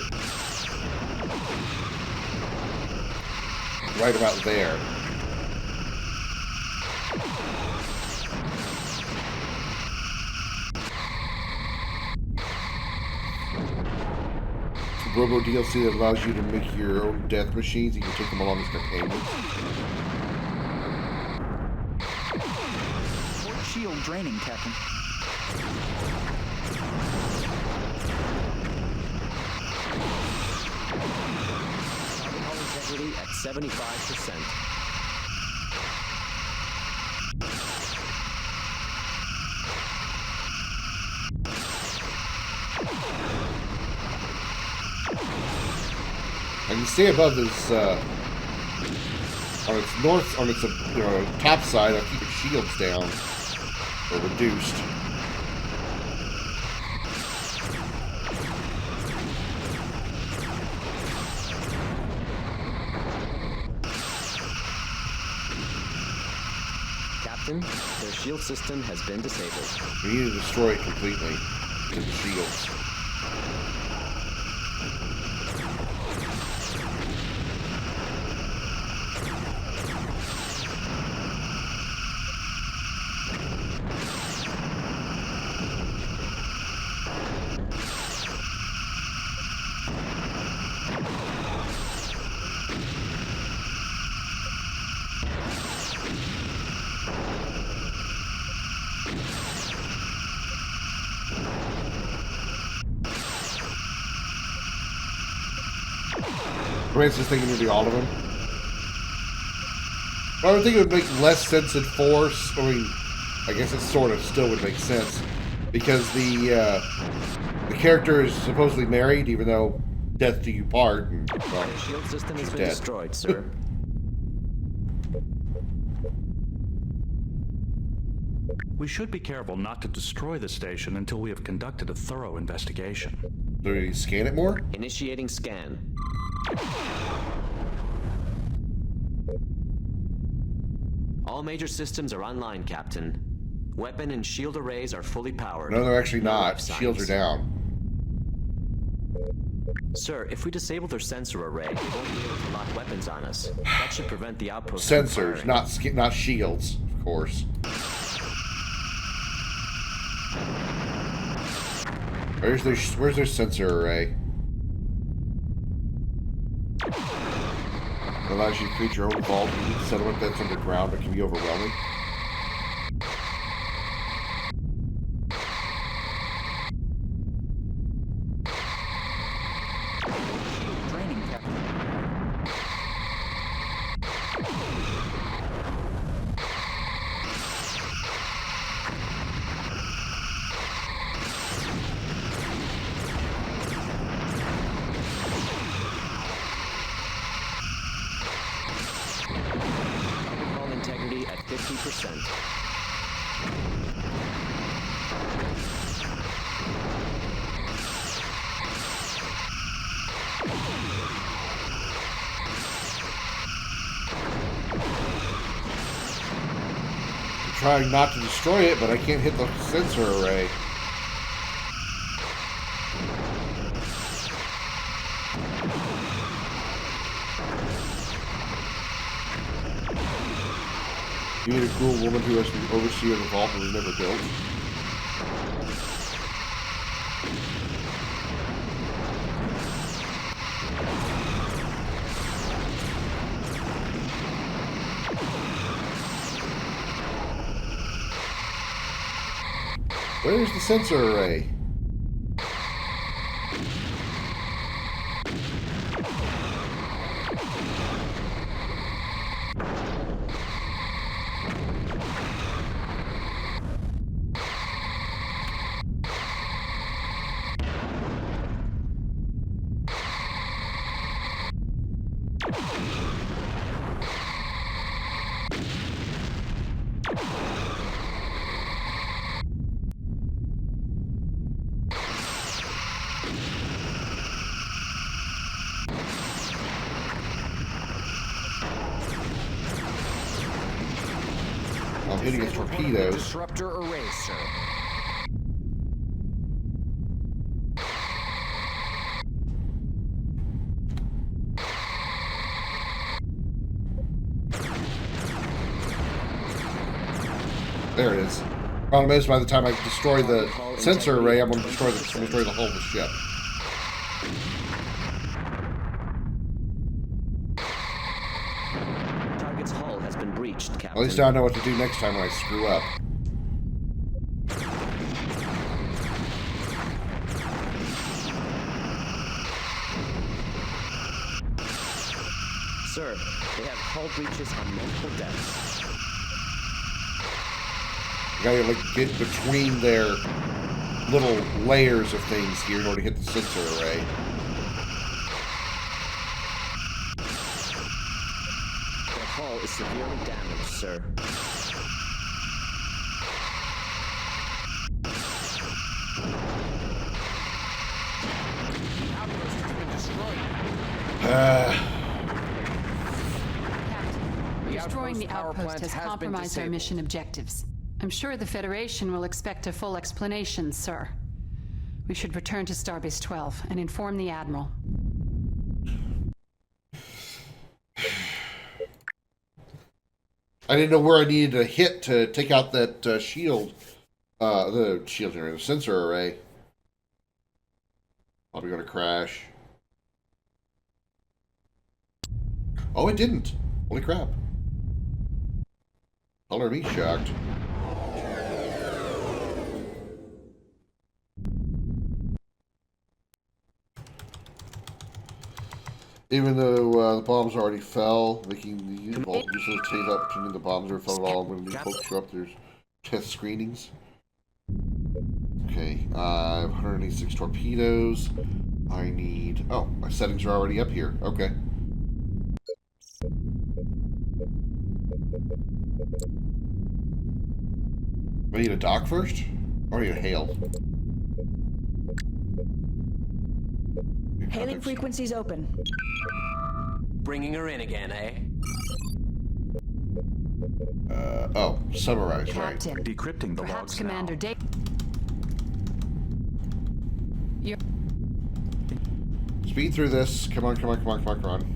Right about there. Robo DLC that allows you to make your own death machines. You can take them along as companions. Shield draining, Captain. Hull integrity at 75%. I can stay above this on its north, on its top side. I'll keep its shields down or reduced. Captain, their shield system has been disabled. We need to destroy it completely to the shields. Rance is thinking maybe all of them. Well, I would think it would make less sense in Force. I mean, I guess it sort of still would make sense because the character is supposedly married, even though death do you part. And, well, Your shield system has been dead. destroyed, sir. We should be careful not to destroy the station until we have conducted a thorough investigation. Do we scan it more? Initiating scan. All major systems are online, Captain. Weapon and shield arrays are fully powered. No, they're actually No not. life signs. Shields are down. Sir, if we disable their sensor array, they won't be able to lock weapons on us. That should prevent the outpost from Sensors, firing. not shields, of course. Where's their sensor array? It allows you to create your own vault in each settlement that's underground, but can be overwhelming. Draining, Captain. Hull integrity at 50%. I'm trying not to destroy it, but I can't hit the sensor array. You need a cruel woman who has been overseer of the vault and was never built. Where's the sensor array? I'm hitting his torpedoes. Disruptor array, sir. There it is. Problem is, by the time I destroy the sensor array, I'm going to destroy the whole of the ship. Target's hull has been breached, Captain. At least now I know what to do next time when I screw up. Sir, they have hull breaches on multiple depths. You gotta like get between their little layers of things here in order to hit the sensor array. The hull is severely damaged, sir. The outpost has been destroyed. Destroying the outpost has compromised our mission objectives. I'm sure the Federation will expect a full explanation, sir. We should return to Starbase 12 and inform the Admiral. I didn't know where I needed to hit to take out that shield, the shield generator, the sensor array. Probably gonna crash. Oh, it didn't. Holy crap. Color me shocked. Even though the bombs already fell, making the vault usually take up pretending the bombs are fell at all when new folks show up. There's test screenings. Okay, 186 torpedoes. I need. Oh, my settings are already up here. Okay. I need a dock first? Or I need a hail? Hailing frequencies open. Bringing her in again, eh? Oh, summarize, right. Captain, decrypting the perhaps logs Commander now. Dave. You're Speed through this. Come on, come on, come on, come on, come on.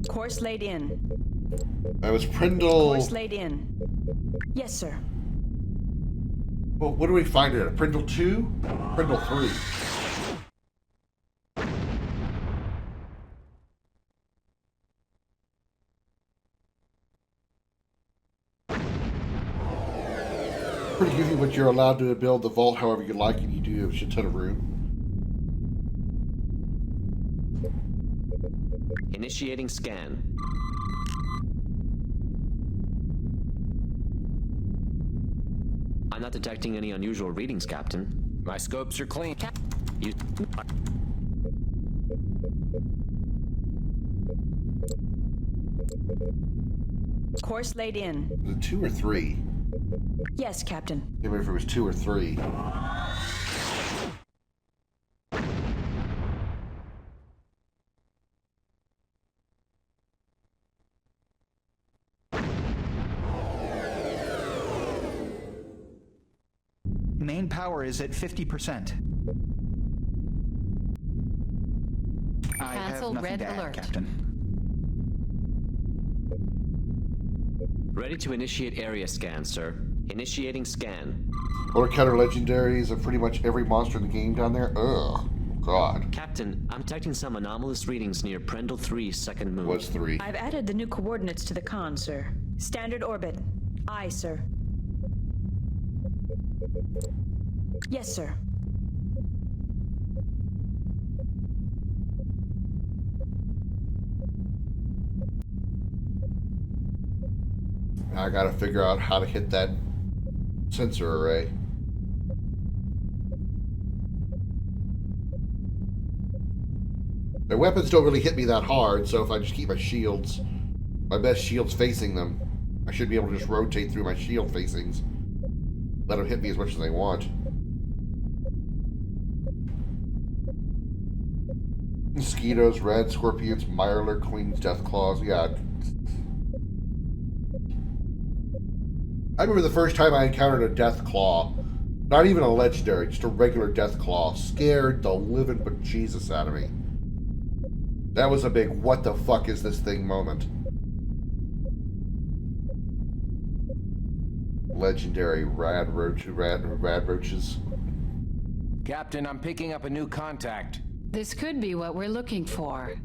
Course laid in. That was Prindle. Course laid in. Yes, sir. Well, what do we find it at? Prindle 2? Prindle 3. Pretty goofy, but you're allowed to build the vault however you like, and you do have a shit ton of room. Initiating scan. I'm not detecting any unusual readings, Captain. My scopes are clean. You... Course laid in. Was it 2 or 3? Yes, Captain. I can't remember if it was 2 or 3. Main power is at 50%. I have Cancel nothing red to add, alert. Captain. Ready to initiate area scan, sir. Initiating scan. Or counter legendaries of pretty much every monster in the game down there. Ugh. God. Captain, I'm detecting some anomalous readings near Prendle 3's second moon. Was 3. I've added the new coordinates to the con, sir. Standard orbit. Aye, sir. Yes, sir. I gotta figure out how to hit that sensor array. Their weapons don't really hit me that hard, so if I just keep my best shields facing them, I should be able to just rotate through my shield facings. Let them hit me as much as they want. Mosquitoes, red scorpions, mirelurk, queens, deathclaws. Yeah. I remember the first time I encountered a deathclaw. Not even a legendary, just a regular deathclaw. Scared the living bejesus out of me. That was a big what the fuck is this thing moment. Legendary radroaches. Captain, I'm picking up a new contact. This could be what we're looking for.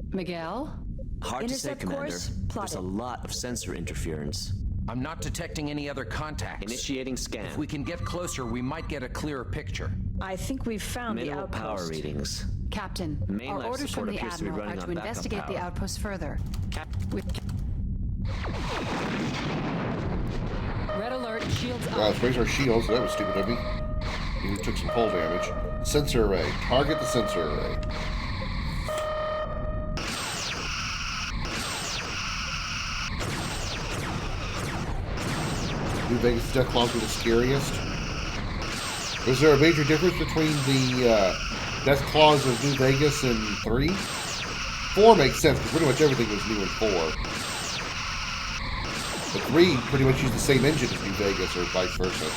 Miguel? Hard to say, Commander. There's a lot of sensor interference. I'm not detecting any other contacts. Initiating scan. If we can get closer, we might get a clearer picture. I think we've found the Minimal outpost. power readings. Captain, Main our life orders support from the appears to be Admiral running are on to backup investigate the power. outpost further. Red alert, shields up. Let's raise our shields. That was stupid of me. We took some hull damage. Sensor array. Target the sensor array. New Vegas Death Claws were the scariest. Is there a major difference between the Death Claws of New Vegas and 3? 4 makes sense because pretty much everything was new in 4. But 3 pretty much used the same engine as New Vegas or vice versa.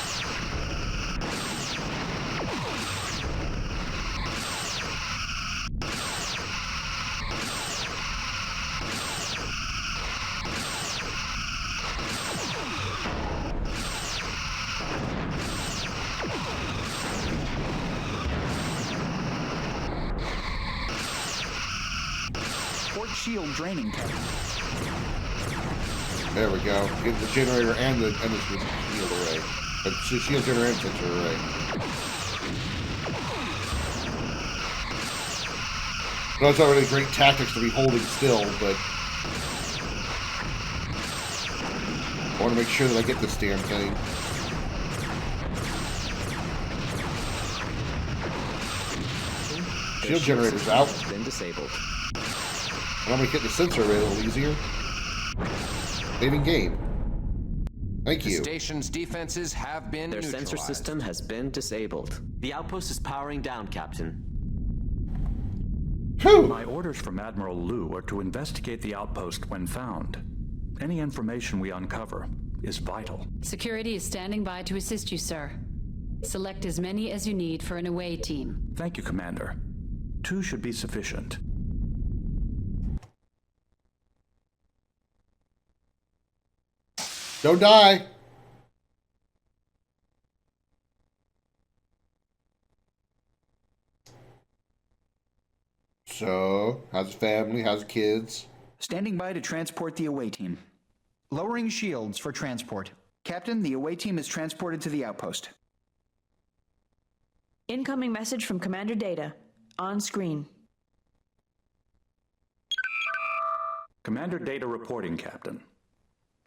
Shield draining tank. There we go. Get the generator and the shield array. Shield generator and sensor array. No, it's already great tactics to be holding still, but I want to make sure that I get this damn thing. Shield generator's out. Been disabled. And I'm going to get the sensor array a little easier. Saving game. Thank you. The station's defenses have been Their neutralized. sensor system has been disabled. The outpost is powering down, Captain. My orders from Admiral Liu are to investigate the outpost when found. Any information we uncover is vital. Security is standing by to assist you, sir. Select as many as you need for an away team. Thank you, Commander. 2 should be sufficient. Don't die. So, how's the family? How's the kids? Standing by to transport the away team. Lowering shields for transport. Captain, the away team is transported to the outpost. Incoming message from Commander Data. On screen. Commander Data reporting, Captain.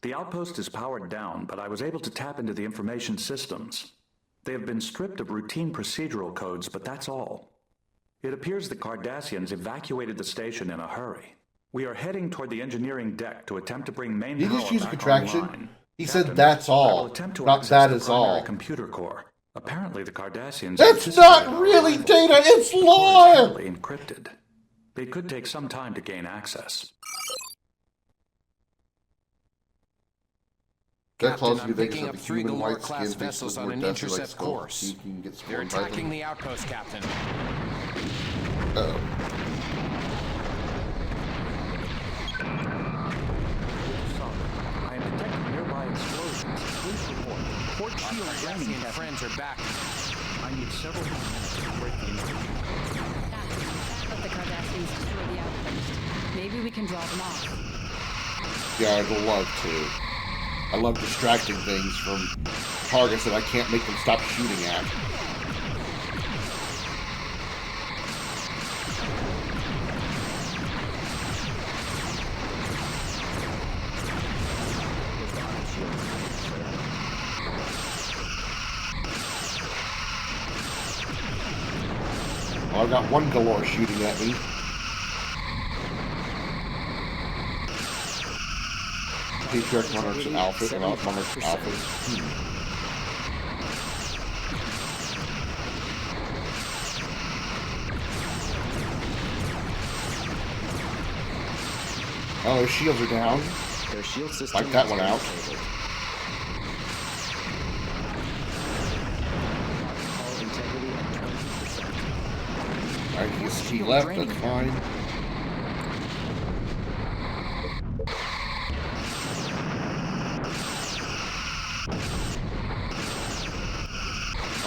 The outpost is powered down, but I was able to tap into the information systems. They have been stripped of routine procedural codes, but that's all. It appears the Cardassians evacuated the station in a hurry. We are heading toward the engineering deck to attempt to bring main Did he power just use a back contraction? online. He Captain, said that's I will all, attempt to not access that the is primary all. computer core. Apparently the Cardassians... That's not really data, it's lore! Encrypted. It could take some time to gain access. Captain, I'm picking up 3 Galore-class vessels on an intercept course. They're attacking the outpost, Captain. Uh-oh. I am detecting nearby explosions. Please report. Port shield draining. Friends are back. I need several more minutes to break the encryption. Let the Cardassians destroy the outpost. Maybe we can draw them off. Yeah, I'd love to. I love distracting things from targets that I can't make them stop shooting at. Oh, I've got one Galore shooting at me. Patriarch Monarch's Alpha and Monarch's Alpha. Oh, their shields are down. Their shield system Wipe that one out. Alright, he left, that's fine.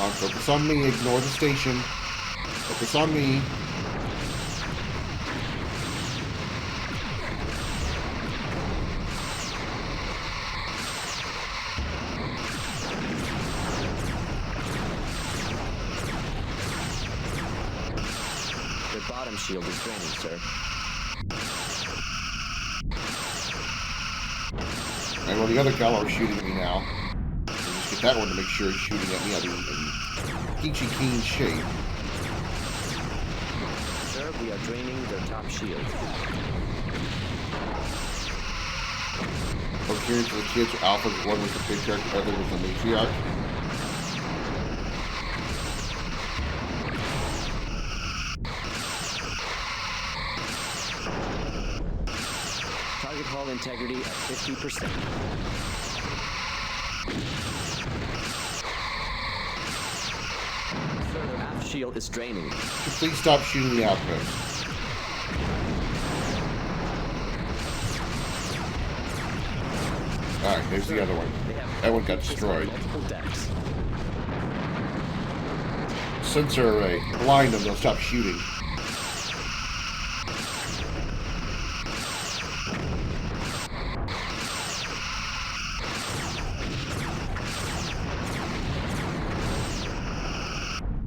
Focus on me. Ignore the station. Focus on me. Their bottom shield is draining, sir. And well, the other gallo is shooting at me now. Just get that one to make sure he's shooting at me. I'll be in peachy keen shape. Sir, we are draining their top shield. Coherence to the kids. Alpha's one with the patriarch, the other with the matriarch. Target hull integrity at 50%. Sir, their aft shield is draining. Please stop shooting the outpost. Alright, there's the other one. That one got destroyed. Multiple decks. Sensor array. Blind them, they'll stop shooting.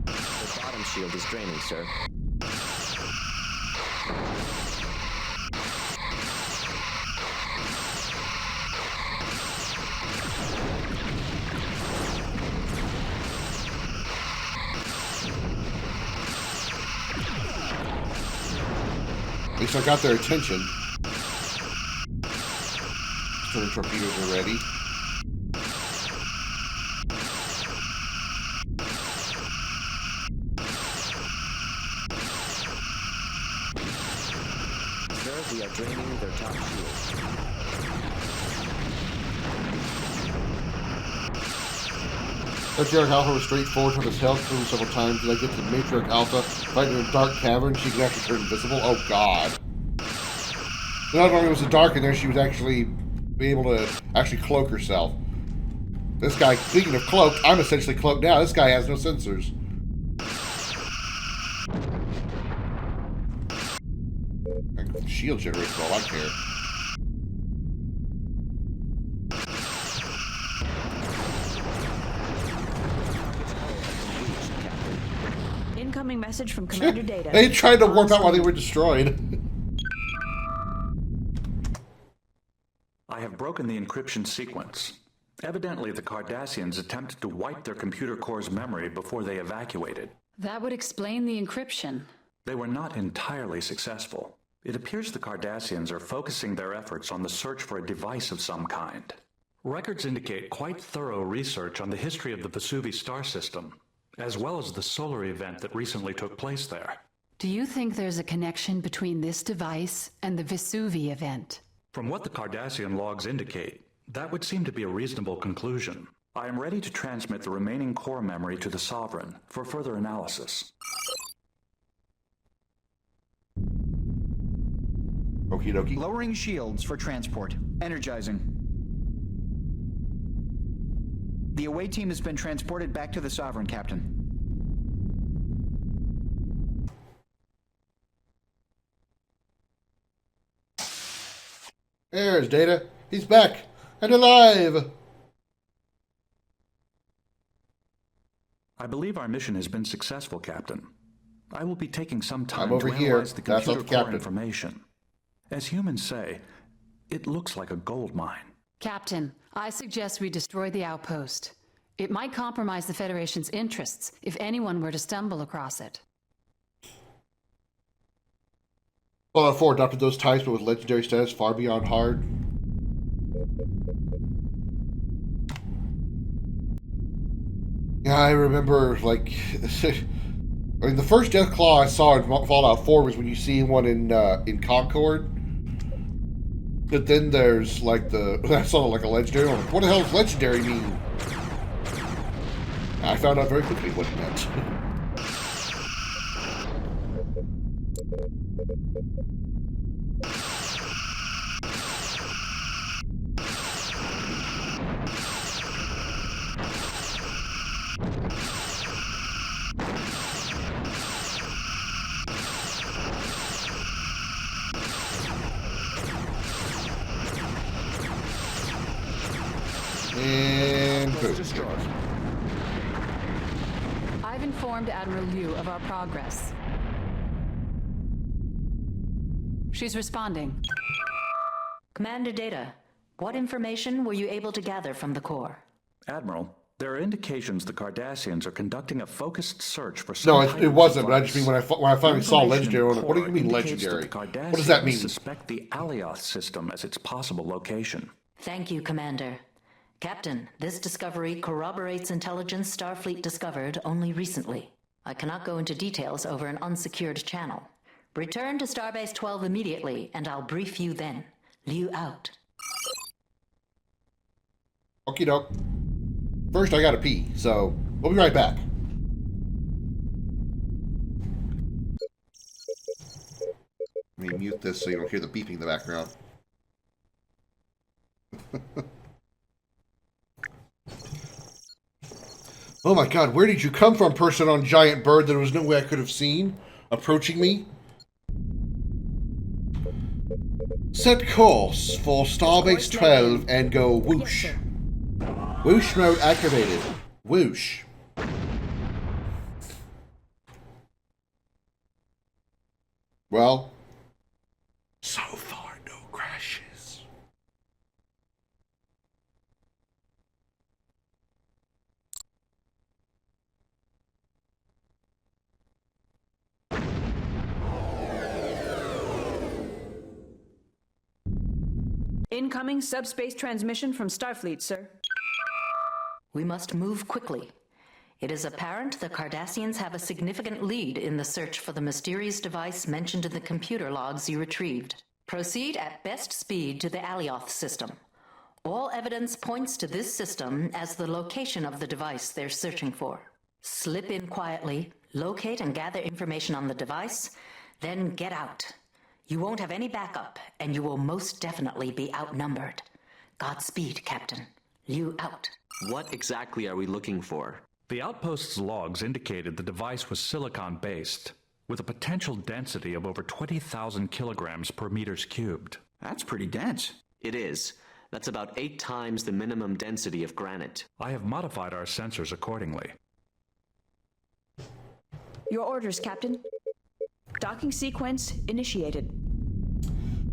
The bottom shield is draining, sir. At least I got their attention. Stern torpedoes are ready. Sir, we are draining their top shield. Matriarch Alpha was straightforward with his health through several times. Did I get to Matriarch Alpha fighting in a dark cavern? She can actually turn invisible? Oh god. Not only was it dark in there, she was actually be able to actually cloak herself. This guy, speaking of cloaked, I'm essentially cloaked now. This guy has no sensors. Shield generator for all I care. Incoming message from Commander Data. They tried to warp out while they were destroyed. I have broken the encryption sequence. Evidently, the Cardassians attempted to wipe their computer core's memory before they evacuated. That would explain the encryption. They were not entirely successful. It appears the Cardassians are focusing their efforts on the search for a device of some kind. Records indicate quite thorough research on the history of the Vesuvi star system, as well as the solar event that recently took place there. Do you think there's a connection between this device and the Vesuvi event? From what the Cardassian logs indicate, that would seem to be a reasonable conclusion. I am ready to transmit the remaining core memory to the Sovereign for further analysis. Okie dokie. Lowering shields for transport. Energizing. The away team has been transported back to the Sovereign, Captain. There's Data. He's back and alive. I believe our mission has been successful, Captain. I will be taking some time over to here. analyze the That's computer up, core Captain. information. As humans say, it looks like a gold mine. Captain, I suggest we destroy the outpost. It might compromise the Federation's interests if anyone were to stumble across it. Fallout 4 adopted those types, but with legendary status far beyond hard. Yeah, I remember, like, I mean, the first Deathclaw I saw in Fallout 4 was when you see one in Concord. But then there's, like, I saw, like, a legendary. I'm like, what the hell does legendary mean? I found out very quickly what it meant. Boom. destroyed. I've informed Admiral Liu of our progress. She's responding. Commander Data, what information were you able to gather from the core? Admiral, there are indications the Cardassians are conducting a focused search for No, some it wasn't. But I just mean when I finally saw legendary, I'm like, what do you mean legendary? What What does that mean? Suspect the Alioth system as its possible location. Thank you, Commander. Captain, this discovery corroborates intelligence Starfleet discovered only recently. I cannot go into details over an unsecured channel. Return to Starbase 12 immediately, and I'll brief you then. Liu out. Okie doke. First, I gotta pee, so we'll be right back. Let me mute this so you don't hear the beeping in the background. Oh my god, where did you come from, person on giant bird that there was no way I could have seen approaching me? Set course for Starbase 12 and go whoosh. Whoosh mode activated. Whoosh. Well, so far no crashes. Incoming subspace transmission from Starfleet, sir. We must move quickly. It is apparent the Cardassians have a significant lead in the search for the mysterious device mentioned in the computer logs you retrieved. Proceed at best speed to the Alioth system. All evidence points to this system as the location of the device they're searching for. Slip in quietly, locate and gather information on the device, then get out. You won't have any backup, and you will most definitely be outnumbered. Godspeed, Captain. Liu out. What exactly are we looking for? The outpost's logs indicated the device was silicon-based, with a potential density of over 20,000 kilograms per meters cubed. That's pretty dense. It is. That's about 8 times the minimum density of granite. I have modified our sensors accordingly. Your orders, Captain. Docking sequence initiated.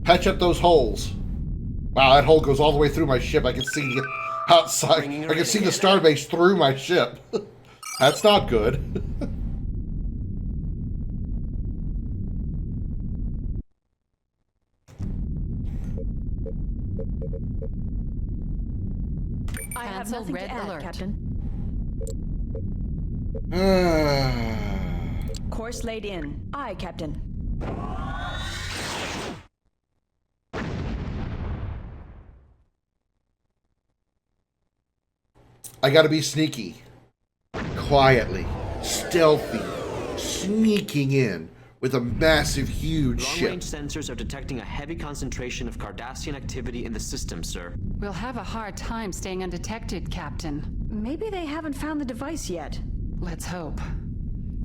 Patch up those holes. Wow, that hole goes all the way through my ship. I can see the outside. I can see the starbase through my ship. That's not good. I have Cancel nothing red to add, alert. Captain. Course laid in. Aye, Captain. I gotta be sneaky. Quietly. Stealthy. Sneaking in with a massive, huge ship. Long-range sensors are detecting a heavy concentration of Cardassian activity in the system, sir. We'll have a hard time staying undetected, Captain. Maybe they haven't found the device yet. Let's hope.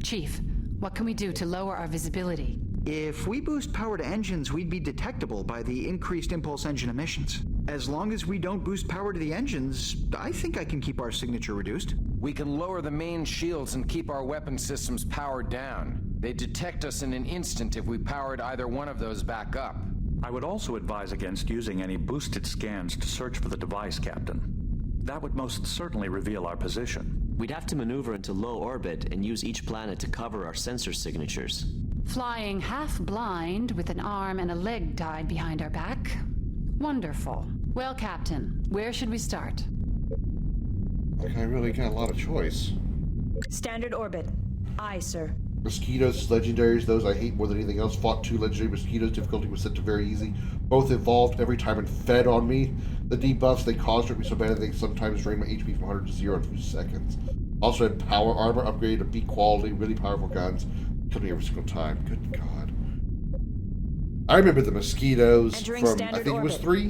Chief, what can we do to lower our visibility? If we boost power to engines, we'd be detectable by the increased impulse engine emissions. As long as we don't boost power to the engines, I think I can keep our signature reduced. We can lower the main shields and keep our weapon systems powered down. They'd detect us in an instant if we powered either one of those back up. I would also advise against using any boosted scans to search for the device, Captain. That would most certainly reveal our position. We'd have to maneuver into low orbit and use each planet to cover our sensor signatures. Flying half blind with an arm and a leg tied behind our back? Wonderful. Well, Captain, where should we start? Like, I really got a lot of choice. Standard orbit. Aye, sir. Mosquitoes, legendaries, those I hate more than anything else. Fought 2 legendary mosquitoes. Difficulty was set to very easy. Both evolved every time and fed on me. The debuffs they caused hurt me so bad that they sometimes drained my HP from 100 to 0 in 2 seconds. Also had power armor upgraded to B quality, really powerful guns. Killed me every single time. Good God. I remember the mosquitoes from, I think it was 3?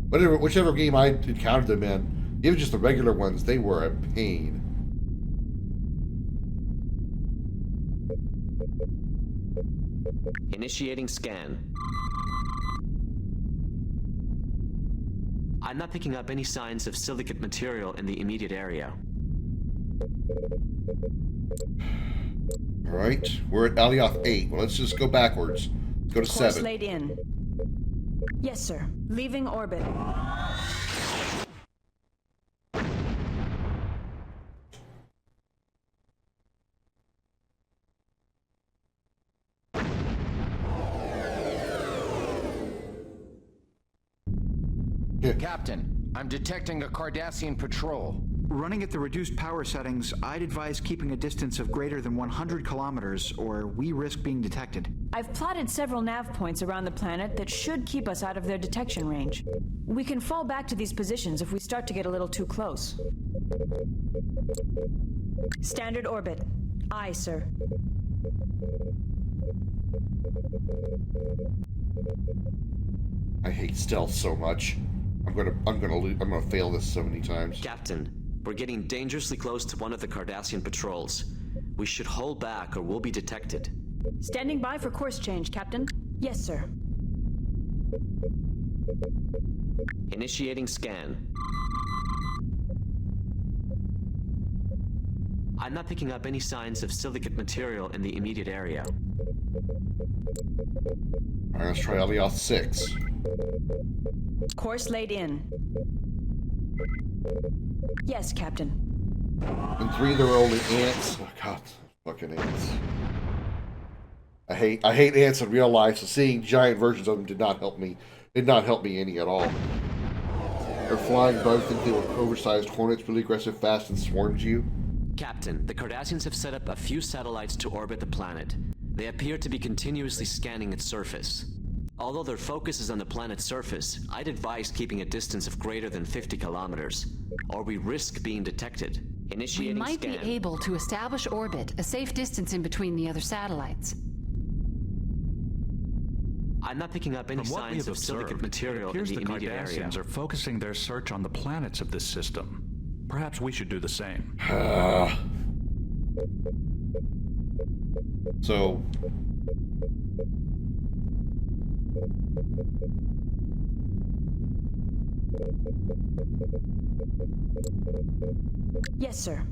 Whichever game I encountered them in. Even just the regular ones, they were a pain. Initiating scan. I'm not picking up any signs of silicate material in the immediate area. All right, we're at Alioth 8. Well, let's just go backwards. Go to Course 7. laid in. Yes, sir. Leaving orbit. Captain, I'm detecting a Cardassian patrol. Running at the reduced power settings, I'd advise keeping a distance of greater than 100 kilometers, or we risk being detected. I've plotted several nav points around the planet that should keep us out of their detection range. We can fall back to these positions if we start to get a little too close. Standard orbit. Aye, sir. I hate stealth so much. I'm gonna fail this so many times. Captain, we're getting dangerously close to one of the Cardassian patrols. We should hold back or we'll be detected. Standing by for course change, Captain. Yes, sir. Initiating scan. I'm not picking up any signs of silicate material in the immediate area. Alright, let's try Alioth 6. Course laid in. Yes, Captain. In 3 there were only ants. Oh god, fucking ants. I hate ants in real life, so seeing giant versions of them did not help me any at all. They're flying bugs, think they were oversized hornets, really aggressive, fast, and swarmed you. Captain, the Cardassians have set up a few satellites to orbit the planet. They appear to be continuously scanning its surface. Although their focus is on the planet's surface, I'd advise keeping a distance of greater than 50 kilometers, or we risk being detected. We Initiating might scan. be able to establish orbit, a safe distance in between the other satellites. I'm not picking up any From what we signs have of silicate observed, material it in appears the the immediate area. Cardassians are focusing their search on the planets of this system. Perhaps we should do the same. So... Yes, sir.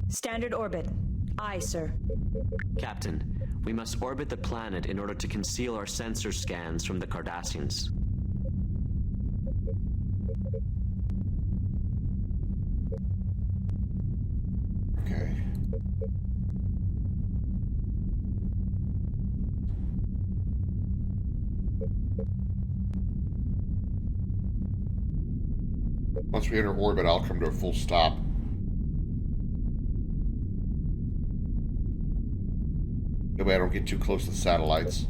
Standard orbit. Aye, sir. Captain, we must orbit the planet in order to conceal our sensor scans from the Cardassians. Okay. Once we enter orbit, I'll come to a full stop. That way I don't get too close to the satellites.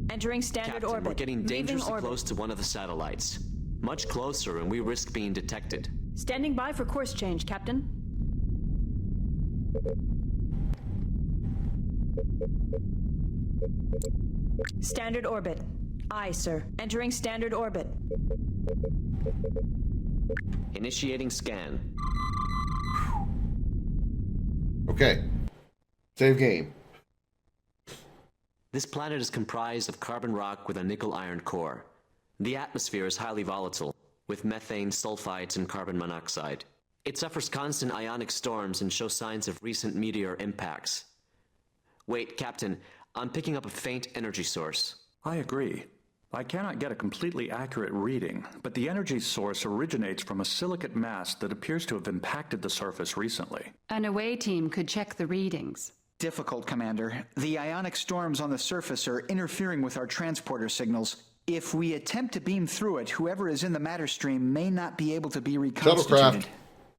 Entering standard Captain, orbit. we're getting Leaving dangerously orbit. close to one of the satellites. Much closer, and we risk being detected. Standing by for course change, Captain. Standard orbit. Aye, sir. Entering standard orbit. Initiating scan. Okay. Save game. This planet is comprised of carbon rock with a nickel-iron core. The atmosphere is highly volatile, with methane, sulfides, and carbon monoxide. It suffers constant ionic storms and shows signs of recent meteor impacts. Wait, Captain, I'm picking up a faint energy source. I agree. I cannot get a completely accurate reading, but the energy source originates from a silicate mass that appears to have impacted the surface recently. An away team could check the readings. Difficult, Commander. The ionic storms on the surface are interfering with our transporter signals. If we attempt to beam through it, whoever is in the matter stream may not be able to be reconstituted.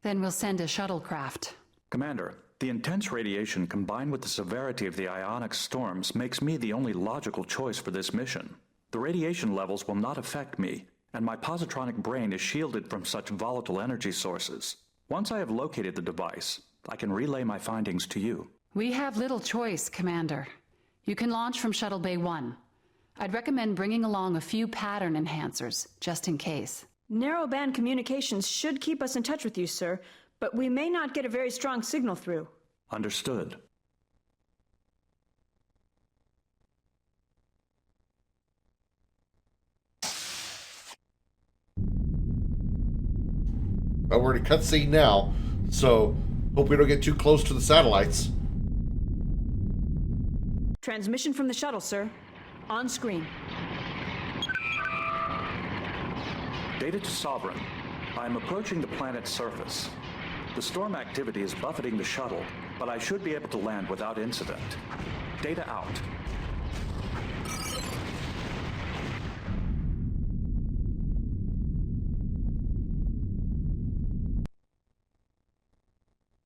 Then we'll send a shuttlecraft. Commander, the intense radiation combined with the severity of the ionic storms makes me the only logical choice for this mission. The radiation levels will not affect me, and my positronic brain is shielded from such volatile energy sources. Once I have located the device, I can relay my findings to you. We have little choice, Commander. You can launch from Shuttle Bay 1. I'd recommend bringing along a few pattern enhancers, just in case. Narrowband communications should keep us in touch with you, sir, but we may not get a very strong signal through. Understood. But we're in a cutscene now, so hope we don't get too close to the satellites. Transmission from the shuttle, sir. On screen. Data to Sovereign. I am approaching the planet's surface. The storm activity is buffeting the shuttle, but I should be able to land without incident. Data out.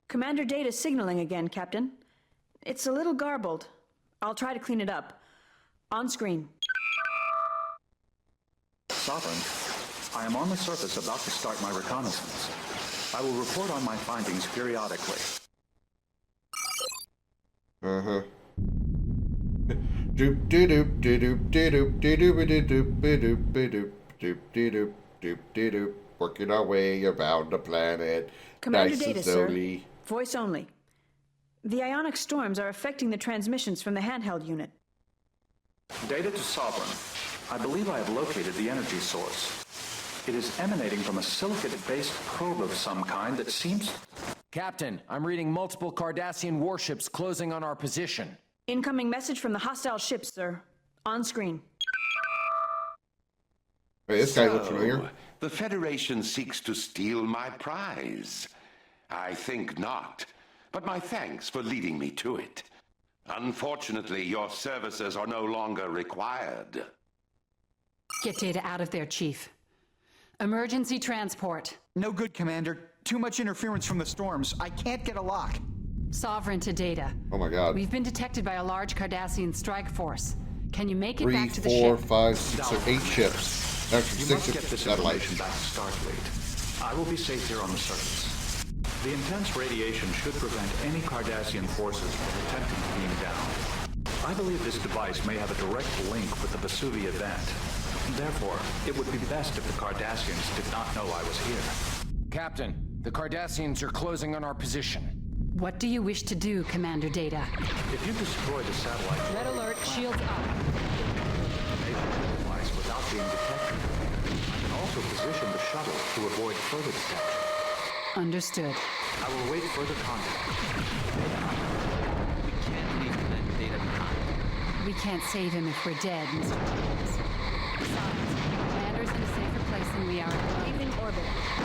Commander Data signaling again, Captain. It's a little garbled. I'll try to clean it up. On screen. Sovereign, I am on the surface about to start my reconnaissance. I will report on my findings periodically. Uh-huh. Doop doop doop doop doop doop doop doop doop doop doop doop doop. Working our way around the planet. Commander Nice and Data, slowly. sir. Voice only. The ionic storms are affecting the transmissions from the handheld unit. Data to Sovereign. I believe I have located the energy source. It is emanating from a silicate-based probe of some kind that seems... Captain, I'm reading multiple Cardassian warships closing on our position. Incoming message from the hostile ship, sir. On screen. Hey, this guy looks familiar. The Federation seeks to steal my prize. I think not, but my thanks for leading me to it. Unfortunately, your services are no longer required. Get Data out of there, Chief. Emergency transport. No good, Commander. Too much interference from the storms. I can't get a lock. Sovereign to Data. Oh my God. We've been detected by a large Cardassian strike force. Can you make it 3, back to the 4, ship? 5, 6, or 8 ships. Actually, You 6 must get this satellites. information back to Starfleet. I will be safe here on the surface. The intense radiation should prevent any Cardassian forces from attempting to beam down. I believe this device may have a direct link with the Vesuvi event. Therefore, it would be best if the Cardassians did not know I was here. Captain, the Cardassians are closing on our position. What do you wish to do, Commander Data? If you destroy the satellite... Red alert, shields up. ...device without being detected, I can also position the shuttle to avoid further detection. Understood. I will wait further contact. We can't leave Commander Data behind. We can't save him if we're dead, Mr. James. Besides, Commander's in a safer place than we are. Leaving orbit.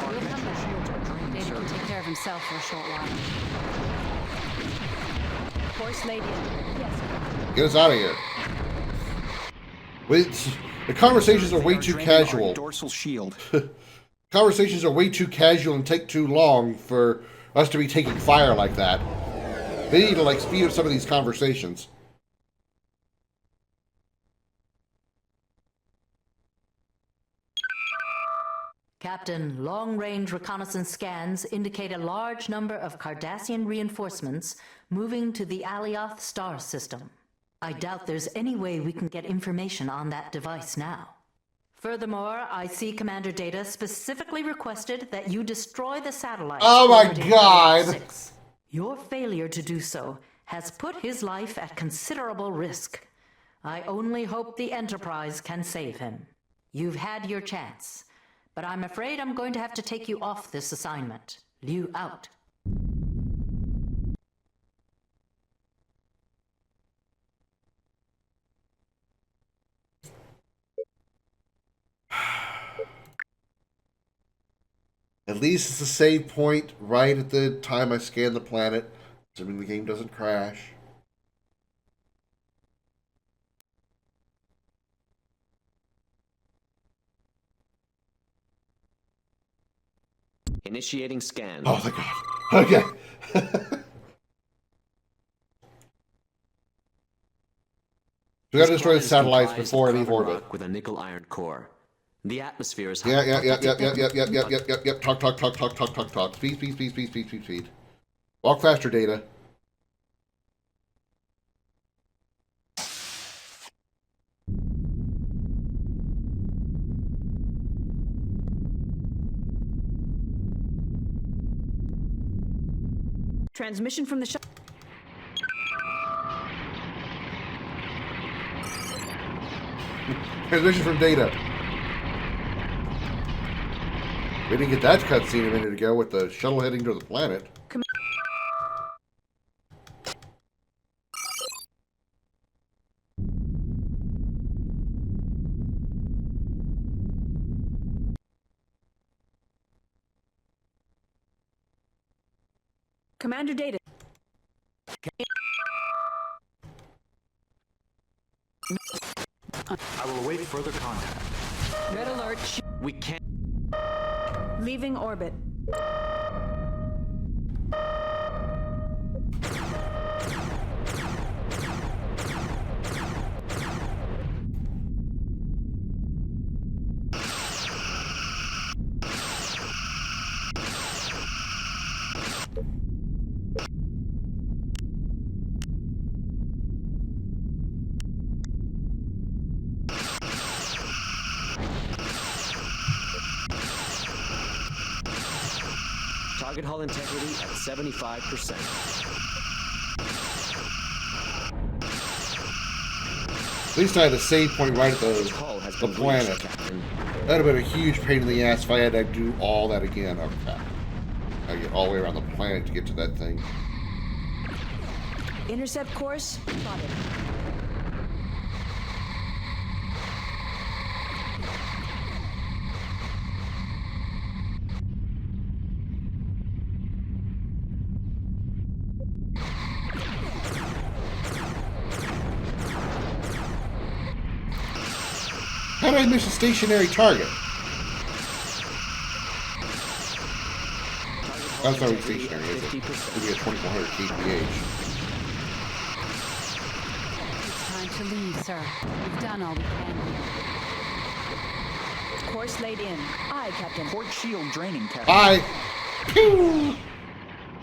We'll come back. Data can take care of himself for a short while. Course laid in. Yes. Get us out of here. The conversations are way too casual. Dorsal shield. Conversations are way too casual and take too long for us to be taking fire like that. They need to like speed up some of these conversations. Captain, long-range reconnaissance scans indicate a large number of Cardassian reinforcements moving to the Alioth star system. I doubt there's any way we can get information on that device now. Furthermore, I see Commander Data specifically requested that you destroy the satellite. Oh my God! 6. Your failure to do so has put his life at considerable risk. I only hope the Enterprise can save him. You've had your chance, but I'm afraid I'm going to have to take you off this assignment. Liu out. At least it's a save point right at the time I scan the planet, assuming the game doesn't crash. Initiating scan. Oh, thank God. Okay. We gotta destroy the satellites before I leave orbit. With a nickel iron core. The atmosphere is Yep. Talk. Speed. Walk faster, Data. Transmission from the shuttle. Transmission from Data. We didn't get that cutscene a minute ago with the shuttle heading to the planet. Commander Data. I will await further contact. Red alert. We can't. Leaving orbit. Target hull integrity at 75%. At least I had a save point right at the planet. That'd have been a huge pain in the ass if I had to do all that again. Okay. I get all the way around the planet to get to that thing. Intercept course plotted. How did I miss a stationary target? That's not really stationary, is it? It'll be a 2400 kph. It's time to leave, sir. We've done all we can here. Course laid in. Aye, Captain. Port shield draining, Captain. Aye. Pew!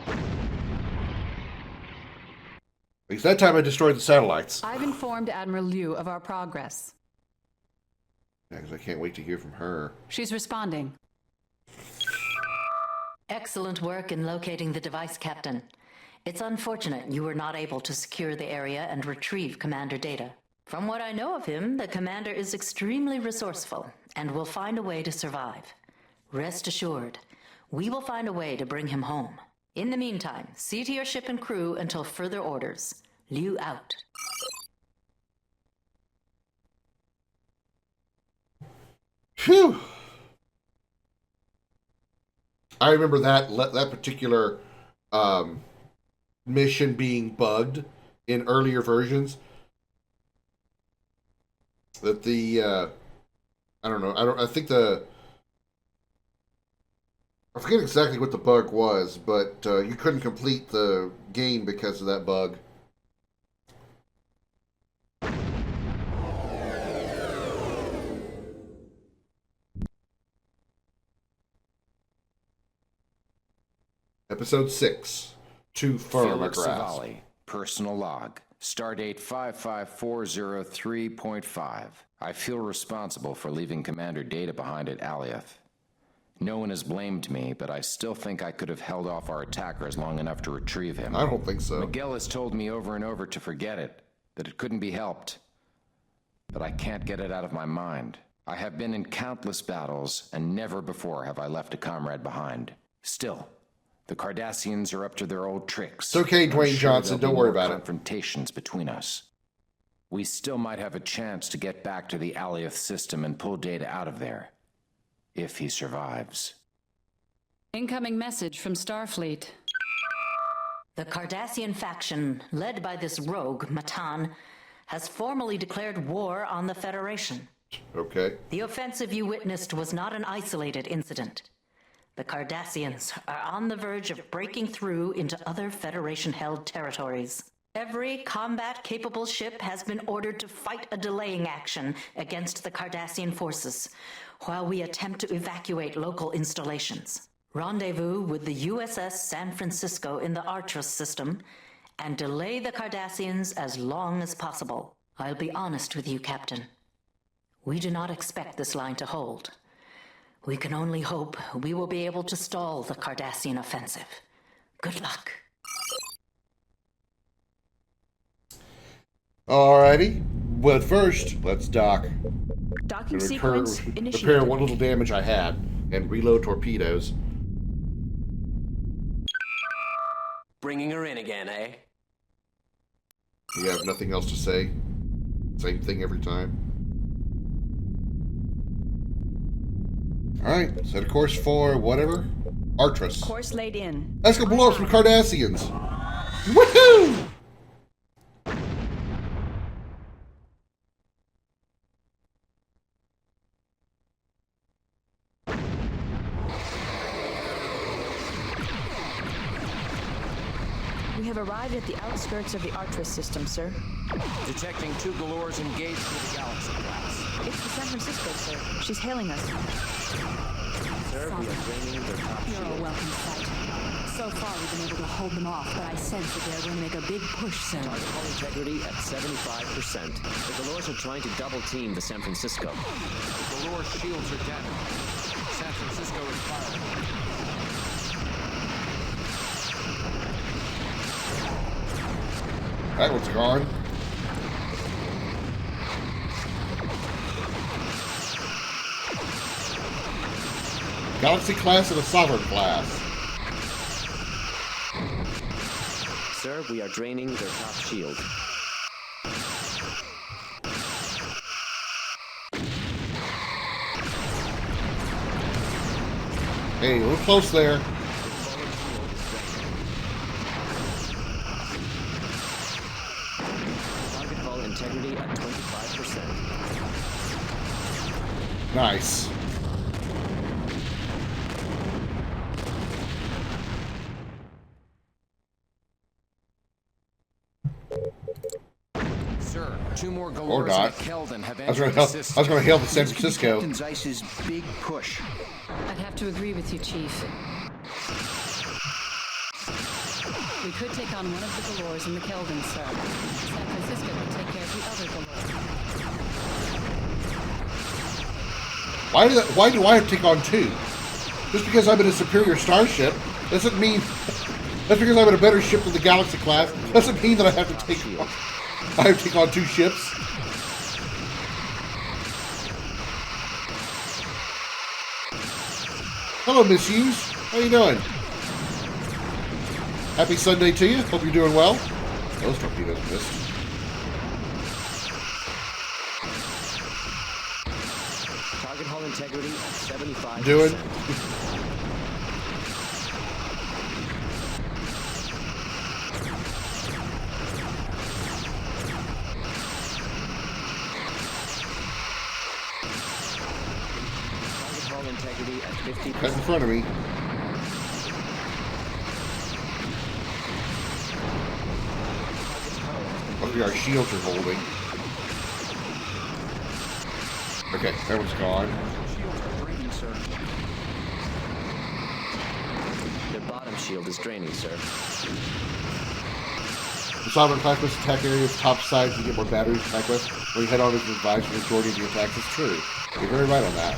At least that time I destroyed the satellites. I've informed Admiral Liu of our progress. Yeah, because I can't wait to hear from her. She's responding. Excellent work in locating the device, Captain. It's unfortunate you were not able to secure the area and retrieve Commander Data. From what I know of him, the Commander is extremely resourceful and will find a way to survive. Rest assured, we will find a way to bring him home. In the meantime, see to your ship and crew until further orders. Liu out. Phew! I remember that particular mission being bugged in earlier versions. That the I don't know. I forget exactly what the bug was, but you couldn't complete the game because of that bug. Episode 6. To Felix Firmograph. Savali, personal log. Stardate 55403.5. I feel responsible for leaving Commander Data behind at Alioth. No one has blamed me, but I still think I could have held off our attackers long enough to retrieve him. I don't think so. Miguel has told me over and over to forget it, that it couldn't be helped. But I can't get it out of my mind. I have been in countless battles, and never before have I left a comrade behind. Still, the Cardassians are up to their old tricks. It's okay, I'm Dwayne sure Johnson. there'll Don't be worry more about it. confrontations between us. We still might have a chance to get back to the Alioth system and pull Data out of there. If he survives. Incoming message from Starfleet. The Cardassian faction, led by this rogue, Matan, has formally declared war on the Federation. Okay. The offensive you witnessed was not an isolated incident. The Cardassians are on the verge of breaking through into other Federation-held territories. Every combat-capable ship has been ordered to fight a delaying action against the Cardassian forces, while we attempt to evacuate local installations. Rendezvous with the USS San Francisco in the Artrus system, and delay the Cardassians as long as possible. I'll be honest with you, Captain. We do not expect this line to hold. We can only hope we will be able to stall the Cardassian offensive. Good luck. Alrighty. But first, let's dock. Docking And sequence repair initiated. what little damage I had. and reload torpedoes. Bringing her in again, eh? You have nothing else to say? Same thing every time? Alright, set a course for whatever. Artress. Course laid in. Let's go blow up some Cardassians. Woohoo! We have arrived at the outskirts of the Artress system, sir. Detecting 2 Galores engaged with the Galaxy class. It's the San Francisco, sir. She's hailing us. Sir, we are draining their top You're a shield. welcome sight. So far, we've been able to hold them off, but I sense that they're going to make a big push soon. Target hull integrity at 75%. The Galores are trying to double team the San Francisco. The Galore shields are damaged. San Francisco is firing. That one's gone. Galaxy class and a Sovereign class. Sir, we are draining their top shield. Hey, a little close there. Target hull integrity at 25%. Nice. Sir, 2 more Or Galores not. and Keldon have I was entered going the to system. hail the San Francisco. Captain Zeiss's big push. I'd have to agree with you, Chief. We could take on one of the Galores in the Keldon, sir. San Francisco could take care of the other Galore. Why do I have to take on 2? Just because I'm in a superior starship doesn't mean... That's because I'm in a better ship than the Galaxy class. Doesn't mean that I have to take on 2 ships. Hello, Miss Hughes. How you doing? Happy Sunday to you. Hope you're doing well. Those torpedoes missed. Target hull integrity at 75%. Doing. Target hull integrity at 50%. Right in front of me. Hopefully our shields are holding. Okay, that one's gone. Their bottom shield is draining, sir. The Sovereign class must attack areas top sides to get more batteries to attack with. When you head on as advised for the majority of the attacks, it's true. You're very right on that.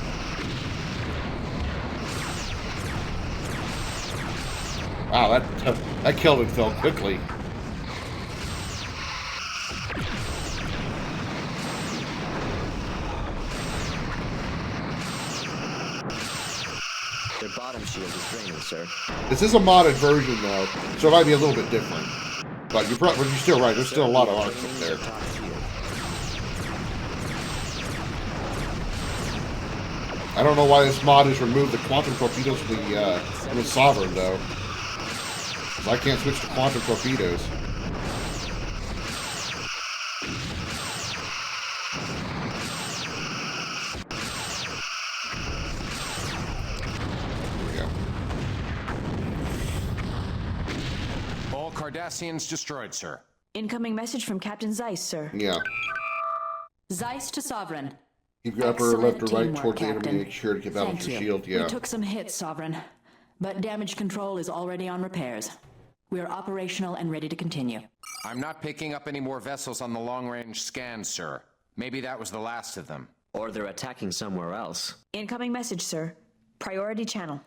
Wow, that killed and fell quickly. Their bottom shield is draining, sir. This is a modded version, though, so it might be a little bit different. But you're still right. There's still a lot of arcs up there. I don't know why this mod has removed the quantum torpedoes from the Sovereign, though. 'Cause I can't switch to quantum torpedoes. All Cardassians destroyed, sir. Incoming message from Captain Zeiss, sir. Yeah. Zeiss to Sovereign. Keep your upper left or right teamwork, towards the Captain. enemy. Make sure to get out Thank with your you. shield. Yeah. We took some hits, Sovereign, but damage control is already on repairs. We are operational and ready to continue. I'm not picking up any more vessels on the long-range scan, sir. Maybe that was the last of them. Or they're attacking somewhere else. Incoming message, sir. Priority channel.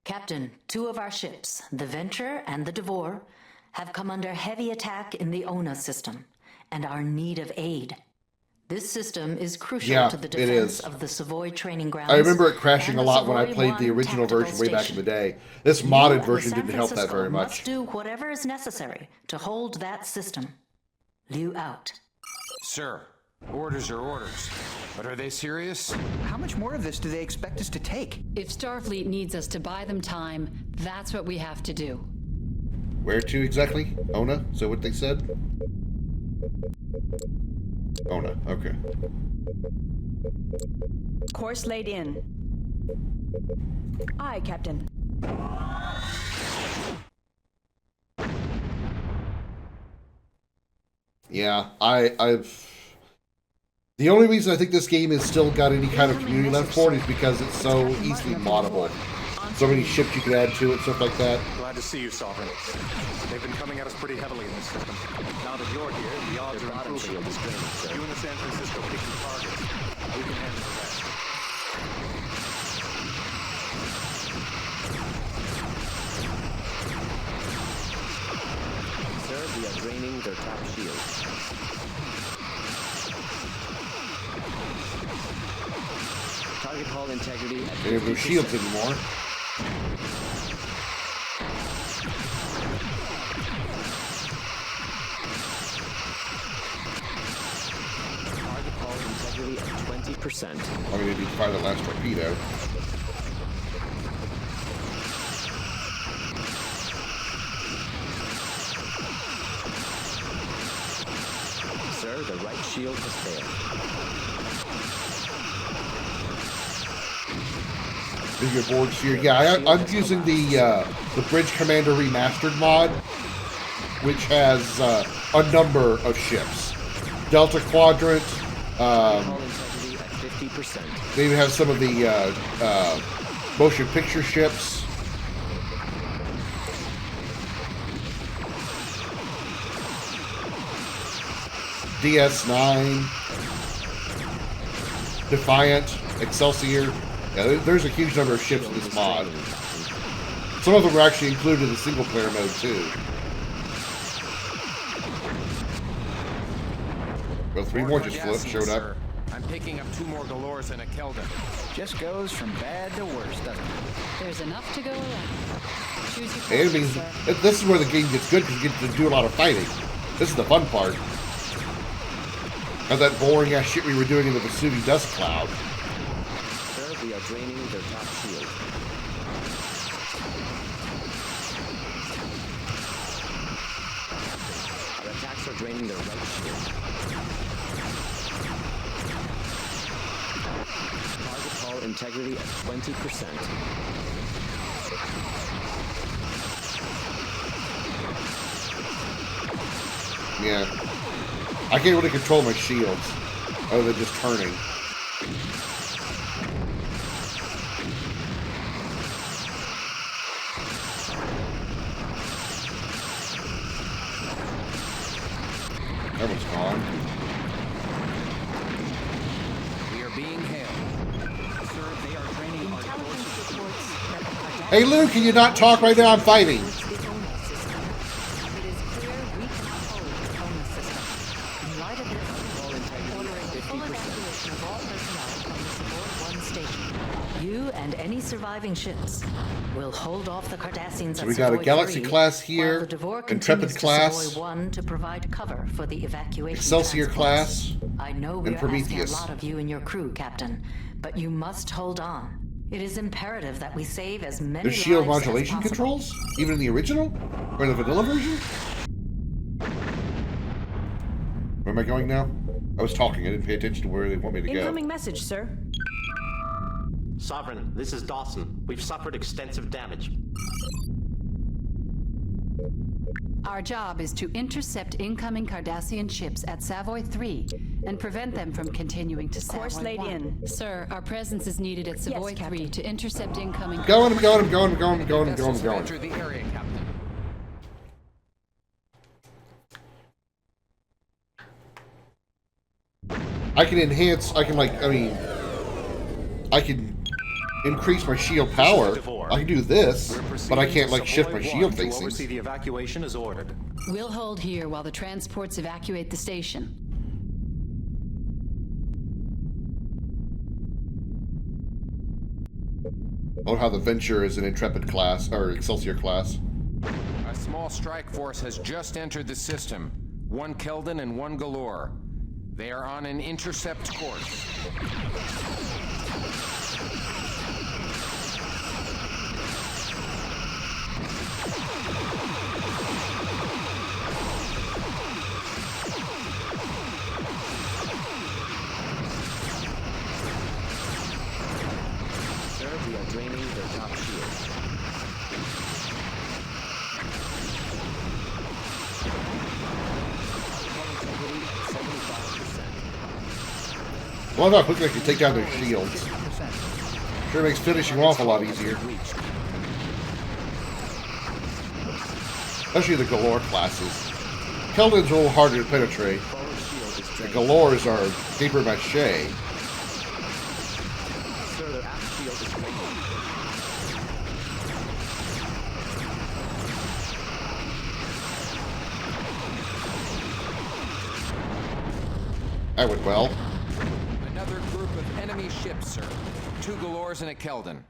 Captain, 2 of our ships, the Venture and the Devore, have come under heavy attack in the ONA system and are in need of aid. This system is crucial Yeah, to the it defense is. of the Savoy training grounds. I remember it crashing and a the lot when I Savoy played the 1 original tactical version way back in station. the day. This You modded and the version San didn't help that Francisco very much. must do whatever is necessary to hold that system. Liu out. Sir, orders are orders. But are they serious? How much more of this do they expect us to take? If Starfleet needs us to buy them time, that's what we have to do. Where to exactly? Ona? Is that what they said? Ona, okay. Course laid in. Aye, Captain. Yeah, I've... The only reason I think this game has still got any kind of community left for it is because it's so easily moddable. So many ships you can add to it, stuff like that. Glad to see you, Sovereign. They've been coming at us pretty heavily in this system. Now that you're here, the odds are improving. You and the San Francisco pick your targets. We can handle the rest. Sir, we are draining their top shields. Target hull integrity at They have no 50%. shields anymore. Target hull integrity at 20%. I'm going to need to fire the last torpedo. Sir, the right shield has failed. Bigger boards here. Yeah, I'm using the Bridge Commander Remastered mod, which has a number of ships. Delta Quadrant. Hull integrity at 50%. They even have some of the motion picture ships. DS9, Defiant, Excelsior. Yeah, there's a huge number of ships in this mod. Some of them are actually included in the single player mode too. Well, three more just showed up. Sir. I'm picking up 2 more Galores and a Kelvin. Just goes from bad to worse, doesn't it? There's enough to go around. Choose your And it means this is where the game gets good because you get to do a lot of fighting. This is the fun part. Not that boring ass shit we were doing in the Vesuvi dust cloud. Sir, we are draining their top shield. Our attacks are draining their right shield. Target hull integrity at 20%. Yeah. I can't really control my shields other than just turning. That one's gone. We are being hailed. Sir, they are training our Hey Lou, can you not talk right now? I'm fighting. It is clear we cannot hold the KOMMA system. In light of this, ordering full evacuation of all personnel from the Savoy 1 station. You and any surviving ships will hold off the Cardassians So at we got a Savoy Galaxy 3, class while here, the Devore Intrepid continues to class, Savoy 1 to provide cover for the evacuation Excelsior transports. class, I know and we're asking a Prometheus. lot of you and your crew, Captain, but you must hold on. It is imperative that we save as many There's shield lives as modulation possible. controls? Even in the original? Or in the vanilla version? Where am I going now? I was talking. I didn't pay attention to where they want me to go. Incoming message, sir. Sovereign, this is Dawson. We've suffered extensive damage. Our job is to intercept incoming Cardassian ships at Savoy 3 and prevent them from continuing to Savoy Course laid 1. in. Sir, our presence is needed at Savoy 3 to intercept incoming... I'm going. Vessels have entered the area, Captain. I can enhance, I can increase my shield power. I can do this, but I can't like shift my shield To oversee facing. the evacuation as ordered. We'll hold here while the transports evacuate the station. Oh, how the Venture is an Intrepid class, or Excelsior class. A small strike force has just entered the system. 1 Keldon and 1 Galore. They are on an intercept course. Sir, we are draining their top shield. Well, how quickly I can take down their shields. Sure makes finishing off a lot easier. Especially the Galore classes. Keldon's a little harder to penetrate. The Galores are paper mache. Sir, their aft shield is draining. That went well. Another group of enemy ships, sir. 2 Galores and a Keldon.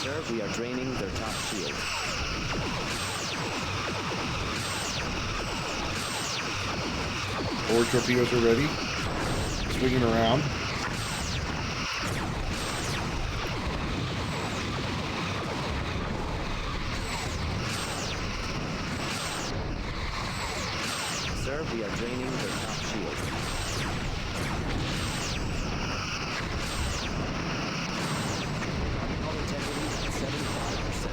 Sir, we are draining their top shield. Forward torpedoes are ready. Swinging around. Sir, we are draining their top shield. Hull integrity at 75%.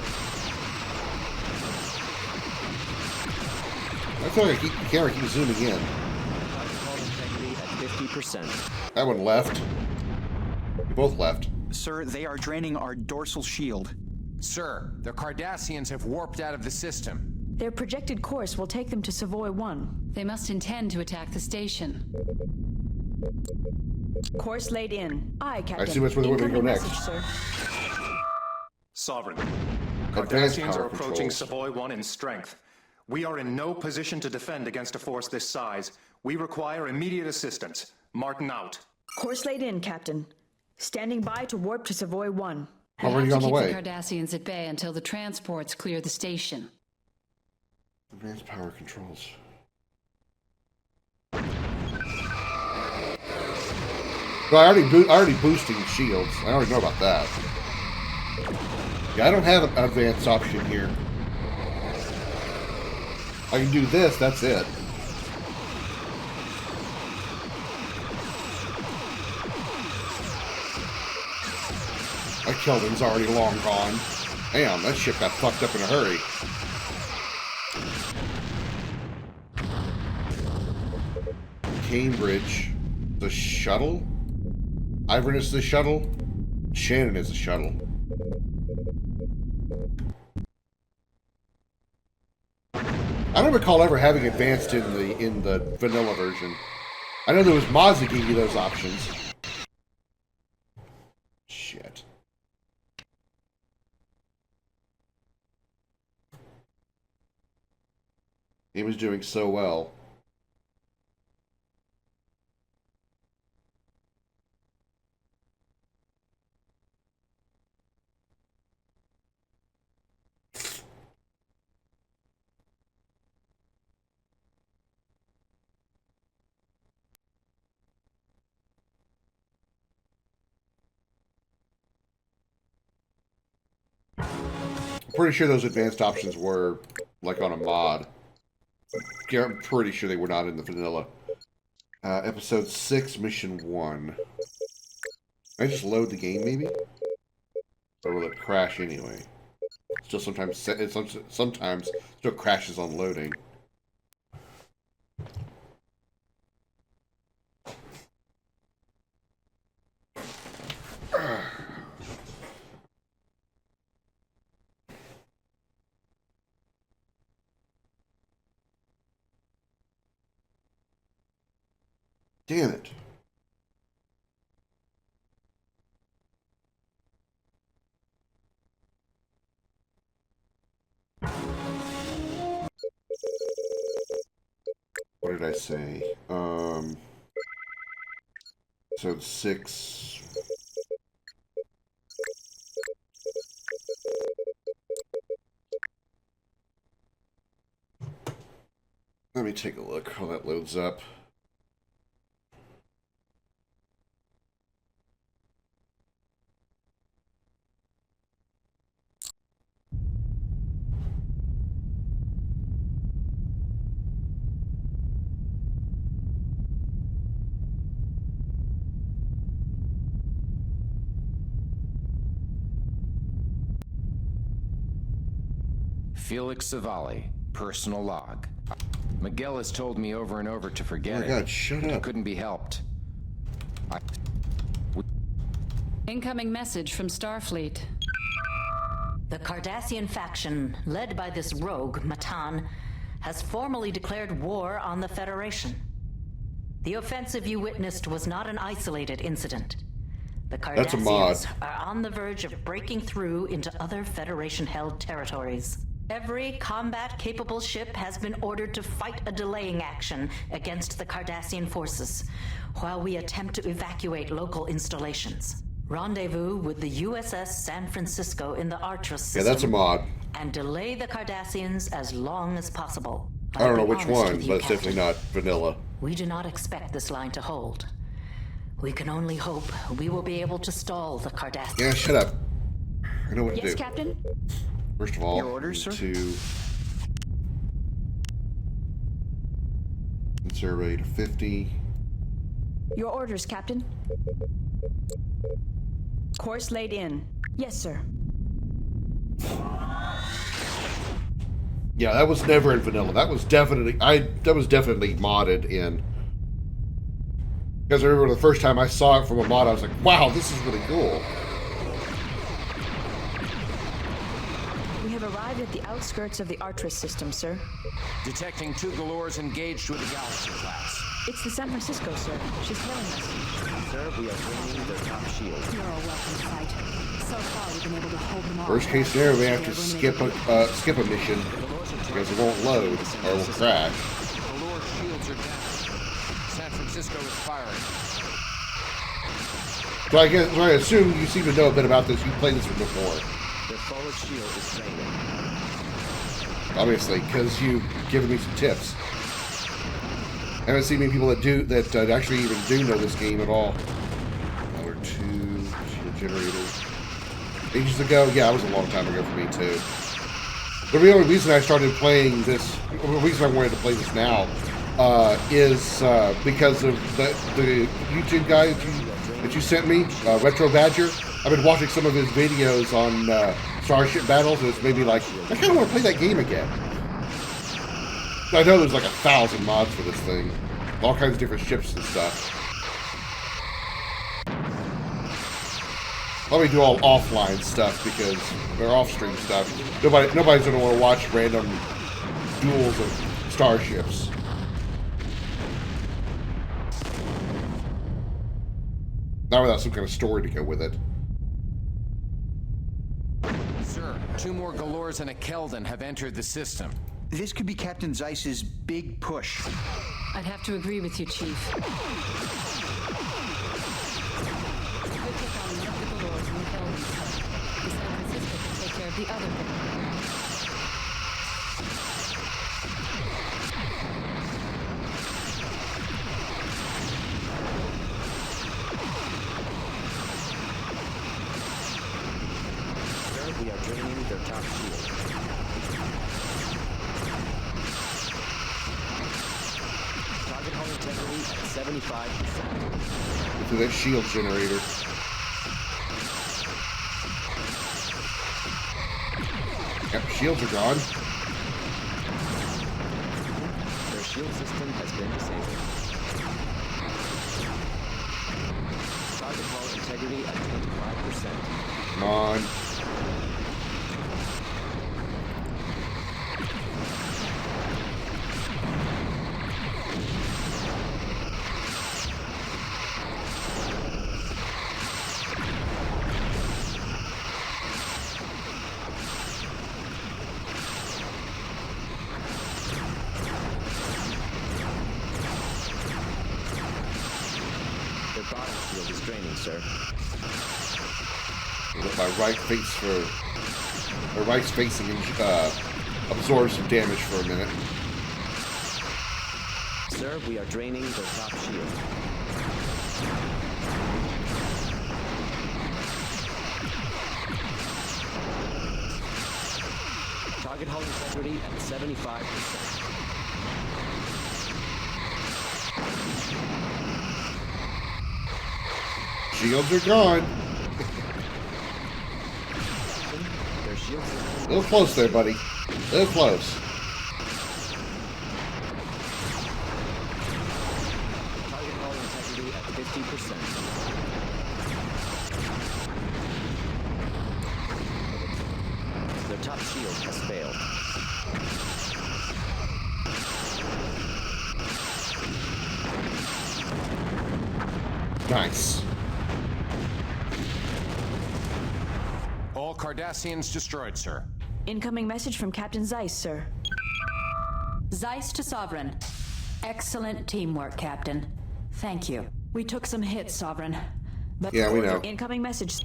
I feel like the camera keeps zooming in. Hull integrity at 50%. That one left. They both left. Sir, they are draining our dorsal shield. Sir, the Cardassians have warped out of the system. Their projected course will take them to Savoy 1. They must intend to attack the station. Course laid in. Aye, Captain. I assume that's where they want to go Incoming next. message, sir. Sovereign. Advanced Cardassians power are approaching controls. Savoy 1 in strength. We are in no position to defend against a force this size. We require immediate assistance. Martin out. Course laid in, Captain. Standing by to warp to Savoy 1. We Already have on to the keep way. the Cardassians at bay until the transports clear the station. Advanced power controls. Well, I already boosting shields. I already know about that. Yeah, I don't have an advanced option here. I can do this, that's it. My Keldon's already long gone. Damn, that ship got fucked up in a hurry. Cambridge, the shuttle? Ivan is the shuttle? Shannon is the shuttle. I don't recall ever having advanced in the vanilla version. I know there was mods that gave you those options. Shit. He was doing so well. Pretty sure those advanced options were like on a mod. Yeah, I'm pretty sure they were not in the vanilla. Episode 6, Mission 1. I just load the game, maybe? Or will it crash anyway? Still sometimes still crashes on loading. Damn it. What did I say? So it's 6. Let me take a look how that loads up. Felix Savali, personal log. Miguel has told me over and over to forget it. Oh my God, shut up. It couldn't be helped. Incoming message from Starfleet. The Cardassian faction, led by this rogue, Matan, has formally declared war on the Federation. The offensive you witnessed was not an isolated incident. The That's a mod. Cardassians are on the verge of breaking through into other Federation-held territories. Every combat-capable ship has been ordered to fight a delaying action against the Cardassian forces, while we attempt to evacuate local installations. Rendezvous with the USS San Francisco in the Artros system. Yeah, that's a mod. And delay the Cardassians as long as possible. I don't know I'll be which honest one, with you, but it's Captain. definitely not vanilla. We do not expect this line to hold. We can only hope we will be able to stall the Cardassians. Yeah, shut up. I know what to do. Yes, Captain? First of all, Your orders, sir? to survey to 50. Your orders, Captain. Course laid in. Yes, sir. Yeah, that was never in vanilla. That was definitely modded in. Because I remember the first time I saw it from a mod, I was like, wow, this is really cool. We have arrived at the outskirts of the Artros system, sir. Detecting 2 Galores engaged with the Galaxy class. It's the San Francisco, sir. She's hailing us. Sir, we are bringing their top shield. You're a welcome sight. So far, we've been able to hold them off. Worst case scenario, we have to skip a mission because it won't load or it will crash. Galore shields are down. San Francisco is firing. So I assume you seem to know a bit about this. You've played this one before. Their forward shield is failing. Obviously, because you've given me some tips. I haven't seen many people that actually even do know this game at all. Power 2, shield generator. Ages ago? Yeah, it was a long time ago for me too. But the only reason I started playing this, the reason I wanted to play this now, is because of the YouTube guy that you sent me, Retro Badger. I've been watching some of his videos on Starship Battles, and it's made me like, I kind of want to play that game again. I know there's like 1,000 mods for this thing. All kinds of different ships and stuff. Let me do all offline stuff because they're off-stream stuff. Nobody's gonna want to watch random duels of starships. Not without some kind of story to go with it. Sir, 2 more Galores and a Keldon have entered the system. This could be Captain Zeiss's big push. I'd have to agree with you, Chief. We'll take on one of the Galores and the Keldons. The San Francisco can take care of the other bit. Sir, we are draining their top shield. Target hull integrity at 75%. To that shield generator. Yep, shields are gone. Their shield system has been disabled. Target hull integrity at 25%. Come on. sir. Let my right face facing absorb some damage for a minute. Sir, we are draining their top shield. Target hull integrity at 75%. Shields are gone. A little close there, buddy. A little close. Target hull integrity at 50%. Their top shield has failed. Nice. All Cardassians destroyed, sir. Incoming message from Captain Zeiss, sir. Zeiss to Sovereign. Excellent teamwork, Captain. Thank you. We took some hits, Sovereign. But yeah, we know. Incoming message.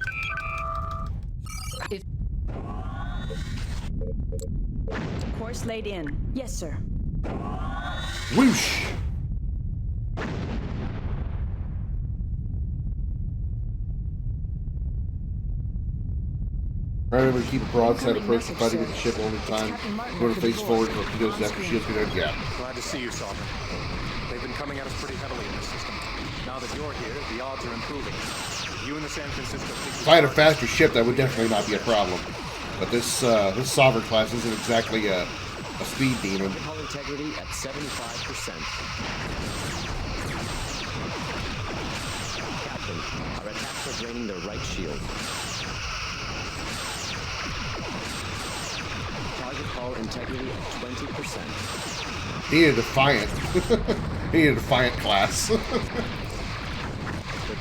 Course laid in. Yes, sir. Whoosh! Remember to keep a broadside approach to fighting with the ship only time. Going to face forward, torpedoes after shields get out. Yeah. Glad to see you, Sovereign. They've been coming at us pretty heavily in this system. Now that you're here, the odds are improving. You and the San Francisco... If I had a faster ship, that would definitely not be a problem. But this Sovereign class isn't exactly a speed demon. Hull integrity at 75%. Captain, our attacks are draining their right shield. Target hull integrity at 20%. He needed a Defiant. He needed a Defiant class. The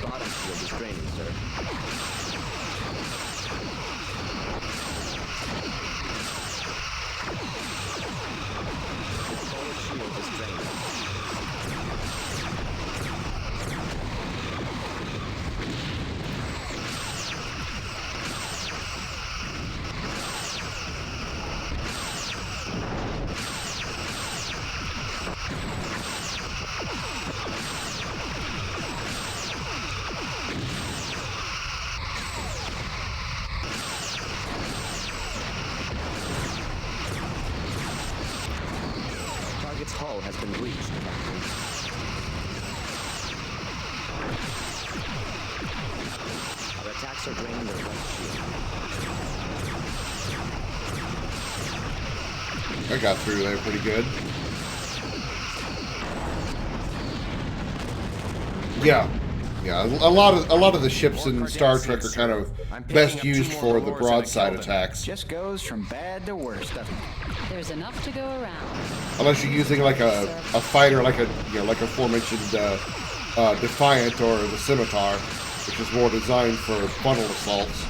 bottom shield is draining, sir. The forward shield is draining. Target's hull has been breached, Captain. Our attacks are draining their right shield. I got through there pretty good. Yeah. Yeah, a lot of the ships in Star Trek are kind of best used for the broadside attacks. Just goes from bad to worse, doesn't it? There's enough to go around. Unless you're using like a fighter, like a aforementioned Defiant or the Scimitar, which is more designed for frontal assaults.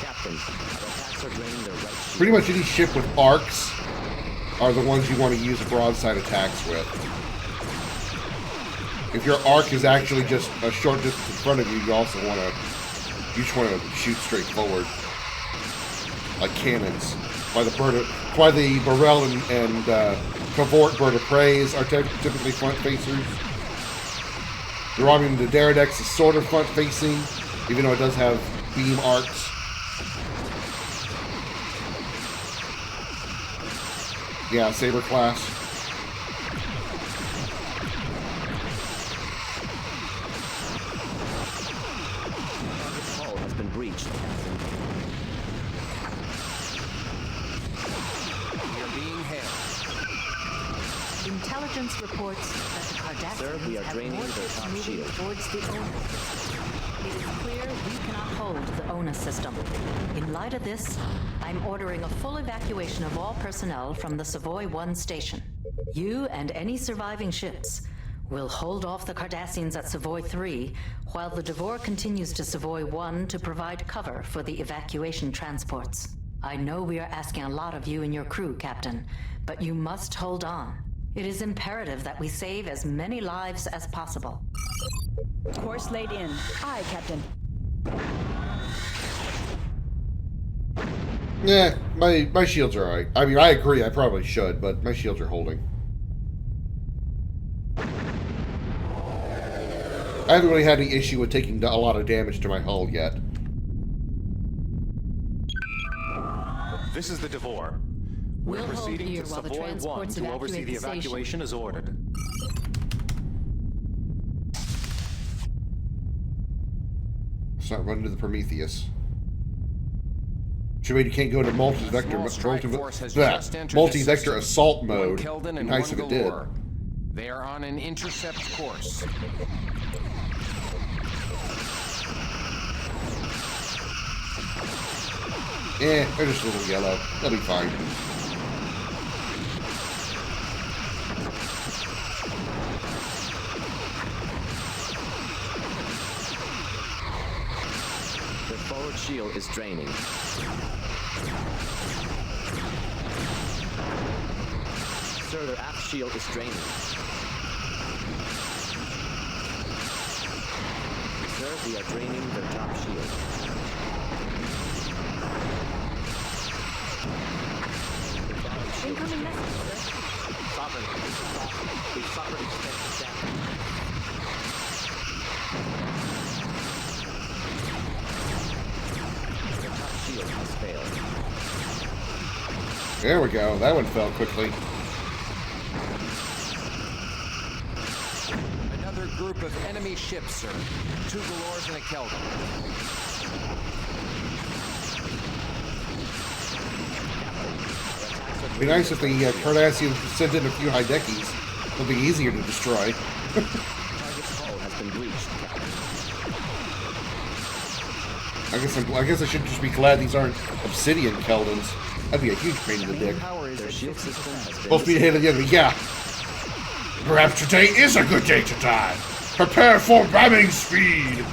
Captain, our attacks are draining their right shield. Pretty much any ship with arcs are the ones you want to use broadside attacks with. If your arc is actually just a short distance in front of you, you just want to shoot straight forward, like cannons. Why the Burrell and Cavort bird of preys are typically front facers. The Romulan the Deredex is sort of front facing, even though it does have beam arcs. Yeah, Saber class. Target's hull has been breached, Captain. We are being hailed. Intelligence reports that the Cardassians Sir, we are have draining more their ships top moving shield. towards the ONA system. It is clear we cannot hold the ONA system. In light of this, I'm ordering a full evacuation of all personnel from the Savoy 1 station. You and any surviving ships will hold off the Cardassians at Savoy 3 while the Devore continues to Savoy 1 to provide cover for the evacuation transports. I know we are asking a lot of you and your crew, Captain, but you must hold on. It is imperative that we save as many lives as possible. Course laid in. Aye, Captain. Yeah, my shields are alright. I mean, I agree, I probably should, but my shields are holding. I haven't really had any issue with taking a lot of damage to my hull yet. This is the Devore. We're proceeding to Savoy 1 to oversee the evacuation as ordered. Let's not run into the Prometheus. Too bad you can't go to multi-vector assault mode. Nice if it did. They are on an intercept course. They're just a little yellow. They'll be fine. The forward shield is draining. Sir, their aft shield is draining. Sir, we are draining their top shield. Incoming message, sir. Sovereign, we suffered extensive damage. The top shield has failed. There we go. That one fell quickly. Another group of enemy ships, sir. 2 Galores and a Keldon. It'd be nice if the Cardassians sent in a few Hidekis. It'll be easier to destroy. Target's hull has been breached, Captain. I guess I should just be glad these aren't Obsidian Keldons. That'd be a huge pain in the dick. Their shield system has been Both be ahead of the enemy, yeah. Perhaps today is a good day to die. Prepare for ramming speed.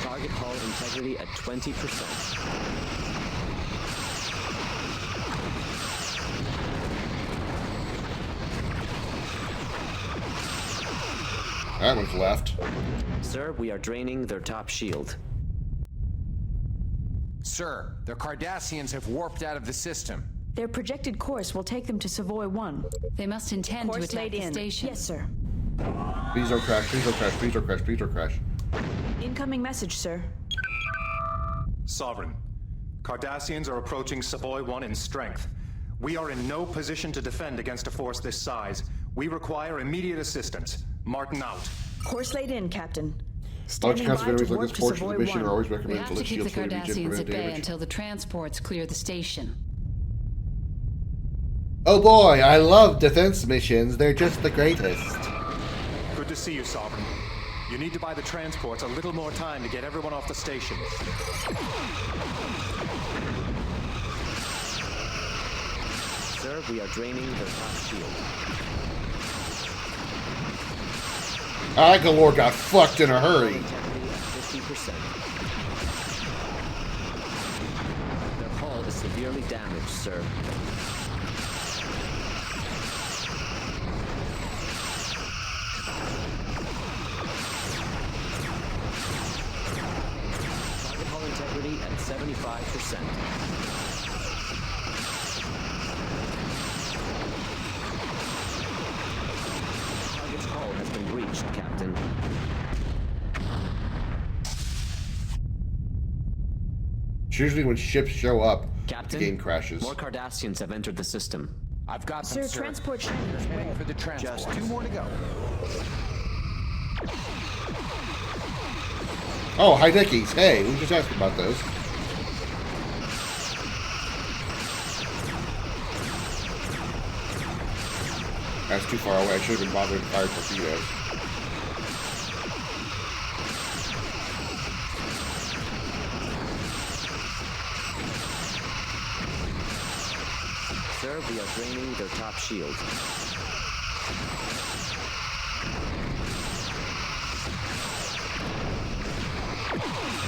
Target hull integrity at 20%. That one's left. Sir, we are draining their top shield. Sir, the Cardassians have warped out of the system. Their projected course will take them to Savoy 1. They must intend to attack the station. Yes, sir. Please don't crash, please don't crash, please don't crash, please don't crash. Incoming message, sir. Sovereign, Cardassians are approaching Savoy 1 in strength. We are in no position to defend against a force this size. We require immediate assistance. Martin out. Course laid in, Captain. Large Standing counts of by to enemies like warp this to portion of Savoy the mission 1. are always We recommended have to to let keep the shields fully regen to Cardassians prevent at bay damage. until the transports clear the station. Oh boy, I love defense missions. They're just the greatest. Good to see you, Sovereign. You need to buy the transports a little more time to get everyone off the station. Sir, we are draining their top shield. Galore got fucked in a hurry. Integrity at 50%. Their hull is severely damaged, sir. Target hull integrity at 75%. Target's hull has been breached, Captain. It's usually when ships show up, Captain, the game crashes. more Cardassians have entered the system. I've got Sir, them, sir. transport ship. Heading for the transport. Just 2 more to go. Oh, Hidekis. Hey, we just asked about those. That's too far away. I should have been bothering to fire torpedoes. we are draining their top shield.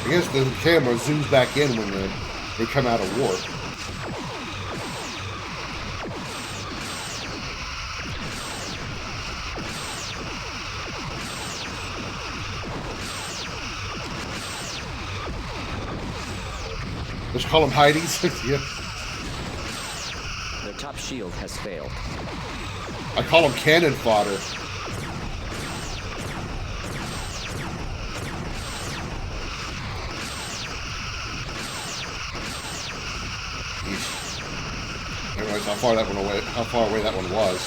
I guess the camera zooms back in when they come out of warp. Let's call them Heidi's. Yeah. Their top shield has failed. I call them cannon fodder. I didn't realize how far away that one was.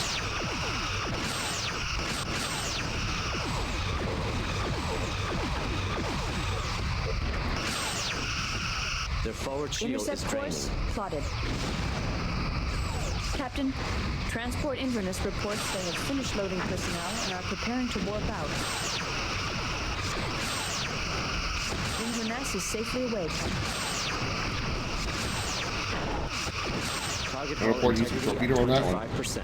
Their forward shield Intercept is draining. course plotted. Captain, Transport Inverness reports they have finished loading personnel and are preparing to warp out. Inverness is safely away. Target I'm report using torpedo on that one. 5%.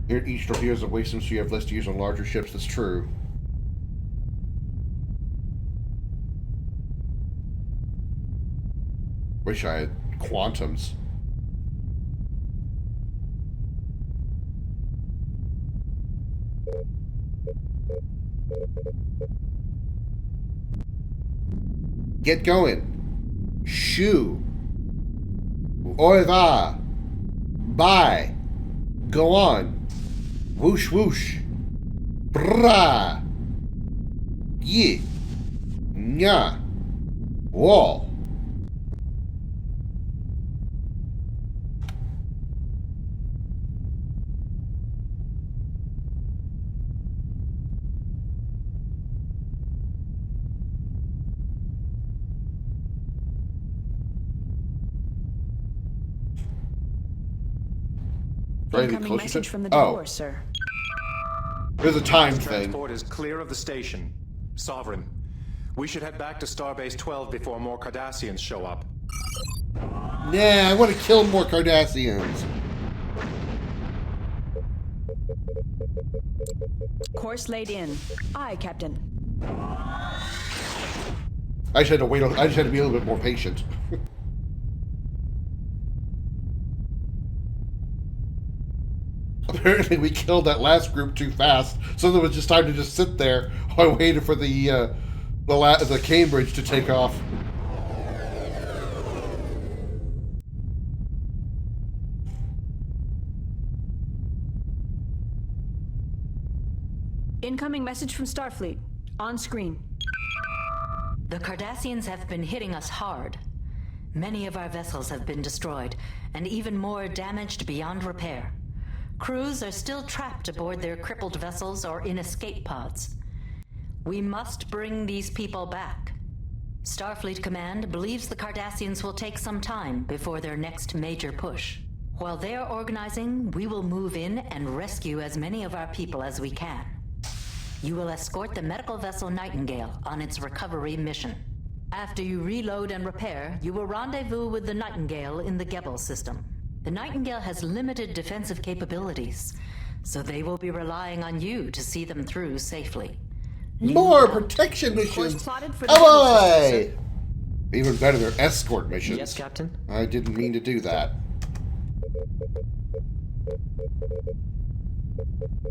Here, each torpedo is a waste them, so you have less to use on larger ships. That's true. Wish I had quantums. Get going. Shoo. Au revoir. Bye. Go on. Whoosh whoosh. Brah. Ye. Nya. Wall. Incoming message from the divorce, sir. There's a time This thing. transport is clear of the station. Sovereign. We should head back to Starbase 12 before more Cardassians show up. Nah, I want to kill more Cardassians. Course laid in. Aye, Captain. I just had to wait. I just had to be a little bit more patient. Apparently, we killed that last group too fast, so there was just time to just sit there while I waited for the Cambridge to take off. Incoming message from Starfleet. On screen. The Cardassians have been hitting us hard. Many of our vessels have been destroyed, and even more damaged beyond repair. Crews are still trapped aboard their crippled vessels or in escape pods. We must bring these people back. Starfleet Command believes the Cardassians will take some time before their next major push. While they are organizing, we will move in and rescue as many of our people as we can. You will escort the medical vessel Nightingale on its recovery mission. After you reload and repair, you will rendezvous with the Nightingale in the Gebel system. The Nightingale has limited defensive capabilities, so they will be relying on you to see them through safely. More protection missions. For oh boy! Even better, they're escort missions. Yes, Captain. I didn't mean to do that.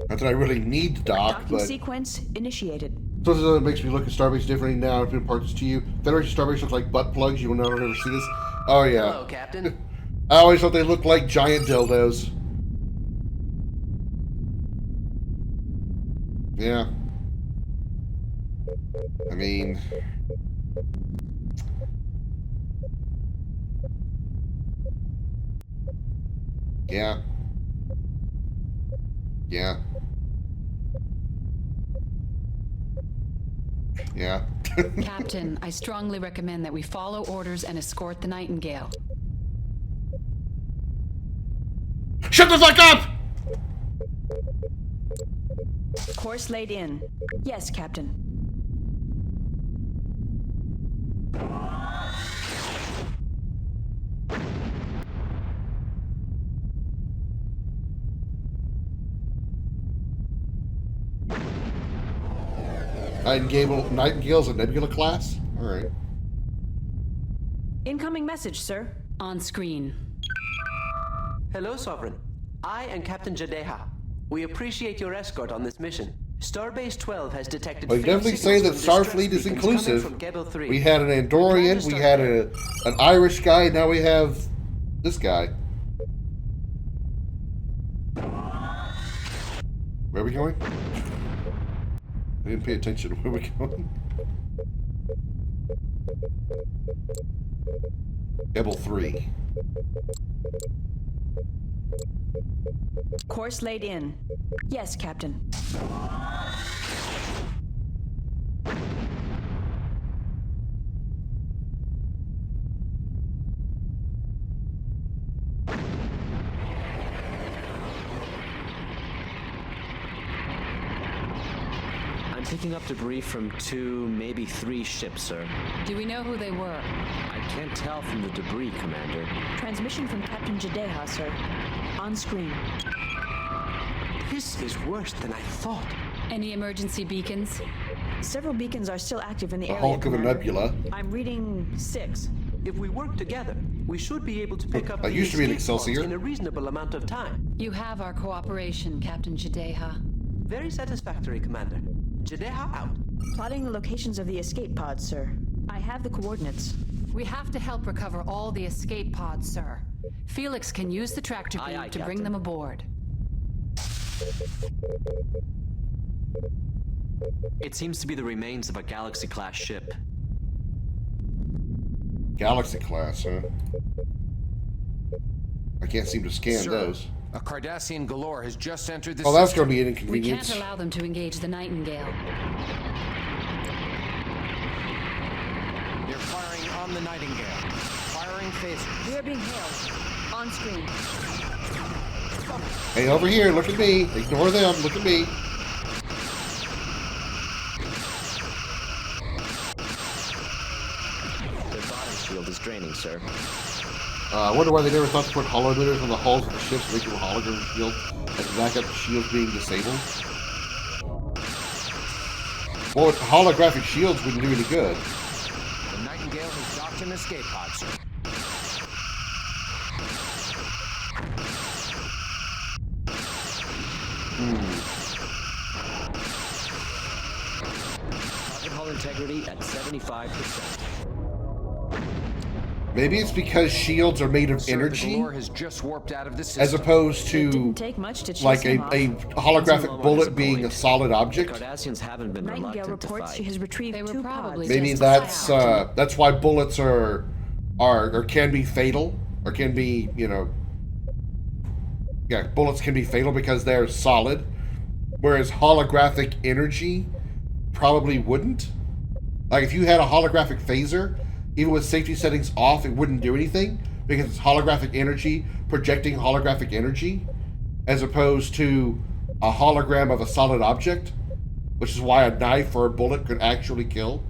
Not that I really need to dock, Docking but sequence initiated. so it makes me look at Starbase differently now. It imparts to you. Federation Starbase looks like butt plugs. You will never ever see this. Oh yeah. Hello, Captain. I always thought they looked like giant dildos. Yeah. I mean... Yeah. Yeah. Yeah. Captain, I strongly recommend that we follow orders and escort the Nightingale. Shut the fuck up! Course laid in. Yes, Captain. Nightingale's a Nebula class? Alright. Incoming message, sir. On screen. Hello, Sovereign. I am Captain Jadeha. We appreciate your escort on this mission. Starbase 12 has detected. Well, you definitely say that Starfleet is inclusive. We had an Andorian, we had an Irish guy, now we have this guy. Where are we going? I didn't pay attention. Where are we going? Gebel 3. Course laid in. Yes, Captain. I'm picking up debris from 2, maybe 3 ships, sir. Do we know who they were? I can't tell from the debris, Commander. Transmission from Captain Jadeha, sir. On screen. This is worse than I thought. Any emergency beacons? Several beacons are still active in the area. Hulk of a nebula. I'm reading 6. If we work together, we should be able to pick up That used to be an Excelsior. in a reasonable amount of time. You have our cooperation, Captain Jadeha. Very satisfactory, Commander. Jadeha out. Plotting the locations of the escape pods, sir. I have the coordinates. We have to help recover all the escape pods, sir. Felix can use the tractor beam to bring them aboard. It seems to be the remains of a Galaxy-class ship. Galaxy class, huh? I can't seem to scan Sir, those. A Cardassian galore has just entered the Oh, that's system. going to be an We inconvenience. can't allow them to engage the Nightingale. They're firing on the Nightingale. Firing phasers. We are being hailed. On screen. Hey, over here, look at me. Ignore them, look at me. Their bottom shield is draining, sir. I wonder why they never thought to put holo emitters on the hulls of the ships to make them a hologram shield and back up the shields being disabled. Well, holographic shields wouldn't do any good. The Nightingale has docked an escape pod, sir. Target hull integrity at 75%. Maybe it's because shields are made of Sir, energy, the galore has just warped out of the system. as opposed to Didn't take much to chase like him a holographic bullet being a solid object. Cardassians haven't been Nightingale reluctant to reports fight. she has retrieved 2 pods. Maybe that's why bullets are or can be fatal, or can be, you know, yeah, bullets can be fatal because they're solid, whereas holographic energy probably wouldn't. Like if you had a holographic phaser, even with safety settings off, it wouldn't do anything because it's holographic energy projecting holographic energy, as opposed to a hologram of a solid object, which is why a knife or a bullet could actually kill.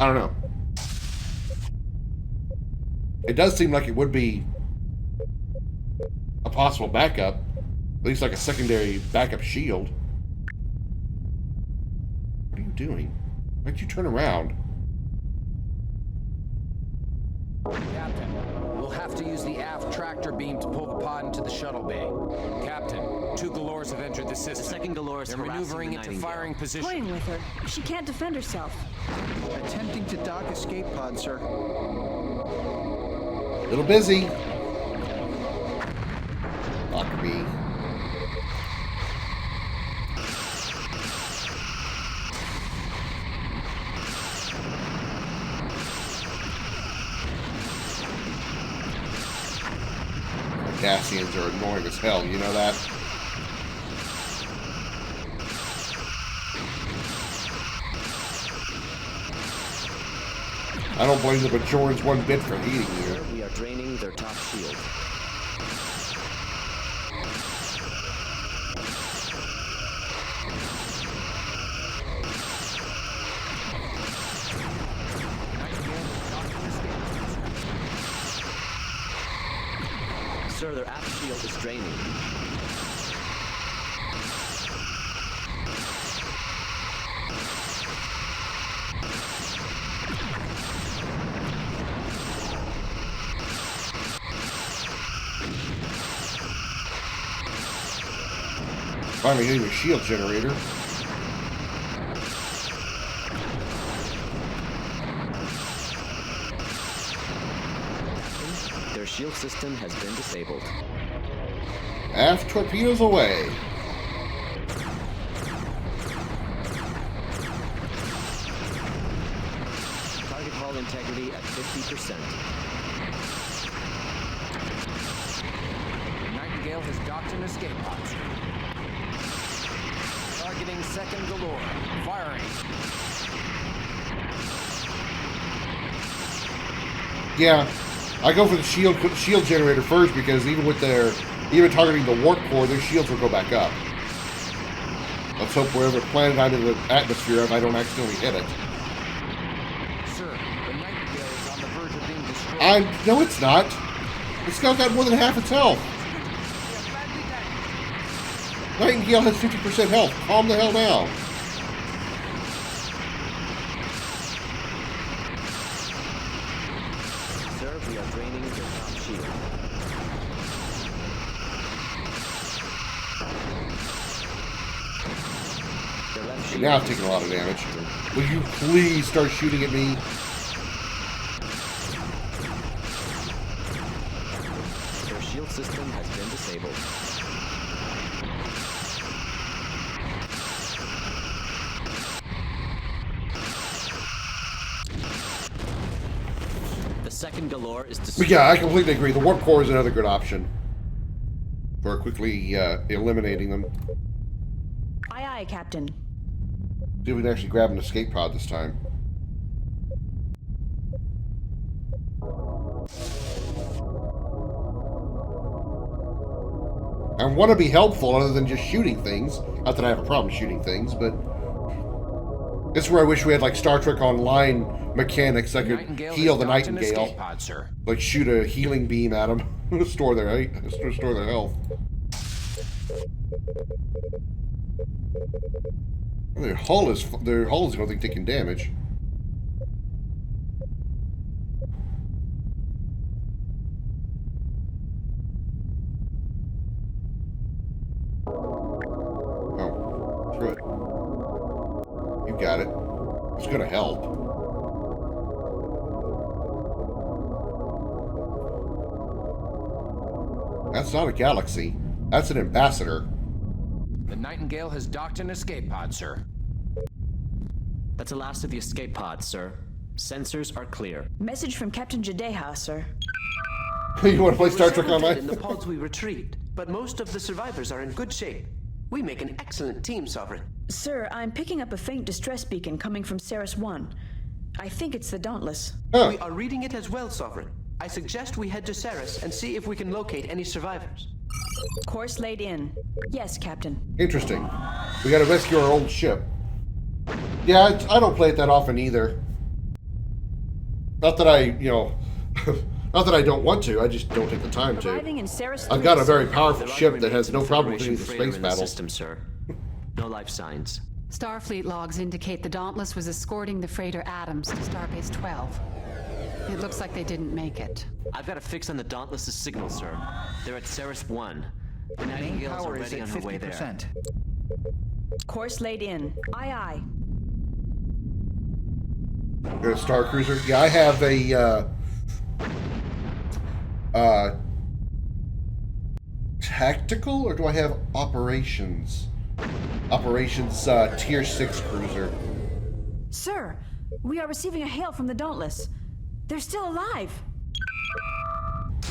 I don't know. It does seem like it would be a possible backup, at least like a secondary backup shield. What are you doing? Why'd you turn around? Captain, we'll have to use the aft tractor beam to pull the pod into the shuttle bay. Captain, 2 galores have entered the system. The second galore is They're harassing maneuvering the into Nightingale. firing position. Toying with her. She can't defend herself. Attempting to dock escape pod, sir. Little busy. Fuck me. Cardassians are annoying as hell, you know that? I don't blame the Bajorans one bit for hating you. We are draining their top shield. their aft shield is draining. Finally getting a shield generator. Their shield system has been disabled. Aft torpedoes away. Target hull integrity at 50%. Nightingale has docked an escape pods. Targeting second galore. Firing. Yeah, I go for the shield generator first because even targeting the warp core, their shields will go back up. Let's hope wherever planet I'm in the atmosphere of, I don't accidentally hit it. Sir, the Nightingale is on the verge of being destroyed. No, it's not. It's got more than half its health. Nightingale has 50% health. Calm the hell down. Sir, we are draining your top shield. Their left shield. Now I've taken a lot of damage. Will you please start shooting at me? Their shield system has been disabled. The second galore is But yeah, I completely agree. The warp core is another good option for quickly eliminating them. Aye, aye, Captain. See if we can actually grab an escape pod this time. I want to be helpful other than just shooting things. Not that I have a problem shooting things, but this is where I wish we had like Star Trek Online mechanics that could heal the Nightingale. Pod, sir. Like shoot a healing beam at them, restore their health. Their hull is going to be taking damage. Oh, screw it. You got it. It's going to help. That's not a galaxy. That's an ambassador. The Nightingale has docked an escape pod, sir. That's the last of the escape pods, sir. Sensors are clear. Message from Captain Jadeha, sir. You want to play Star Trek Online? In the pods we retrieved, but most of the survivors are in good shape. We make an excellent team, Sovereign. Sir, I'm picking up a faint distress beacon coming from Ceres 1. I think it's the Dauntless. We are reading it as well, Sovereign. I suggest we head to Ceres and see if we can locate any survivors. Course laid in. Yes, Captain. Interesting. We got to rescue our old ship. Yeah, I don't play it that often either. Not that I, not that I don't want to. I just don't take the time to. I've got a very powerful ship that has no problem winning the space battle. System, sir. No life signs. Starfleet logs indicate the Dauntless was escorting the freighter Adams to Starbase 12. It looks like they didn't make it. I've got a fix on the Dauntless's signal, sir. They're at Ceres 1. The Nightingale's already on her way there. Course laid in. Aye, aye. You're a Star Cruiser? Yeah, I have a tactical, or do I have operations? Operations tier 6 cruiser. Sir, we are receiving a hail from the Dauntless. They're still alive.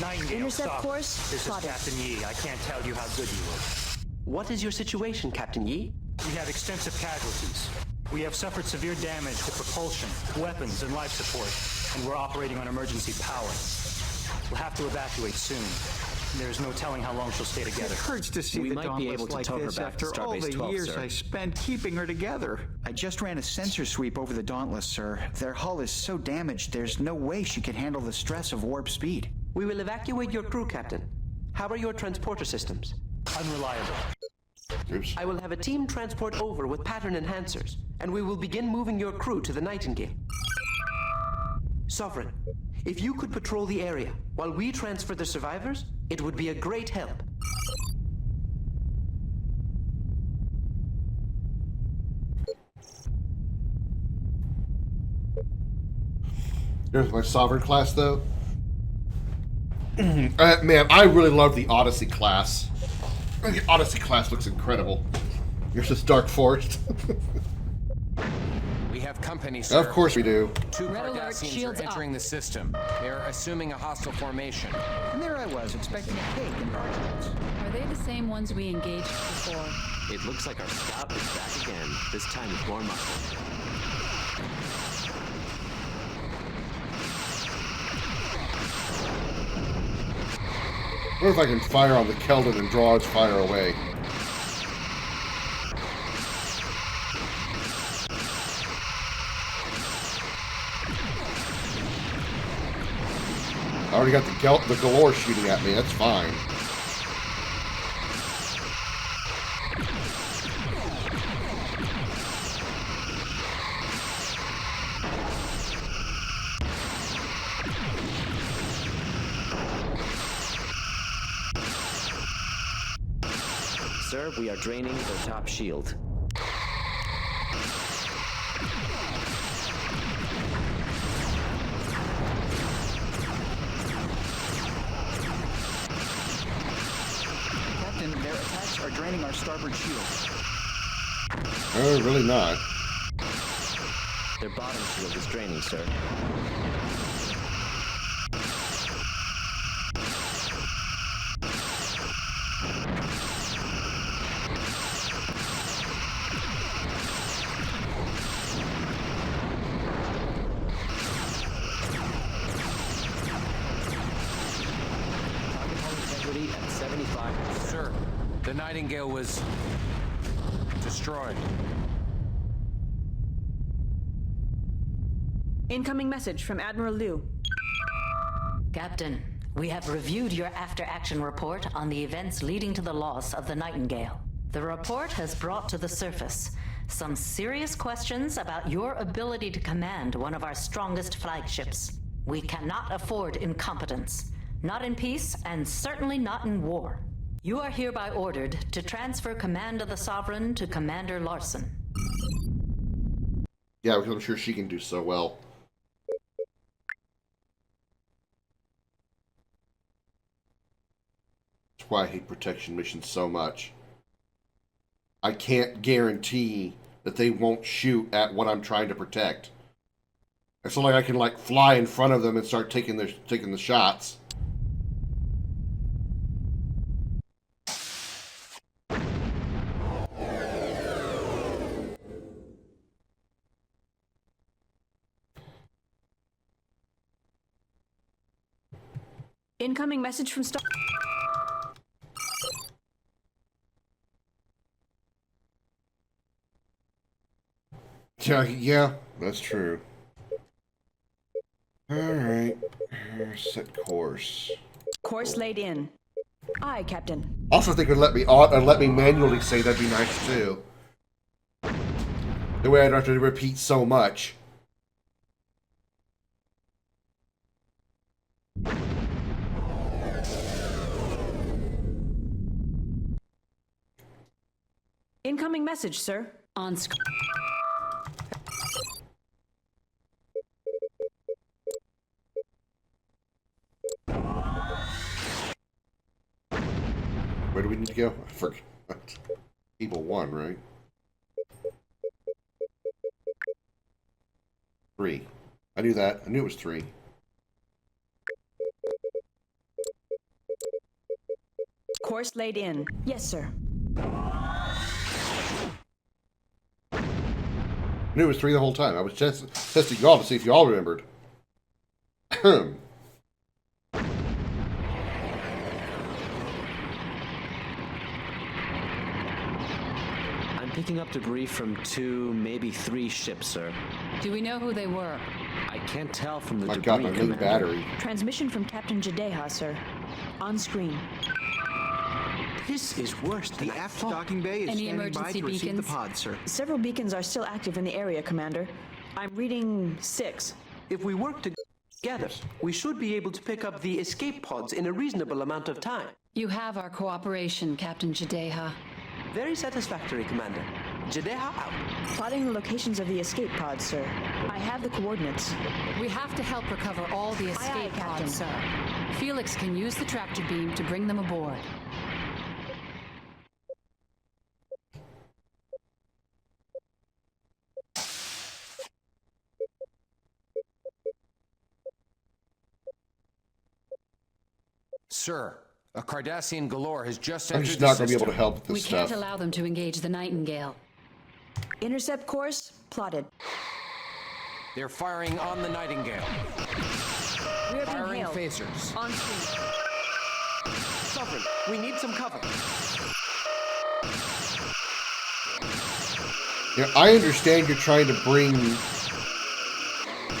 Nightingale, Intercept stop. course. This is Captain Yi. I can't tell you how good you look. What is your situation, Captain Yi? We have extensive casualties. We have suffered severe damage to propulsion, weapons, and life support, and we're operating on emergency power. We'll have to evacuate soon. There's no telling how long she'll stay together. It hurts to see the Dauntless like this after all the years I spent keeping her together. I just ran a sensor sweep over the Dauntless, sir. Their hull is so damaged, there's no way she could handle the stress of warp speed. We will evacuate your crew, Captain. How are your transporter systems? Unreliable. Oops. I will have a team transport over with pattern enhancers, and we will begin moving your crew to the Nightingale. Sovereign, if you could patrol the area while we transfer the survivors, it would be a great help. Here's my Sovereign class, though. Man, I really love the Odyssey class. The Odyssey class looks incredible. Here's this Dark Forest. We have company, sir. Of course we do. Two Red alert, Cardassians shields are entering the system. They are assuming a hostile formation. And there I was, expecting a cake and marshmallows. Are they the same ones we engaged before? It looks like our scout is back again, this time with more muscle. I wonder if I can fire on the Keldon and draw its fire away. I already got the Galore shooting at me. That's fine. Sir, we are draining their top shield. Captain, their attacks are draining our starboard shield. Really not. Their bottom shield is draining, sir. At 75. Sir, the Nightingale was destroyed. Incoming message from Admiral Liu. Captain, we have reviewed your after-action report on the events leading to the loss of the Nightingale. The report has brought to the surface some serious questions about your ability to command one of our strongest flagships. We cannot afford incompetence. Not in peace, and certainly not in war. You are hereby ordered to transfer command of the Sovereign to Commander Larson. Yeah, because I'm sure she can do so well. That's why I hate protection missions so much. I can't guarantee that they won't shoot at what I'm trying to protect. It's not like I can like fly in front of them and start taking the shots. Incoming message from Star... Yeah, that's true. Alright. Set course. Course laid in. Aye, Captain. Also, if they could let me manually say, that'd be nice too. The way I don't have to repeat so much. Incoming message, sir. On screen. Where do we need to go? I forgot. Evil 1, right? 3. I knew that. I knew it was 3. Course laid in. Yes, sir. I knew it was 3 the whole time. I was testing y'all to see if y'all remembered. I'm picking up debris from 2, maybe 3 ships, sir. Do we know who they were? I can't tell from the I debris, got my new Commander. battery. Transmission from Captain Jadeha, sir. On screen. This is worse than The I aft thought. docking bay is Any standing by emergency to receive the beacons? pod, sir. Several beacons are still active in the area, Commander. I'm reading 6. If we work together, we should be able to pick up the escape pods in a reasonable amount of time. You have our cooperation, Captain Jadeha. Very satisfactory, Commander. Jadeha out. Plotting the locations of the escape pods, sir. I have the coordinates. We have to help recover all the escape Captain. pods, sir. Felix can use the tractor beam to bring them aboard. Sir, a Cardassian galore has just I'm entered just the not going to be able system. to help with We this can't stuff. allow them to engage the Nightingale. Intercept course plotted. They're firing on the Nightingale. We are being Firing hailed. phasers. On screen. Sovereign, we need some cover. You know, I understand you're trying to bring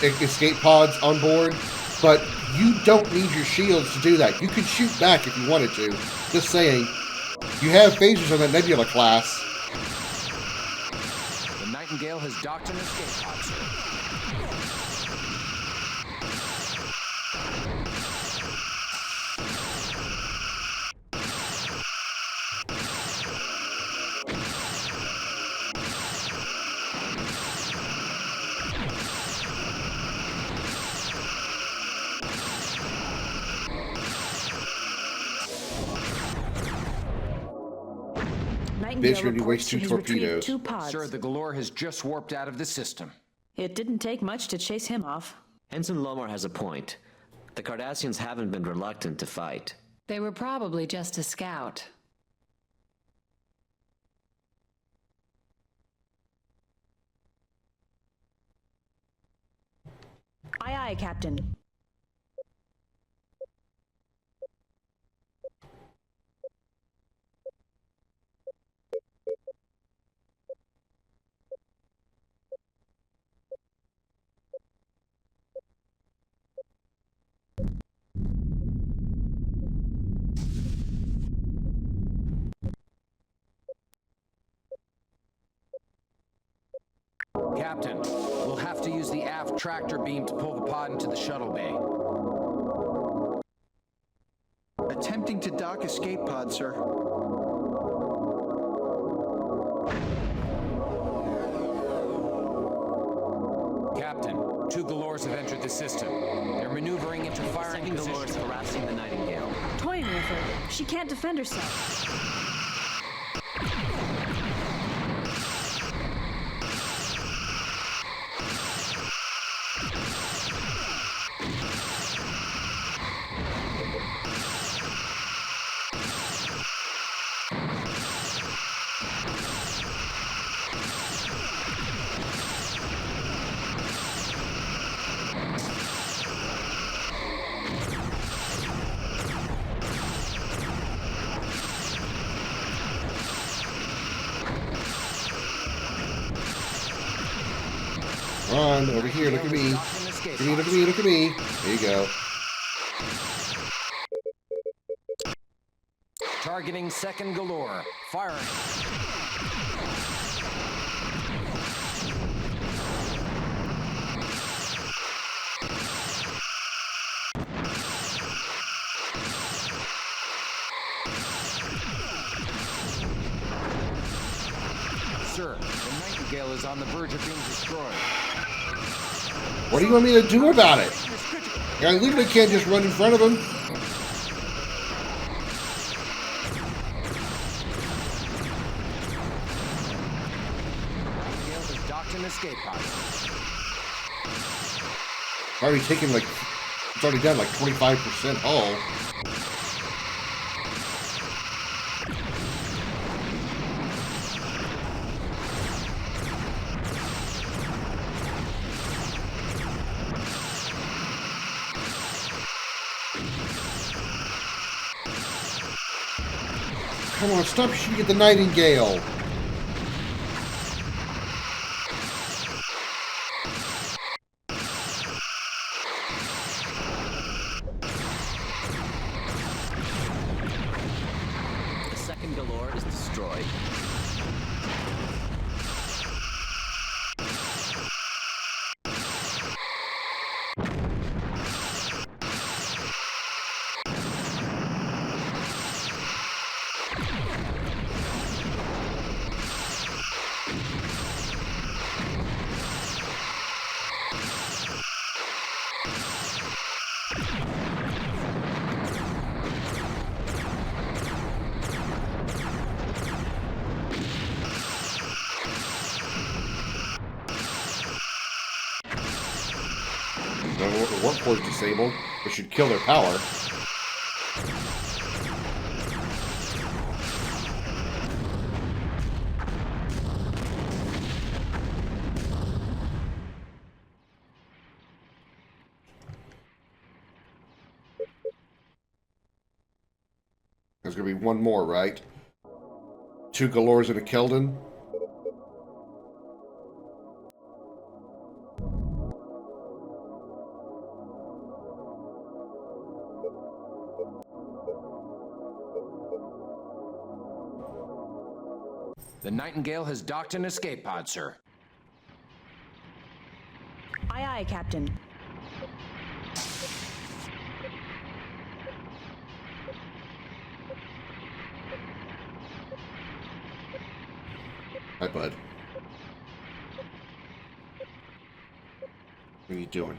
escape pods on board, but you don't need your shields to do that. You could shoot back if you wanted to. Just saying. You have phasers on that Nebula class. The Nightingale has docked an escape pod, sir. Nightingale Bitch, when you reports waste she 2 has retrieved torpedoes. 2 pods. Sir, the galore has just warped out of the system. It didn't take much to chase him off. Ensign Lomar has a point. The Cardassians haven't been reluctant to fight. They were probably just a scout. Aye, aye, Captain. Captain, we'll have to use the aft tractor beam to pull the pod into the shuttle bay. Attempting to dock escape pod, sir. Captain, 2 galores have entered the system. They're maneuvering into firing Second galore is position. harassing the Nightingale. Toying with her. She can't defend herself. Come on, over here, look at me. Look at me, look at me, look at me. There you go. Targeting second galore. Firing. Sir, the Nightingale is on the verge of being destroyed. What do you want me to do about it? I literally can't just run in front of him. Nightingale has docked an escape pod. Already taken like, it's already done like 25% hull. Come on, stop shooting at the Nightingale. The warp core is disabled, which should kill their power. There's going to be one more, right? 2 Galores and a Keldon. The Nightingale has docked an escape pod, sir. Aye, aye, Captain. Hi, bud. What are you doing?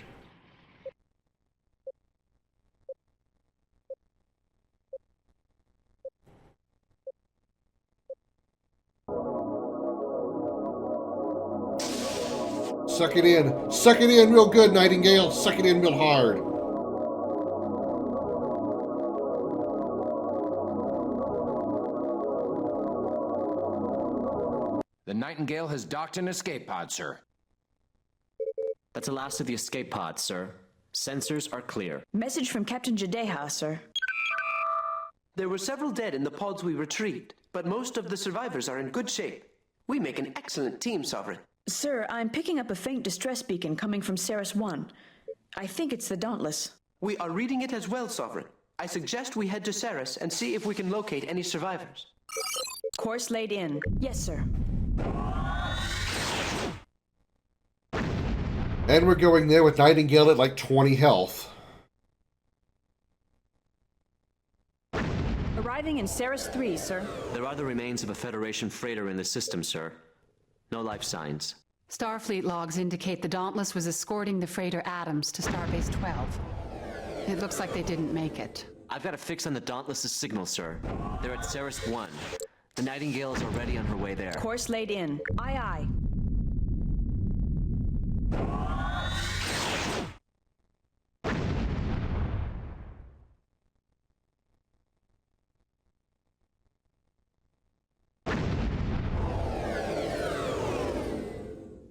Suck it in. Suck it in real good, Nightingale. Suck it in real hard. The Nightingale has docked an escape pod, sir. That's the last of the escape pods, sir. Sensors are clear. Message from Captain Jadeha, sir. There were several dead in the pods we retrieved, but most of the survivors are in good shape. We make an excellent team, Sovereign. Sir, I'm picking up a faint distress beacon coming from Ceres 1. I think it's the Dauntless. We are reading it as well, Sovereign. I suggest we head to Ceres and see if we can locate any survivors. Course laid in. Yes, sir. And we're going there with Nightingale at like 20 health. Arriving in Ceres 3, sir. There are the remains of a Federation freighter in the system, sir. No life signs. Starfleet logs indicate the Dauntless was escorting the freighter Adams to Starbase 12. It looks like they didn't make it. I've got a fix on the Dauntless's signal, sir. They're at Ceres 1. The Nightingale is already on her way there. Course laid in. Aye, aye.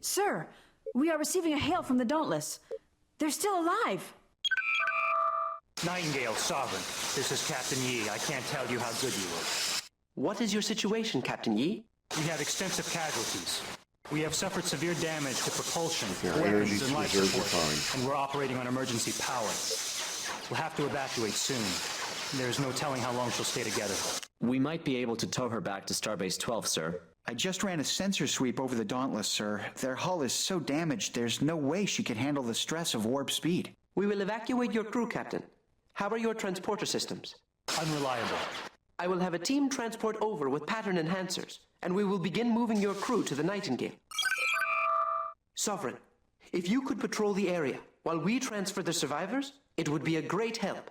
Sir, we are receiving a hail from the Dauntless. They're still alive. Nightingale, Sovereign. This is Captain Yi. I can't tell you how good you look. What is your situation, Captain Yi? We have extensive casualties. We have suffered severe damage to propulsion, Our energy weapons, and life reserves are support, fine. and we're operating on emergency power. We'll have to evacuate soon. There's no telling how long she'll stay together. We might be able to tow her back to Starbase 12, sir. I just ran a sensor sweep over the Dauntless, sir. Their hull is so damaged, there's no way she could handle the stress of warp speed. We will evacuate your crew, Captain. How are your transporter systems? Unreliable. I will have a team transport over with pattern enhancers, and we will begin moving your crew to the Nightingale. Sovereign, if you could patrol the area while we transfer the survivors, it would be a great help.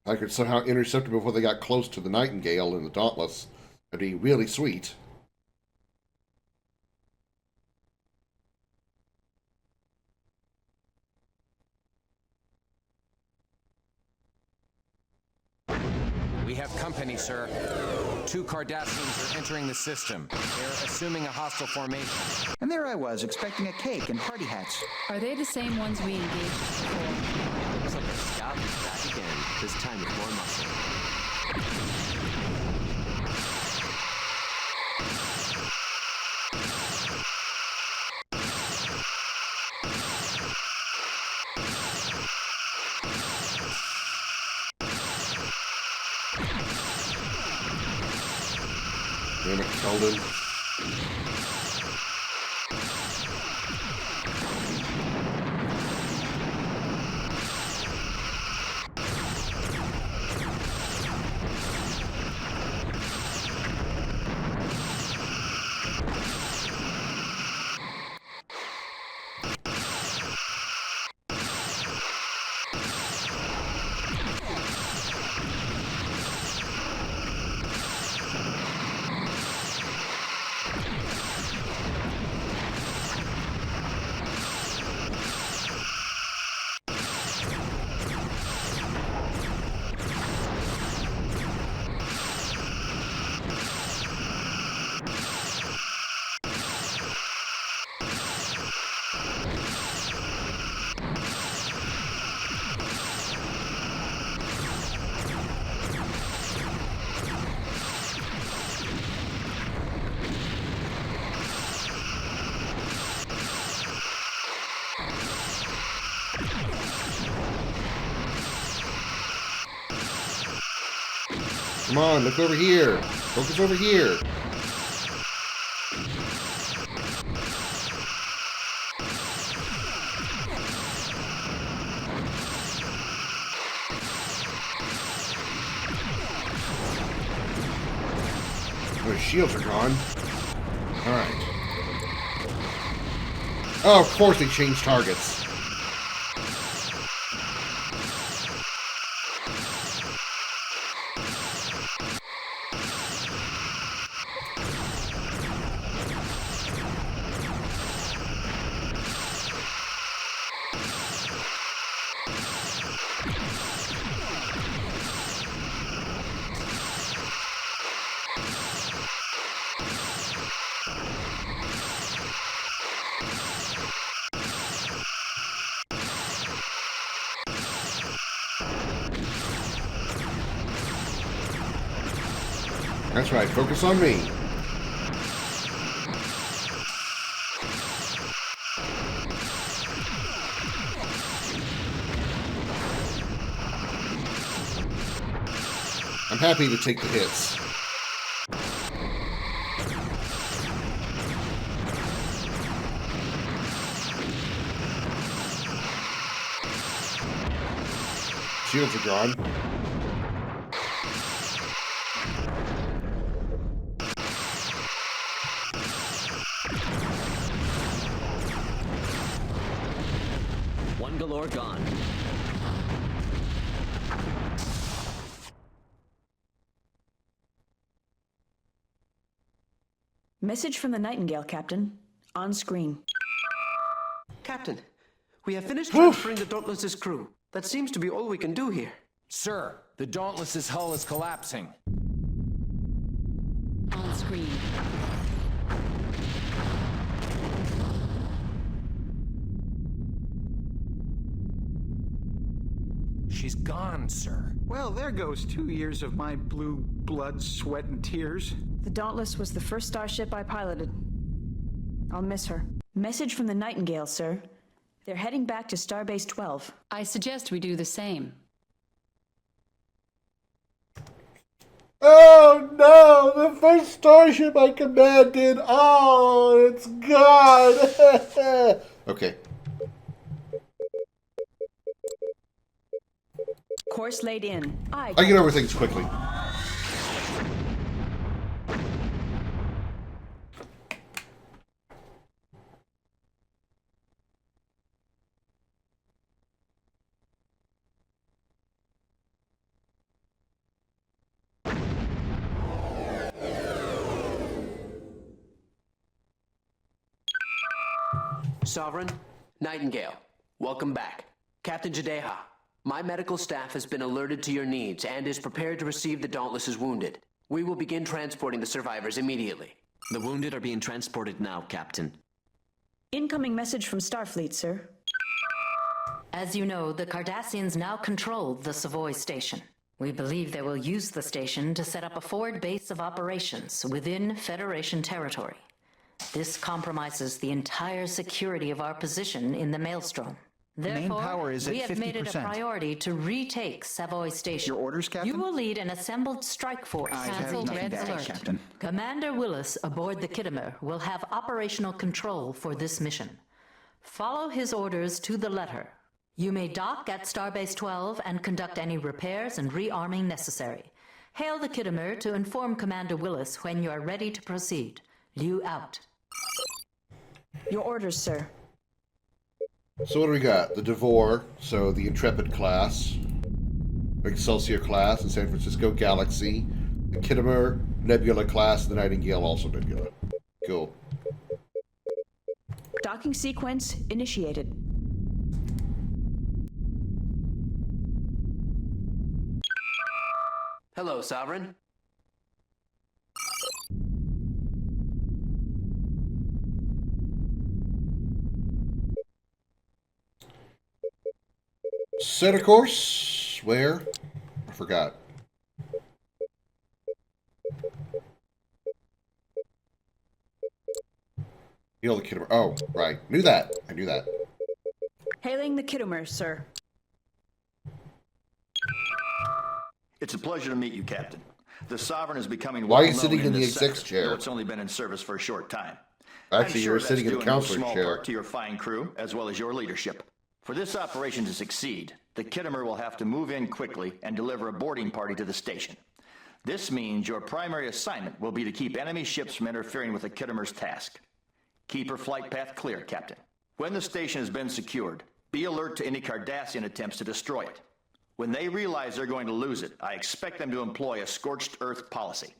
I could somehow intercept them before they got close to the Nightingale and the Dauntless. That'd be really sweet. We have company, sir. 2 Cardassians are entering the system. They're assuming a hostile formation. And there I was, expecting a cake and party hats. Are they the same ones we engaged before? Looks like the scout is back again, this time with more muscle. Damn it, Keldon. Come on, look over here. Focus over here. Oh, his shields are gone. Alright. Oh, of course they changed targets. That's right, focus on me. I'm happy to take the hits. Shields are gone. One galore gone. Message from the Nightingale, Captain. On screen. Captain, we have finished transferring the Dauntless's crew. That seems to be all we can do here. Sir, the Dauntless's hull is collapsing. On screen. She's gone, sir. Well, there goes 2 years of my blue blood, sweat, and tears. The Dauntless was the first starship I piloted. I'll miss her. Message from the Nightingale, sir. They're heading back to Starbase 12. I suggest we do the same. Oh no! The first starship I commanded! Oh, it's gone! Okay. Course laid in. I get over things quickly. Sovereign, Nightingale, welcome back. Captain Jadeha, my medical staff has been alerted to your needs and is prepared to receive the Dauntless's wounded. We will begin transporting the survivors immediately. The wounded are being transported now, Captain. Incoming message from Starfleet, sir. As you know, the Cardassians now control the Savoy station. We believe they will use the station to set up a forward base of operations within Federation territory. This compromises the entire security of our position in the Maelstrom. Therefore, power is at we have made it a 50%. priority to retake Savoy Station. Your orders, Captain? You will lead an assembled strike force. I have Cancelled nothing red to add, alert. Captain. Commander Willis aboard the Kittimer will have operational control for this mission. Follow his orders to the letter. You may dock at Starbase 12 and conduct any repairs and rearming necessary. Hail the Kittimer to inform Commander Willis when you are ready to proceed. Liu out. Your orders, sir. So what do we got? The Devore, so the Intrepid class, Excelsior class, and San Francisco Galaxy, the Kittimer Nebula class, the Nightingale also Nebula. Cool. Docking sequence initiated. Hello, Sovereign. Set a course. Where? I forgot. Heal the Kittimer. Oh, right. Knew that. I knew that. Hailing the Kittimer, sir. It's a pleasure to meet you, Captain. The Sovereign is becoming Why are you well-known sitting in the this X6 sector, chair? though it's only been in service for a short time. Actually, I'm sure you're that's sitting in the due in no counselor's small chair. part to your fine crew, as well as your leadership. For this operation to succeed, the Kittimer will have to move in quickly and deliver a boarding party to the station. This means your primary assignment will be to keep enemy ships from interfering with the Kittimer's task. Keep her flight path clear, Captain. When the station has been secured, be alert to any Cardassian attempts to destroy it. When they realize they're going to lose it, I expect them to employ a scorched earth policy.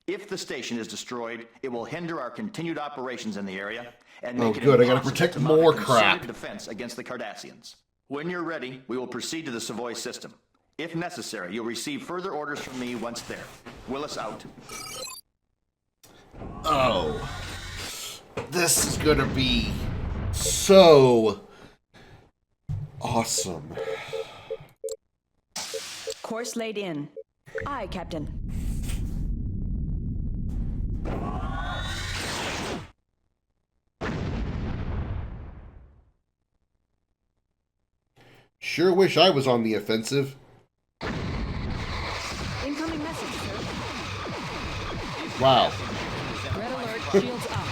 If the station is destroyed, it will hinder our continued operations in the area and make it good, I gotta impossible protect to mount a more concerted crap. defense against the Cardassians. When you're ready, we will proceed to the Savoy system. If necessary, you'll receive further orders from me once there. Willis out. Oh. This is gonna be so awesome. Course laid in. Aye, Captain. Sure wish I was on the offensive. Incoming message, sir. Wow. Red alert, shields up.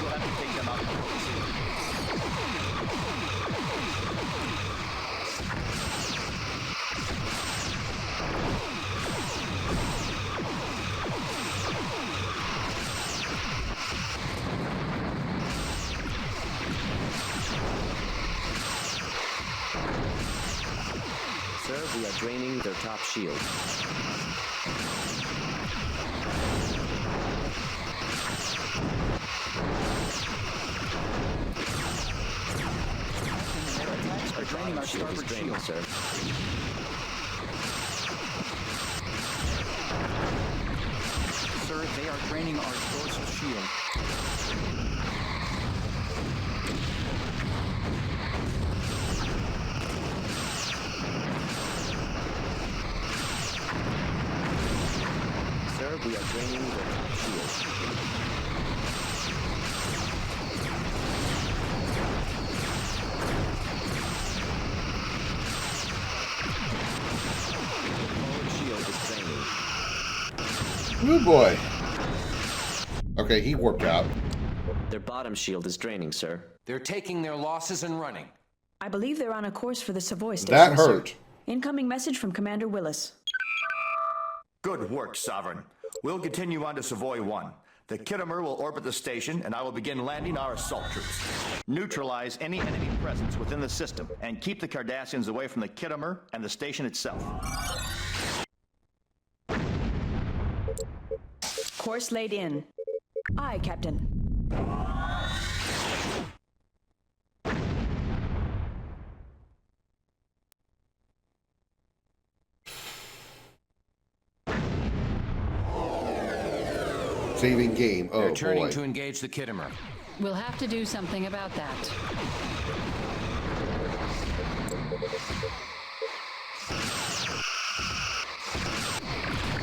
Sir, we are draining their top shield. Attacks are draining our Shield is starboard draining, shield. sir. Sir, they are draining our dorsal shield. Sir, we are draining their top shield. Forward shield is draining. Oh boy. Okay, he warped out. Their bottom shield is draining, sir. They're taking their losses and running. I believe they're on a course for the Savoy station. That sir. hurt. Incoming message from Commander Willis. Good work, Sovereign. We'll continue on to Savoy 1. The Kittimer will orbit the station, and I will begin landing our assault troops. Neutralize any enemy presence within the system, and keep the Cardassians away from the Kittimer and the station itself. Course laid in. Aye, Captain. Saving game. Oh They're turning boy. to engage the Kittimer. We'll have to do something about that.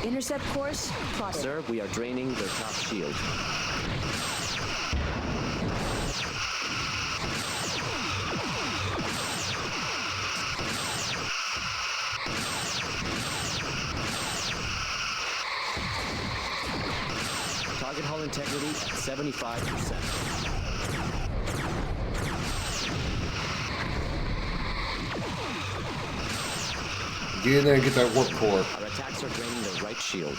Intercept course plotted. Sir, we are draining their top shield. Target hull integrity at 75%. Get in there and get that warp core. Our attacks are draining their right shield.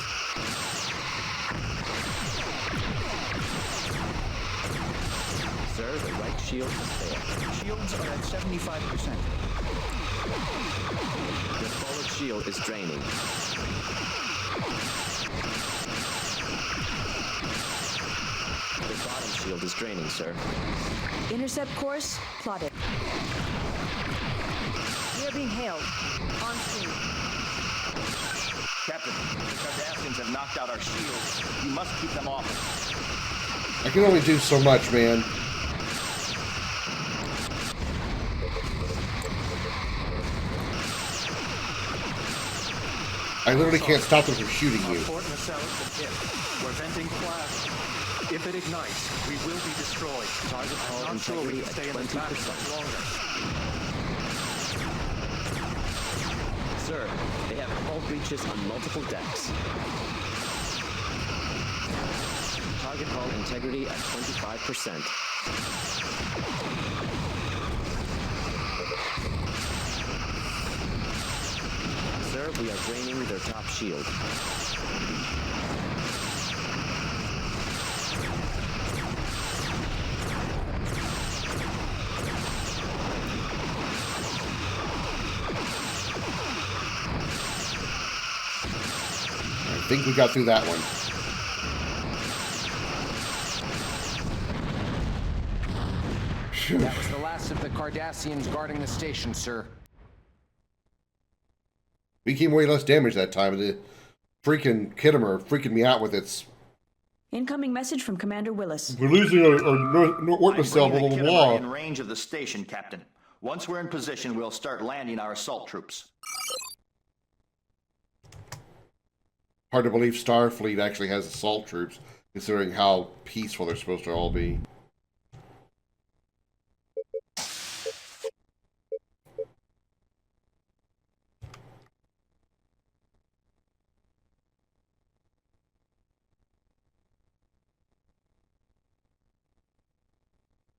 Sir, the right shield has failed. Shields are at 75%. The forward shield is draining. The bottom shield is draining, sir. Intercept course plotted. We are being hailed. On screen. Captain, the Cardassians have knocked out our shields. You must keep them off. I can only do so much, man. I literally can't stop them from shooting you. Fort Nacelles is hit. We're venting plasma. If it ignites, we will be destroyed. Target hull I'm not sure we integrity can stay at in this battle 20%. much longer. Sir, they have hull breaches on multiple decks. Target hull integrity at 25%. Sir, we are draining their top shield. I think we got through that one. That was the last of the Cardassians guarding the station, sir. We came way less damage that time. The freaking Kittimer freaking me out with its... Incoming message from Commander Willis. We're losing our worthless cell, blah, blah, blah. In range of the station, Captain. Once we're in position, we'll start landing our assault troops. Hard to believe Starfleet actually has assault troops, considering how peaceful they're supposed to all be.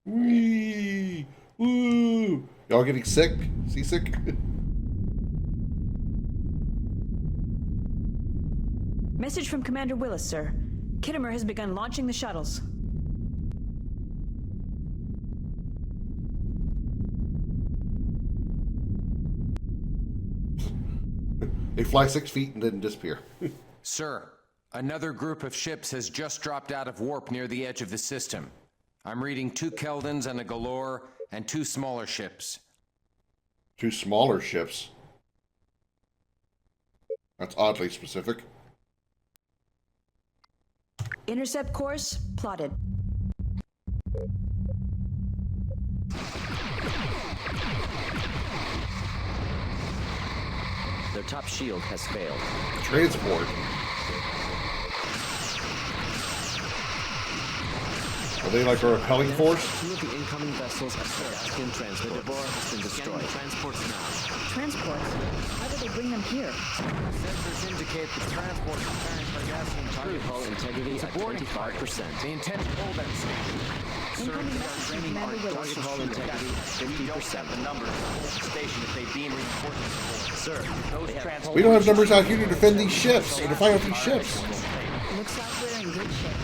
Wee! Woo! Y'all getting sick? Seasick? Message from Commander Willis, sir. Kittimer has begun launching the shuttles. They fly 6 feet and then disappear. Sir, another group of ships has just dropped out of warp near the edge of the system. I'm reading 2 Keldons and a Galore, and 2 smaller ships. 2 smaller ships? That's oddly specific. Intercept course plotted. Their top shield has failed. Transport. Are they like a repelling force? 2 of the incoming vessels at Cardassian transport. The Devore has been destroyed. Transports now. Transports? How did they bring them here? Sensors indicate the transport is carrying Cardassian Target hull integrity at 25%. They intend to hold that station. Incoming message from Commander Willis. Target hull integrity at We don't 50%. have the numbers to hold the station if they beam reinforcements. Sir, Those transports... We don't have numbers out here to defend these ships, or to fight out these ships. Looks like we're in good shape.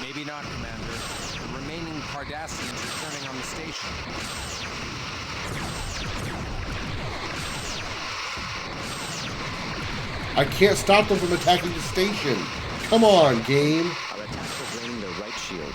Maybe not, Commander. The remaining Cardassians returning on the station. I can't stop them from attacking the station. Come on, game. Our attacks are draining their right shield.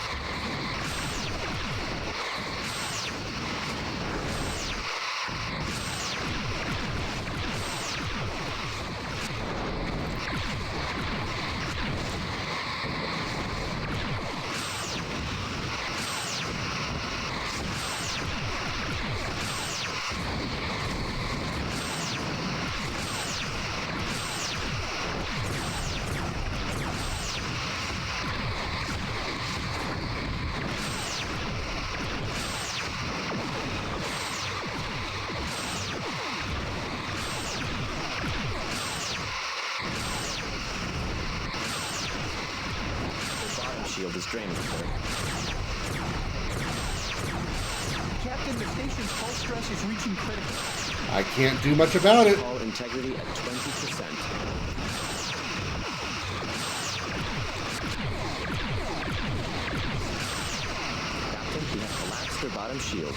Shield is draining. Captain, the station's hull stress is reaching critical. I can't do much about it. Hull integrity at 20%. Captain, we have collapsed their bottom shield.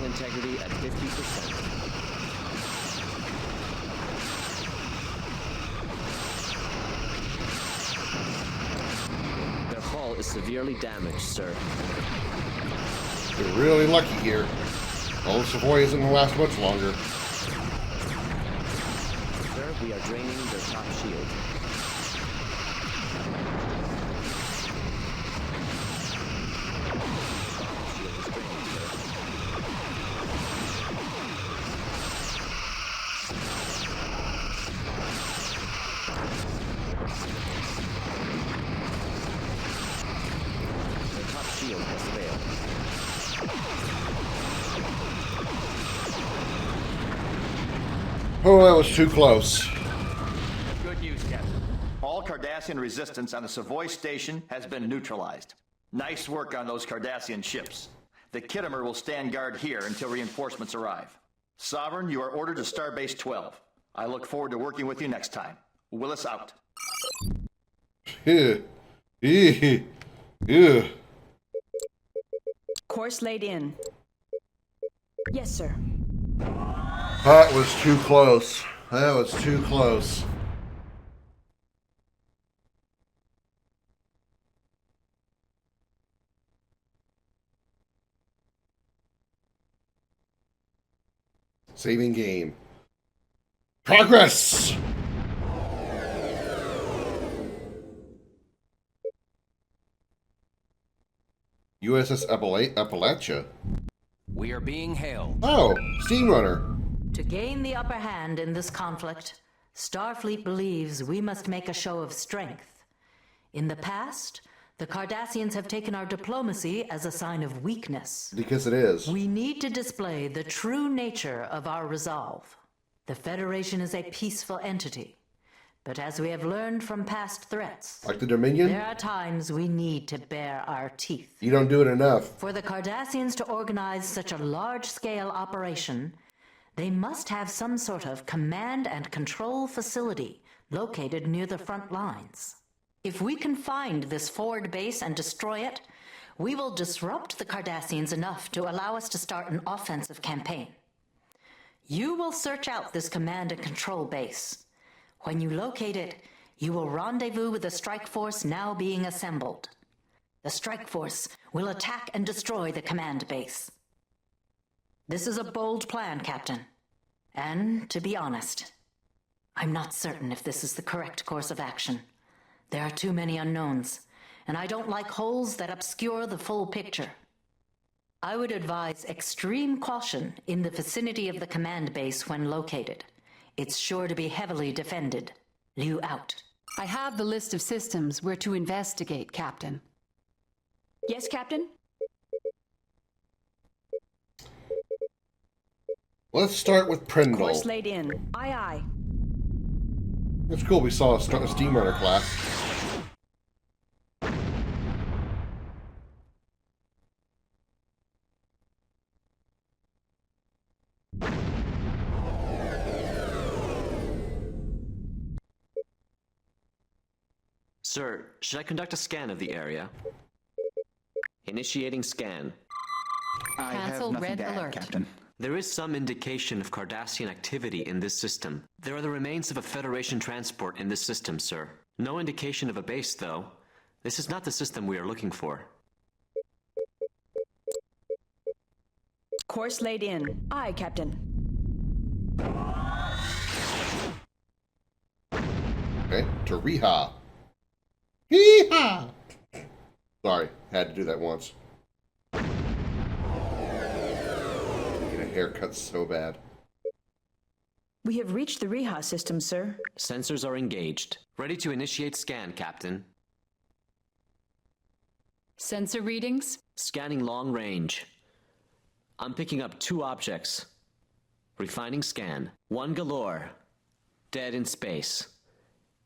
Integrity at 50%. Their hull is severely damaged, sir. They're really lucky here. Old Savoy isn't going to last much longer. Sir, we are draining their top shield. shield has failed. Oh, that was too close. Good news, Captain. All Cardassian resistance on the Savoy station has been neutralized. Nice work on those Cardassian ships. The Kittimer will stand guard here until reinforcements arrive. Sovereign, you are ordered to Starbase 12. I look forward to working with you next time. Willis out. Course laid in. Yes, sir. That was too close. That was too close. Saving game. Progress! USS Appalachia. We are being hailed. Oh, Steamrunner. To gain the upper hand in this conflict, Starfleet believes we must make a show of strength. In the past, the Cardassians have taken our diplomacy as a sign of weakness. Because it is. We need to display the true nature of our resolve. The Federation is a peaceful entity, but as we have learned from past threats, Like the Dominion? there are times we need to bare our teeth. You don't do it enough. For the Cardassians to organize such a large-scale operation, they must have some sort of command and control facility located near the front lines. If we can find this forward base and destroy it, we will disrupt the Cardassians enough to allow us to start an offensive campaign. You will search out this command and control base. When you locate it, you will rendezvous with the strike force now being assembled. The strike force will attack and destroy the command base. This is a bold plan, Captain. And, to be honest, I'm not certain if this is the correct course of action. There are too many unknowns, and I don't like holes that obscure the full picture. I would advise extreme caution in the vicinity of the command base when located. It's sure to be heavily defended. Liu out. I have the list of systems we're to investigate, Captain. Yes, Captain? Let's start with Prindle. Course laid in. Aye, aye. It's cool we saw a Steamrunner class. Sir, should I conduct a scan of the area? Initiating scan. I have Cancel nothing red to add, alert. Captain. There is some indication of Cardassian activity in this system. There are the remains of a Federation transport in this system, sir. No indication of a base, though. This is not the system we are looking for. Course laid in. Aye, Captain. Okay, to Riha. Hee-haw! Sorry, had to do that once. Get a haircut so bad. We have reached the Riha system, sir. Sensors are engaged. Ready to initiate scan, Captain. Sensor readings? Scanning long range. I'm picking up 2 objects. Refining scan. 1 Galore, dead in space.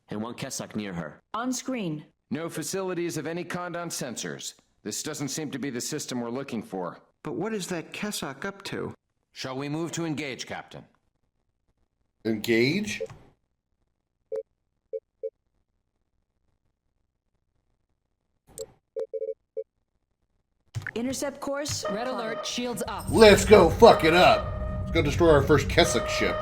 And 1 Kessak near her. On screen. No facilities of any Kondon sensors. This doesn't seem to be the system we're looking for. But what is that Kessak up to? Shall we move to engage, Captain? Engage? Intercept course. Red alert, shields up. Let's go fuck it up. Let's go destroy our first Kessak ship.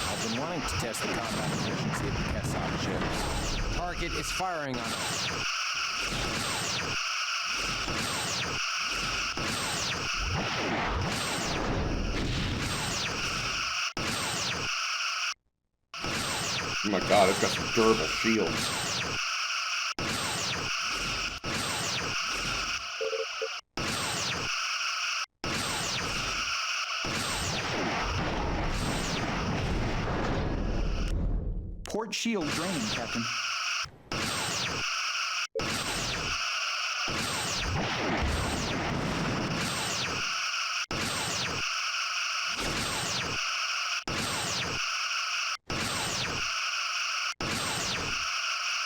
I've been wanting to test the combat efficiency of the Kessak ships. The target is firing on us. Oh my god, it's got some durable shields. Port shield draining, Captain.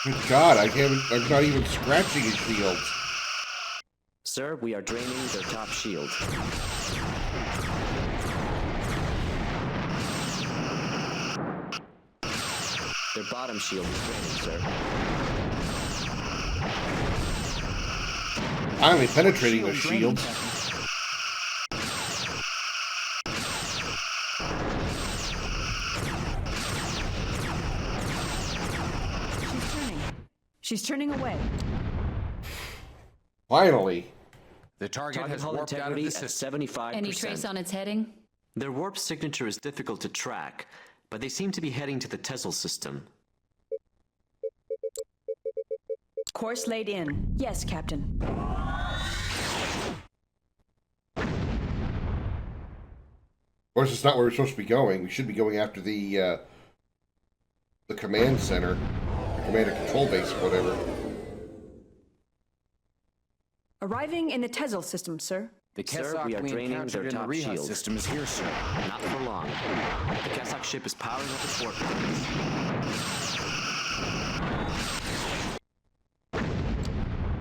Good God, I'm not even scratching his shields. Sir, we are draining their top shield. Their bottom shield is draining, sir. Finally penetrating their shields. She's turning away. Finally. The target has hull warped out of integrity the at system. 75%. Any trace on its heading? Their warp signature is difficult to track, but they seem to be heading to the Tesla system. Course laid in. Yes, Captain. Of course, it's not where we're supposed to be going. We should be going after the command center, the command and control base, or whatever. Arriving in the Tesla system, sir. The Sir, Kessock we are draining encountered their in the top Reha shield. system is here, sir. Not for long. The Kessock ship is powering up its warp.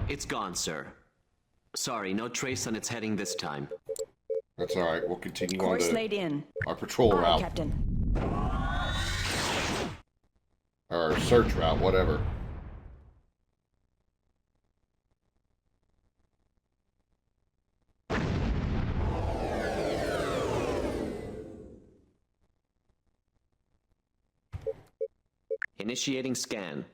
It's gone, sir. Sorry, no trace on its heading this time. That's all right. We'll continue on Course to laid in. our patrol route. Captain. Or our search route, whatever. Initiating scan.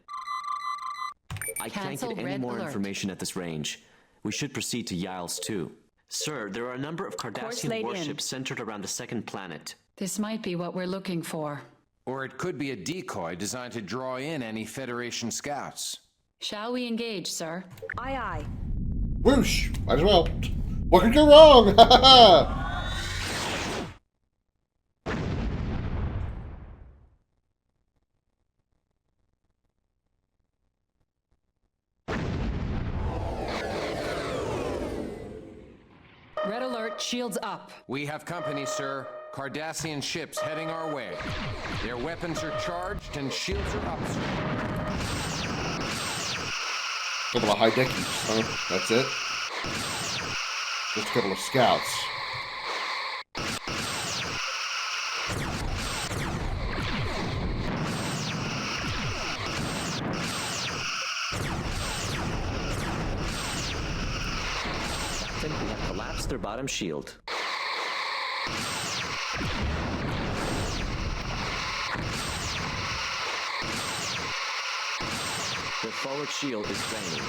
I can't Cancel get any red more alert. information at this range. We should proceed to Yiles 2. Sir, there are a number of Cardassian laid in. warships centered around the second planet. This might be what we're looking for. Or it could be a decoy designed to draw in any Federation scouts. Shall we engage, sir? Aye, aye. Whoosh! Might as well. What could go wrong? Ha ha ha! Red alert, shields up. We have company, sir. Cardassian ships heading our way. Their weapons are charged and shields are up, sir. Couple of high deckies, huh? That's it? Just a couple of scouts. Then we have collapsed their bottom shield. Their forward shield is draining.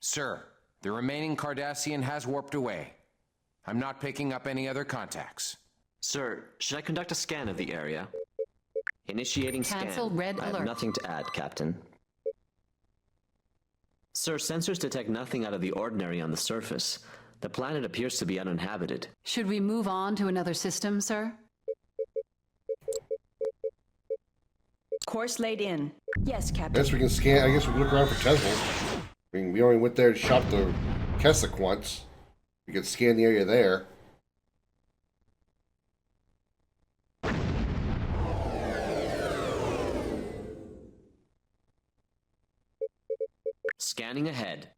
Sir, the remaining Cardassian has warped away. I'm not picking up any other contacts. Sir, should I conduct a scan of the area? Initiating Cancel scan. red I have alert. nothing to add, Captain. Sir, sensors detect nothing out of the ordinary on the surface. The planet appears to be uninhabited. Should we move on to another system, sir? Course laid in. Yes, I Captain. guess we can scan. I guess we can look around for Tesla. I mean, we only went there and shot the Kessock once. We could scan the area there. Scanning ahead.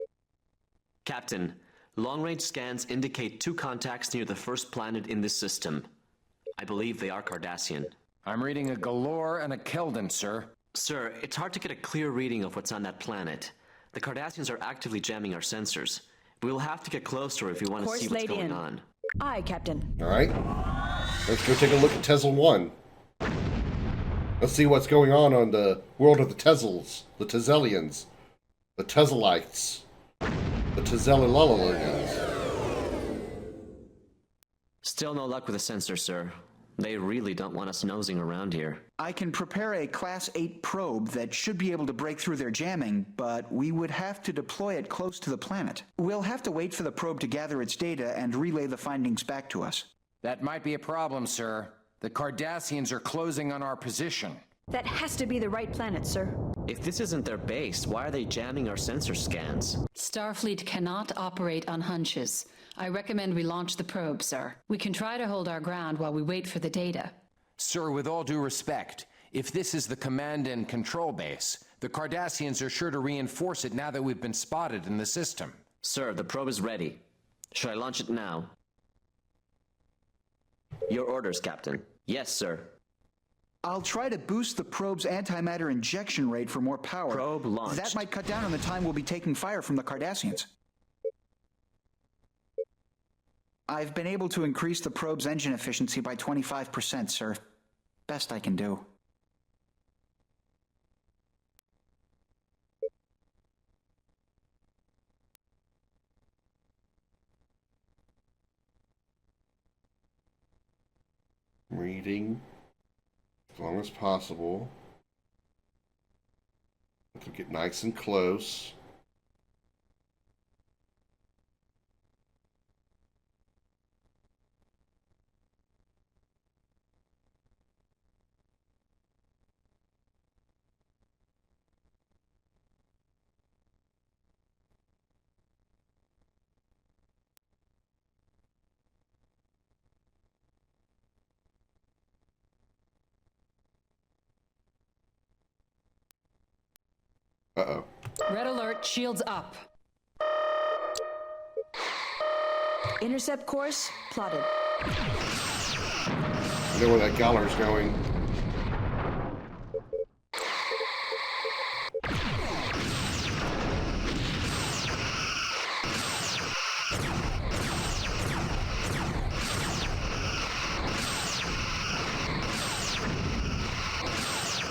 Captain, long-range scans indicate 2 contacts near the first planet in this system. I believe they are Cardassian. I'm reading a Galore and a Keldon, sir. Sir, it's hard to get a clear reading of what's on that planet. The Cardassians are actively jamming our sensors. We will have to get closer if we want to Course see what's laid going in. on. Aye, Captain. All right. Let's go take a look at Tesla 1. Let's see what's going on the world of the Tezels, the Tezelians, the Tezelites, the Tezelilalians. Still no luck with the sensor, sir. They really don't want us nosing around here. I can prepare a Class 8 probe that should be able to break through their jamming, but we would have to deploy it close to the planet. We'll have to wait for the probe to gather its data and relay the findings back to us. That might be a problem, sir. The Cardassians are closing on our position. That has to be the right planet, sir. If this isn't their base, why are they jamming our sensor scans? Starfleet cannot operate on hunches. I recommend we launch the probe, sir. We can try to hold our ground while we wait for the data. Sir, with all due respect, if this is the command and control base, the Cardassians are sure to reinforce it now that we've been spotted in the system. Sir, the probe is ready. Should I launch it now? Your orders, Captain. Yes, sir. I'll try to boost the probe's antimatter injection rate for more power. Probe launched. That might cut down on the time we'll be taking fire from the Cardassians. I've been able to increase the probe's engine efficiency by 25%, sir. Best I can do. Reading as long as possible. To get nice and close. Uh-oh. Red alert, shields up. Intercept course plotted. I know where that Galler's going.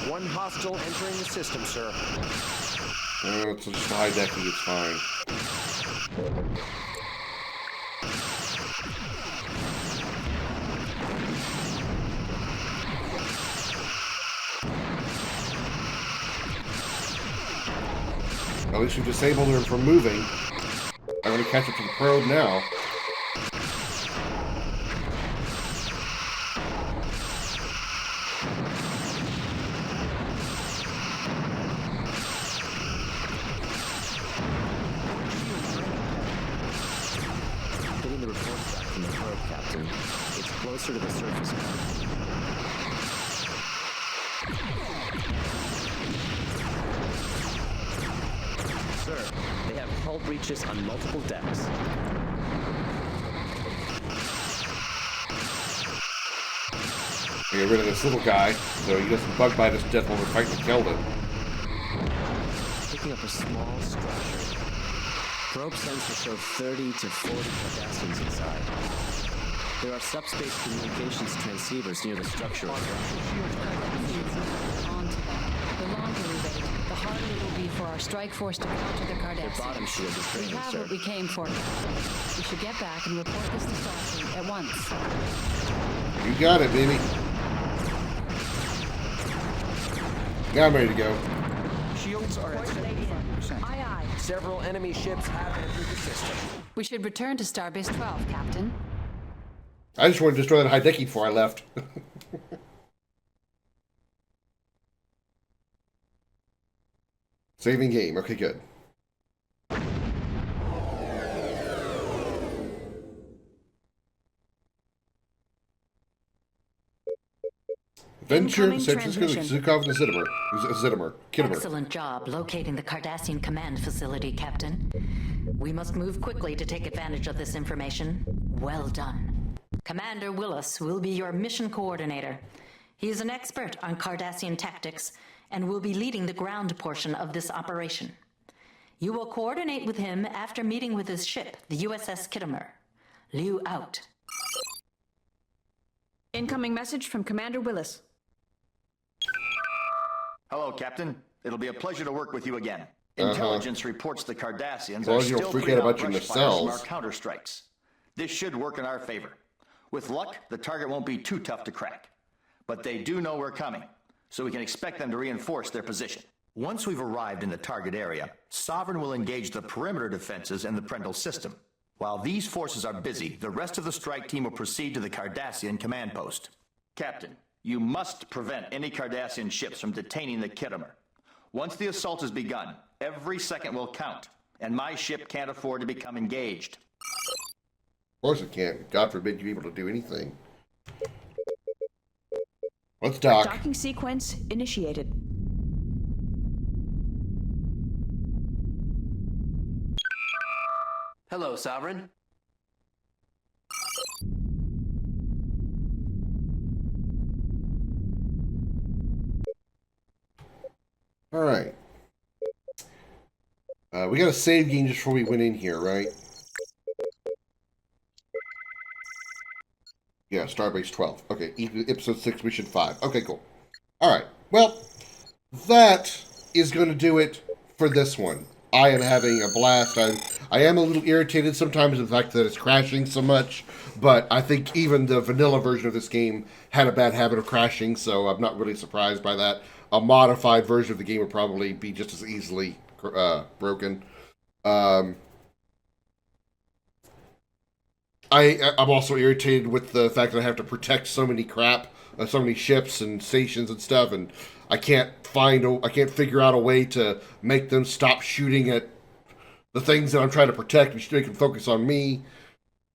One hostile entering the system, sir. It's just high decking, it's fine. At least we disabled her from moving. I'm going to catch up to the probe now. Getting the reports back from the probe, Captain. It's closer to the surface now. Sir, they have hull breaches on multiple decks. We get rid of this little guy, so he doesn't bug bite us to death when we're fighting to kill him. Picking up a small structure. Probe sensors show 30 to 40 Cardassians inside. There are subspace communications transceivers near the structure. Onto them. The longer we wait, the harder it will be for our strike force to counter the Cardassians. The bottom shield is We draining, have sir. what we came for. We should get back and report this to Starfleet at once. You got it, baby. Now I'm ready to go. Shields are at 75%. Aye, aye. Several enemy ships have entered the system. We should return to Starbase 12, Captain. I just wanted to destroy that high decking before I left. Saving game. Okay, good. Venture, Incoming San Francisco, transmission. Zukov, and Kittimer. Excellent job locating the Cardassian command facility, Captain. We must move quickly to take advantage of this information. Well done. Commander Willis will be your mission coordinator. He is an expert on Cardassian tactics and will be leading the ground portion of this operation. You will coordinate with him after meeting with his ship, the USS Kittimer. Liu out. Incoming message from Commander Willis. Hello, Captain. It'll be a pleasure to work with you again. Intelligence reports the Cardassians Well, are you don't still freak putting out out about your brush fires from our nacelles. counterstrikes. This should work in our favor. With luck, the target won't be too tough to crack. But they do know we're coming, so we can expect them to reinforce their position. Once we've arrived in the target area, Sovereign will engage the perimeter defenses and the Prendle system. While these forces are busy, the rest of the strike team will proceed to the Cardassian command post. Captain, You must prevent any Cardassian ships from detaining the Kittimer. Once the assault has begun, every second will count, and my ship can't afford to become engaged. Of course it can't. God forbid you be able to do anything. Let's dock. Docking sequence initiated. Hello, Sovereign. All right. We got a save game just before we went in here, right? Yeah, Starbase 12. Okay, episode 6, mission 5. Okay, cool. All right. Well, that is going to do it for this one. I am having a blast. I am a little irritated sometimes with the fact that it's crashing so much, but I think even the vanilla version of this game had a bad habit of crashing, so I'm not really surprised by that. A modified version of the game would probably be just as easily broken. I'm also irritated with the fact that I have to protect so many so many ships and stations and stuff, and I can't figure out a way to make them stop shooting at the things that I'm trying to protect and make them focus on me.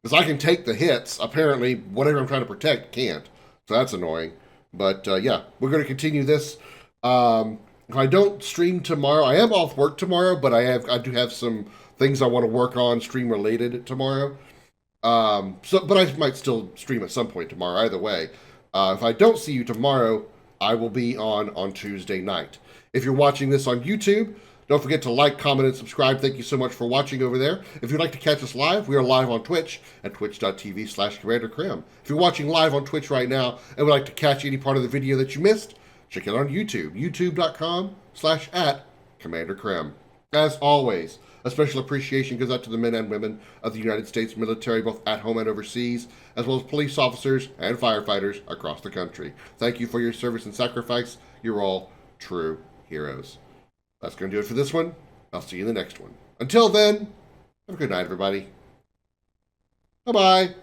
Because I can take the hits, apparently whatever I'm trying to protect can't. So that's annoying. But yeah, we're going to continue this. If I don't stream tomorrow, I am off work tomorrow, but I do have some things I want to work on stream related tomorrow. But I might still stream at some point tomorrow, either way. If I don't see you tomorrow, I will be on Tuesday night. If you're watching this on YouTube, don't forget to like, comment, and subscribe. Thank you so much for watching over there. If you'd like to catch us live, we are live on Twitch at twitch.tv/CommanderKrim. If you're watching live on Twitch right now and would like to catch any part of the video that you missed, check it out on YouTube, youtube.com/@CommanderKrim. As always, a special appreciation goes out to the men and women of the United States military, both at home and overseas, as well as police officers and firefighters across the country. Thank you for your service and sacrifice. You're all true heroes. That's going to do it for this one. I'll see you in the next one. Until then, have a good night, everybody. Bye-bye.